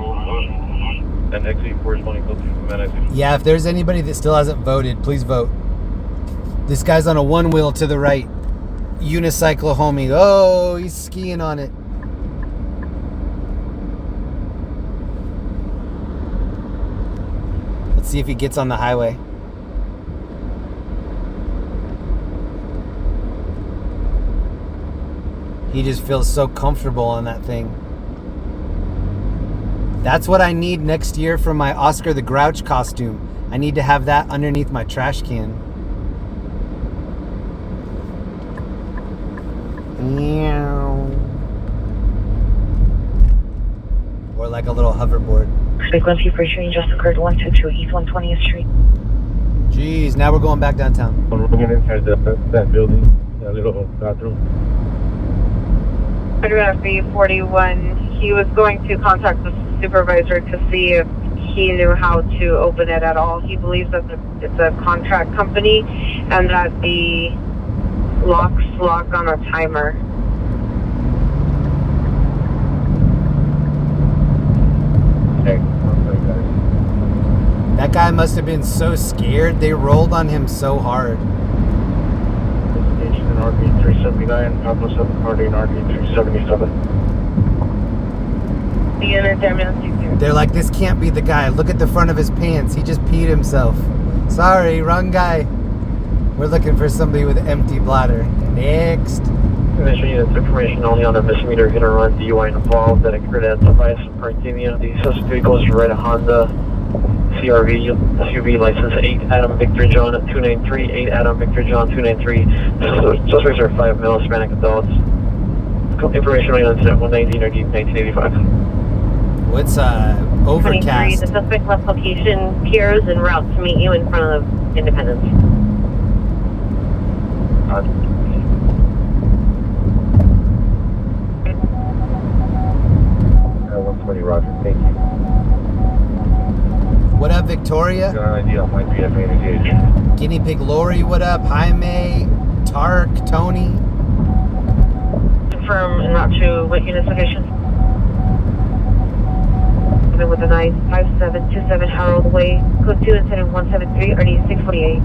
and exit corresponding code to humanity. Yeah, if there's anybody that still hasn't voted, please vote. This guy's on a one wheel to the right. Unicycle homie. Oh, he's skiing on it. Let's see if he gets on the highway. He just feels so comfortable on that thing. That's what I need next year for my Oscar the Grouch costume. I need to have that underneath my trash can. Or like a little hoverboard. Frequency for shooting just occurred 122 East 120th Street. Jeez, now we're going back downtown. We're looking inside that building, that little bathroom. Photograph B41, he was going to contact the supervisor to see if he knew how to open it at all. He believes that it's a contract company and that the locks lock on a timer. That guy must have been so scared. They rolled on him so hard. Station in RP 379, Alpha 7 party in RP 377. The unit ambulance. They're like, this can't be the guy. Look at the front of his pants. He just peed himself. Sorry, wrong guy. We're looking for somebody with an empty bladder. Next. Initial units information only on a misdemeanor hit or run DUI involved that occurred at Device Parthenia. The suspect vehicle is red Honda CRV SUV license 8 Adam Victor John 293, 8 Adam Victor John 293. Suspects are 5 male Hispanic adults. Information only on incident 119 1985. What's overcast? 23, the suspect left location, peers en route to meet you in front of Independence. 120, Roger. Thank you. What up, Victoria? Got an idea on my BFA engaged. Guinea Pig Lori, what up? Jaime, Tark, Tony. Confirm en route to what unit's location? With a 95727 Harold Way, code 2 incident 173, RD 648.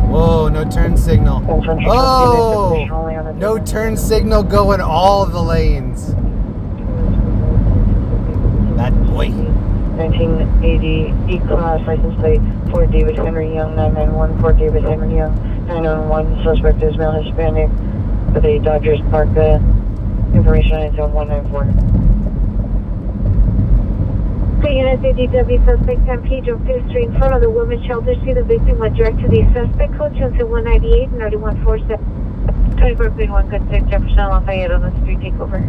Whoa, no turn signal. Oh! No turn signal going all the lanes. That boy. 1980 E-Class license plate for David Henry Young, 991 for David Henry Young, 911 suspect is male Hispanic with a Dodgers Parka, information on zone 194. Okay, units ADW suspect 10 Pedro 5th Street in front of the women's shelter. See the victim went direct to the suspect. Code 198 and 9147. 24.1 good 6 Jefferson Lafayette on the street takeover.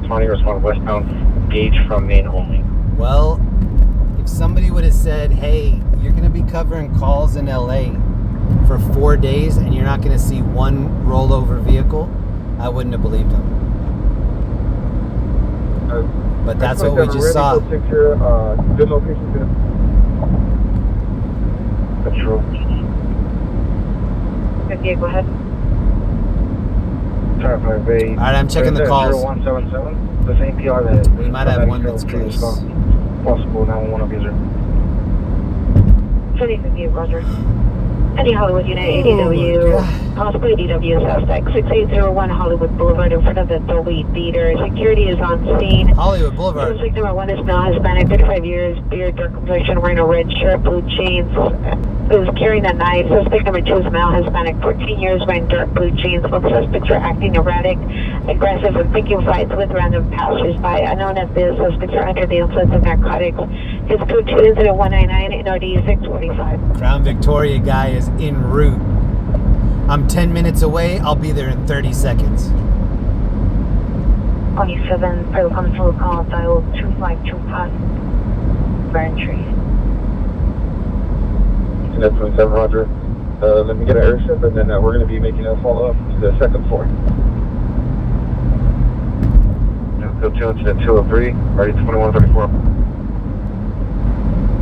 20 respond westbound gauge from main only. Well, if somebody would have said, hey, you're going to be covering calls in LA for 4 days and you're not going to see one rollover vehicle, I wouldn't have believed them. But that's what we just saw. Picture, good location, good. Control. Okay, go ahead. Alright, I'm checking the calls. 0177, the same PR that we might have one that's close. Possible 911 abuser. 2058, Roger. Any Hollywood unit, ADW, possibly ADW suspect, 6801 Hollywood Boulevard in front of the Dolby Theater. Security is on scene. Hollywood Boulevard. Suspect number 1 is male Hispanic, 35 years, beard, dark complexion, wearing a red shirt, blue jeans. Is carrying a knife. Suspect number 2 is male Hispanic, 14 years, wearing dark blue jeans. Both suspects are acting erratic, aggressive, and picking fights with random passers-by. Unknown if the suspects are under the influence of narcotics. His code 2 is at 199 and RD 645. Crown Victoria guy is en route. I'm 10 minutes away. I'll be there in 30 seconds. 27, Pearl Control call, dial 2525. Braintree. That's 27, Roger. Let me get an airship, and then we're going to be making a follow-up to the second floor. Go to incident 203, ready 2134.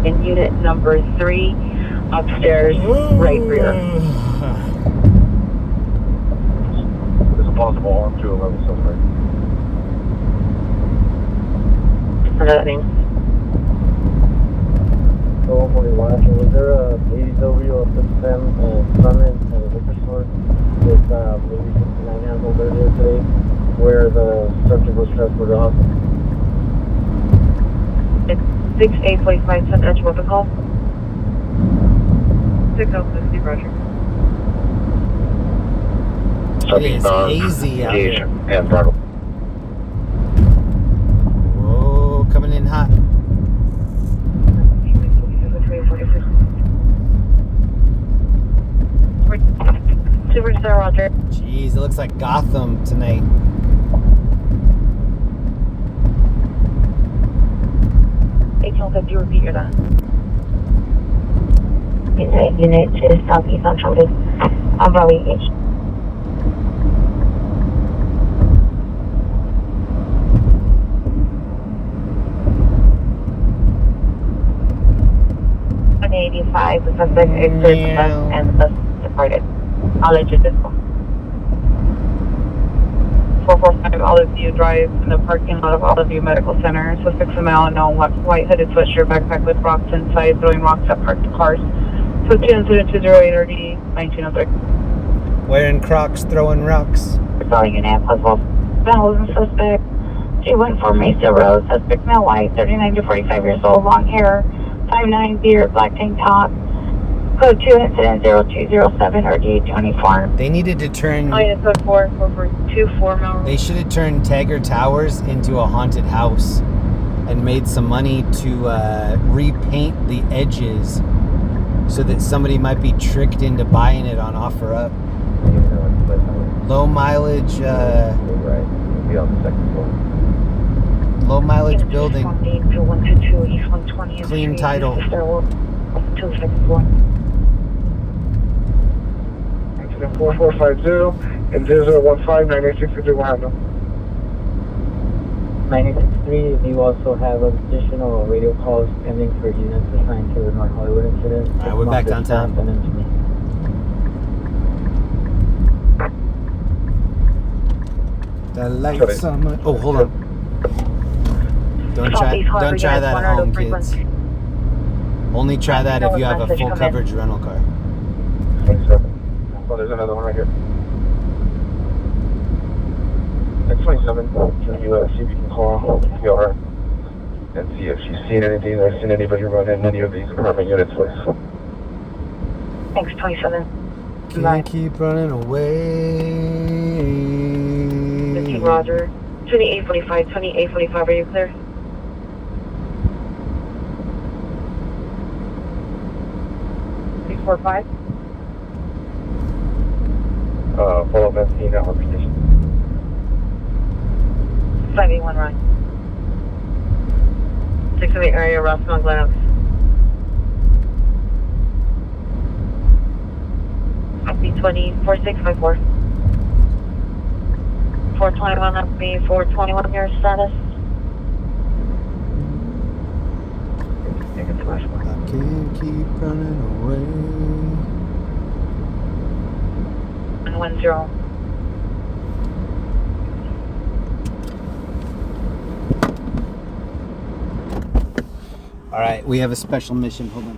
In unit number 3, upstairs, right rear. There's a possible arm 211 suspect. Under that name. So, was there a ADW or system summit at a liquor store with maybe 69 handled earlier today where the subject was transported off? It's 6845 Sun Edge weapon call. 6050, Roger. It is hazy out engage here. and throttle. Whoa, coming in hot. Super Roger. Jeez, it looks like Gotham tonight. Could you repeat that? Unit to Southeast Central is Bravo engaged. .85, the suspect exited the bus and the bus departed. I'll let you disco. 445 Olive Drive in the parking lot of Olive Medical Center. Suspects a male unknown, white hooded sweatshirt, backpack with rocks inside, throwing rocks at parked cars. So 2 incident 20 1903. Wearing Crocs, throwing rocks. Calling unit plus Bell's suspect. G14 Mesa Road. Suspect male white, 39 to 45 years old, long hair, 5'9", beard, black tank top. Code 2 incident 0207 or D24. They needed to turn. Oh, yeah, code 4424 Melrose. They should have turned Tagger Towers into a haunted house and made some money to repaint the edges so that somebody might be tricked into buying it on OfferUp. Low mileage. Right. Be on the second floor. Low mileage building. 122 East 120. Clean title. To the second floor. 4450 and 0015 963 Wahanda. 963, do you also have additional radio calls pending for units assigned to the North Hollywood incident? Alright, we're back downtown. Send them to me. The lights on my... Oh, hold on. Don't try that at home, kids. Only try that if you have a full coverage rental car. 27. Oh, there's another one right here. At 27, can you see if you can call PR and see if she's seen anything or seen anybody run in any of these apartment units, please. Thanks, 27. Can't keep running away. 15 Roger. 2845, 2845, are you clear? Four five. Follow Mesquite network condition. 581 right. 608 area, Rossmont, Glen Oaks. B20 4654. 421 up me, 421 your status. I can't keep running away. 110. All right, we have a special mission. Hold on.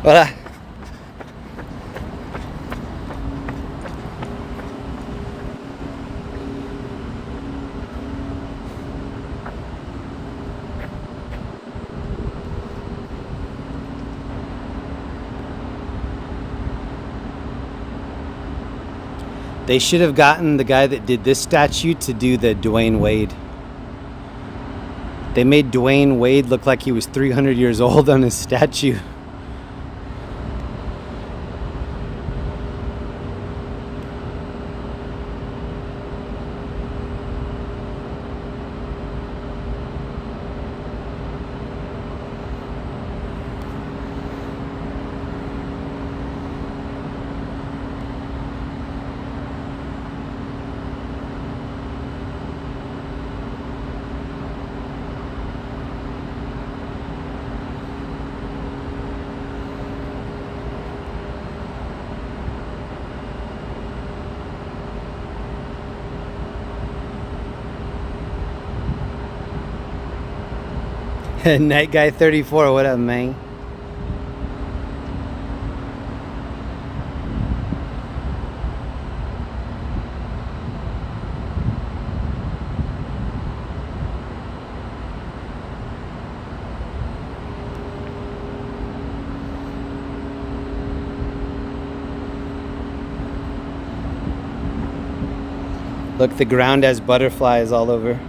Hola. They should have gotten the guy that did this statue to do the Dwayne Wade. They made Dwayne Wade look like he was 300 years old on his statue. Night Guy 34, what up, man? Look, the ground has butterflies all over.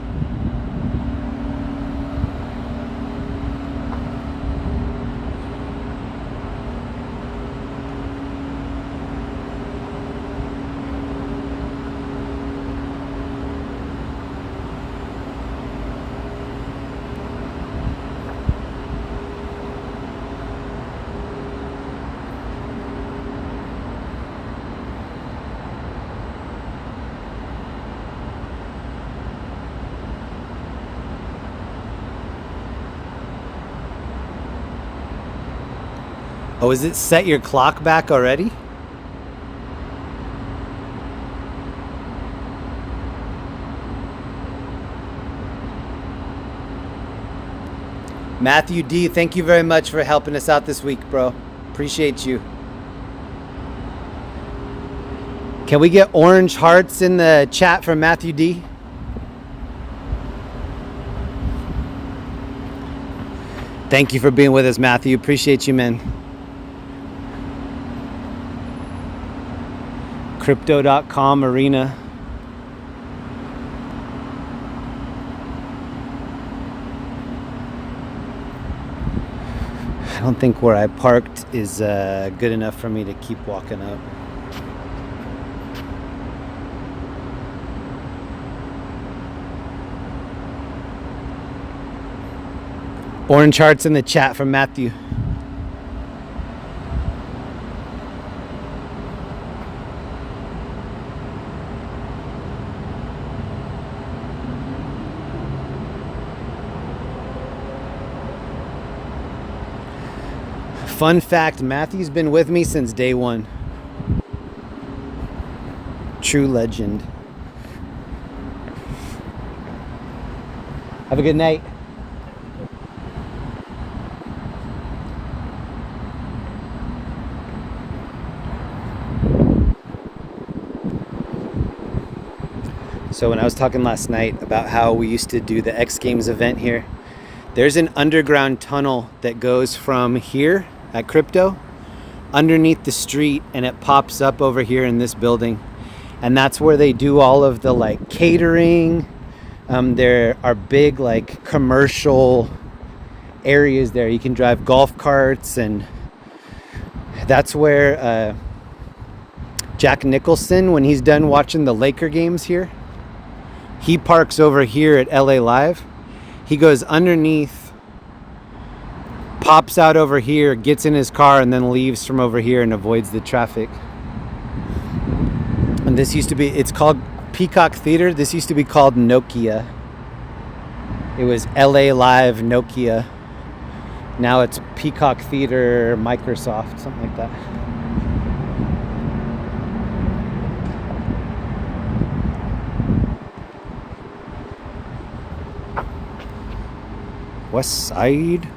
Oh, is it set your clock back already? Matthew D, thank you very much for helping us out this week, bro. Appreciate you. Can we get orange hearts in the chat from Matthew D? Thank you for being with us, Matthew. Appreciate you, man. Crypto.com arena. I don't think where I parked is good enough for me to keep walking up. Orange hearts in the chat from Matthew. Fun fact, Matthew's been with me since day one. True legend. Have a good night. So when I was talking last night about how we used to do the X Games event here, there's an underground tunnel that goes from here at Crypto underneath the street, and it pops up over here in this building, and that's where they do all of the like catering. There are big like commercial areas there. You can drive golf carts, and that's where Jack Nicholson, when he's done watching the Laker games here, he parks over here at LA Live. He goes underneath, pops out over here, gets in his car, and then leaves from over here and avoids the traffic. And this used to be, it's called Peacock Theater. This used to be called Nokia. It was LA Live Nokia. Now it's Peacock Theater Microsoft, something like that. West Side.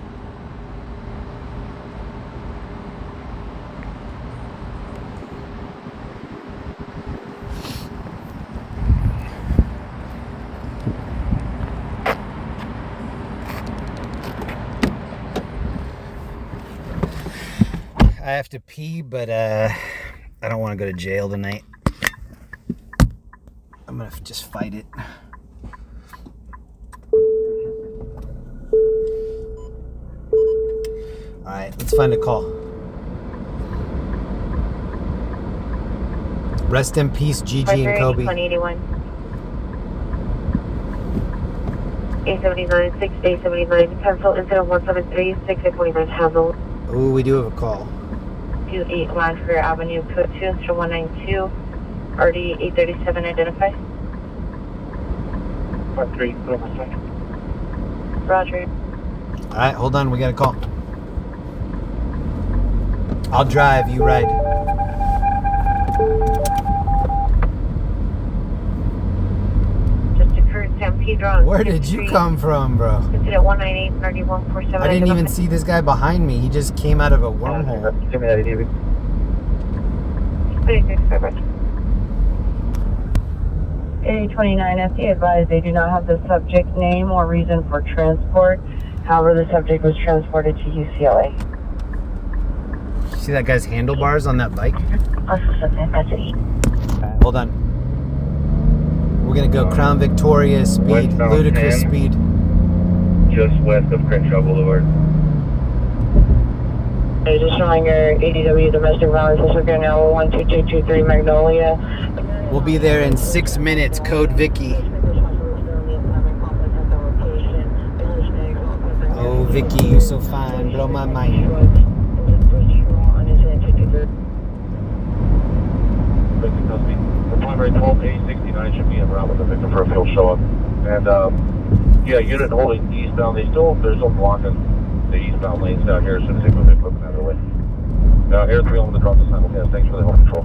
I have to pee, but I don't want to go to jail tonight. I'm gonna just fight it. All right, let's find a call. Rest in peace, Gigi and Kobe. 181. 879, 6879, cancel incident 173, 6829, handle. Ooh, we do have a call. 28 Lanford Avenue, code 2, 192, RD 837, identify. 53, Roger. All right, hold on, we got a call. I'll drive, you ride. Just occurred San Pedro on. Where did you come from, bro? Incident 198-3147. I didn't even see this guy behind me. He just came out of a wormhole. Give me that EDV. 829 FD advised they do not have the subject name or reason for transport. However, the subject was transported to UCLA. See that guy's handlebars on that bike? That's it. Alright, hold on. We're gonna go Crown Victoria speed, Westbound ludicrous 10. speed. Just west of Crenshaw Boulevard. Hey, just showing your ADW domestic violence. This is going to 12223 Magnolia. We'll be there in 6 minutes. Code Vicky. Oh, Vicky, you so fine. Blow my mind. The primary 12A69 should be en route with the victim for a field show up. And yeah, unit holding eastbound. They're still blocking the eastbound lanes down here as soon as they move the equipment out of the way. Air 3 on the drop to simulcast. Thanks for the help control.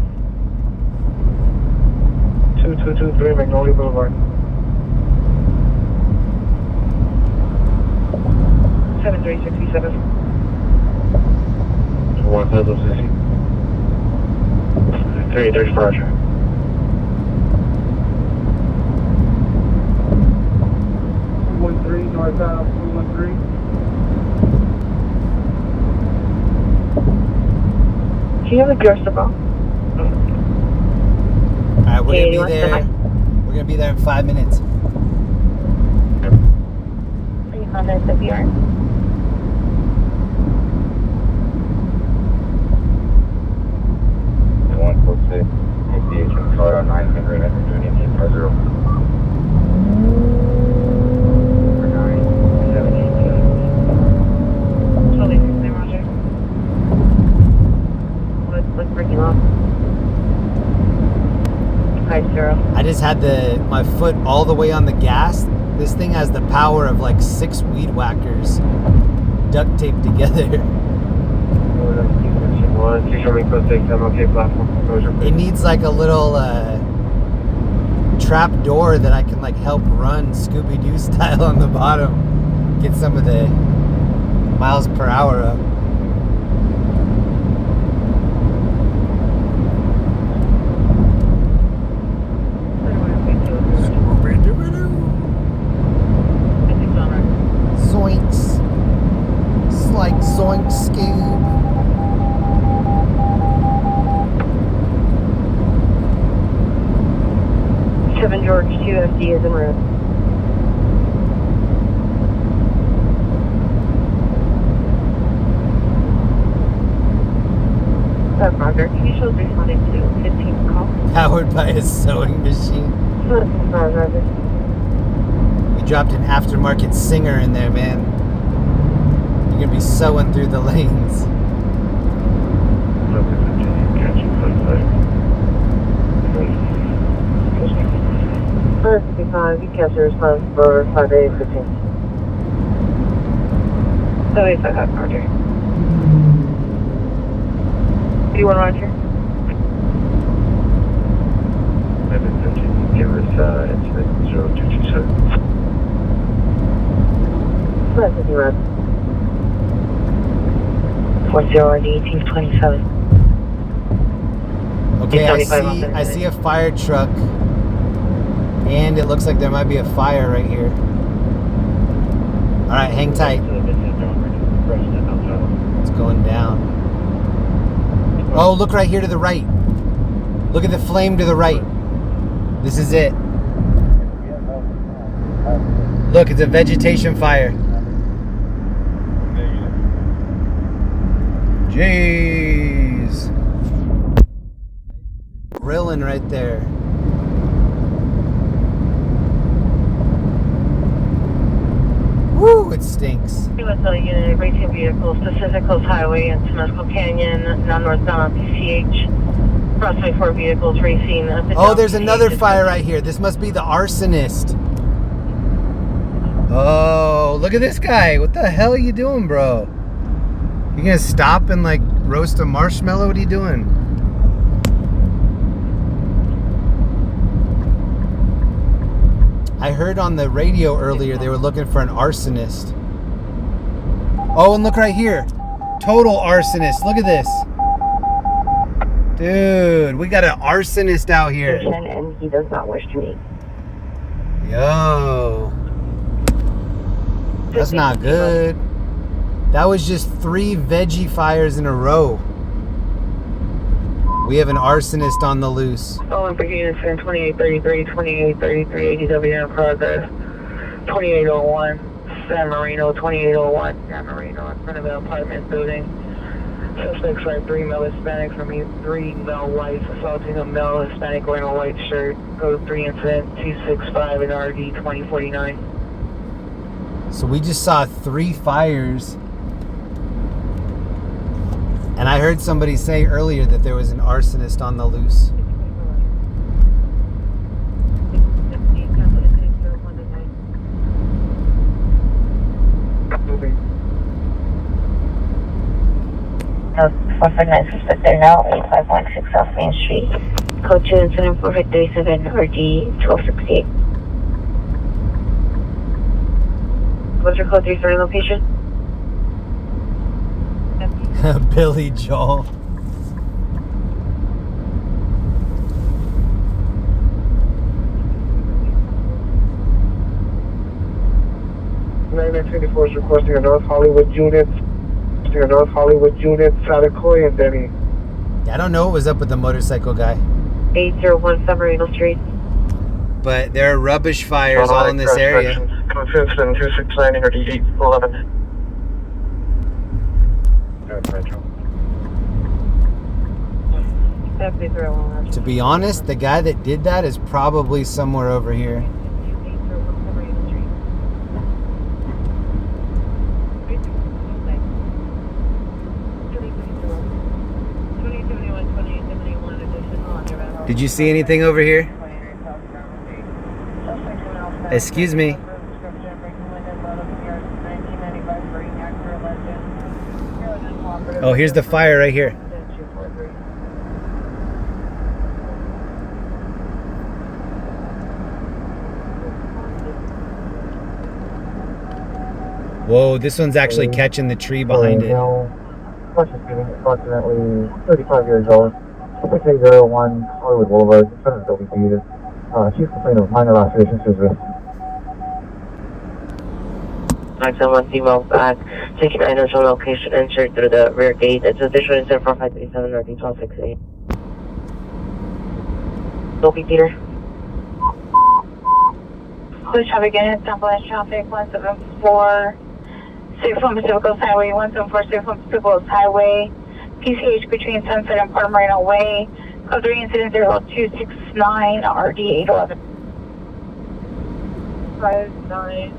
2223 Magnolia Boulevard. 7367. 1 Peso CC. 330 Roger. Northbound 213. Do you have a gear step on? Alright, we're gonna be there. We're gonna be there in 5 minutes. Please monitor the VR. Aviation car on 900 and doing Indian car 0. I just had my foot all the way on the gas. This thing has the power of like 6 weed whackers duct taped together. It needs like a little trap door that I can like help run Scooby-Doo style on the bottom. Get some of the miles per hour up. Zoinks. It's like Zoink Scoob. George 2 FD is en route. Roger. Can you show responding to 15 call? Powered by a sewing machine. Roger. We dropped an aftermarket Singer in there, man. You're gonna be sewing through the lanes. First 55, you cancel response for 5815. 785, Roger. 81, Roger. Give us incident 0227. 750, Roger. 40 1827. Okay, I see a fire truck. And it looks like there might be a fire right here. Alright, hang tight. It's going down. Oh, look right here to the right. Look at the flame to the right. This is it. Look, it's a vegetation fire. Jeez. Grilling right there. Woo, it stinks. USL unit, racing vehicles, Pacific Coast Highway and Temescal Canyon, non-northbound on PCH. Approximately 4 vehicles racing. Oh, there's another fire right here. This must be the arsonist. Oh, look at this guy. What the hell are you doing, bro? You gonna stop and like roast a marshmallow? What are you doing? I heard on the radio earlier they were looking for an arsonist. Oh, and look right here. Total arsonist. Look at this. Dude, we got an arsonist out here. And he does not wish to meet. Yo. That's not good. That was just 3 veggie fires in a row. We have an arsonist on the loose. Olympic units in 2833, 2833, ADW in progress. 2801, San Marino, 2801, San Marino, in front of the apartment building. Suspects are 3 male Hispanics, 3 male whites, assaulting a male Hispanic wearing a white shirt. Code 3 incident 265 in RD 2049. So we just saw 3 fires. And I heard somebody say earlier that there was an arsonist on the loose. No, 459 suspect there now, 8516 South Main Street. Code 2 incident 4537 RD 1268. What's your code 33 location? Billy Joel. .924 is requesting a North Hollywood unit. North Hollywood unit, Sadakoy and Denny. Yeah, I don't know what was up with the motorcycle guy. 801 San Marino Street. But there are rubbish fires all in this area. Code 269 in RD 811. To be honest, the guy that did that is probably somewhere over here. Did you see anything over here? Excuse me. Oh, here's the fire right here. Whoa, this one's actually catching the tree behind it. Approximately 35 years old. 6801 Hollywood Boulevard, in front of the WB. Chief complaint of minor lacerations to his wrist. 971 female back, taking initial location entered through the rear gate. It's additional incident 4537 RD 1268. Dolby Theater. Police traffic unit, Southwest traffic 174. 61 Pacific Coast Highway, 174 61 Pacific Coast Highway. PCH between Sunset and Palm Marino Way. Code 3 incident 0269 RD 811. 59.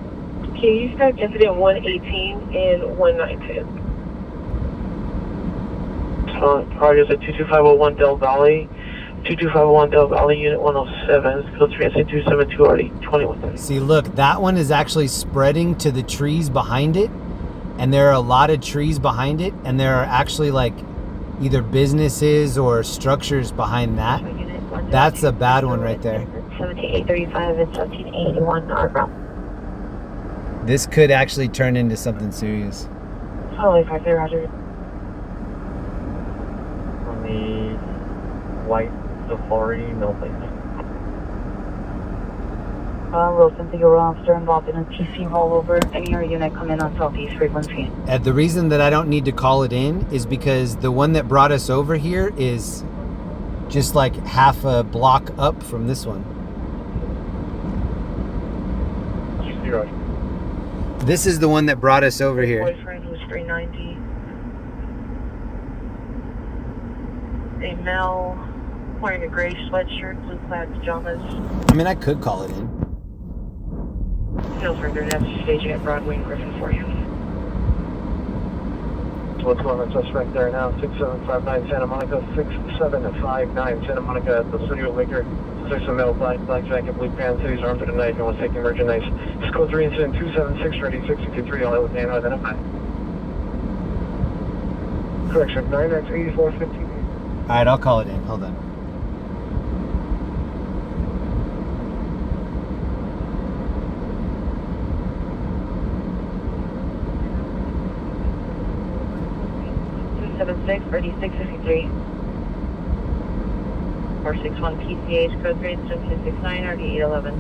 Can you start incident 118 and 1910? So, target is at 22501 Del Valley. 22501 Del Valley, Unit 107. Code 3 incident 272 RD 2130. See, look, that one is actually spreading to the trees behind it. And there are a lot of trees behind it. And there are actually like either businesses or structures behind that. That's a bad one right there. 17835 and 1781 northbound. This could actually turn into something serious. Holy fuck, there, Roger. On the white Safari, no place. Wilson to your officer involved in a TC rollover. Any area unit come in on southeast frequency. And the reason that I don't need to call it in is because the one that brought us over here is just like half a block up from this one. This is the one that brought us over here. Boyfriend who's 390. A male wearing a gray sweatshirt, blue clad pajamas. I mean, I could call it in. Feels right there. That's staging at Broadway and Griffin for you. What's going on, suspect there now? 6759 Santa Monica, 6759 Santa Monica at the City of Liquor. There's some male black jacket, blue pants, he's armed with a knife, and was taking merchandise. It's code 3 incident 276 ready 623, all out with name identified. Correction, 9X8415. Alright, I'll call it in. Hold on. RD653. 461 PCH, code 37269, RD811.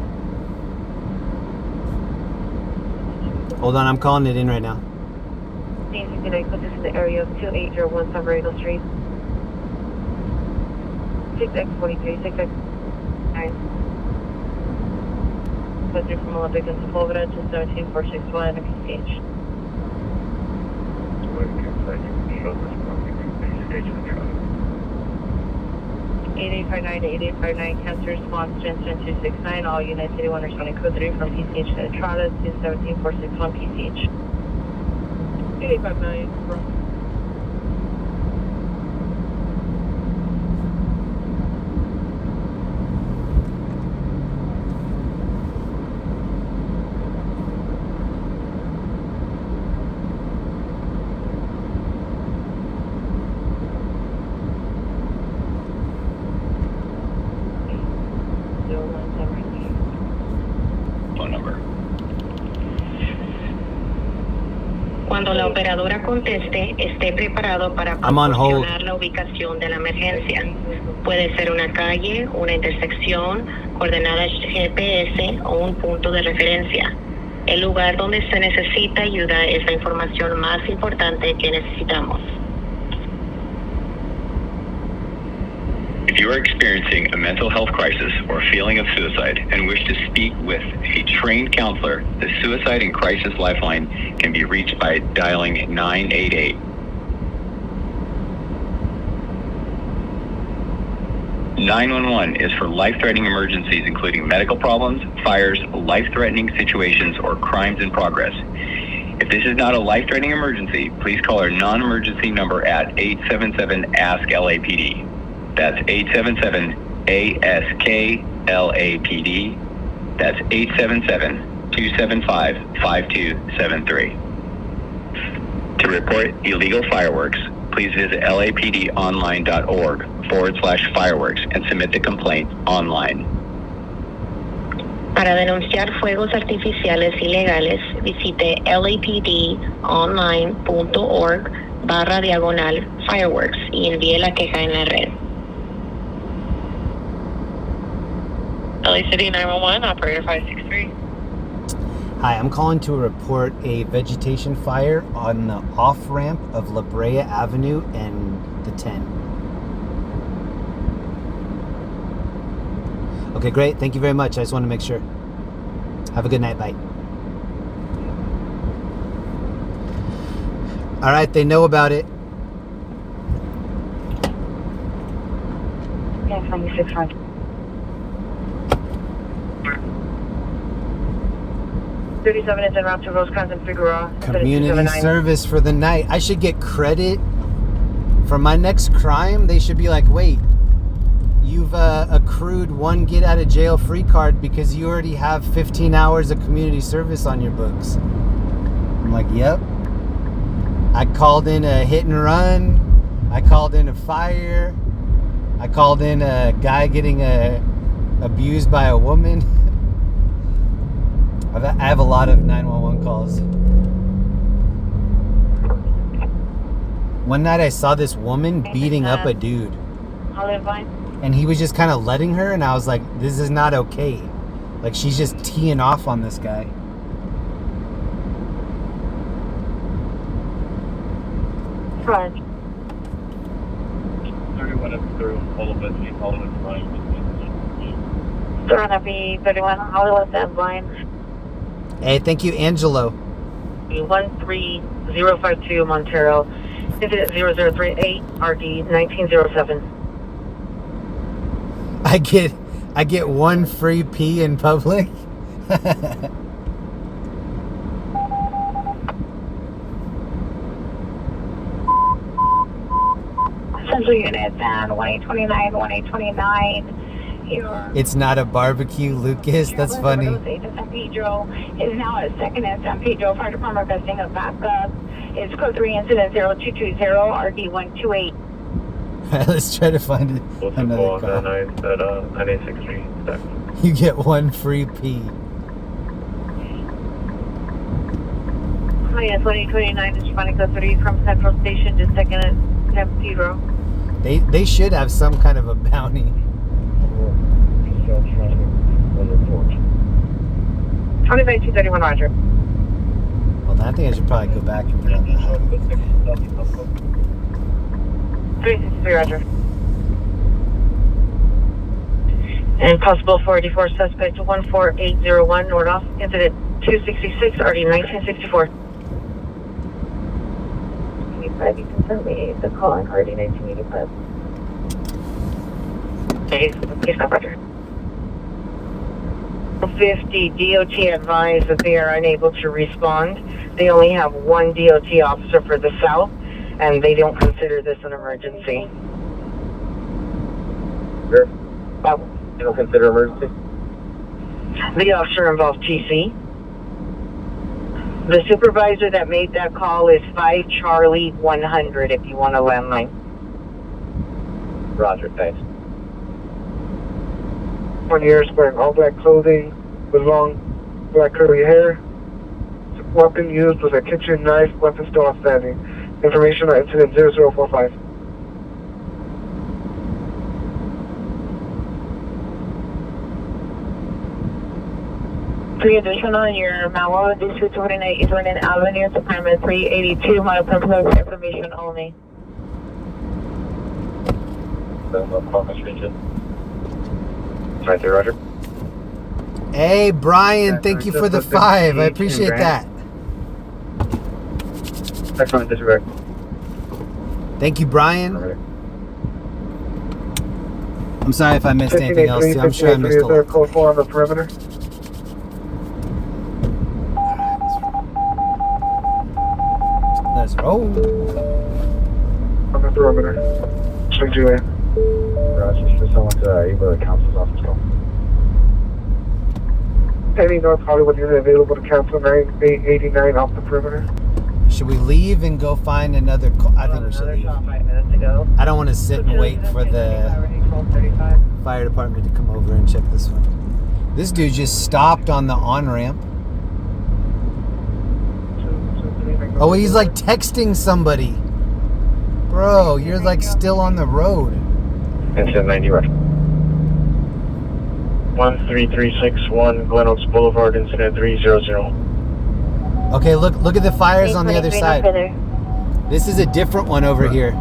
Hold on, I'm calling it in right now. This is the area of 2801 San Diego Street. 6X43, 6X9. Code 3 from Olympic and Sepulveda to 17461 PCH. 8859 to 8859, cancer response to incident 269, all units 81 responding code 3 from PCH to Entrada to 17461 PCH. 8859, bro. Cuando la operadora conteste, esté preparado para proporcionar la ubicación de la emergencia. Puede ser una calle, una intersección, coordenadas GPS o un punto de referencia. El lugar donde se necesita ayuda es la información más importante que necesitamos. If you are experiencing a mental health crisis or feeling of suicide and wish to speak with a trained counselor, the Suicide and Crisis Lifeline can be reached by dialing 988. 911 is for life-threatening emergencies including medical problems, fires, life-threatening situations, or crimes in progress. If this is not a life-threatening emergency, please call our non-emergency number at 877-ASK-LAPD. That's 877-ASK-LAPD. That's 877-275-5273. To report illegal fireworks, please visit lapdonline.org/fireworks and submit the complaint online. Para denunciar fuegos artificiales ilegales, visite lapdonline.org/fireworks y envíe la queja en la red. LA City 911, operator 563. Hi, I'm calling to report a vegetation fire on the off-ramp of La Brea Avenue and the 10. Okay, great. Thank you very much. I just want to make sure. Have a good night. Bye. All right, they know about it. Yeah, 2600. Is en route to Rosecrans and Figueroa. Community service for the night. I should get credit for my next crime. They should be like, wait, you've accrued one get out of jail free card because you already have 15 hours of community service on your books. I'm like, yep. I called in a hit and run. I called in a fire. I called in a guy getting abused by a woman. I have a lot of 911 calls. One night I saw this woman beating up a dude. Olive Vine. And he was just kind of letting her, and I was like, this is not okay. Like, she's just teeing off on this guy. Front. 31 up through Olivet, Olivet Vine. 31 Olivet and Vine. Hey, thank you, Angelo. 13052 Montero. Visit 0038 RD 1907. I get one free pee in public. Central units and 1829, 1829. It's not a barbecue, Lucas. That's funny. San Pedro is now at 2nd and San Pedro. Fire Department requesting a backup. It's code 3 incident 0220 RD128. Let's try to find another call. 9863. You get one free pee. Yes, 1829 is responding code 3 from Central Station to 2nd Pedro. They should have some kind of a bounty. Eastbound traffic on report. 29231, Roger. Well, I think I should probably go back and get on the highway. 363, Roger. And possible 484 suspect 14801 North off, incident 266, RD 1964. You confirm me the call on RD 1985. Okay, stop, Roger. 50 DOT advised that they are unable to respond. They only have one DOT officer for the south, and they don't consider this an emergency. Sure. You don't consider emergency? The officer involved TC. The supervisor that made that call is 5 Charlie 100 if you want a landline. Roger, thanks. 1 year wearing all black clothing with long black curly hair. Weapon used was a kitchen knife. Weapon still outstanding. Information on incident 0045. Three additional, your Manual District 29 East Vernon Avenue, Department 382, my purpose information only. Apartments region. Right there, Roger. Hey, Brian, thank you for the 5. I appreciate that. Excellent, disregard. Thank you, Brian. I'm sorry if I missed anything else, too. I'm sure I missed a lot. Code 4 on the perimeter. Let's roll. On the perimeter. Swing to in. Roger, for someone to able to counsel's office call. Any North Hollywood unit available to cancel 9889 off the perimeter. Should we leave and go find another call? I think we should leave. 5 minutes ago. I don't want to sit and wait for the fire department to come over and check this one. This dude just stopped on the on-ramp. Oh, he's like texting somebody. Bro, you're like still on the road. Incident 90, Roger. 13361 Glen Oaks Boulevard, incident 300. Okay, look at the fires on the other side. This is a different one over here.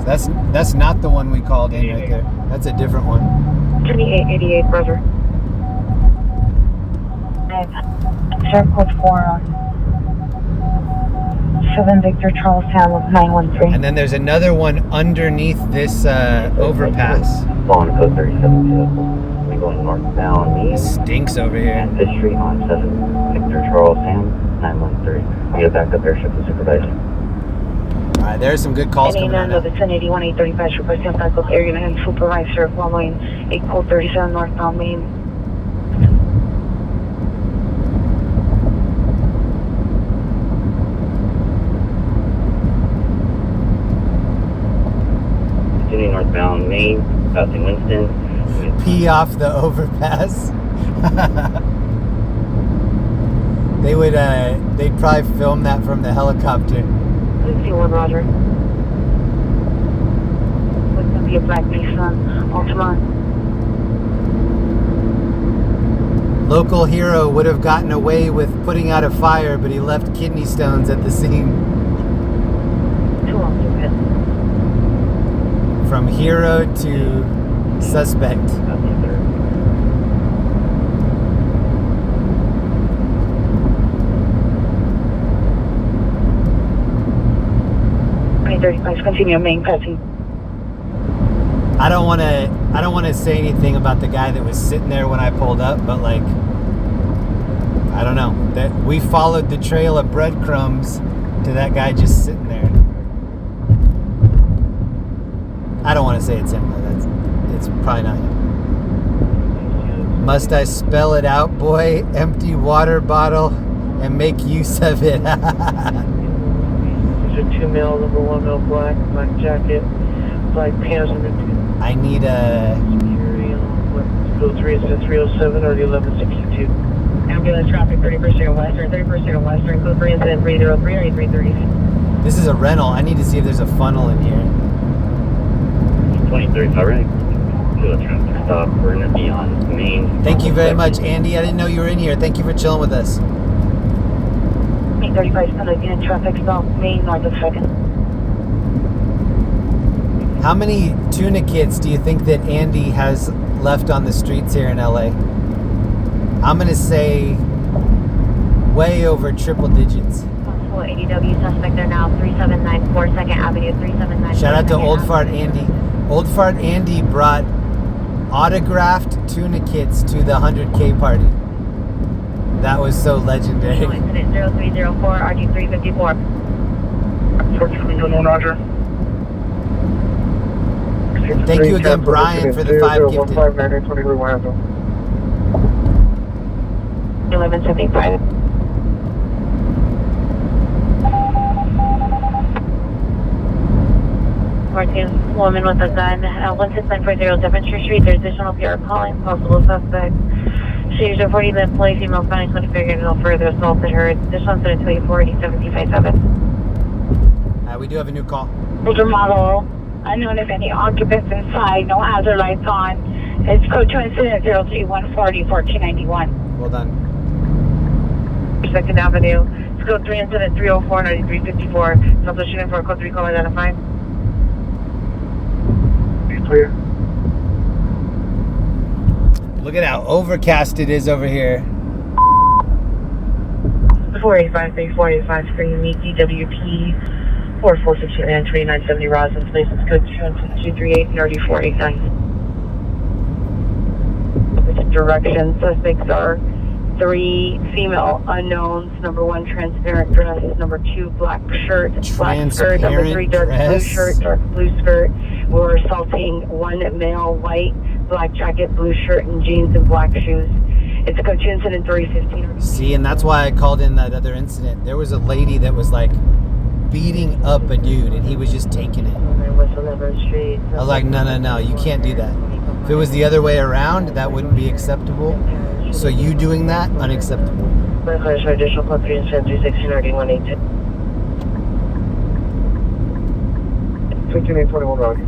So that's not the one we called in right there. That's a different one. 2888, Roger. Sheriff Code 4 7 Victor Charles Hamlet 913. And then there's another one underneath this overpass. Following code 37 vehicle. We going northbound. It stinks over here. And Fifth Street on 7 Victor Charles Ham 913. We get back up airship to supervisor. Alright, there's some good calls coming out. The vicinity 1835 requesting backup area and supervisor following 8 code 37 northbound Main. Northbound Main, passing Winston. Pee off the overpass. They'd probably film that from the helicopter. 51, Roger. What's going to be a black Nissan Altima? Local hero would have gotten away with putting out a fire, but he left kidney stones at the scene. 2 officers. From hero to suspect. 35, continue main passing. I don't want to say anything about the guy that was sitting there when I pulled up, but like, I don't know. That we followed the trail of breadcrumbs to that guy just sitting there. I don't want to say it's him though. It's probably not him. Must I spell it out, boy? Empty water bottle and make use of it. These are 2 male, number 1 male black jacket, black pants, number 2. I need a... Security on what? 3 is the 307 or the 1162. Ambulance traffic 31st Street Western, 31st Street Western, code 3 incident 303 or 330. This is a rental. I need to see if there's a funnel in here. 23, alright. Do a traffic stop. We're going to be on Main. Thank you very much, Andy. I didn't know you were in here. Thank you for chilling with us. 835 is going to be in traffic stop, Main, north of 2nd. How many tuna kits do you think that Andy has left on the streets here in LA? I'm going to say way over triple digits. Possible ADW suspect there now, 3794 2nd Avenue, 3794. Shout out to Old Fart Andy. Old Fart Andy brought autographed tuna kits to the 100K party. That was so legendary. Incident 0304, RG354. Roger. Thank you again, Brian, for the 5 gifted. 1175. Martin, woman with a gun, 16940 Devonshire Street. There's additional PR calling, possible suspect. She is reporting that employee female found 25 no further assaulted her. Additional incident 284-87557. We do have a new call. Older model, unknown if any occupants inside, no hazard lights on. It's code 2 incident 03140 1491. Well done. 2nd Avenue. It's code 3 incident 304 9354. It's also shooting for a code 3 call identified. Clear. Look at how overcast it is over here. 485 3485 Spring Meet DWP 4468 2970 Roslyn Place. It's code 238 9489. Direction. Suspects are 3 female unknowns. Number 1, transparent dress. Number 2, black shirt, black skirt. Number 3, dark blue shirt, dark blue skirt. We're assaulting 1 male, white, black jacket, blue shirt, and jeans and black shoes. It's code 2 incident 315. See, and that's why I called in that other incident. There was a lady that was like beating up a dude, and he was just taking it. I was like, no, you can't do that. If it was the other way around, that wouldn't be acceptable. So you doing that, unacceptable. Additional code 3 incident 316 21 Roger.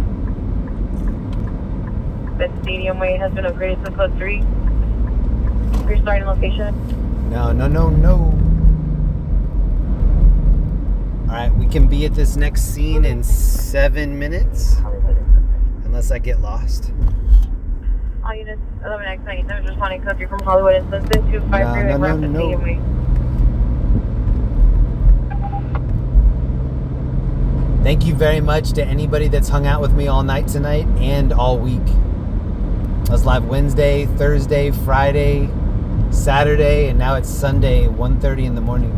The Stadium Way has been upgraded to code 3. Restarting location. No. Alright, we can be at this next scene in 7 minutes. Unless I get lost. All units 11X97 is responding code 3 from Hollywood and Sunset 253 No. Stadium Way. Thank you very much to anybody that's hung out with me all night tonight and all week. I was live Wednesday, Thursday, Friday, Saturday, and now it's Sunday, 1:30 in the morning.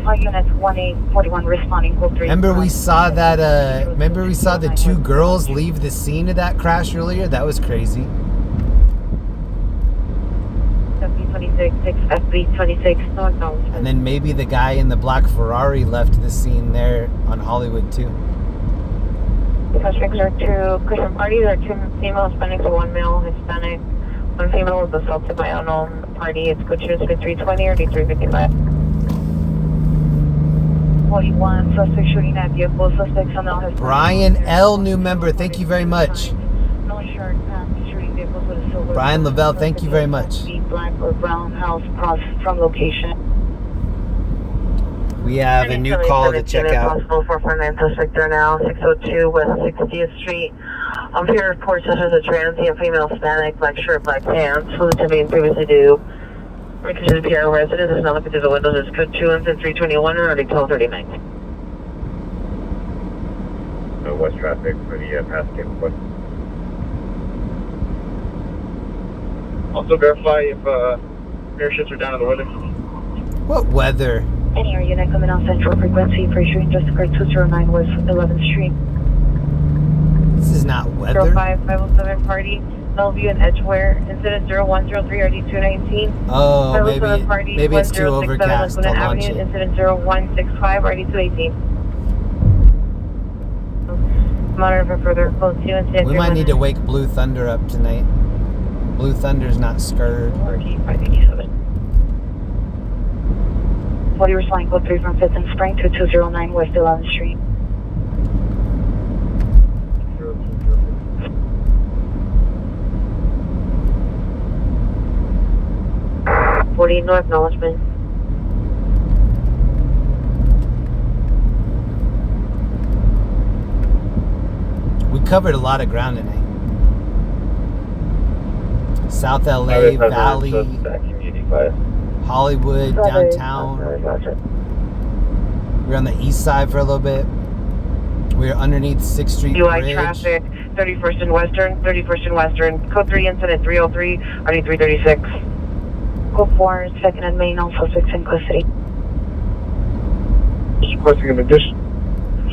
All units 1841 responding code 3. Remember we saw the 2 girls leave the scene of that crash earlier? That was crazy. FB26, no acknowledgement. And then maybe the guy in the black Ferrari left the scene there on Hollywood too. Suspects are 2 Christian parties, are 2 female Hispanics, 1 male Hispanic. 1 female was assaulted by unknown party. It's code 320 or D355. 41 suspect shooting at vehicle. Suspects on the Brian L, new member, thank you very much. No insurance shooting vehicles with a silver. Brian Lavelle, thank you very much. Black or brown house across from location. We have a new call to check out. Possible 449 suspect there now, 602 West 60th Street. Here report such as a transient female Hispanic, black shirt, black pants, fluid to being previously due. Return to the PR residence is not looking through the windows. It's code 2 and 321 or 1239. No west traffic for the past game. Also verify if air shifts are down in the weather. What weather? Any air unit coming on central frequency, pre-shooting just occurred 209 West 11th Street. This is not weather. 05507 party, Bellevue and Edgeware. Incident 0103 RD219. Oh, party, maybe it's too overcast. I'll launch it. Incident 0165 RD218. Monitor for further code 2 incident. We might need to wake Blue Thunder up tonight. Blue Thunder's not scared. 40 responding code 3 from 5th and Spring, 2209 West 11th Street. 40, no acknowledgement. We covered a lot of ground tonight. South LA, Valley, Hollywood, downtown. We were on the east side for a little bit. We were underneath 6th Street UI Bridge. traffic, 31st and Western, 31st and Western. Code 3 incident 303, RD 336. Code 4, 2nd and Main, all suspects in custody. Requesting an addition.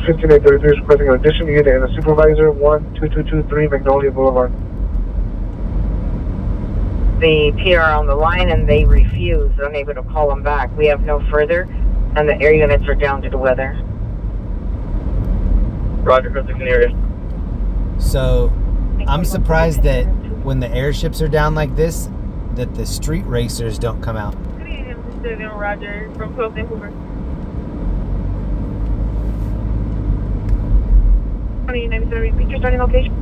15833 is requesting an addition unit and a supervisor, 12223 Magnolia Boulevard. The PR on the line and they refuse. They're unable to call them back. We have no further, and the air units are down to the weather. Roger, cruising in the area. So, I'm surprised that when the airships are down like this, that the street racers don't come out. Good evening, Mr. Roger from Coast and Hoover. 2097, repeat your starting location.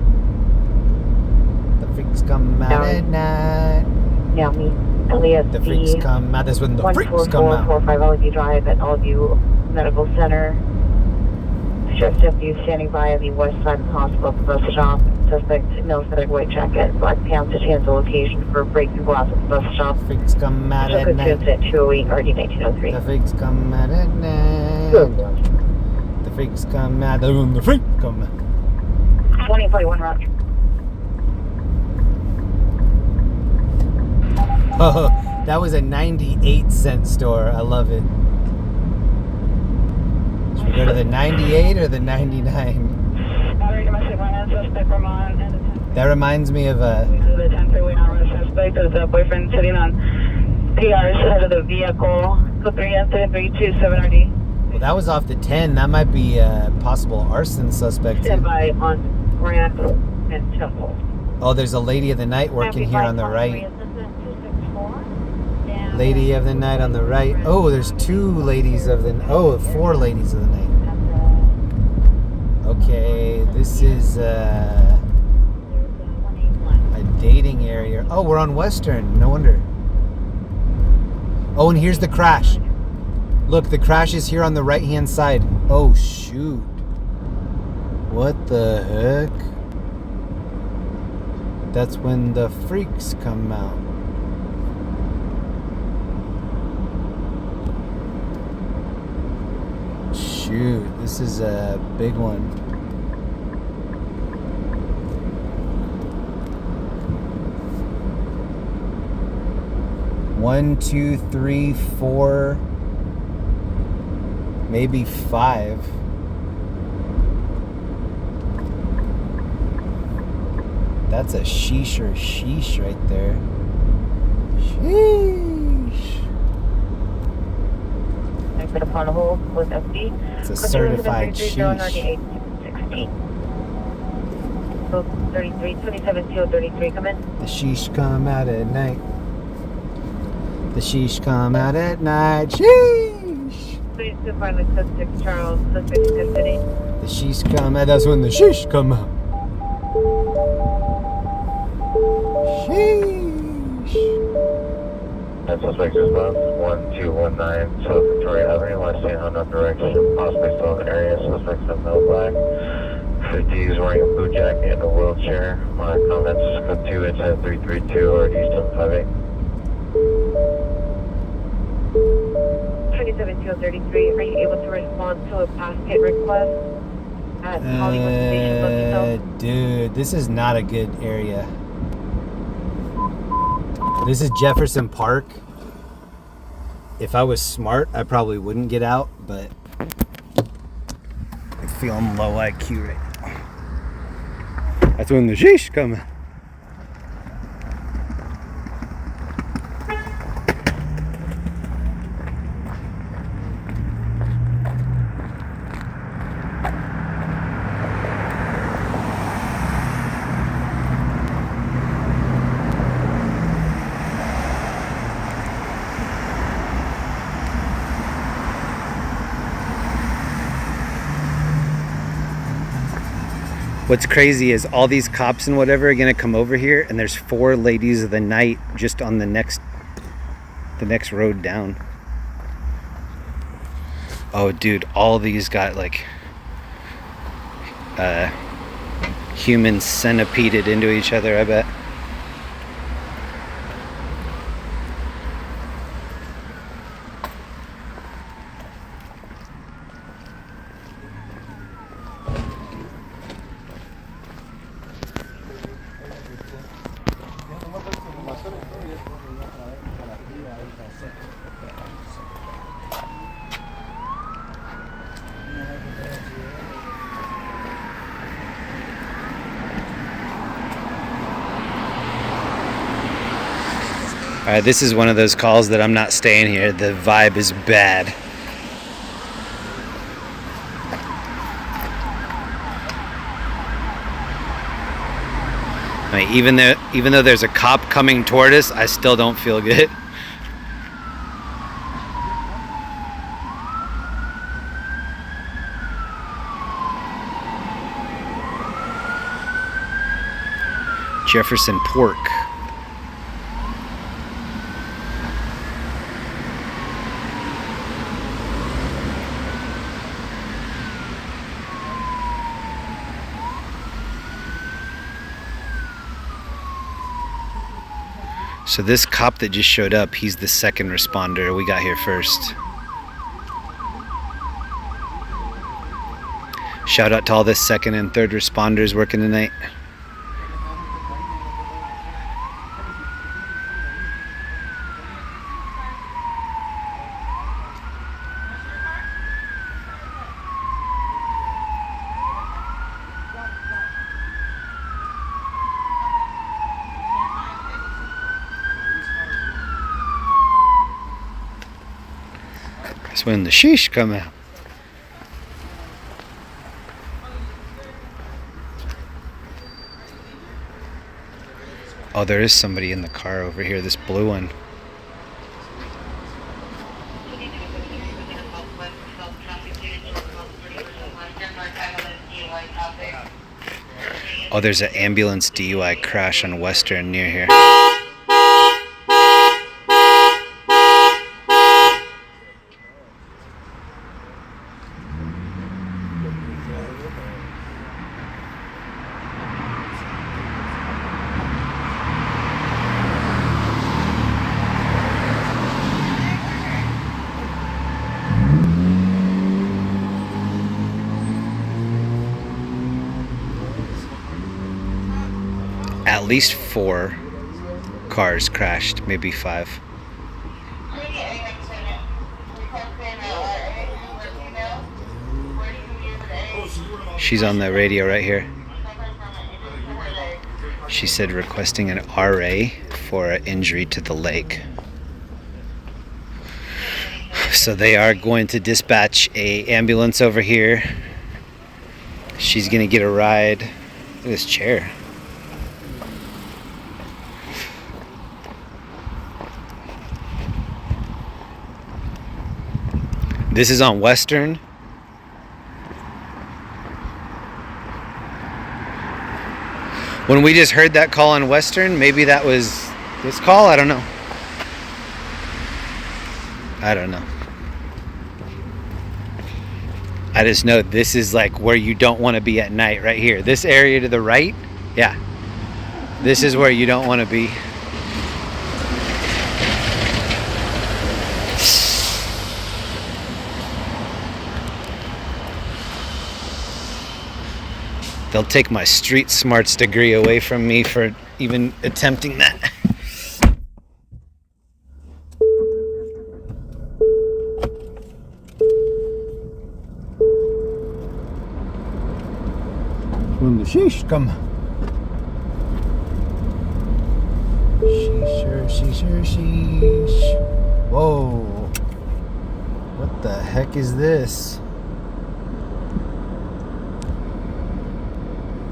The freaks come out at night. Now me, LASD. The freaks come out. That's when the freaks come out. 14445 Allevue Drive at Allevue Medical Center. Sheriff's deputy standing by on the west side of the hospital bus stop. Suspect military white jacket, black pants, hands the location for breaking glass at the bus stop. The freaks come out at night. At 208 RD 1903. The freaks come out at night. The freaks come out. The freaks come out. 2041 route. Oh, that was a 98-cent store. I love it. Should we go to the 98 or the 99? That reminds me of a... The 10 freeway non-arrest suspect is a boyfriend sitting on PR's head of the vehicle. Code 3 incident 327 RD. Well, that was off the 10. That might be a possible arson suspect. Stand by on Grant and Temple. Oh, there's a lady of the night working here on the right. Lady of the night on the right. Oh, there's 2 ladies of the... Oh, 4 ladies of the night. Okay, this is a dating area. Oh, we're on Western. No wonder. Oh, and here's the crash. Look, the crash is here on the right-hand side. Oh, shoot. What the heck? That's when the freaks come out. Shoot, this is a big one. One, 2, 3, 4, maybe 5. That's a sheesh or sheesh right there. Sheesh. I put upon a hold with FD. It's a certified sheesh. 33, 27-033, come in. The sheesh come out at night. The sheesh come out at night. Sheesh. Please define the code 6 Charles, suspect in custody. The sheesh come out. That's when the sheesh come out. Sheesh. That suspect is about 1219 South Victoria Avenue, West San Juan direction, possibly still in the area. Suspect's in middle black. 50 is wearing a boot jacket and a wheelchair. My comments is code 2, it's at 332 or East 758. 27-033, are you able to respond to a pass hit request at Hollywood Station? Let me know. Dude, this is not a good area. This is Jefferson Park. If I was smart, I probably wouldn't get out, but I feel I'm low IQ right now. That's when the sheesh come. What's crazy is all these cops and whatever are gonna come over here, and there's 4 ladies of the night just on the next road down. Oh dude, all these got like humans centipeded into each other, I bet. Alright, this is one of those calls that I'm not staying here. The vibe is bad. I mean, even though there's a cop coming toward us, I still don't feel good. Jefferson Pork. So this cop that just showed up, he's the second responder. We got here first. Shout out to all the second and third responders working tonight. That's when the sheesh come out. Oh, there is somebody in the car over here, this blue one. Oh, there's an ambulance DUI crash on Western near here. At least 4 cars crashed, maybe 5. She's on the radio right here. She said requesting an RA for an injury to the leg. So they are going to dispatch a ambulance over here. She's gonna get a ride. Look at this chair. This is on Western. When we just heard that call on Western, maybe that was this call? I don't know. I don't know. I just know this is like where you don't want to be at night, right here. This area to the right, yeah. This is where you don't want to be. They'll take my street smarts degree away from me for even attempting that. When the sheesh come. Sheesh. Whoa. What the heck is this?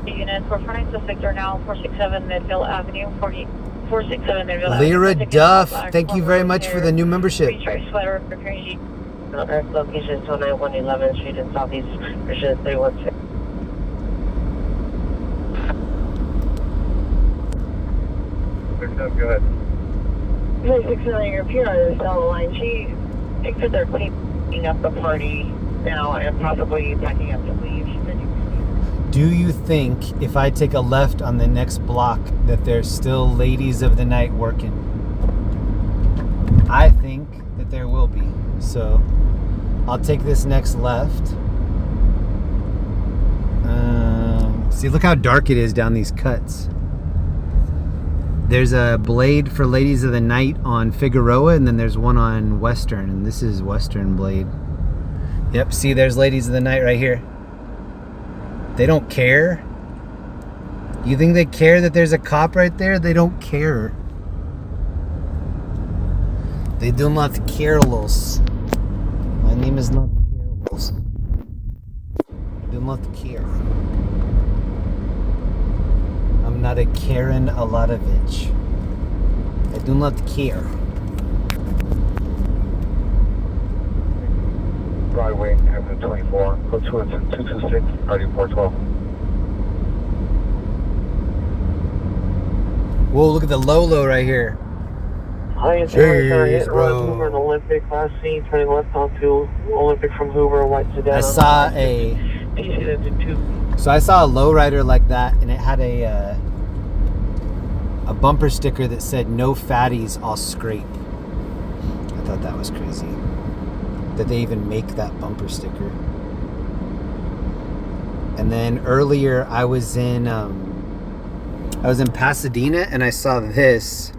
Units 449 suspect are now 467 Midville Avenue, 467 Midville Avenue. Lyra Duff, thank you very much for the new membership. Sweater, Location 291 11th Street in Southeast, Virginia 316. Go ahead. 36 million, your PR is on the line. She thinks that they're cleaning up the party now and possibly packing up to leave. She said you Do you think if I take a left on the next block that there's still ladies of the night working? I think that there will be. So I'll take this next left. See, look how dark it is down these cuts. There's a Blade for Ladies of the Night on Figueroa, and then there's one on Western, and this is Western Blade. Yep, see, there's Ladies of the Night right here. They don't care. You think they care that there's a cop right there? They don't care. They do not care, Los. My name is not Carlos. I do not care. I'm not a Karen Alatovich. I do not care. Broadway, Avenue 24. Code 226, RD 412. Whoa, look at the Lolo right here. Hi, it's Jeez, bro. Hoover, an Olympic, last seen turning left onto Olympic from Hoover, white sedan. I saw I saw a lowrider like that, and it had a bumper sticker that said "No fatties, I'll scrape." I thought that was crazy that they even make that bumper sticker. And then earlier I was in Pasadena, and I saw this.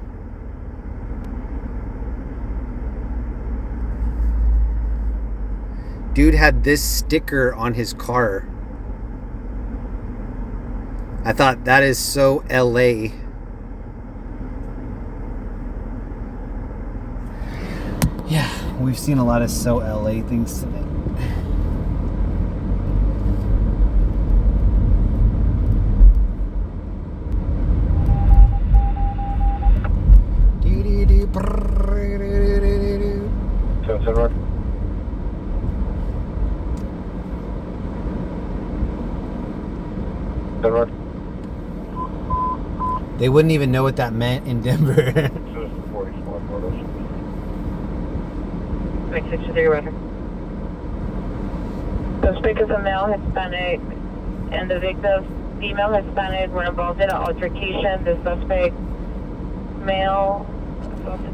Dude had this sticker on his car. I thought that is so LA. Yeah, we've seen a lot of so LA things today. They wouldn't even know what that meant in Denver. 663 Roger. Suspect is a male Hispanic, and the victim, female Hispanic, were involved in an altercation. The suspect, male.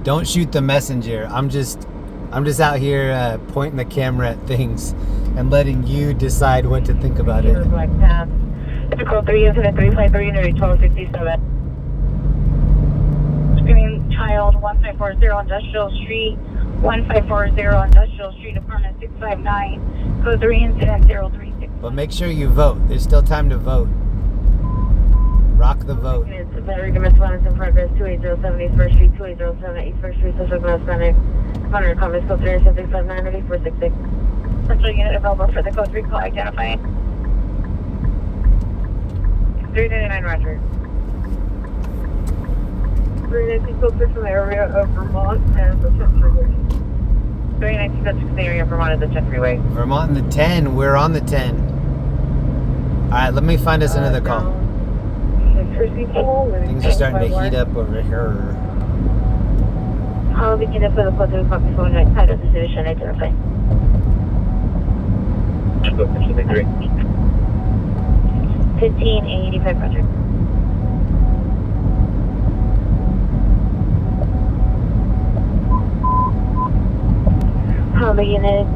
Don't shoot the messenger. I'm just out here pointing the camera at things and letting you decide what to think about it. Black pants. Code 3 incident 353 near 1267. Screaming child 1540 Industrial Street, 1540 Industrial Street, apartment 659, code 3 incident 036. But make sure you vote. There's still time to vote. Rock the vote. It's battery domestic violence in progress, 2807 East 1st Street, 2807 East 1st Street, Social Hispanic. Monitor comments, code 3 7659 8466. Central unit available for the code 3 call identifying. 399 Roger. 319 code 6 in the area of Vermont and the 10th freeway. 319 code 6 in the area of Vermont and the 10th freeway. Vermont and the 10. We're on the 10. Alright, let me find us another call. Things are starting to heat up over here. How we can for the code 3 copy phone right side of the station identify. 1585 Roger. How the units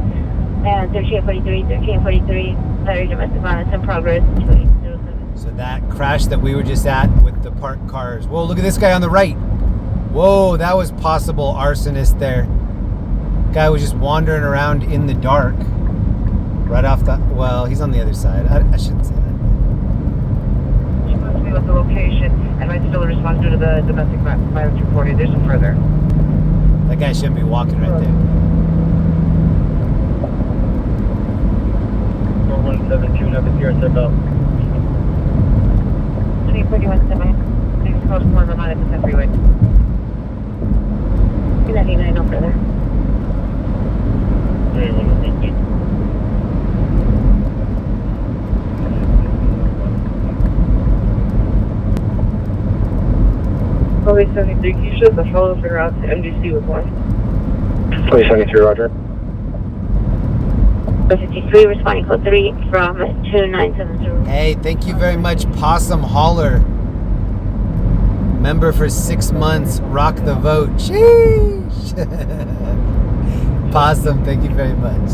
and 1343, 1343, battery domestic violence in progress. 2807. So that crash that we were just at with the parked cars. Whoa, look at this guy on the right. Whoa, that was possible arsonist there. Guy was just wandering around in the dark. Right off the, well, he's on the other side. I shouldn't say that. She wants me with the location and might still respond due to the domestic violence reported. There's some further. That guy shouldn't be walking right there. 4172, number 0 step out. 2041 semi. Please close more Vermont at the 10th freeway. 299, no further. Thank you. Police 73 Keisha, the follow-up en route to MDC with 1. Police 73, roger. 53, responding code 3 from 2970. Hey, thank you very much, Possum Holler. Member for 6 months, rock the vote. Sheesh. Possum, thank you very much.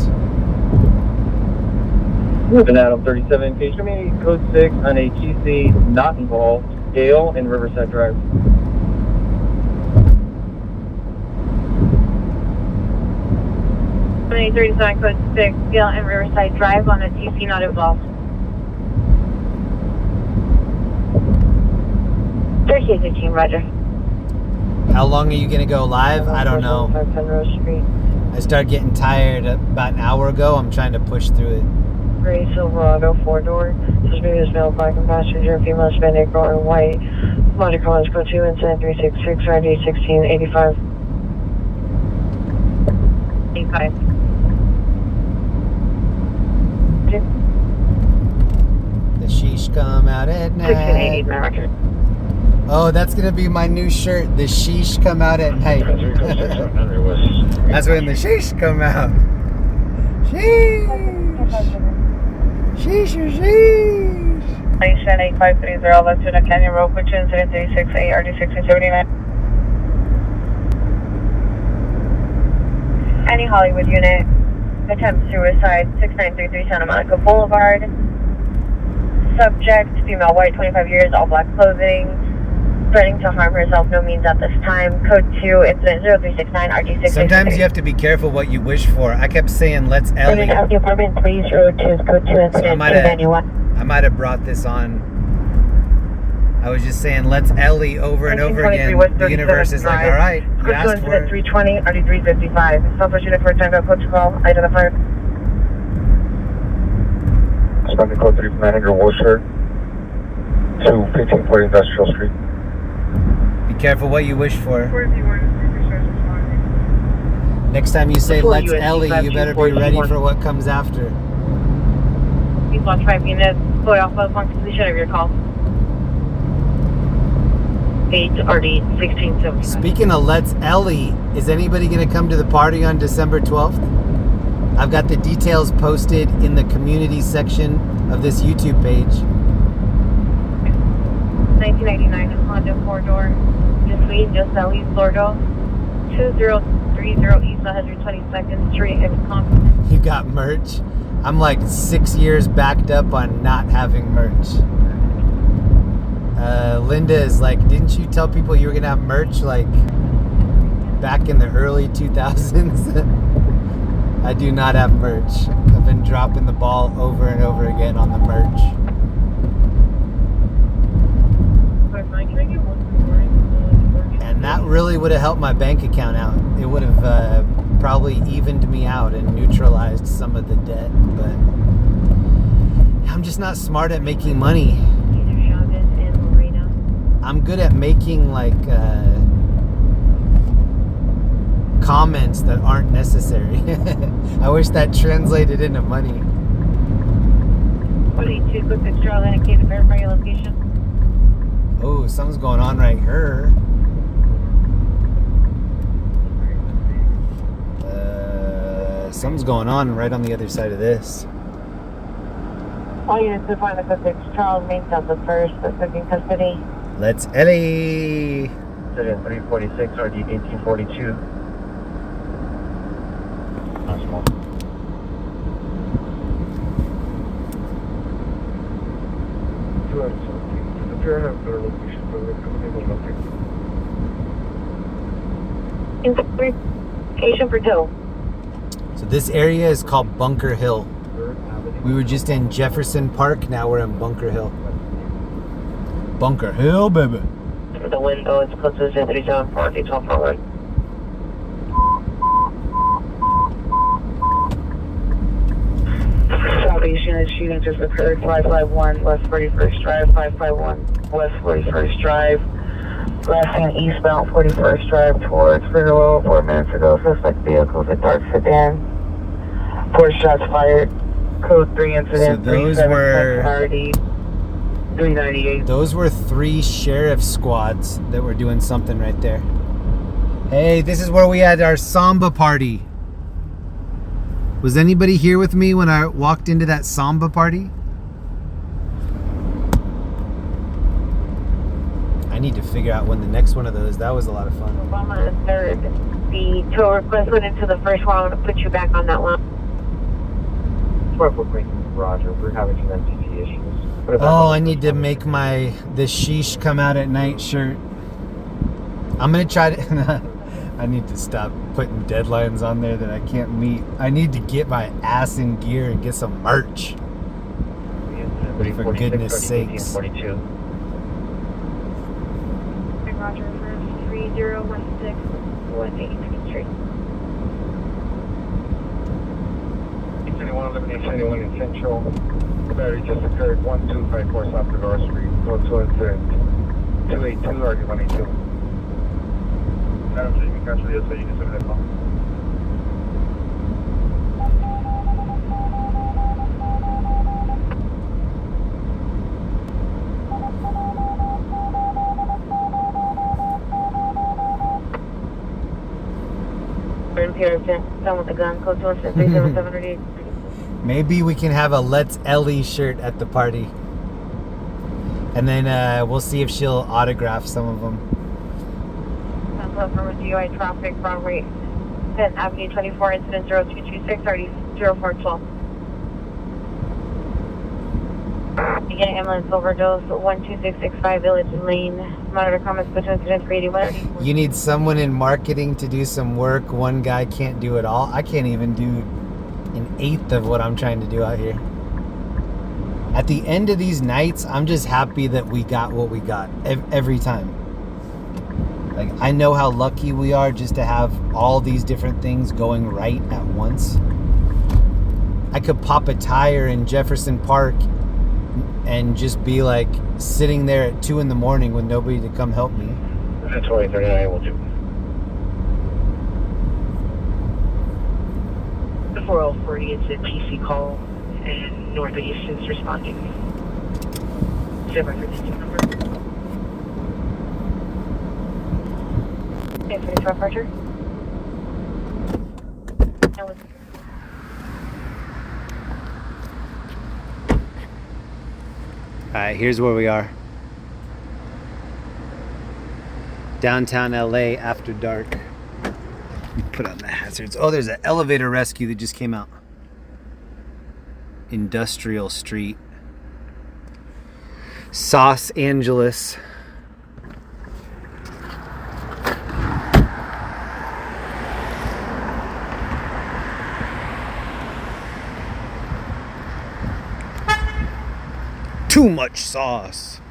Moving Adam 37, Keisha, me, code 6 on a QC not involved, Gale and Riverside Drive. code 6, Gale and Riverside Drive on a TC not involved. 3815, roger. How long are you going to go live? I don't know. I started getting tired about an hour ago. I'm trying to push through it. Gray Silverado 4-door. Suspicious male, black and passenger, female Hispanic, or white. Motor Collins code 2, incident 366, RD 1685. 85. The sheesh come out at night. 1680, roger. Oh, that's going to be my new shirt. The sheesh come out at night. That's when the sheesh come out. Sheesh. Sheesh, sheesh. Station 8530, left to the Canyon Road, which incident 368, RD 1679. Any Hollywood unit, attempt suicide, 6933 Santa Monica Boulevard. Subject, female, white, 25 years, all black clothing. Threatening to harm herself, no means at this time. Code 2, incident 0369, RG6. Sometimes you have to be careful what you wish for. I kept saying, let's Ellie. Out the apartment, please, road to code 2, incident 291. I might have brought this on. I was just saying, let's Ellie over and over again. The universe is like, all right, you asked for it. 320, RD 355. Southwest unit for a time code to call, identifier. Responding code 3 from 900 Worcester to 1540 Industrial Street. Be careful what you wish for. Next time you say, let's Ellie, you better be ready for what comes after. Please watch 5 units, fully off upon completion of your call. 8 RD 1670. Speaking of let's Ellie, is anybody going to come to the party on December 12th? I've got the details posted in the community section of this YouTube page. 1999 Honda 4-door. Just Ellie, Florida. 2030 East 122nd Street in Compton. You got merch? I'm like 6 years backed up on not having merch. Linda is like, didn't you tell people you were going to have merch like back in the early 2000s? I do not have merch. I've been dropping the ball over and over again on the merch. And that really would have helped my bank account out. It would have probably evened me out and neutralized some of the debt. But I'm just not smart at making money. I'm good at making like comments that aren't necessary. I wish that translated into money. 42 quick picture, I'll indicate to verify your location. Oh, something's going on right here. Something's going on right on the other side of this. All units to find the suspect, Charles, main south of first, suspect in custody. Let's Ellie. Incident 346, RD 1842. Information for Hill. So this area is called Bunker Hill. We were just in Jefferson Park, now we're in Bunker Hill. Bunker Hill, baby. The window is close to 374, detail forward. Southeast unit shooting just occurred, 551 West 41st Drive, 551 West 41st Drive. Last seen eastbound 41st Drive towards Figueroa 4 minutes ago. Suspect vehicles a dark sedan. 4 shots fired. Code 3 incident. So those were 398. Those were 3 sheriff squads that were doing something right there. Hey, this is where we had our samba party. Was anybody here with me when I walked into that samba party? I need to figure out when the next one of those. That was a lot of fun. Obama is third. The tow request went into the first one. I'm going to put you back on that one. 12 Roger. We're having some MTT issues. Oh, I need to make the sheesh come out at night shirt. I'm going to try to... I need to stop putting deadlines on there that I can't meet. I need to get my ass in gear and get some merch. For goodness sakes. 42. Roger, for 3016 West 82nd Street. 871, elimination 81 in Central. Battery just occurred 1254 South Fedora Street. Go to incident 282 or 182. Adam, so you can cancel the SAE to 7 that call. Done with the gun. Code 216-37738. Maybe we can have a Let's Ellie shirt at the party. And then we'll see if she'll autograph some of them. From a GUI traffic, Broadway, 10th Avenue 24, incident 0226, already 0412. Beginning ambulance overdose, 12665 Village Lane. Monitor comments, go to incident 381. You need someone in marketing to do some work. One guy can't do it all. I can't even do an eighth of what I'm trying to do out here. At the end of these nights, I'm just happy that we got what we got every time. Like, I know how lucky we are just to have all these different things going right at once. I could pop a tire in Jefferson Park and just be like sitting there at 2 in the morning with nobody to come help me. That's 2039 will do. The 4040 is a PC call, and Northeast is responding. Stand by for this number. 845 Archer. Alright, here's where we are. Downtown LA after dark. Put on the hazards. Oh, there's an elevator rescue that just came out. Industrial Street. Los Angeles. Too much sauce.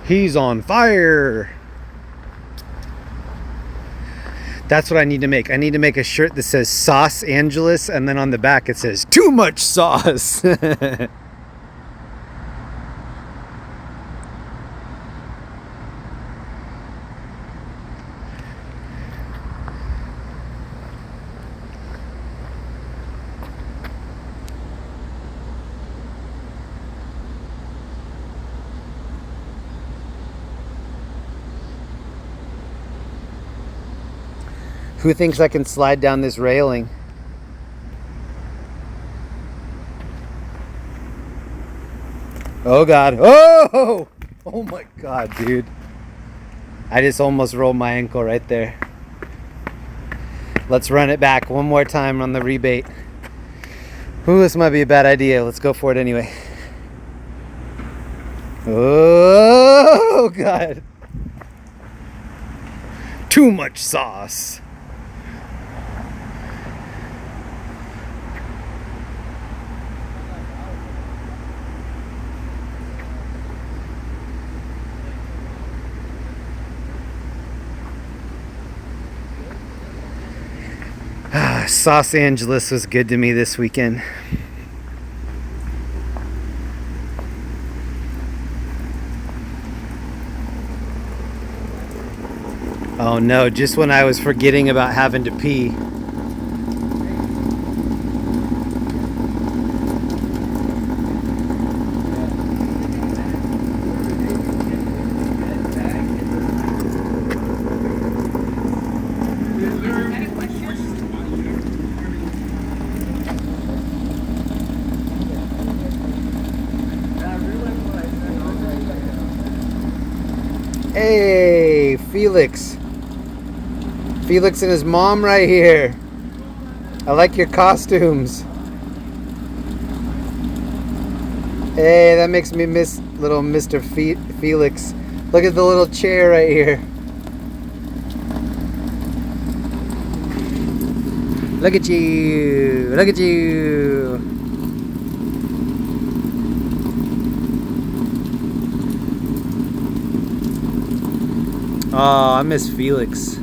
He's on fire. That's what I need to make. I need to make a shirt that says Los Angeles, and then on the back it says too much sauce. Who thinks I can slide down this railing? Oh God. Oh! Oh my God, dude. I just almost rolled my ankle right there. Let's run it back one more time on the rebate. Ooh, this might be a bad idea. Let's go for it anyway. Oh God. Too much sauce. Los Angeles was good to me this weekend. Oh no, just when I was forgetting about having to pee. Hey, Felix. Felix and his mom right here. I like your costumes. Hey, that makes me miss little Mr. Felix. Look at the little chair right here. Look at you. Look at you. Oh, I miss Felix.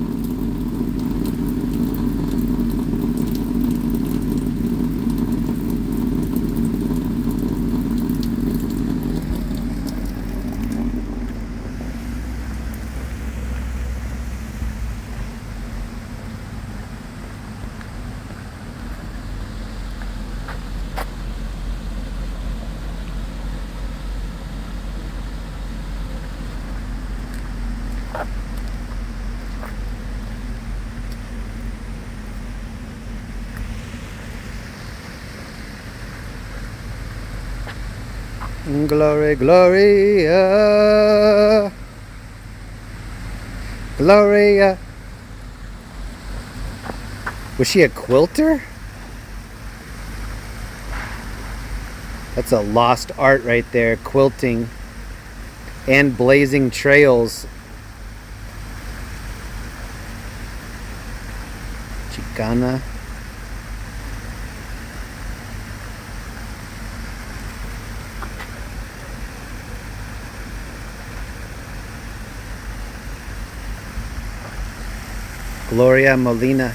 Glory, Gloria, Gloria. Was she a quilter? That's a lost art right there, quilting and blazing trails. Chicana. Gloria Molina.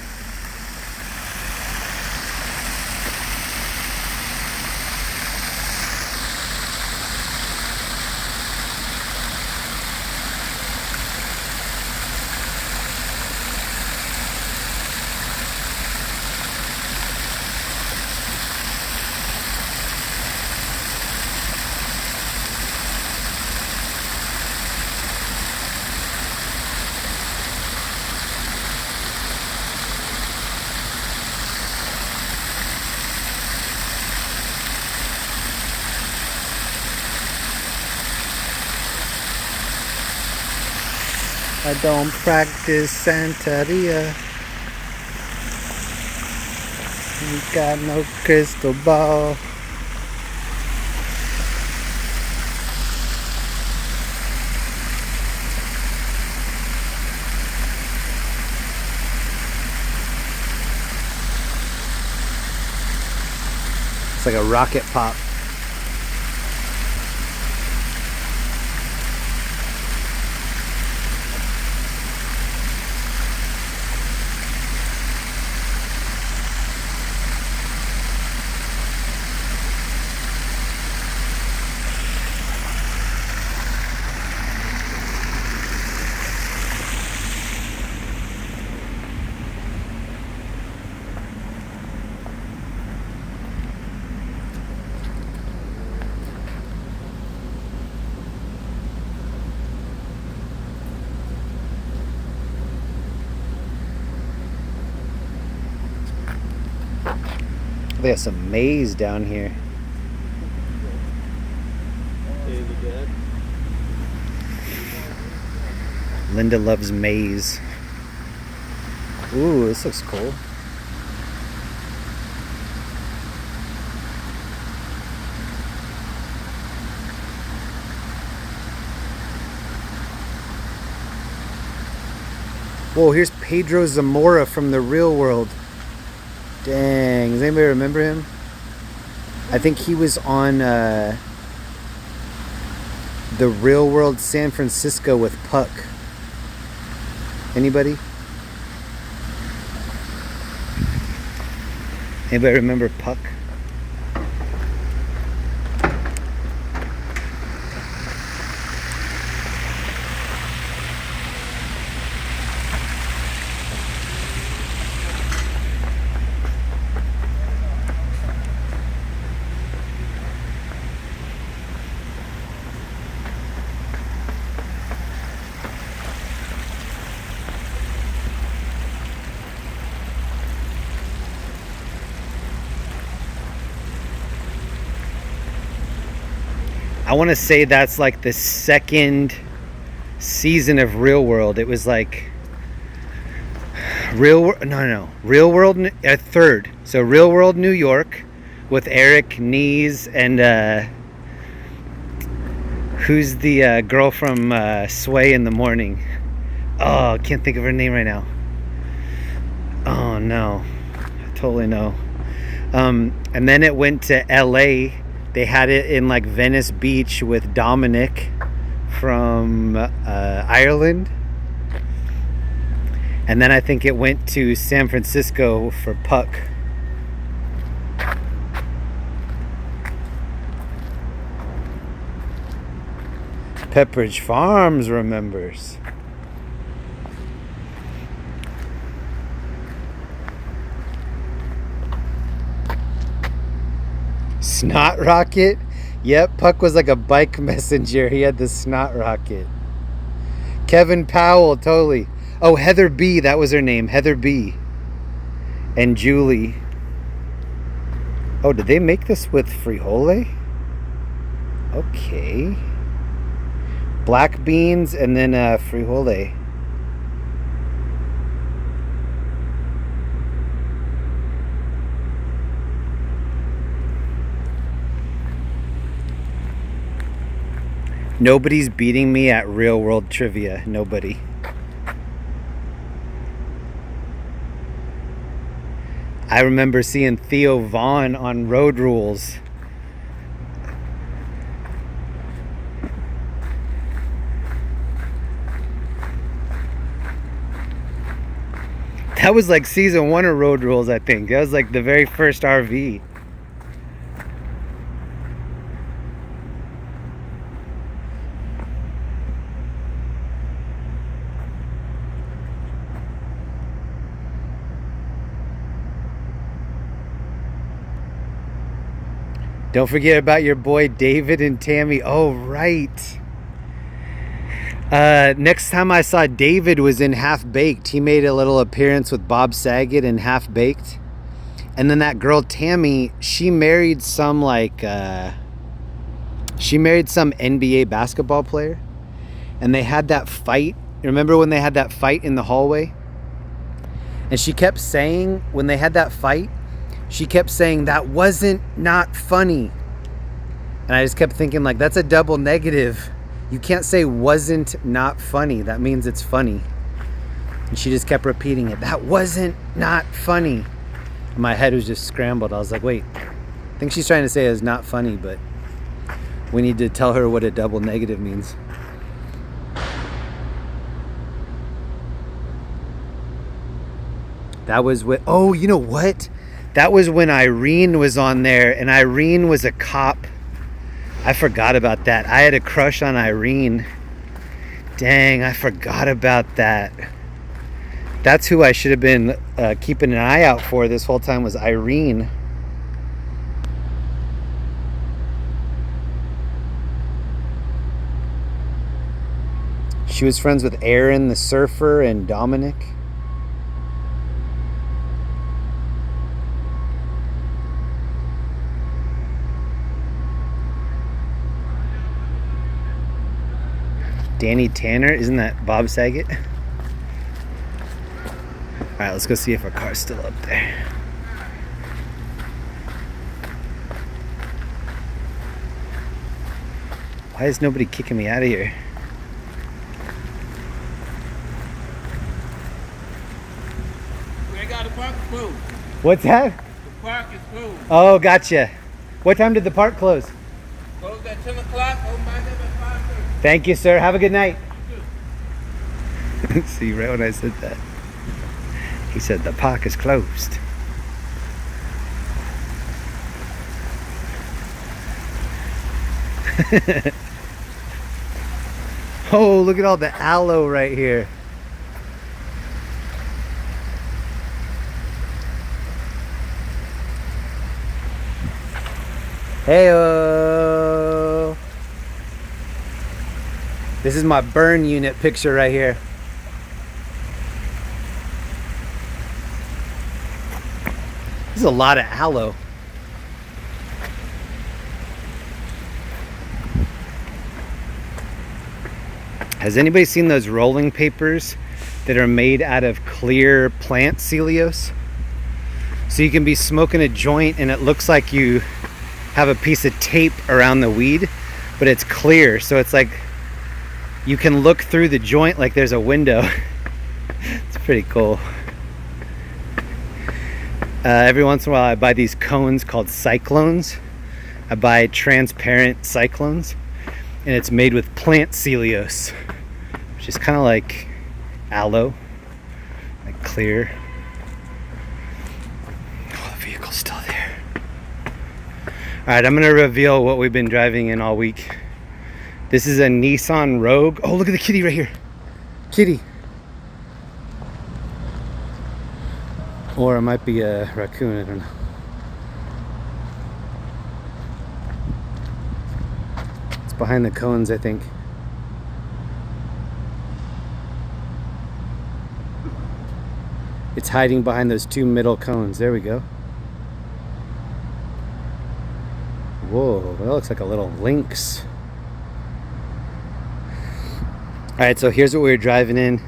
I don't practice Santeria. We got no crystal ball. It's like a rocket pop. They got some maize down here. Linda loves maize. Ooh, this looks cool. Whoa, here's Pedro Zamora from The Real World. Dang, does anybody remember him? I think he was on The Real World San Francisco with Puck. Anybody? Anybody remember Puck? I want to say that's like the second season of Real World. It was like Real World third. So Real World New York with Eric Nees and who's the girl from Sway in the Morning? Oh, I can't think of her name right now. Oh no, I totally know. And then it went to LA. They had it in like Venice Beach with Dominic from Ireland. And then I think it went to San Francisco for Puck. Pepperidge Farms remembers. Snot rocket? Yep, Puck was like a bike messenger. He had the snot rocket. Kevin Powell, totally. Oh, Heather B, that was her name. Heather B. And Julie. Oh, did they make this with frijole? Okay. Black beans and then frijole. Nobody's beating me at Real World Trivia. Nobody. I remember seeing Theo Vaughn on Road Rules. That was like season 1 of Road Rules, I think. That was like the very first RV. Don't forget about your boy David and Tammy. Oh, right. Next time I saw David was in Half Baked. He made a little appearance with Bob Saget in Half Baked. And then that girl Tammy, she married some NBA basketball player. And they had that fight. Remember when they had that fight in the hallway? And she kept saying, when they had that fight, she kept saying, that wasn't not funny. And I just kept thinking, like, that's a double negative. You can't say wasn't not funny. That means it's funny. And she just kept repeating it. That wasn't not funny. And my head was just scrambled. I was like, wait, I think she's trying to say it's not funny, but we need to tell her what a double negative means. That was what, oh, you know what? That was when Irene was on there, and Irene was a cop. I forgot about that. I had a crush on Irene. Dang, I forgot about that. That's who I should have been keeping an eye out for this whole time, was Irene. She was friends with Aaron the surfer and Dominic. Danny Tanner, isn't that Bob Saget? All right, let's go see if our car's still up there. Why is nobody kicking me out of here? We got the park closed. What's that? The park is closed. Oh, gotcha. What time did the park close? Closed at 10 o'clock, open back up at 5:30. Thank you, sir. Have a good night. See, right when I said that, he said the park is closed. Oh, look at all the aloe right here. Hey-o. This is my burn unit picture right here. This is a lot of aloe. Has anybody seen those rolling papers that are made out of clear plant cellulose? So you can be smoking a joint and it looks like you have a piece of tape around the weed, but it's clear, so it's like you can look through the joint like there's a window. It's pretty cool. Every once in a while I buy these cones called cyclones. I buy transparent cyclones, and it's made with plant cellulose, which is kind of like aloe, like clear. Oh, the vehicle's still there. Alright, I'm gonna reveal what we've been driving in all week. This is a Nissan Rogue. Oh, look at the kitty right here. Kitty. Or it might be a raccoon, I don't know. It's behind the cones, I think. It's hiding behind those two middle cones. There we go. Whoa, that looks like a little lynx. Alright, so here's what we were driving in.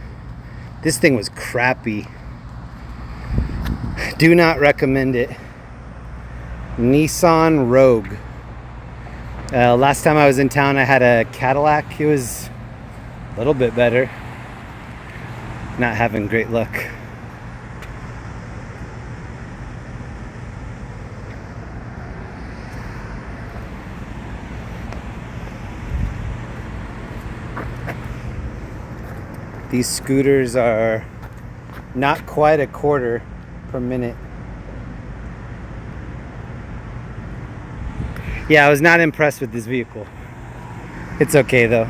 This thing was crappy. Do not recommend it. Nissan Rogue. Last time I was in town I had a Cadillac. It was a little bit better. Not having great luck. These scooters are not quite a quarter per minute. Yeah, I was not impressed with this vehicle. It's okay though.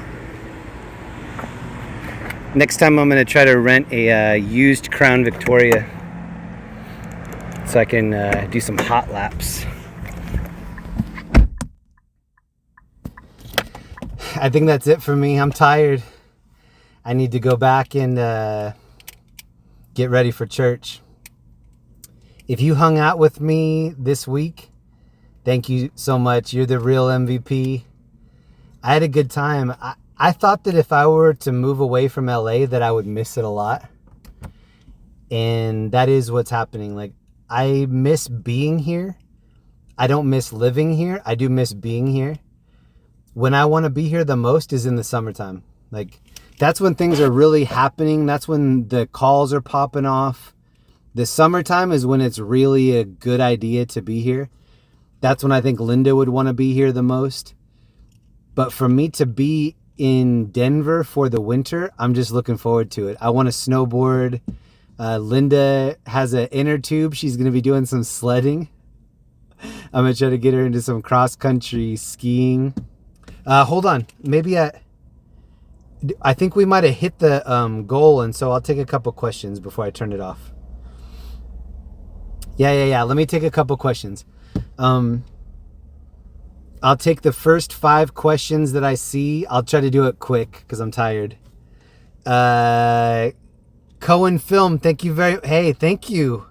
Next time I'm going to try to rent a used Crown Victoria so I can do some hot laps. I think that's it for me. I'm tired. I need to go back and get ready for church. If you hung out with me this week, thank you so much. You're the real MVP. I had a good time. I thought that if I were to move away from LA that I would miss it a lot. And that is what's happening. Like, I miss being here. I don't miss living here. I do miss being here. When I want to be here the most is in the summertime. Like, that's when things are really happening. That's when the calls are popping off. The summertime is when it's really a good idea to be here. That's when I think Linda would want to be here the most. But for me to be in Denver for the winter, I'm just looking forward to it. I want to snowboard. Linda has an inner tube. She's going to be doing some sledding. I'm going to try to get her into some cross-country skiing. Hold on. Maybe I think we might have hit the goal, and so I'll take a couple questions before I turn it off. Yeah. Let me take a couple questions. I'll take the first 5 questions that I see. I'll try to do it quick because I'm tired. Cohen Film, thank you thank you.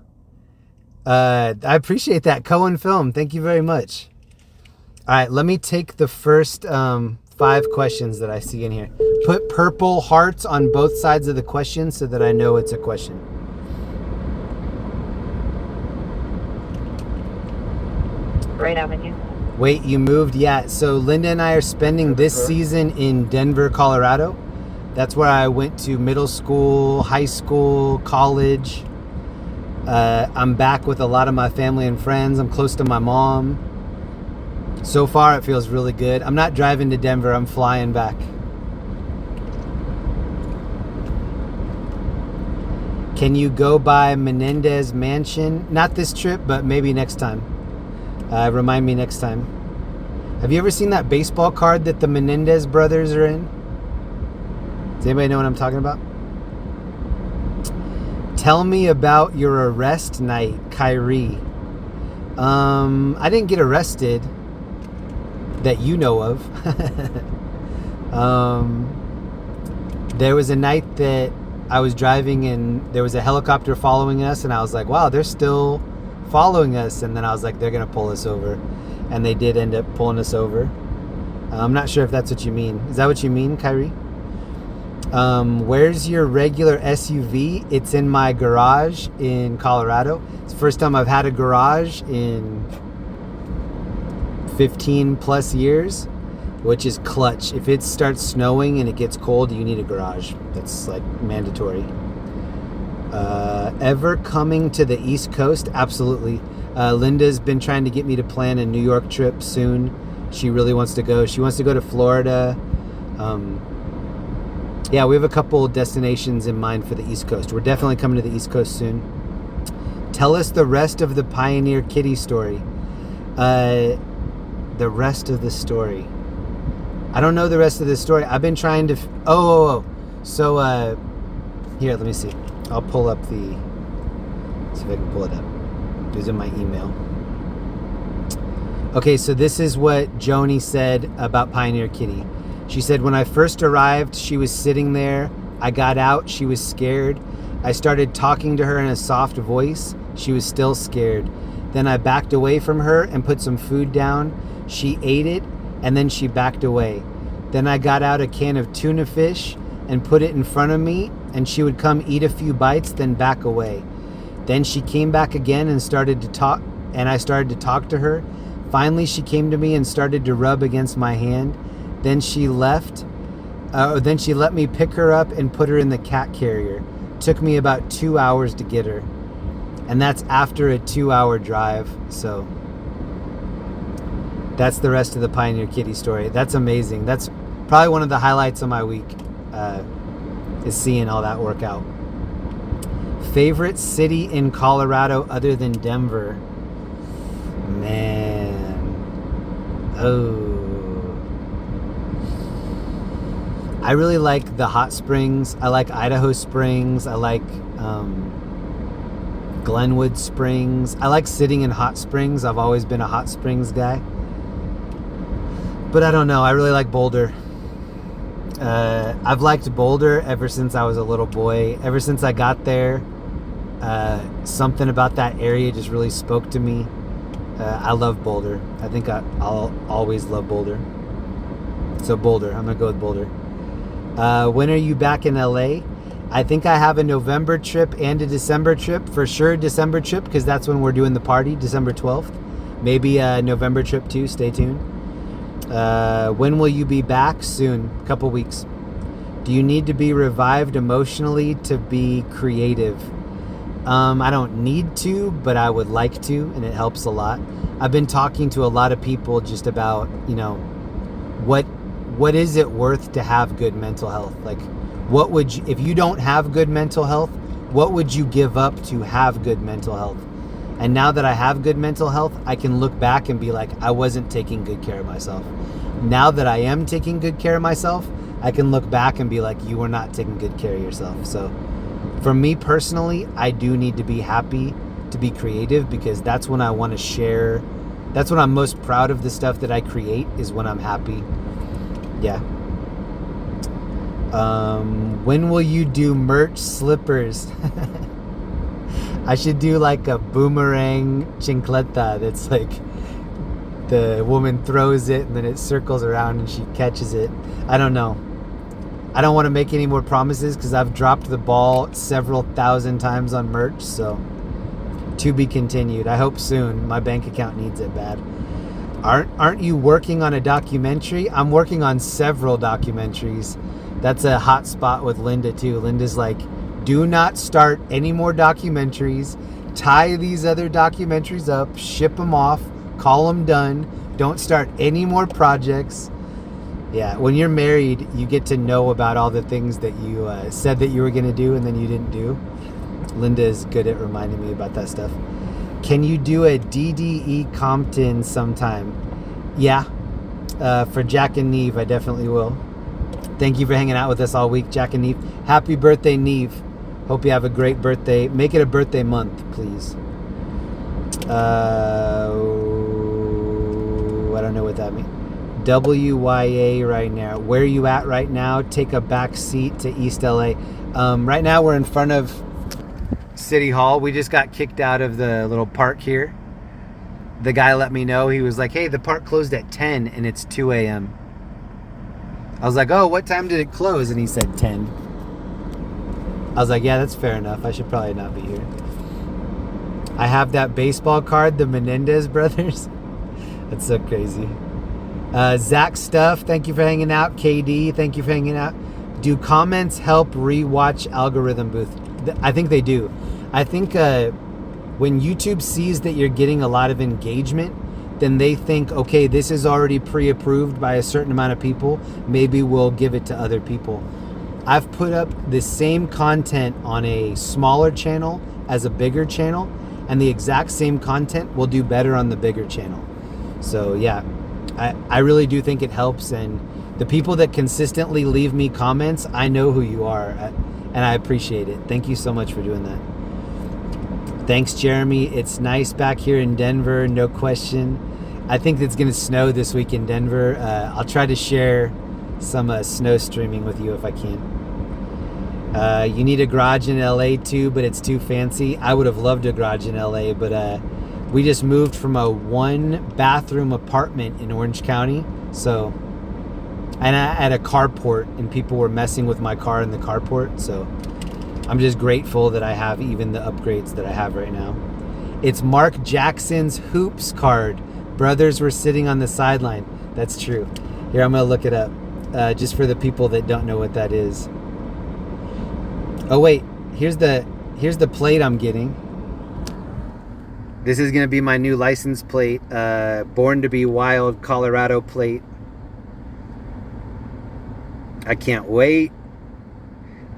I appreciate that. Cohen Film, thank you very much. All right, let me take the first 5 questions that I see in here. Put purple hearts on both sides of the question so that I know it's a question. Right Avenue. Wait, you moved? Yeah, so Linda and I are spending this season in Denver, Colorado. That's where I went to middle school, high school, college. I'm back with a lot of my family and friends. I'm close to my mom. So far, it feels really good. I'm not driving to Denver. I'm flying back. Can you go by Menendez Mansion? Not this trip, but maybe next time. Remind me next time. Have you ever seen that baseball card that the Menendez brothers are in? Does anybody know what I'm talking about? Tell me about your arrest night, Kyrie. I didn't get arrested that you know of. There was a night that I was driving and there was a helicopter following us, and I was like, wow, they're still following us. And then I was like, they're gonna pull us over, and they did end up pulling us over. I'm not sure if that's what you mean. Is that what you mean, Kyrie? Where's your regular SUV? It's in my garage in Colorado. It's the first time I've had a garage in 15 plus years, which is clutch. If it starts snowing and it gets cold, you need a garage. That's like mandatory. Ever coming to the East Coast? Absolutely. Linda's been trying to get me to plan a New York trip soon. She really wants to go. She wants to go to Florida. Yeah, we have a couple destinations in mind for the East Coast. We're definitely coming to the East Coast soon. Tell us the rest of the Pioneer Kitty story. The rest of the story. I don't know the rest of the story. I've been trying to... So, here, let me see. I'll pull up the... See if I can pull it up. It was in my email. Okay, so this is what Joni said about Pioneer Kitty. She said, when I first arrived, she was sitting there. I got out. She was scared. I started talking to her in a soft voice. She was still scared. Then I backed away from her and put some food down. She ate it, and then she backed away. Then I got out a can of tuna fish and put it in front of me, and she would come eat a few bites, then back away. Then she came back again and started to talk, and I started to talk to her. Finally, she came to me and started to rub against my hand. Then she left. Then she let me pick her up and put her in the cat carrier. Took me about 2 hours to get her. And that's after a 2-hour drive. So that's the rest of the Pioneer Kitty story. That's amazing. That's probably one of the highlights of my week, is seeing all that work out. Favorite city in Colorado other than Denver? Man. I really like the hot springs. I like Idaho Springs. I like Glenwood Springs. I like sitting in hot springs. I've always been a hot springs guy. But I don't know. I really like Boulder. I've liked Boulder ever since I was a little boy. Ever since I got there, something about that area just really spoke to me. I love Boulder. I think I'll always love Boulder. So Boulder. I'm going to go with Boulder. When are you back in LA? I think I have a November trip and a December trip. For sure December trip, because that's when we're doing the party, December 12th. Maybe a November trip too. Stay tuned. When will you be back? Soon. A couple weeks. Do you need to be revived emotionally to be creative? I don't need to, but I would like to, and it helps a lot. I've been talking to a lot of people just about, what is it worth to have good mental health? Like, what would you, if you don't have good mental health, what would you give up to have good mental health? And now that I have good mental health, I can look back and be like, I wasn't taking good care of myself. Now that I am taking good care of myself, I can look back and be like, you were not taking good care of yourself. So for me personally, I do need to be happy to be creative, because that's when I want to share. That's when I'm most proud of the stuff that I create, is when I'm happy. Yeah. When will you do merch slippers? I should do like a boomerang chancleta that's like the woman throws it and then it circles around and she catches it. I don't know. I don't want to make any more promises because I've dropped the ball several thousand times on merch, so to be continued. I hope soon. My bank account needs it bad. Aren't you working on a documentary? I'm working on several documentaries. That's a hot spot with Linda too. Linda's like, do not start any more documentaries. Tie these other documentaries up, ship them off, call them done. Don't start any more projects. Yeah, when you're married, you get to know about all the things that you said that you were going to do and then you didn't do. Linda is good at reminding me about that stuff. Can you do a DDE Compton sometime? Yeah, for Jack and Neve, I definitely will. Thank you for hanging out with us all week, Jack and Neve. Happy birthday, Neve. Hope you have a great birthday. Make it a birthday month, please. I don't know what that means. WYA right now. Where are you at right now? Take a back seat to East LA. Right now we're in front of City Hall. We just got kicked out of the little park here. The guy let me know. He was like, hey, the park closed at 10 and it's 2 a.m. I was like, oh, what time did it close? And he said 10. I was like, yeah, that's fair enough. I should probably not be here. I have that baseball card, the Menendez brothers. That's so crazy. Zach Stuff, thank you for hanging out. KD, thank you for hanging out. Do comments help rewatch Algorithm Booth? I think they do. I think when YouTube sees that you're getting a lot of engagement, then they think, okay, this is already pre-approved by a certain amount of people. Maybe we'll give it to other people. I've put up the same content on a smaller channel as a bigger channel, and the exact same content will do better on the bigger channel. So yeah, I really do think it helps, and the people that consistently leave me comments, I know who you are, and I appreciate it. Thank you so much for doing that. Thanks, Jeremy. It's nice back here in Denver, no question. I think it's going to snow this week in Denver. I'll try to share some snow streaming with you if I can. You need a garage in LA too, but it's too fancy. I would have loved a garage in LA, but we just moved from a 1-bathroom apartment in Orange County. So, and I had a carport, and people were messing with my car in the carport. So I'm just grateful that I have even the upgrades that I have right now. It's Mark Jackson's hoops card. Brothers were sitting on the sideline. That's true. Here, I'm going to look it up just for the people that don't know what that is. Oh, wait. Here's the plate I'm getting. This is going to be my new license plate. Born to be Wild, Colorado plate. I can't wait.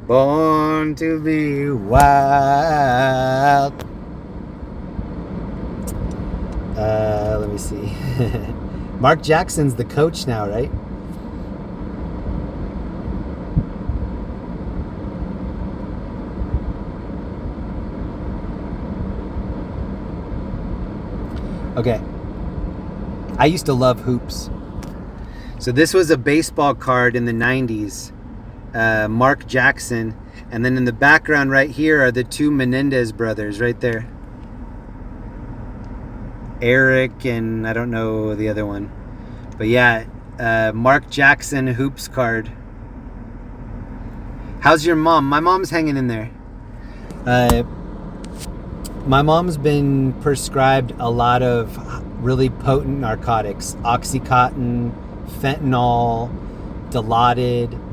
Born to be wild. Let me see. Mark Jackson's the coach now, right? Okay. I used to love hoops. So this was a baseball card in the 90s. Mark Jackson, and then in the background right here are the two Menendez brothers right there, Eric and I don't know the other one, but yeah, Mark Jackson hoops card. How's your mom? My mom's hanging in there. My mom's been prescribed a lot of really potent narcotics, Oxycontin, fentanyl, Dilaudid.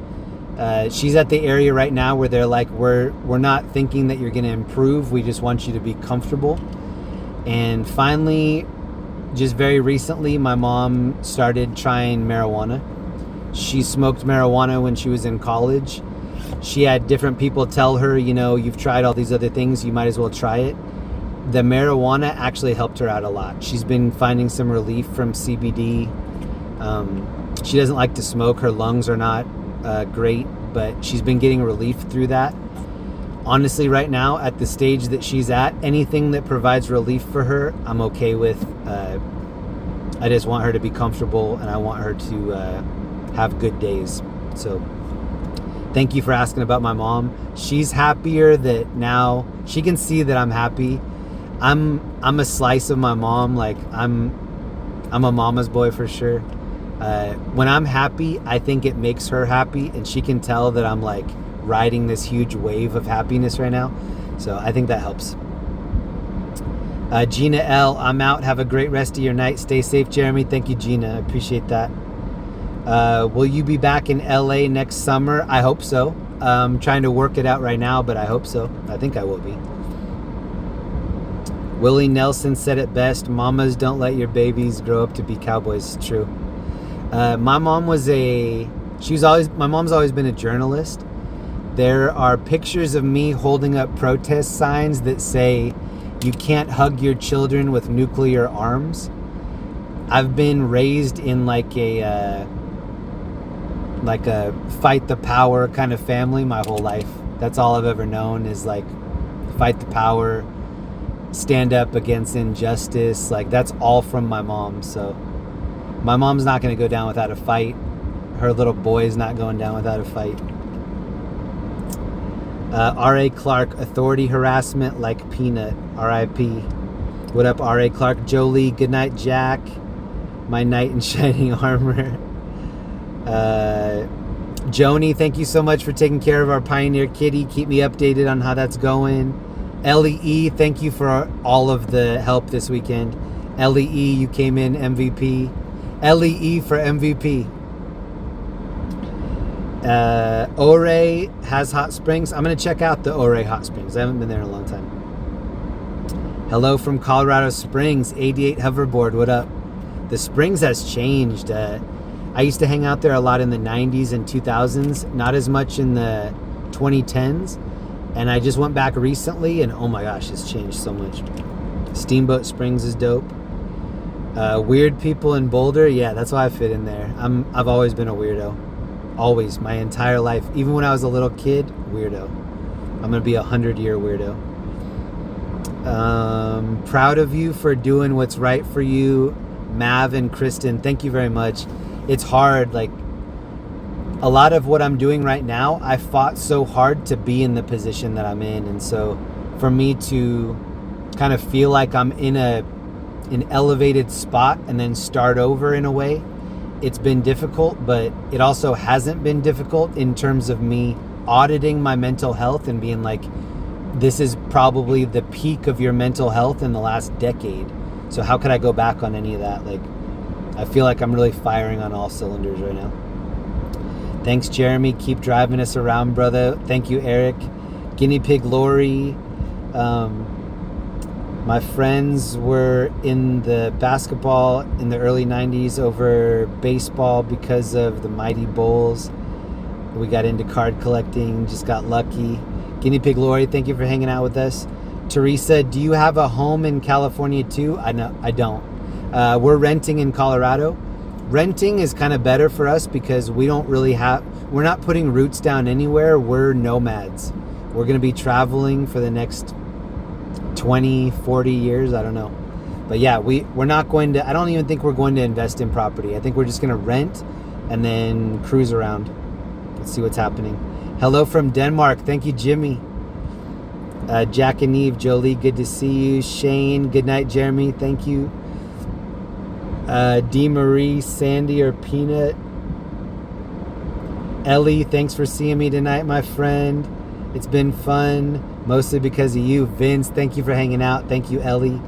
She's at the area right now where they're like, we're not thinking that you're going to improve. We just want you to be comfortable. And finally, just very recently, my mom started trying marijuana. She smoked marijuana when she was in college. She had different people tell her, you know, you've tried all these other things, you might as well try it. The marijuana actually helped her out a lot. She's been finding some relief from CBD. She doesn't like to smoke. Her lungs are not great, but she's been getting relief through that. Honestly, right now, at the stage that she's at, anything that provides relief for her, I'm okay with. I just want her to be comfortable, and I want her to have good days. So thank you for asking about my mom. She's happier that now she can see that I'm happy. I'm a slice of my mom. Like I'm a mama's boy for sure. When I'm happy, I think it makes her happy, and she can tell that I'm like riding this huge wave of happiness right now. So I think that helps. Gina L, I'm out. Have a great rest of your night. Stay safe, Jeremy. Thank you, Gina. I appreciate that. Will you be back in LA next summer? I hope so. I'm trying to work it out right now, but I hope so. I think I will be. Willie Nelson said it best. Mamas, don't let your babies grow up to be cowboys. It's true. My mom was my mom's always been a journalist. There are pictures of me holding up protest signs that say, you can't hug your children with nuclear arms. I've been raised in like a fight the power kind of family my whole life. That's all I've ever known is like fight the power, stand up against injustice. Like that's all from my mom. So my mom's not going to go down without a fight. Her little boy's not going down without a fight. R.A. Clark, authority harassment like peanut. R.I.P. What up, R.A. Clark? Jolie, good night, Jack. My knight in shining armor. Joni, thank you so much for taking care of our Pioneer Kitty. Keep me updated on how that's going. LEE, thank you for all of the help this weekend. LEE, you came in MVP. LEE for MVP. Ore has hot springs. I'm going to check out the Ore hot springs. I haven't been there in a long time. Hello from Colorado Springs. 88 hoverboard, what up? The Springs has changed. I used to hang out there a lot in the 90s and 2000s, not as much in the 2010s. And I just went back recently, and oh my gosh, it's changed so much. Steamboat Springs is dope. Weird people in Boulder, yeah, that's why I fit in there. I've always been a weirdo. Always, my entire life. Even when I was a little kid, weirdo. I'm gonna be a 100-year weirdo. Proud of you for doing what's right for you, Mav and Kristen. Thank you very much. It's hard, like a lot of what I'm doing right now, I fought so hard to be in the position that I'm in. And so for me to kind of feel like I'm in an elevated spot and then start over in a way, it's been difficult, but it also hasn't been difficult in terms of me auditing my mental health and being like, this is probably the peak of your mental health in the last decade. So how could I go back on any of that? Like, I feel like I'm really firing on all cylinders right now. Thanks, Jeremy. Keep driving us around, brother. Thank you, Eric. Guinea Pig Lori. My friends were in the basketball in the early 90s over baseball because of the Mighty Bulls. We got into card collecting, just got lucky. Guinea Pig Lori, thank you for hanging out with us. Teresa, do you have a home in California too? I don't. We're renting in Colorado. Renting is kind of better for us because we're not putting roots down anywhere. We're nomads. We're going to be traveling for the next 20, 40 years. I don't know. But yeah, we're not going to, I don't even think we're going to invest in property. I think we're just going to rent and then cruise around. Let's see what's happening. Hello from Denmark. Thank you, Jimmy. Jack and Eve, Jolie, good to see you. Shane, good night, Jeremy. Thank you. D. Marie, Sandy, or Peanut. Ellie, thanks for seeing me tonight, my friend. It's been fun, mostly because of you. Vince, thank you for hanging out. Thank you, Ellie.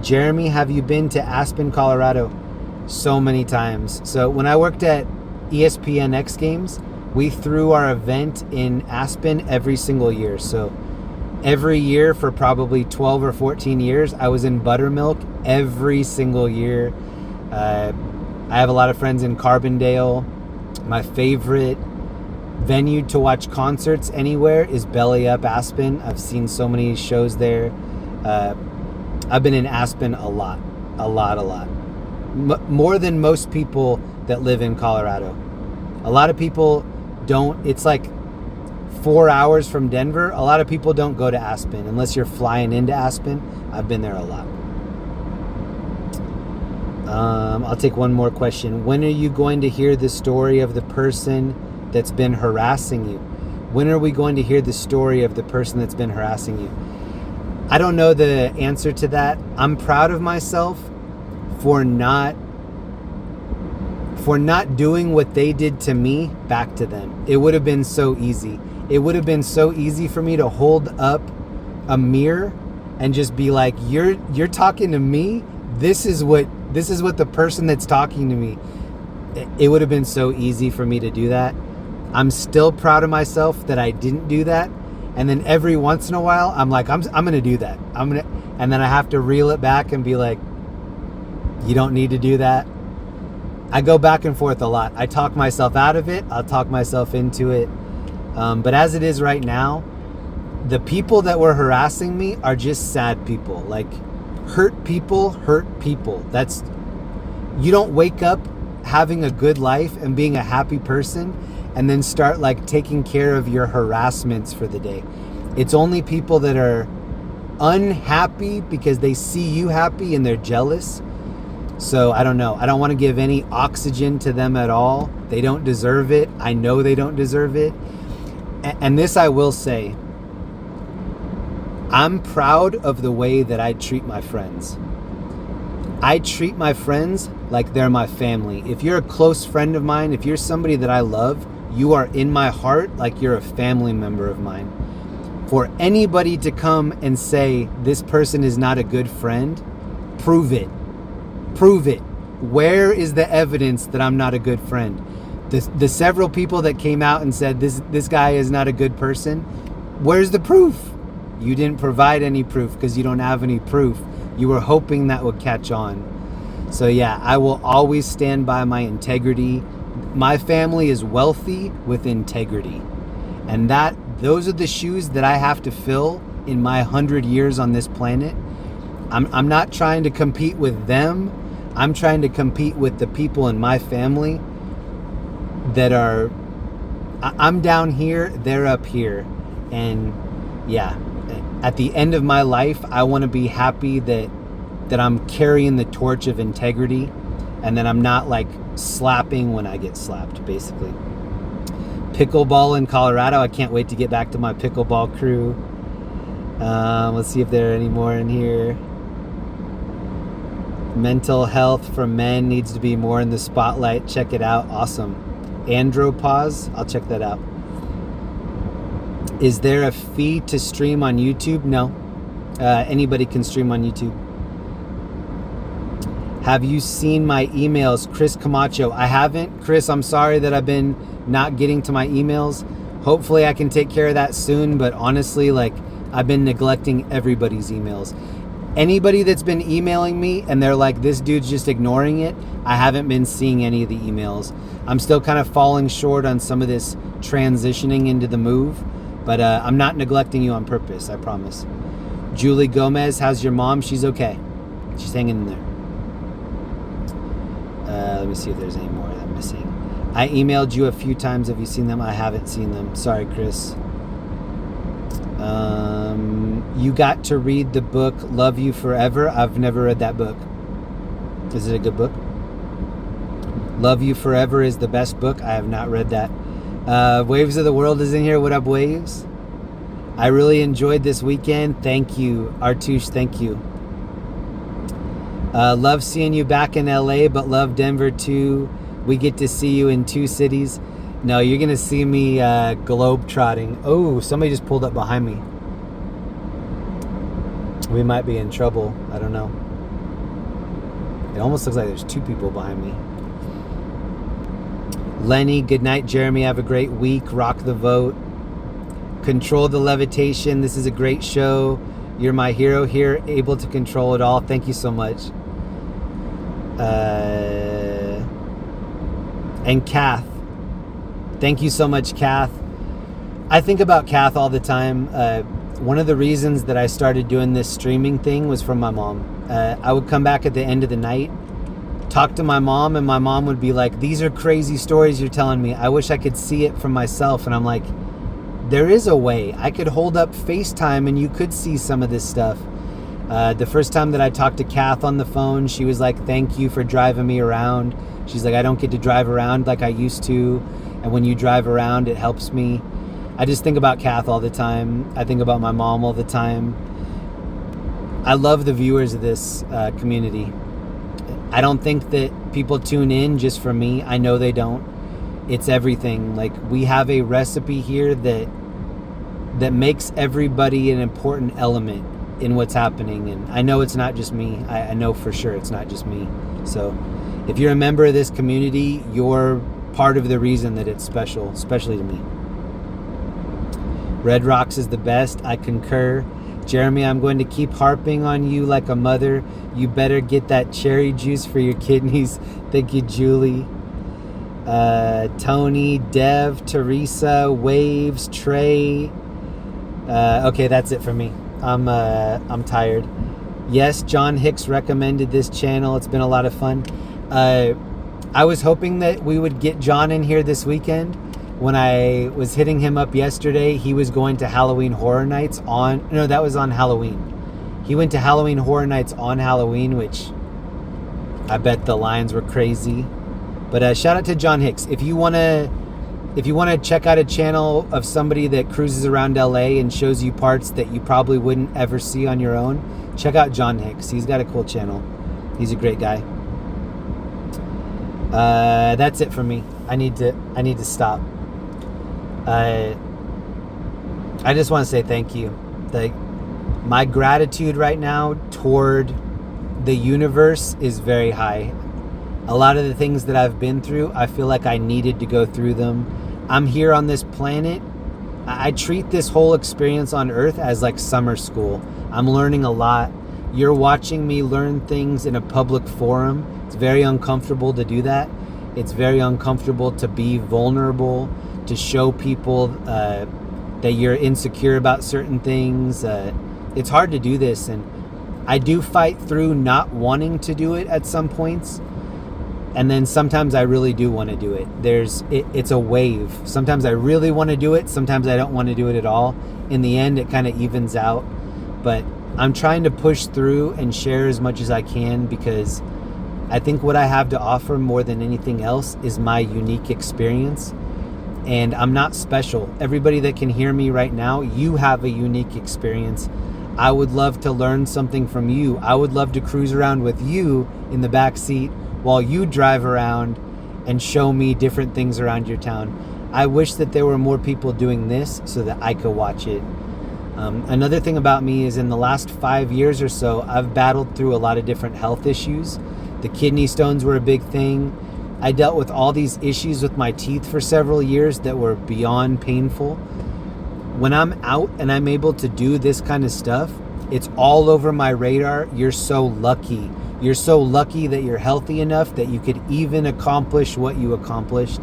Jeremy, have you been to Aspen, Colorado? So many times. So when I worked at ESPN X Games, we threw our event in Aspen every single year. So every year for probably 12 or 14 years, I was in Buttermilk every single year. I have a lot of friends in Carbondale. My favorite venue to watch concerts anywhere is Belly Up Aspen. I've seen so many shows there. I've been in Aspen a lot. More than most people that live in Colorado. A lot of people don't. It's like 4 hours from Denver. A lot of people don't go to Aspen unless you're flying into Aspen. I've been there a lot. I'll take one more question. When are you going to hear the story of the person that's been harassing you? When are we going to hear the story of the person that's been harassing you? I don't know the answer to that. I'm proud of myself for not doing what they did to me back to them. It would have been so easy. It would have been so easy for me to hold up a mirror and just be like, you're talking to me? This is what the person that's talking to me. It would have been so easy for me to do that. I'm still proud of myself that I didn't do that. And then every once in a while, I'm like, I'm going to do that. And then I have to reel it back and be like, you don't need to do that. I go back and forth a lot. I talk myself out of it. I'll talk myself into it. But as it is right now, the people that were harassing me are just sad people. Like, hurt people. You don't wake up having a good life and being a happy person and then start like taking care of your harassments for the day. It's only people that are unhappy because they see you happy and they're jealous. So I don't know. I don't want to give any oxygen to them at all. They don't deserve it. I know they don't deserve it. And this I will say, I'm proud of the way that I treat my friends. I treat my friends like they're my family. If you're a close friend of mine, if you're somebody that I love, you are in my heart like you're a family member of mine. For anybody to come and say this person is not a good friend, prove it. Prove it. Where is the evidence that I'm not a good friend? The several people that came out and said this guy is not a good person, where's the proof? You didn't provide any proof because you don't have any proof. You were hoping that would catch on. So yeah, I will always stand by my integrity. My family is wealthy with integrity. And those are the shoes that I have to fill in my 100 years on this planet. I'm not trying to compete with them. I'm trying to compete with the people in my family that are, I'm down here, they're up here. And yeah, at the end of my life, I want to be happy that I'm carrying the torch of integrity and that I'm not like slapping when I get slapped, basically. Pickleball in Colorado. I can't wait to get back to my pickleball crew. Let's see if there are any more in here. Mental health for men needs to be more in the spotlight. Check it out. Awesome. Andropause. I'll check that out. Is there a fee to stream on YouTube? No. Anybody can stream on YouTube. Have you seen my emails? Chris Camacho. I haven't. Chris, I'm sorry that I've been not getting to my emails. Hopefully I can take care of that soon, but honestly, like, I've been neglecting everybody's emails. Anybody that's been emailing me and they're like, this dude's just ignoring it, I haven't been seeing any of the emails. I'm still kind of falling short on some of this transitioning into the move, but I'm not neglecting you on purpose, I promise. Julie Gomez, how's your mom? She's okay. She's hanging in there. Let me see if there's any more that I'm missing. I emailed you a few times. Have you seen them? I haven't seen them. Sorry, Chris. You got to read the book Love You Forever. I've never read that book. Is it a good book? Love You Forever is the best book. I have not read that. Waves of the World is in here. What up, Waves? I really enjoyed this weekend. Thank you, Artush. Thank you. Love seeing you back in LA, but love Denver too. We get to see you in 2 cities. No, you're gonna see me globe trotting. Oh, somebody just pulled up behind me. We might be in trouble. I don't know. It almost looks like there's 2 people behind me. Lenny, good night. Jeremy, have a great week. Rock the vote. Control the levitation. This is a great show. You're my hero here, able to control it all. Thank you so much. And Kath. Thank you so much, Kath. I think about Kath all the time. One of the reasons that I started doing this streaming thing was from my mom. I would come back at the end of the night, talk to my mom, and my mom would be like, these are crazy stories you're telling me. I wish I could see it from myself. And I'm like, there is a way. I could hold up FaceTime and you could see some of this stuff. The first time that I talked to Kath on the phone, she was like, thank you for driving me around. She's like, I don't get to drive around like I used to. And when you drive around, it helps me. I just think about Kath all the time. I think about my mom all the time. I love the viewers of this community. I don't think that people tune in just for me. I know they don't. It's everything. Like, we have a recipe here that makes everybody an important element in what's happening. And I know it's not just me. I know for sure it's not just me. So if you're a member of this community, you're part of the reason that it's special, especially to me. Red Rocks is the best. I concur. Jeremy, I'm going to keep harping on you like a mother. You better get that cherry juice for your kidneys. Thank you, Julie. Tony, Dev, Teresa, Waves, Trey. Okay, that's it for me. I'm tired. Yes, John Hicks recommended this channel. It's been a lot of fun. I was hoping that we would get John in here this weekend. When I was hitting him up yesterday, he was going to Halloween Horror Nights that was on Halloween. He went to Halloween Horror Nights on Halloween, which I bet the lines were crazy. But shout out to John Hicks. If you want to check out a channel of somebody that cruises around LA and shows you parts that you probably wouldn't ever see on your own, check out John Hicks. He's got a cool channel. He's a great guy. That's it for me. I need to stop. I just want to say thank you. Like, my gratitude right now toward the universe is very high. A lot of the things that I've been through, I feel like I needed to go through them. I'm here on this planet. I treat this whole experience on Earth as like summer school. I'm learning a lot. You're watching me learn things in a public forum. It's very uncomfortable to do that. It's very uncomfortable to be vulnerable, to show people that you're insecure about certain things. It's hard to do this, and I do fight through not wanting to do it at some points. And then sometimes I really do want to do it. It's a wave. Sometimes I really want to do it. Sometimes I don't want to do it at all. In the end, it kind of evens out. But I'm trying to push through and share as much as I can, because I think what I have to offer more than anything else is my unique experience. And I'm not special. Everybody that can hear me right now, you have a unique experience. I would love to learn something from you. I would love to cruise around with you in the back seat while you drive around and show me different things around your town. I wish that there were more people doing this so that I could watch it. Another thing about me is in the last 5 years or so, I've battled through a lot of different health issues. The kidney stones were a big thing. I dealt with all these issues with my teeth for several years that were beyond painful. When I'm out and I'm able to do this kind of stuff, it's all over my radar. You're so lucky. You're so lucky that you're healthy enough that you could even accomplish what you accomplished.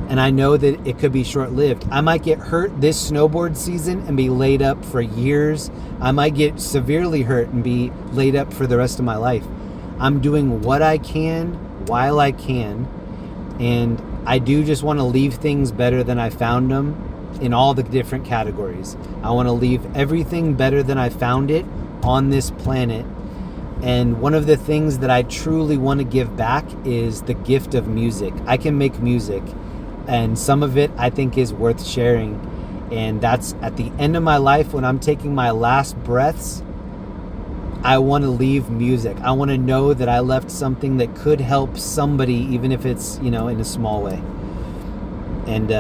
And I know that it could be short-lived. I might get hurt this snowboard season and be laid up for years. I might get severely hurt and be laid up for the rest of my life. I'm doing what I can while I can. And I do just want to leave things better than I found them in all the different categories. I want to leave everything better than I found it on this planet. And one of the things that I truly want to give back is the gift of music. I can make music, and some of it I think is worth sharing. And that's at the end of my life, when I'm taking my last breaths, I want to leave music. I want to know that I left something that could help somebody, even if it's, in a small way. And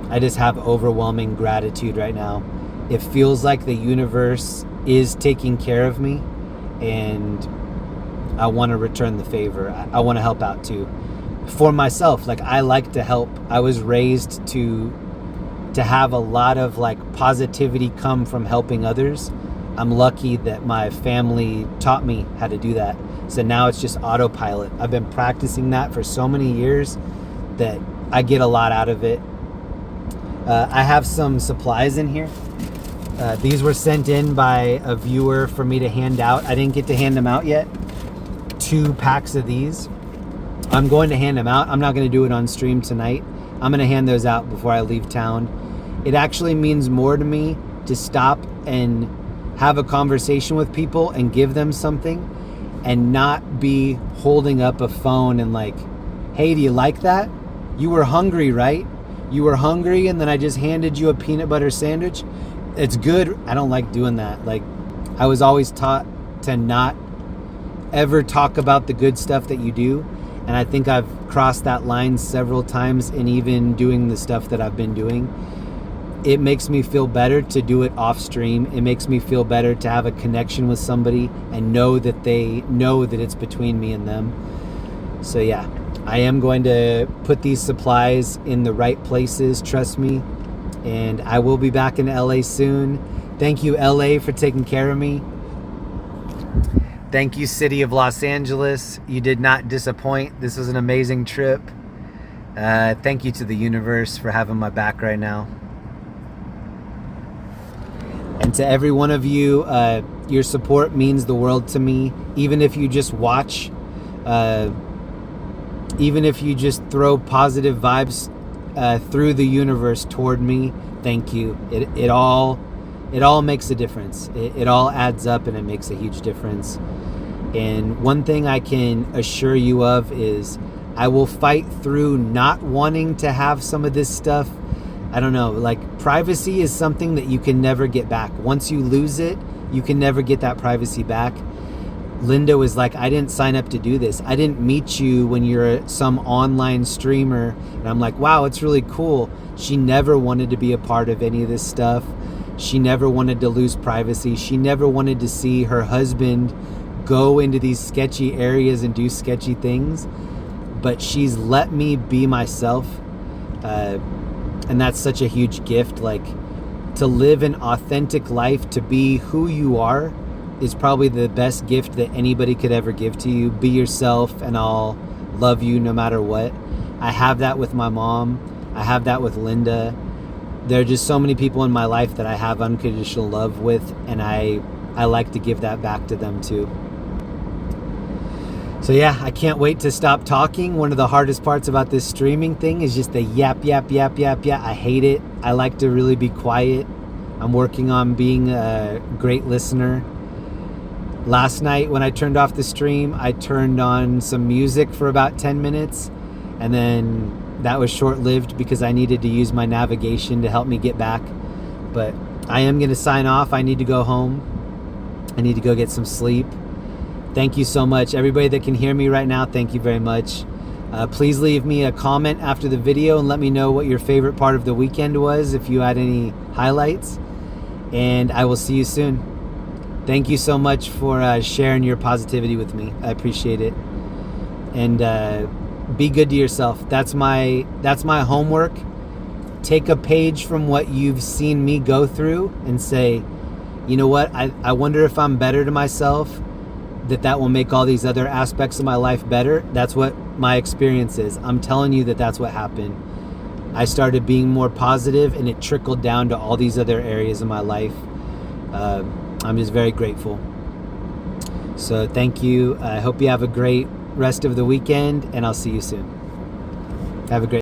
I just have overwhelming gratitude right now. It feels like the universe is taking care of me, and I want to return the favor. I want to help out too. For myself, like, I like to help. I was raised to have a lot of positivity come from helping others. I'm lucky that my family taught me how to do that. So now it's just autopilot. I've been practicing that for so many years that I get a lot out of it. I have some supplies in here. These were sent in by a viewer for me to hand out. I didn't get to hand them out yet. 2 packs of these. I'm going to hand them out. I'm not going to do it on stream tonight. I'm going to hand those out before I leave town. It actually means more to me to stop and have a conversation with people and give them something, and not be holding up a phone and hey, do you like that? You were hungry, right? You were hungry, and then I just handed you a peanut butter sandwich. It's good. I don't like doing that. I was always taught to not ever talk about the good stuff that you do. And I think I've crossed that line several times in even doing the stuff that I've been doing. It makes me feel better to do it off stream. It makes me feel better to have a connection with somebody and know that they know that it's between me and them. So yeah, I am going to put these supplies in the right places, trust me. And I will be back in LA soon. Thank you, LA, for taking care of me. Thank you, City of Los Angeles. You did not disappoint. This was an amazing trip. Thank you to the universe for having my back right now. And to every one of you, your support means the world to me. Even if you just watch, even if you just throw positive vibes through the universe toward me, thank you. It all makes a difference. It all adds up, and it makes a huge difference. And one thing I can assure you of is I will fight through not wanting to have some of this stuff. I don't know, privacy is something that you can never get back. Once you lose it, you can never get that privacy back. Linda was like, I didn't sign up to do this. I didn't meet you when you're some online streamer. And I'm like, wow, it's really cool. She never wanted to be a part of any of this stuff. She never wanted to lose privacy. She never wanted to see her husband go into these sketchy areas and do sketchy things. But she's let me be myself. And that's such a huge gift. Like, to live an authentic life, to be who you are, is probably the best gift that anybody could ever give to you. Be yourself and I'll love you no matter what. I have that with my mom. I have that with Linda. There are just so many people in my life that I have unconditional love with, and I like to give that back to them too. So yeah, I can't wait to stop talking. One of the hardest parts about this streaming thing is just the yap, yap, yap, yap, yap. I hate it. I like to really be quiet. I'm working on being a great listener. Last night when I turned off the stream, I turned on some music for about 10 minutes, and then that was short-lived because I needed to use my navigation to help me get back. But I am going to sign off. I need to go home. I need to go get some sleep. Thank you so much. Everybody that can hear me right now, thank you very much. Please leave me a comment after the video and let me know what your favorite part of the weekend was, if you had any highlights. And I will see you soon. Thank you so much for sharing your positivity with me. I appreciate it. And be good to yourself. That's my homework. Take a page from what you've seen me go through and say, you know what? I wonder if I'm better to myself, that will make all these other aspects of my life better. That's what my experience is. I'm telling you that that's what happened. I started being more positive, and it trickled down to all these other areas of my life. I'm just very grateful. So thank you. I hope you have a great rest of the weekend, and I'll see you soon. Have a great